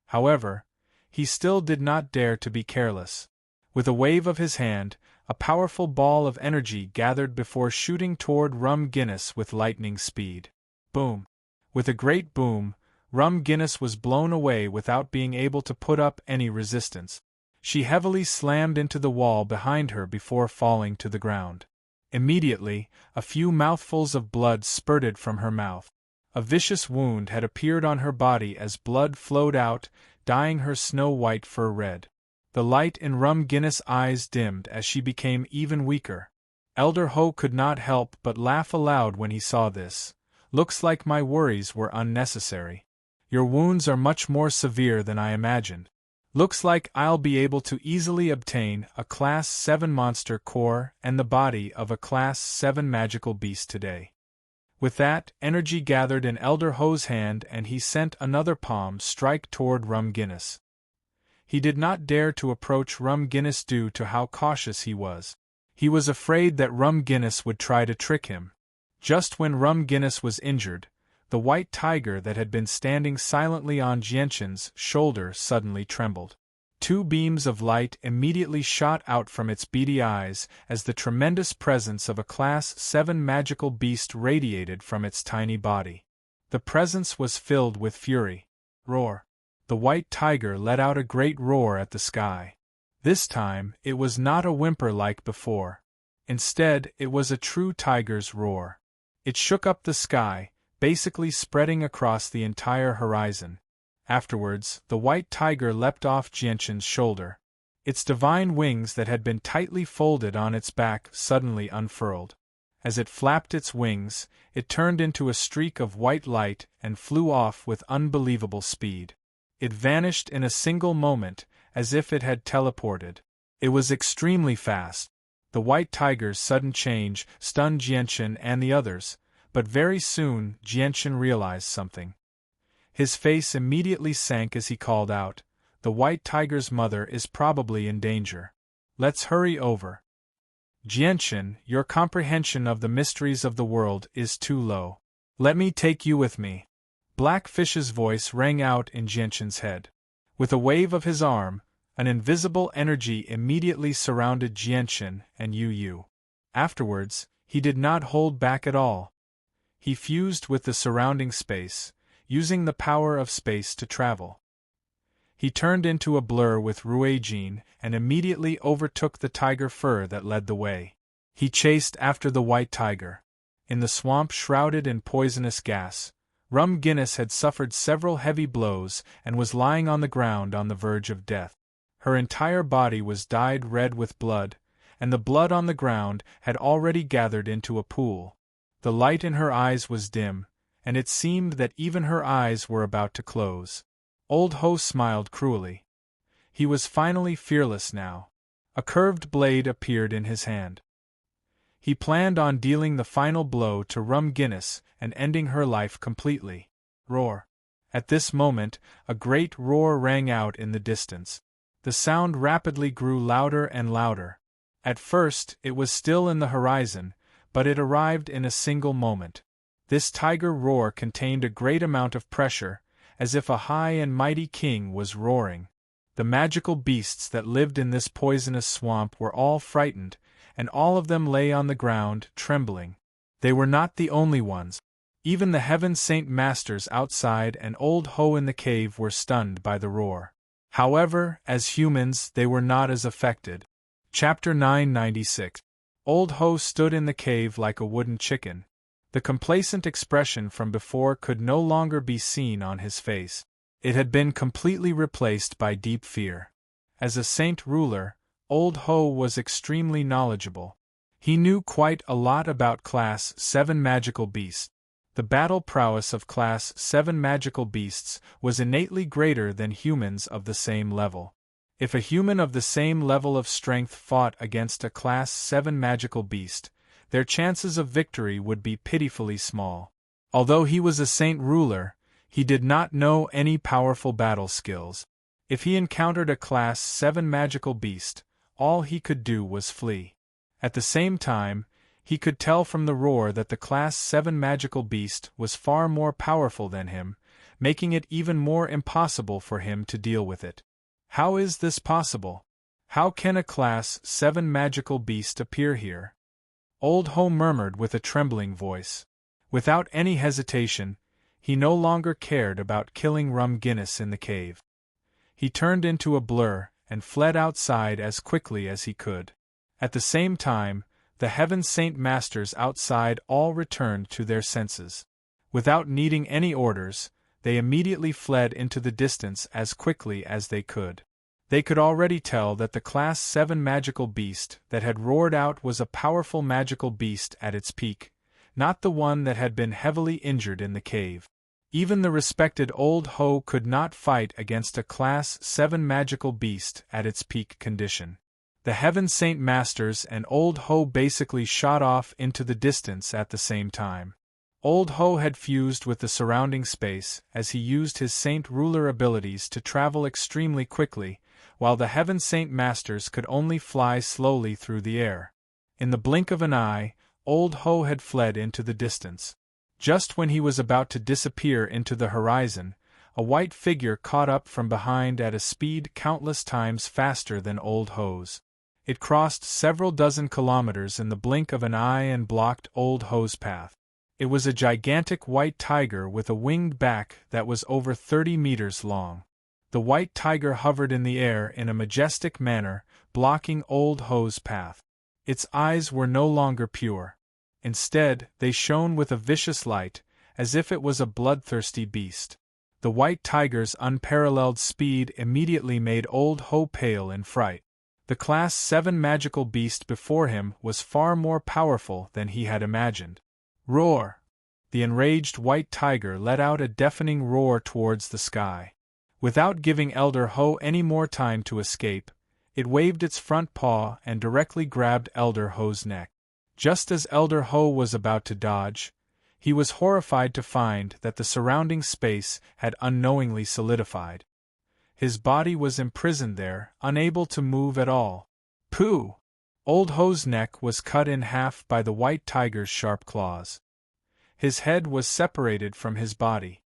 However, he still did not dare to be careless. With a wave of his hand, a powerful ball of energy gathered before shooting toward Rum Guinness with lightning speed. Boom! With a great boom, Rum Guinness was blown away without being able to put up any resistance. She heavily slammed into the wall behind her before falling to the ground. Immediately, a few mouthfuls of blood spurted from her mouth. A vicious wound had appeared on her body as blood flowed out, dyeing her snow-white fur red. The light in Rum Guinness' eyes dimmed as she became even weaker. Elder Ho could not help but laugh aloud when he saw this. "Looks like my worries were unnecessary. Your wounds are much more severe than I imagined. Looks like I'll be able to easily obtain a Class 7 monster core and the body of a Class 7 magical beast today." With that, energy gathered in Elder Ho's hand and he sent another palm strike toward Rum Guinness. He did not dare to approach Rum Guinness due to how cautious he was. He was afraid that Rum Guinness would try to trick him. Just when Rum Guinness was injured, the white tiger that had been standing silently on Jianchen's shoulder suddenly trembled. Two beams of light immediately shot out from its beady eyes as the tremendous presence of a Class 7 magical beast radiated from its tiny body. The presence was filled with fury. Roar! The white tiger let out a great roar at the sky. This time, it was not a whimper like before. Instead, it was a true tiger's roar. It shook up the sky, basically spreading across the entire horizon. Afterwards, the white tiger leapt off Jianchen's shoulder. Its divine wings that had been tightly folded on its back suddenly unfurled. As it flapped its wings, it turned into a streak of white light and flew off with unbelievable speed. It vanished in a single moment, as if it had teleported. It was extremely fast. The white tiger's sudden change stunned Jianchen and the others, but very soon Jianchen realized something. His face immediately sank as he called out, "The white tiger's mother is probably in danger. Let's hurry over." "Jianchen, your comprehension of the mysteries of the world is too low. Let me take you with me." Blackfish's voice rang out in Jianchen's head. With a wave of his arm, an invisible energy immediately surrounded Jianchen and Yu Yu. Afterwards, he did not hold back at all. He fused with the surrounding space, using the power of space to travel. He turned into a blur with Ruijin and immediately overtook the tiger fur that led the way. He chased after the white tiger. In the swamp shrouded in poisonous gas, Rum Guinness had suffered several heavy blows and was lying on the ground on the verge of death. Her entire body was dyed red with blood, and the blood on the ground had already gathered into a pool. The light in her eyes was dim, and it seemed that even her eyes were about to close. Old Ho smiled cruelly. He was finally fearless now. A curved blade appeared in his hand. He planned on dealing the final blow to Rum Guinness and ending her life completely. Roar! At this moment, a great roar rang out in the distance. The sound rapidly grew louder and louder. At first, it was still in the horizon, but it arrived in a single moment. This tiger roar contained a great amount of pressure, as if a high and mighty king was roaring. The magical beasts that lived in this poisonous swamp were all frightened, and all of them lay on the ground, trembling. They were not the only ones. Even the Heaven Saint Masters outside and Old Ho in the cave were stunned by the roar. However, as humans, they were not as affected. Chapter 996. Old Ho stood in the cave like a wooden chicken. The complacent expression from before could no longer be seen on his face. It had been completely replaced by deep fear. As a saint ruler, Old Ho was extremely knowledgeable. He knew quite a lot about Class 7 magical beasts. The battle prowess of Class 7 magical beasts was innately greater than humans of the same level. If a human of the same level of strength fought against a Class 7 magical beast, their chances of victory would be pitifully small. Although he was a saint ruler, he did not know any powerful battle skills. If he encountered a Class 7 magical beast, all he could do was flee. At the same time, he could tell from the roar that the Class 7 magical beast was far more powerful than him, making it even more impossible for him to deal with it. How is this possible? How can a Class 7 magical beast appear here? Old Ho murmured with a trembling voice. Without any hesitation, he no longer cared about killing Rum Guinness in the cave. He turned into a blur and fled outside as quickly as he could. At the same time, the Heaven Saint Masters outside all returned to their senses. Without needing any orders, they immediately fled into the distance as quickly as they could. They could already tell that the Class 7 magical beast that had roared out was a powerful magical beast at its peak, not the one that had been heavily injured in the cave. Even the respected Old Ho could not fight against a Class 7 magical beast at its peak condition. The Heaven Saint Masters and Old Ho basically shot off into the distance at the same time. Old Ho had fused with the surrounding space as he used his Saint Ruler abilities to travel extremely quickly, while the Heaven Saint Masters could only fly slowly through the air. In the blink of an eye, Old Ho had fled into the distance. Just when he was about to disappear into the horizon, a white figure caught up from behind at a speed countless times faster than Old Ho's. It crossed several dozen kilometers in the blink of an eye and blocked Old Ho's path. It was a gigantic white tiger with a winged back that was over 30 meters long. The white tiger hovered in the air in a majestic manner, blocking Old Ho's path. Its eyes were no longer pure. Instead, they shone with a vicious light, as if it was a bloodthirsty beast. The white tiger's unparalleled speed immediately made Old Ho pale in fright. The Class 7 magical beast before him was far more powerful than he had imagined. Roar! The enraged white tiger let out a deafening roar towards the sky. Without giving Elder Ho any more time to escape, it waved its front paw and directly grabbed Elder Ho's neck. Just as Elder Ho was about to dodge, he was horrified to find that the surrounding space had unknowingly solidified. His body was imprisoned there, unable to move at all. Pooh! Old Ho's neck was cut in half by the white tiger's sharp claws. His head was separated from his body.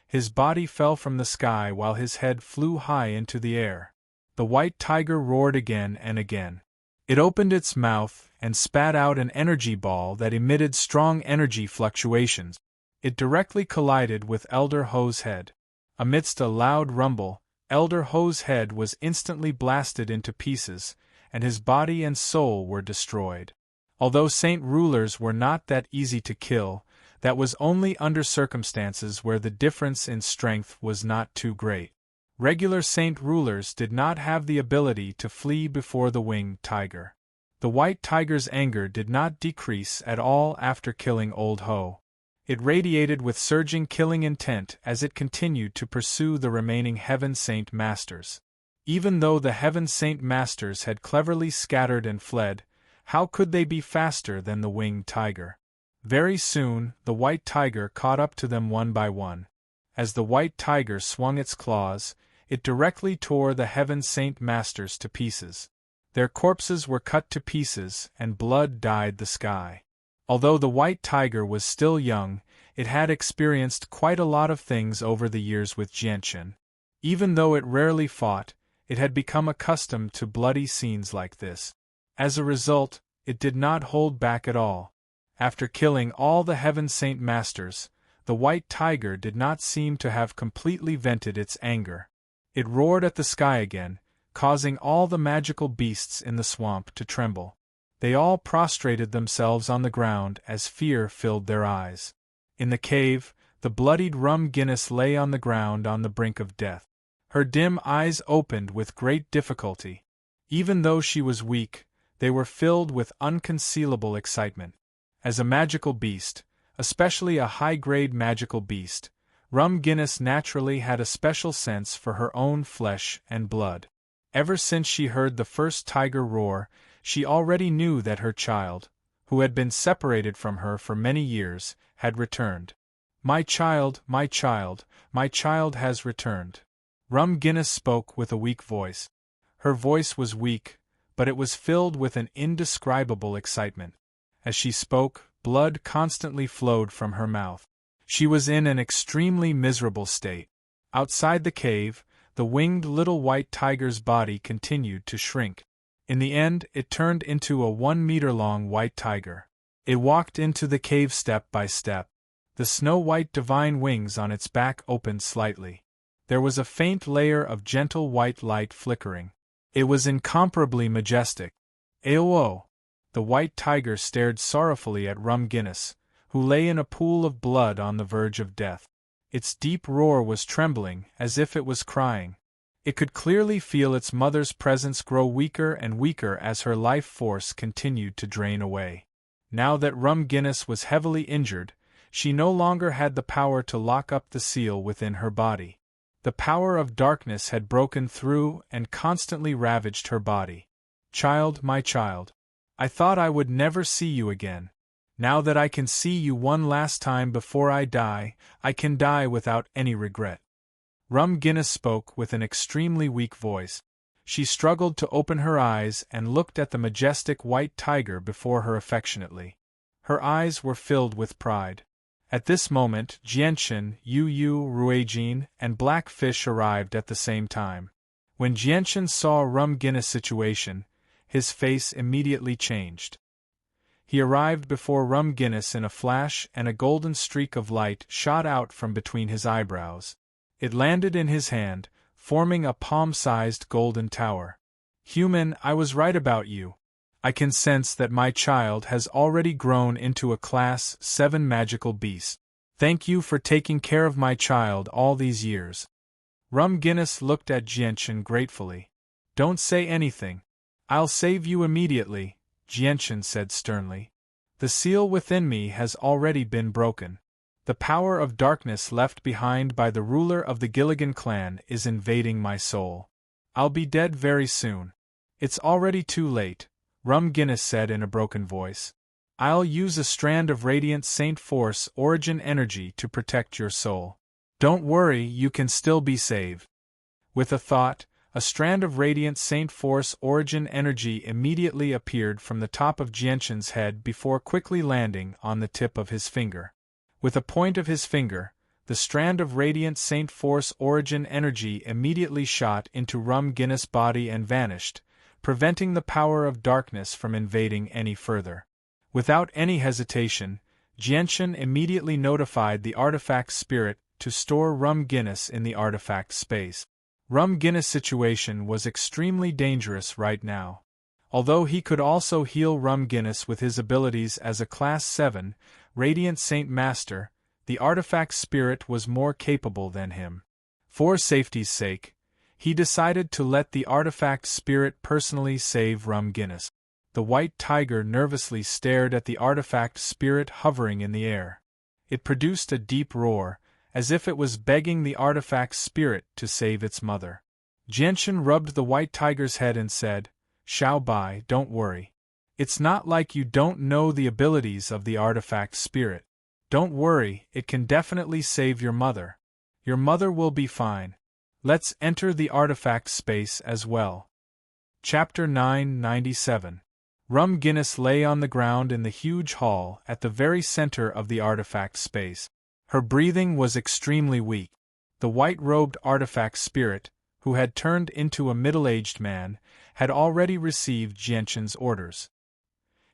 His body fell from the sky while his head flew high into the air. The white tiger roared again and again. It opened its mouth and spat out an energy ball that emitted strong energy fluctuations. It directly collided with Elder Ho's head. Amidst a loud rumble, Elder Ho's head was instantly blasted into pieces, and his body and soul were destroyed. Although saint rulers were not that easy to kill, that was only under circumstances where the difference in strength was not too great. Regular saint rulers did not have the ability to flee before the winged tiger. The white tiger's anger did not decrease at all after killing Old Ho. It radiated with surging killing intent as it continued to pursue the remaining Heaven Saint Masters. Even though the Heaven Saint Masters had cleverly scattered and fled, how could they be faster than the winged tiger? Very soon, the white tiger caught up to them one by one. As the white tiger swung its claws, it directly tore the Heaven Saint Masters to pieces. Their corpses were cut to pieces, and blood dyed the sky. Although the white tiger was still young, it had experienced quite a lot of things over the years with Jianchen. Even though it rarely fought, it had become accustomed to bloody scenes like this. As a result, it did not hold back at all. After killing all the Heaven Saint Masters, the white tiger did not seem to have completely vented its anger. It roared at the sky again, causing all the magical beasts in the swamp to tremble. They all prostrated themselves on the ground as fear filled their eyes. In the cave, the bloodied Rum Guinness lay on the ground on the brink of death. Her dim eyes opened with great difficulty. Even though she was weak, they were filled with unconcealable excitement. As a magical beast, especially a high-grade magical beast, Rum Guinness naturally had a special sense for her own flesh and blood. Ever since she heard the first tiger roar, she already knew that her child, who had been separated from her for many years, had returned. My child, my child, my child has returned. Rum Guinness spoke with a weak voice. Her voice was weak, but it was filled with an indescribable excitement. As she spoke, blood constantly flowed from her mouth. She was in an extremely miserable state. Outside the cave, the winged little white tiger's body continued to shrink. In the end, it turned into a 1-meter-long white tiger. It walked into the cave step by step. The snow-white divine wings on its back opened slightly. There was a faint layer of gentle white light flickering. It was incomparably majestic. Ayo! The white tiger stared sorrowfully at Rum Guinness, who lay in a pool of blood on the verge of death. Its deep roar was trembling, as if it was crying. It could clearly feel its mother's presence grow weaker and weaker as her life force continued to drain away. Now that Rum Guinness was heavily injured, she no longer had the power to lock up the seal within her body. The power of darkness had broken through and constantly ravaged her body. Child, my child. I thought I would never see you again. Now that I can see you one last time before I die, I can die without any regret. Rum Guinness spoke with an extremely weak voice. She struggled to open her eyes and looked at the majestic white tiger before her affectionately. Her eyes were filled with pride. At this moment, Jianchen, Yu, Ruijin, and Blackfish arrived at the same time. When Jianchen saw Rum Guinness' situation, his face immediately changed. He arrived before Rum Guinness in a flash, and a golden streak of light shot out from between his eyebrows. It landed in his hand, forming a palm-sized golden tower. Human, I was right about you. I can sense that my child has already grown into a Class 7 magical beast. Thank you for taking care of my child all these years. Rum Guinness looked at Jianchen gratefully. Don't say anything. I'll save you immediately, Jianchen said sternly. The seal within me has already been broken. The power of darkness left behind by the ruler of the Gilligan clan is invading my soul. I'll be dead very soon. It's already too late, Rum Guinness said in a broken voice. I'll use a strand of radiant Saint Force origin energy to protect your soul. Don't worry, you can still be saved. With a thought, a strand of radiant Saint Force origin energy immediately appeared from the top of Jianchen's head before quickly landing on the tip of his finger. With a point of his finger, the strand of radiant Saint Force origin energy immediately shot into Rum Guinness' body and vanished, preventing the power of darkness from invading any further. Without any hesitation, Jianchen immediately notified the artifact spirit to store Rum Guinness in the artifact space. Rum Guinness' situation was extremely dangerous right now. Although he could also heal Rum Guinness with his abilities as a Class 7, Radiant Saint Master, the artifact spirit was more capable than him. For safety's sake, he decided to let the artifact spirit personally save Rum Guinness. The white tiger nervously stared at the artifact spirit hovering in the air. It produced a deep roar, as if it was begging the artifact spirit to save its mother. Jianchen rubbed the white tiger's head and said, "Xiao Bai, don't worry. It's not like you don't know the abilities of the artifact spirit. Don't worry, it can definitely save your mother. Your mother will be fine. Let's enter the artifact space as well." Chapter 997. Rum Guinness lay on the ground in the huge hall at the very center of the artifact space. Her breathing was extremely weak. The white-robed artifact spirit, who had turned into a middle-aged man, had already received Jianchen's orders.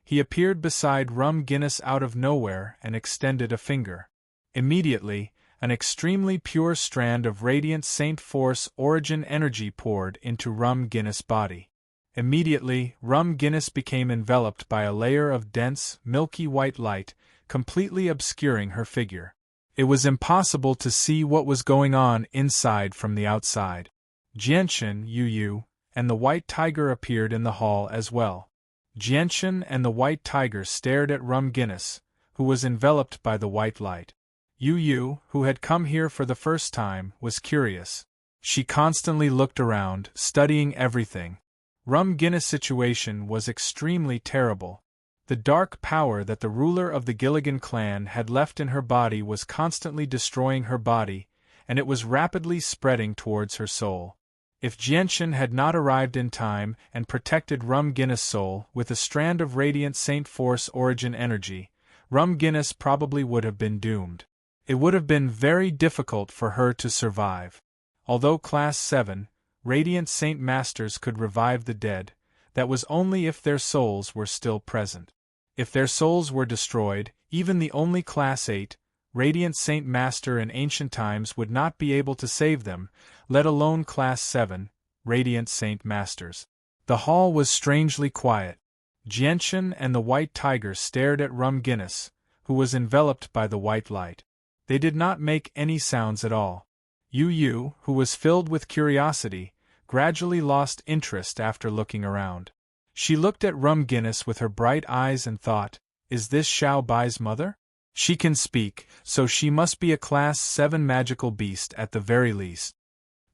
He appeared beside Rum Guinness out of nowhere and extended a finger. Immediately, an extremely pure strand of radiant Saint Force origin energy poured into Rum Guinness' body. Immediately, Rum Guinness became enveloped by a layer of dense, milky white light, completely obscuring her figure. It was impossible to see what was going on inside from the outside. Jianchen, Yu, and the white tiger appeared in the hall as well. Jianchen and the white tiger stared at Rum Guinness, who was enveloped by the white light. Yu, who had come here for the first time, was curious. She constantly looked around, studying everything. Rum Guinness' situation was extremely terrible. The dark power that the ruler of the Gilligan clan had left in her body was constantly destroying her body, and it was rapidly spreading towards her soul. If Jianchen had not arrived in time and protected Rum Guinness' soul with a strand of radiant Saint Force origin energy, Rum Guinness probably would have been doomed. It would have been very difficult for her to survive. Although Class 7, Radiant Saint Masters could revive the dead, that was only if their souls were still present. If their souls were destroyed, even the only Class 8, Radiant Saint Master in ancient times would not be able to save them, let alone Class 7, Radiant Saint Masters. The hall was strangely quiet. Jianchen and the white tiger stared at Rum Guinness, who was enveloped by the white light. They did not make any sounds at all. Yu, who was filled with curiosity, gradually lost interest after looking around. She looked at Rum Guinness with her bright eyes and thought, "Is this Xiao Bai's mother? She can speak, so she must be a Class 7 magical beast at the very least."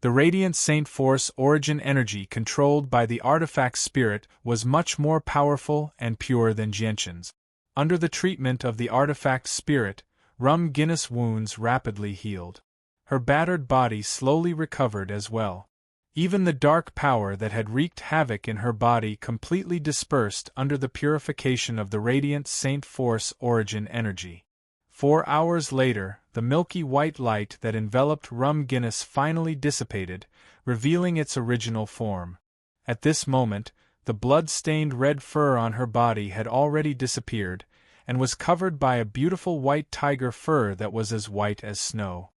The Radiant Saint Force origin energy controlled by the artifact spirit was much more powerful and pure than Jianchen's. Under the treatment of the artifact spirit, Rum Guinness' wounds rapidly healed. Her battered body slowly recovered as well. Even the dark power that had wreaked havoc in her body completely dispersed under the purification of the Radiant Saint Force origin energy. 4 hours later, the milky white light that enveloped Rum Guinness finally dissipated, revealing its original form. At this moment, the blood-stained red fur on her body had already disappeared, and was covered by a beautiful white tiger fur that was as white as snow.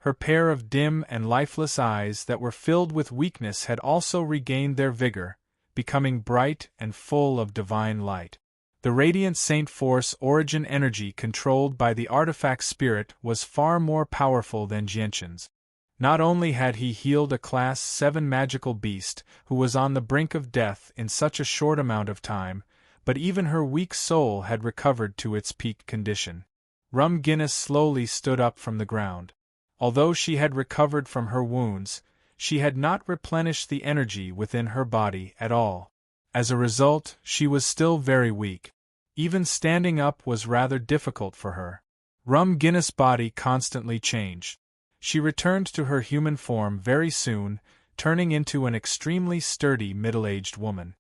Her pair of dim and lifeless eyes that were filled with weakness had also regained their vigor, becoming bright and full of divine light. The Radiant Saint Force origin energy controlled by the artifact spirit was far more powerful than Jianchen's. Not only had he healed a Class 7 magical beast who was on the brink of death in such a short amount of time, but even her weak soul had recovered to its peak condition. Rum Guinness slowly stood up from the ground. Although she had recovered from her wounds, she had not replenished the energy within her body at all. As a result, she was still very weak. Even standing up was rather difficult for her. Rum Guinness' body constantly changed. She returned to her human form very soon, turning into an extremely sturdy middle-aged woman.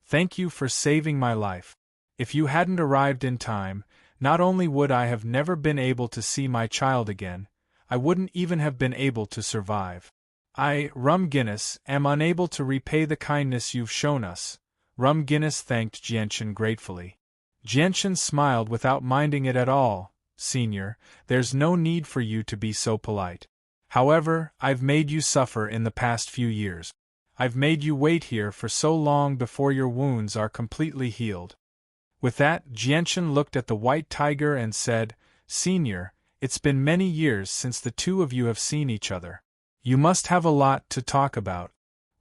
"Thank you for saving my life. If you hadn't arrived in time, not only would I have never been able to see my child again, I wouldn't even have been able to survive. I, Rum Guinness, am unable to repay the kindness you've shown us." Rum Guinness thanked Jianchen gratefully. Jianchen smiled without minding it at all. "Senior, there's no need for you to be so polite. However, I've made you suffer in the past few years. I've made you wait here for so long before your wounds are completely healed. With that, Jianchen looked at the white tiger and said, Senior, it's been many years since the two of you have seen each other. You must have a lot to talk about.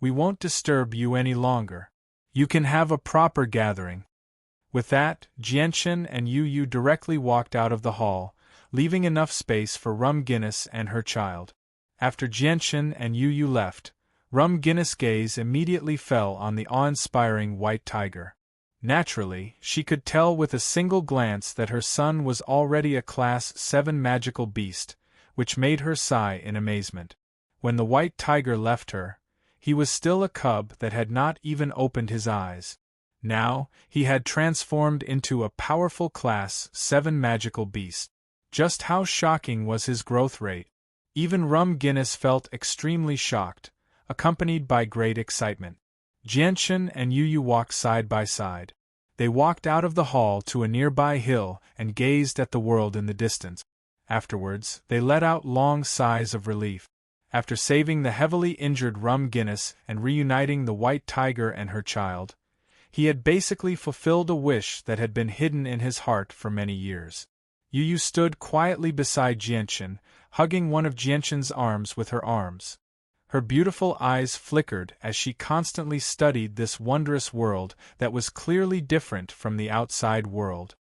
We won't disturb you any longer. You can have a proper gathering. With that, Jianchen and Yu directly walked out of the hall, leaving enough space for Rum Guinness and her child. After Jianchen and Yu left, Rum Guinness' gaze immediately fell on the awe-inspiring white tiger. Naturally, she could tell with a single glance that her son was already a Class 7 magical beast, which made her sigh in amazement. When the white tiger left her, he was still a cub that had not even opened his eyes. Now, he had transformed into a powerful Class 7 magical beast. Just how shocking was his growth rate? Even Rum Guinness felt extremely shocked, accompanied by great excitement. Jianchen and Yu walked side by side. They walked out of the hall to a nearby hill and gazed at the world in the distance. Afterwards, they let out long sighs of relief. After saving the heavily injured Rum Guinness and reuniting the white tiger and her child, he had basically fulfilled a wish that had been hidden in his heart for many years. Yu stood quietly beside Jianchen, hugging one of Jianchen's arms with her arms. Her beautiful eyes flickered as she constantly studied this wondrous world that was clearly different from the outside world.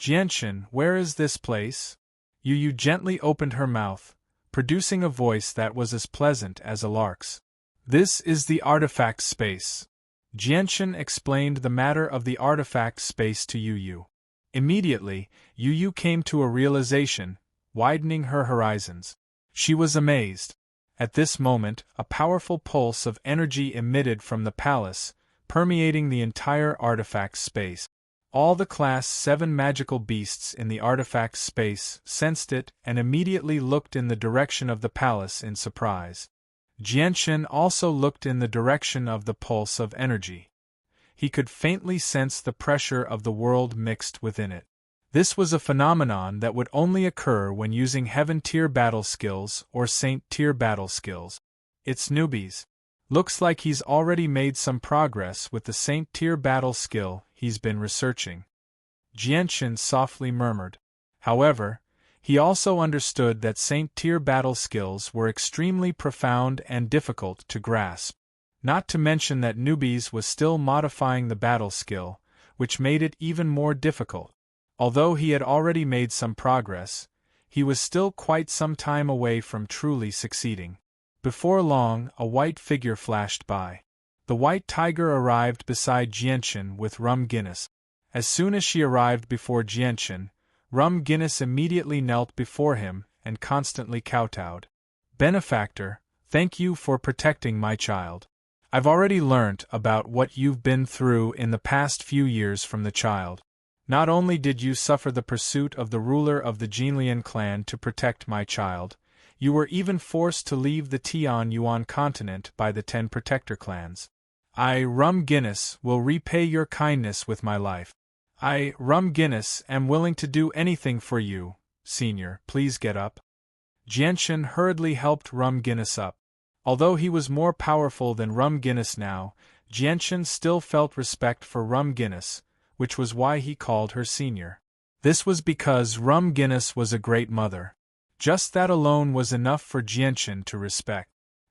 Jianchen, where is this place? Yu gently opened her mouth, producing a voice that was as pleasant as a lark's. This is the artifact space. Jianchen explained the matter of the artifact space to Yu. Immediately, Yu came to a realization, widening her horizons. She was amazed. At this moment, a powerful pulse of energy emitted from the palace, permeating the entire artifact space. All the Class 7 magical beasts in the artifact space sensed it and immediately looked in the direction of the palace in surprise. Jianchen also looked in the direction of the pulse of energy. He could faintly sense the pressure of the world mixed within it. This was a phenomenon that would only occur when using Heaven-tier battle skills or Saint-tier battle skills. It's newbies. Looks like he's already made some progress with the Saint-tier battle skill he's been researching. Jianchen softly murmured. However, he also understood that Saint-tier battle skills were extremely profound and difficult to grasp. Not to mention that newbies was still modifying the battle skill, which made it even more difficult. Although he had already made some progress, he was still quite some time away from truly succeeding. Before long, a white figure flashed by. The white tiger arrived beside Jianchen with Rum Guinness. As soon as she arrived before Jianchen, Rum Guinness immediately knelt before him and constantly kowtowed. Benefactor, thank you for protecting my child. I've already learnt about what you've been through in the past few years from the child. Not only did you suffer the pursuit of the ruler of the Jinlian clan to protect my child, you were even forced to leave the Tian Yuan continent by the 10 protector clans. I, Rum Guinness, will repay your kindness with my life. I, Rum Guinness, am willing to do anything for you. Senior, please get up. Jianchen hurriedly helped Rum Guinness up. Although he was more powerful than Rum Guinness now, Jianchen still felt respect for Rum Guinness, which was why he called her senior. This was because Rum Guinness was a great mother. Just that alone was enough for Jianchen to respect.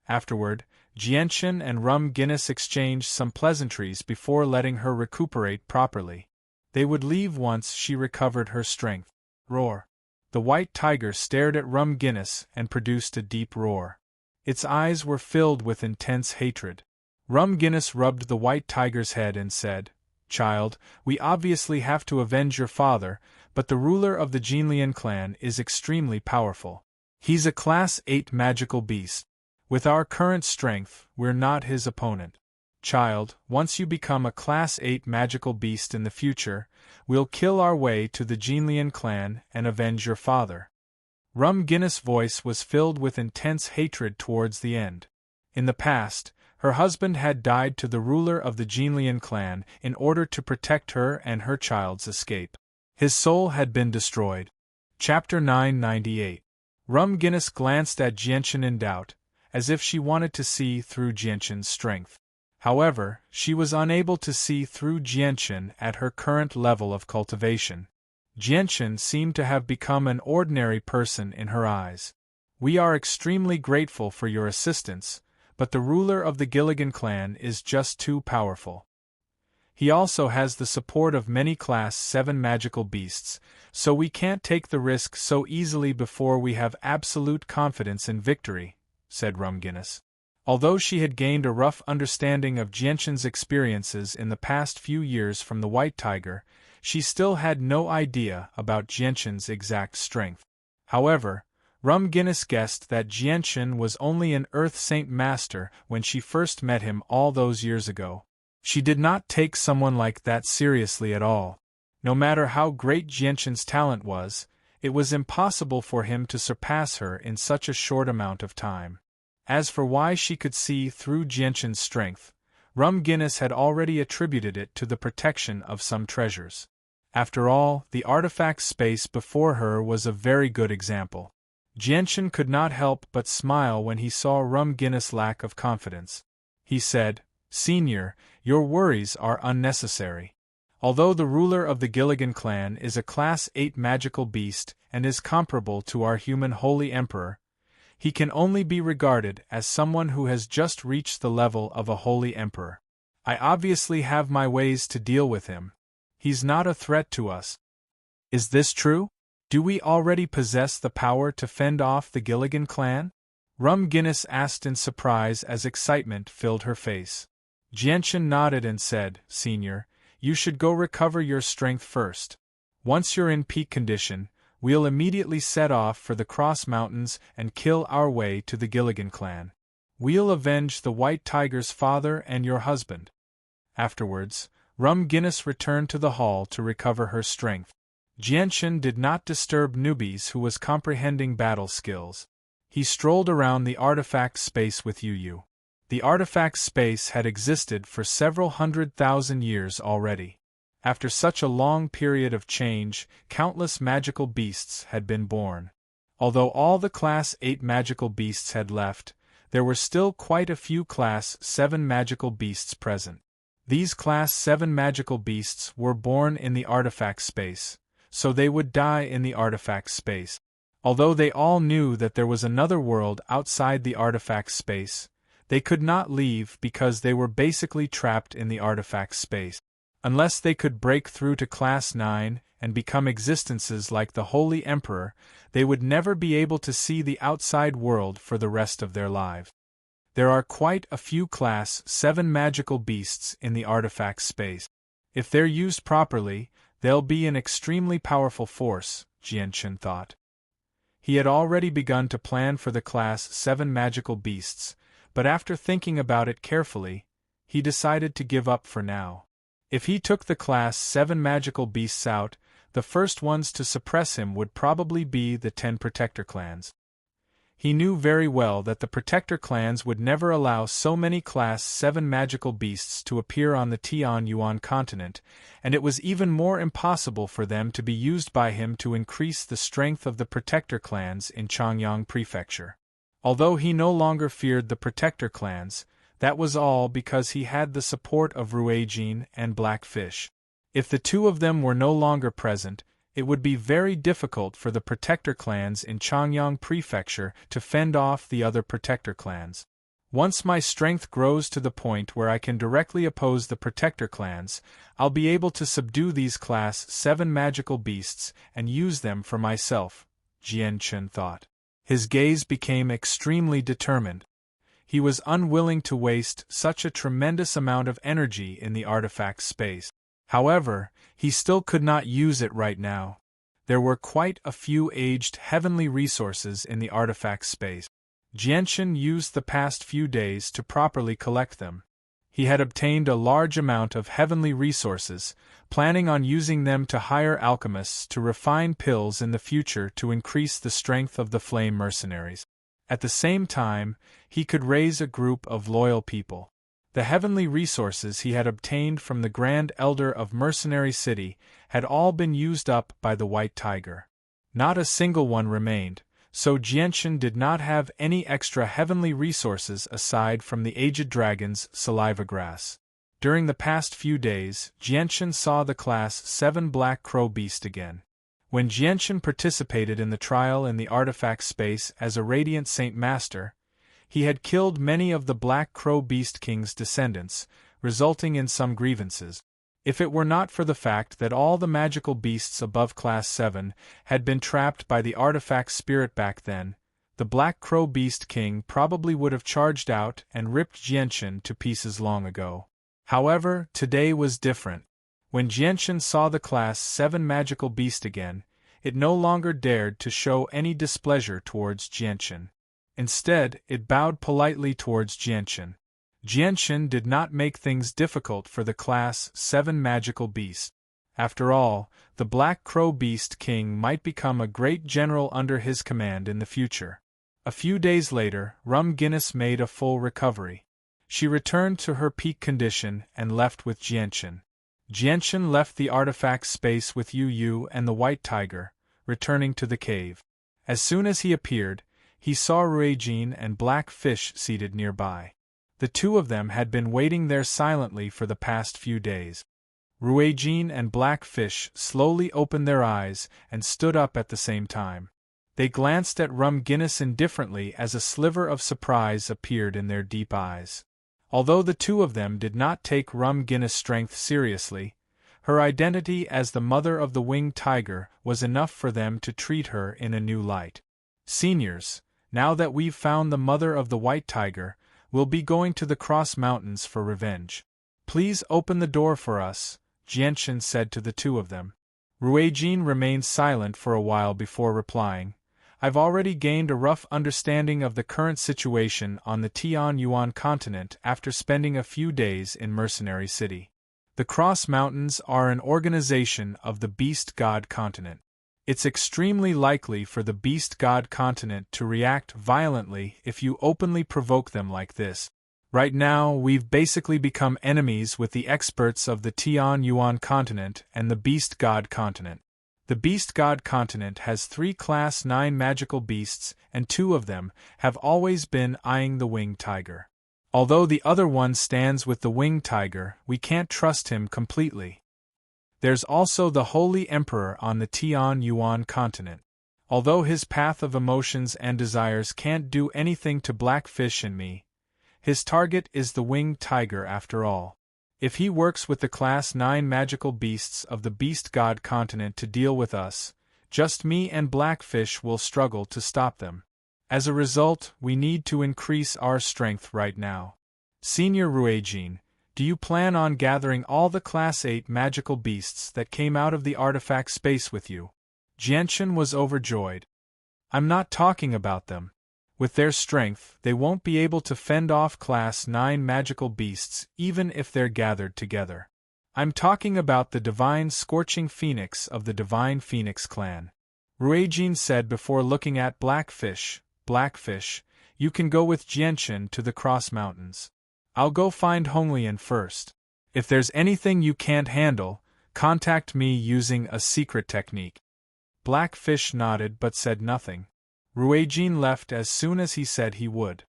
Afterward, Jianchen and Rum Guinness exchanged some pleasantries before letting her recuperate properly. They would leave once she recovered her strength. Roar. The white tiger stared at Rum Guinness and produced a deep roar. Its eyes were filled with intense hatred. Rum Guinness rubbed the white tiger's head and said, Child, we obviously have to avenge your father, but the ruler of the Jinlian clan is extremely powerful. He's a Class 8 magical beast. With our current strength, we're not his opponent. Child, once you become a Class 8 magical beast in the future, we'll kill our way to the Jinlian clan and avenge your father. Rum Guinness' voice was filled with intense hatred towards the end. In the past, her husband had died to the ruler of the Jinlian clan in order to protect her and her child's escape. His soul had been destroyed. Chapter 998. Rum Guinness glanced at Jianchen in doubt, as if she wanted to see through Jianchen's strength. However, she was unable to see through Jianchen at her current level of cultivation. Jianchen seemed to have become an ordinary person in her eyes. "We are extremely grateful for your assistance, but the ruler of the Gilligan clan is just too powerful. He also has the support of many Class 7 magical beasts, so we can't take the risk so easily before we have absolute confidence in victory," said Guinness. Although she had gained a rough understanding of Jianchen's experiences in the past few years from the White Tiger, she still had no idea about Jianchen's exact strength. However, Guinness guessed that Jianchen was only an Earth Saint Master when she first met him all those years ago. She did not take someone like that seriously at all. No matter how great Jianchen's talent was, it was impossible for him to surpass her in such a short amount of time. As for why she could see through Jianchen's strength, Guinness had already attributed it to the protection of some treasures. After all, the artifact space before her was a very good example. Jianchen could not help but smile when he saw Guinness' lack of confidence. He said, "Senior, your worries are unnecessary. Although the ruler of the Gilligan clan is a Class 8 magical beast and is comparable to our human Holy Emperor, he can only be regarded as someone who has just reached the level of a Holy Emperor. I obviously have my ways to deal with him. He's not a threat to us." "Is this true? Do we already possess the power to fend off the Gilligan clan?" Guinness asked in surprise as excitement filled her face. Jianchen nodded and said, "Senior, you should go recover your strength first. Once you're in peak condition, we'll immediately set off for the Cross Mountains and kill our way to the Gilligan clan. We'll avenge the White Tiger's father and your husband." Afterwards, Guinness returned to the hall to recover her strength. Jianchen did not disturb newbies who was comprehending battle skills. He strolled around the artifact space with Yu. The artifact space had existed for several 100,000 years already. After such a long period of change, countless magical beasts had been born. Although all the Class 8 magical beasts had left, there were still quite a few Class 7 magical beasts present. These Class 7 magical beasts were born in the artifact space, so they would die in the artifact space. Although they all knew that there was another world outside the artifact space, they could not leave because they were basically trapped in the artifact space. Unless they could break through to Class 9 and become existences like the Holy Emperor, they would never be able to see the outside world for the rest of their lives. There are quite a few Class 7 magical beasts in the artifact space. If they're used properly, they'll be an extremely powerful force, Jianchen thought. He had already begun to plan for the Class 7 magical beasts, but after thinking about it carefully, he decided to give up for now. If he took the Class 7 magical beasts out, the first ones to suppress him would probably be the 10 Protector clans. He knew very well that the Protector clans would never allow so many Class 7 magical beasts to appear on the Tianyuan continent, and it was even more impossible for them to be used by him to increase the strength of the Protector clans in Changyang Prefecture. Although he no longer feared the Protector clans, that was all because he had the support of Ruijin and Blackfish. If the two of them were no longer present, it would be very difficult for the Protector clans in Changyang Prefecture to fend off the other Protector clans. Once my strength grows to the point where I can directly oppose the Protector clans, I'll be able to subdue these Class 7 magical beasts and use them for myself, Jianchen thought. His gaze became extremely determined. He was unwilling to waste such a tremendous amount of energy in the artifact space. However, he still could not use it right now. There were quite a few aged heavenly resources in the artifact space. Jianchen used the past few days to properly collect them. He had obtained a large amount of heavenly resources, planning on using them to hire alchemists to refine pills in the future to increase the strength of the flame mercenaries. At the same time, he could raise a group of loyal people. The heavenly resources he had obtained from the Grand Elder of Mercenary City had all been used up by the White Tiger. Not a single one remained, so Jianchen did not have any extra heavenly resources aside from the aged dragon's saliva grass. During the past few days, Jianchen saw the Class 7 Black Crow Beast again. When Jianchen participated in the trial in the artifact space as a Radiant Saint Master, he had killed many of the Black Crow Beast King's descendants, resulting in some grievances. If it were not for the fact that all the magical beasts above Class 7 had been trapped by the artifact spirit back then, the Black Crow Beast King probably would have charged out and ripped Jianchen to pieces long ago. However, today was different. When Jianchen saw the Class 7 magical beast again, it no longer dared to show any displeasure towards Jianchen. Instead, it bowed politely towards Jianchen. Jianchen did not make things difficult for the Class 7 magical beast. After all, the Black Crow Beast King might become a great general under his command in the future. A few days later, Rum Guinness made a full recovery. She returned to her peak condition and left with Jianchen. Jianchen left the artifact space with Yu Yu and the White Tiger, returning to the cave. As soon as he appeared, he saw Ruijin and Black Fish seated nearby. The two of them had been waiting there silently for the past few days. Ruijin and Black Fish slowly opened their eyes and stood up at the same time. They glanced at Rum Guinness indifferently as a sliver of surprise appeared in their deep eyes. Although the two of them did not take Rum Guinness' strength seriously, her identity as the mother of the winged tiger was enough for them to treat her in a new light. Seniors, now that we've found the mother of the white tiger, we'll be going to the Cross Mountains for revenge. Please open the door for us, Jianchen said to the two of them. Ruijin remained silent for a while before replying. I've already gained a rough understanding of the current situation on the Tian Yuan continent after spending a few days in Mercenary City. The Cross Mountains are an organization of the Beast God continent. It's extremely likely for the Beast God continent to react violently if you openly provoke them like this. Right now, we've basically become enemies with the experts of the Tian Yuan continent and the Beast God continent. The Beast God continent has 3 Class 9 magical beasts, and 2 of them have always been eyeing the winged tiger. Although the other one stands with the winged tiger, we can't trust him completely. There's also the Holy Emperor on the Tian Yuan continent. Although his path of emotions and desires can't do anything to Blackfish and me, his target is the winged tiger after all. If he works with the Class 9 magical beasts of the Beast God continent to deal with us, just me and Blackfish will struggle to stop them. As a result, we need to increase our strength right now. Senior Ruijin, do you plan on gathering all the Class 8 magical beasts that came out of the artifact space with you? Jianchen was overjoyed. I'm not talking about them. With their strength, they won't be able to fend off Class 9 magical beasts even if they're gathered together. I'm talking about the Divine Scorching Phoenix of the Divine Phoenix clan. Ruijin said before looking at Blackfish. Blackfish, you can go with Jianchen to the Cross Mountains. I'll go find Honglian first. If there's anything you can't handle, contact me using a secret technique. Blackfish nodded but said nothing. Ruijin left as soon as he said he would.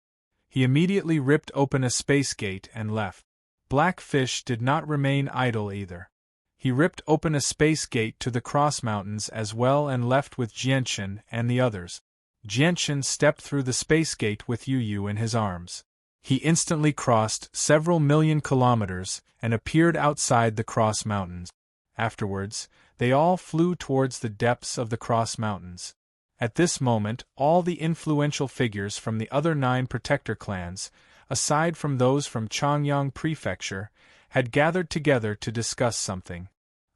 He immediately ripped open a space gate and left. Blackfish did not remain idle either. He ripped open a space gate to the Cross Mountains as well and left with Jianchen and the others. Jianchen stepped through the space gate with Yu Yu in his arms. He instantly crossed several million kilometers and appeared outside the Cross Mountains. Afterwards, they all flew towards the depths of the Cross Mountains. At this moment, all the influential figures from the other 9 protector clans, aside from those from Changyang Prefecture, had gathered together to discuss something.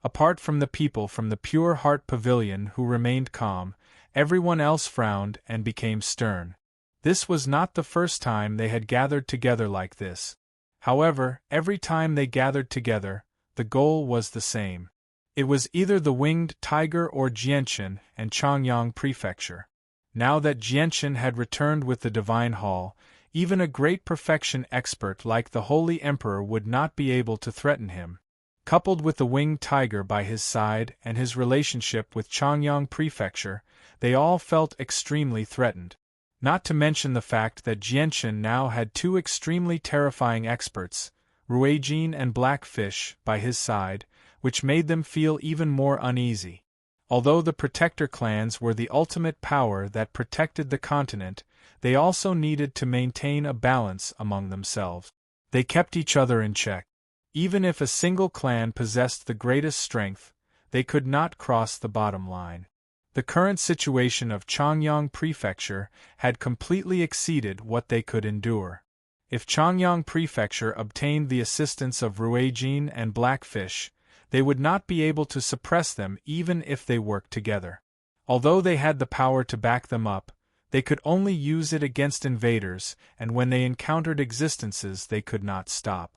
Apart from the people from the Pure Heart Pavilion who remained calm, everyone else frowned and became stern. This was not the first time they had gathered together like this. However, every time they gathered together, the goal was the same. It was either the winged tiger or Jianchen and Changyang Prefecture. Now that Jianchen had returned with the Divine Hall, even a great perfection expert like the Holy Emperor would not be able to threaten him. Coupled with the winged tiger by his side and his relationship with Changyang Prefecture, they all felt extremely threatened. Not to mention the fact that Jianchen now had two extremely terrifying experts, Ruijin and Blackfish, by his side, which made them feel even more uneasy. Although the Protector clans were the ultimate power that protected the continent, they also needed to maintain a balance among themselves. They kept each other in check. Even if a single clan possessed the greatest strength, they could not cross the bottom line. The current situation of Changyang Prefecture had completely exceeded what they could endure. If Changyang Prefecture obtained the assistance of Ruijin and Blackfish, they would not be able to suppress them even if they worked together. Although they had the power to back them up, they could only use it against invaders, and when they encountered existences they could not stop.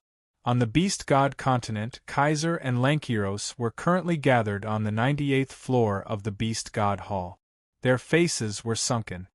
On the Beast God continent, Kaiser and Lankiros were currently gathered on the 98th floor of the Beast God Hall. Their faces were sunken.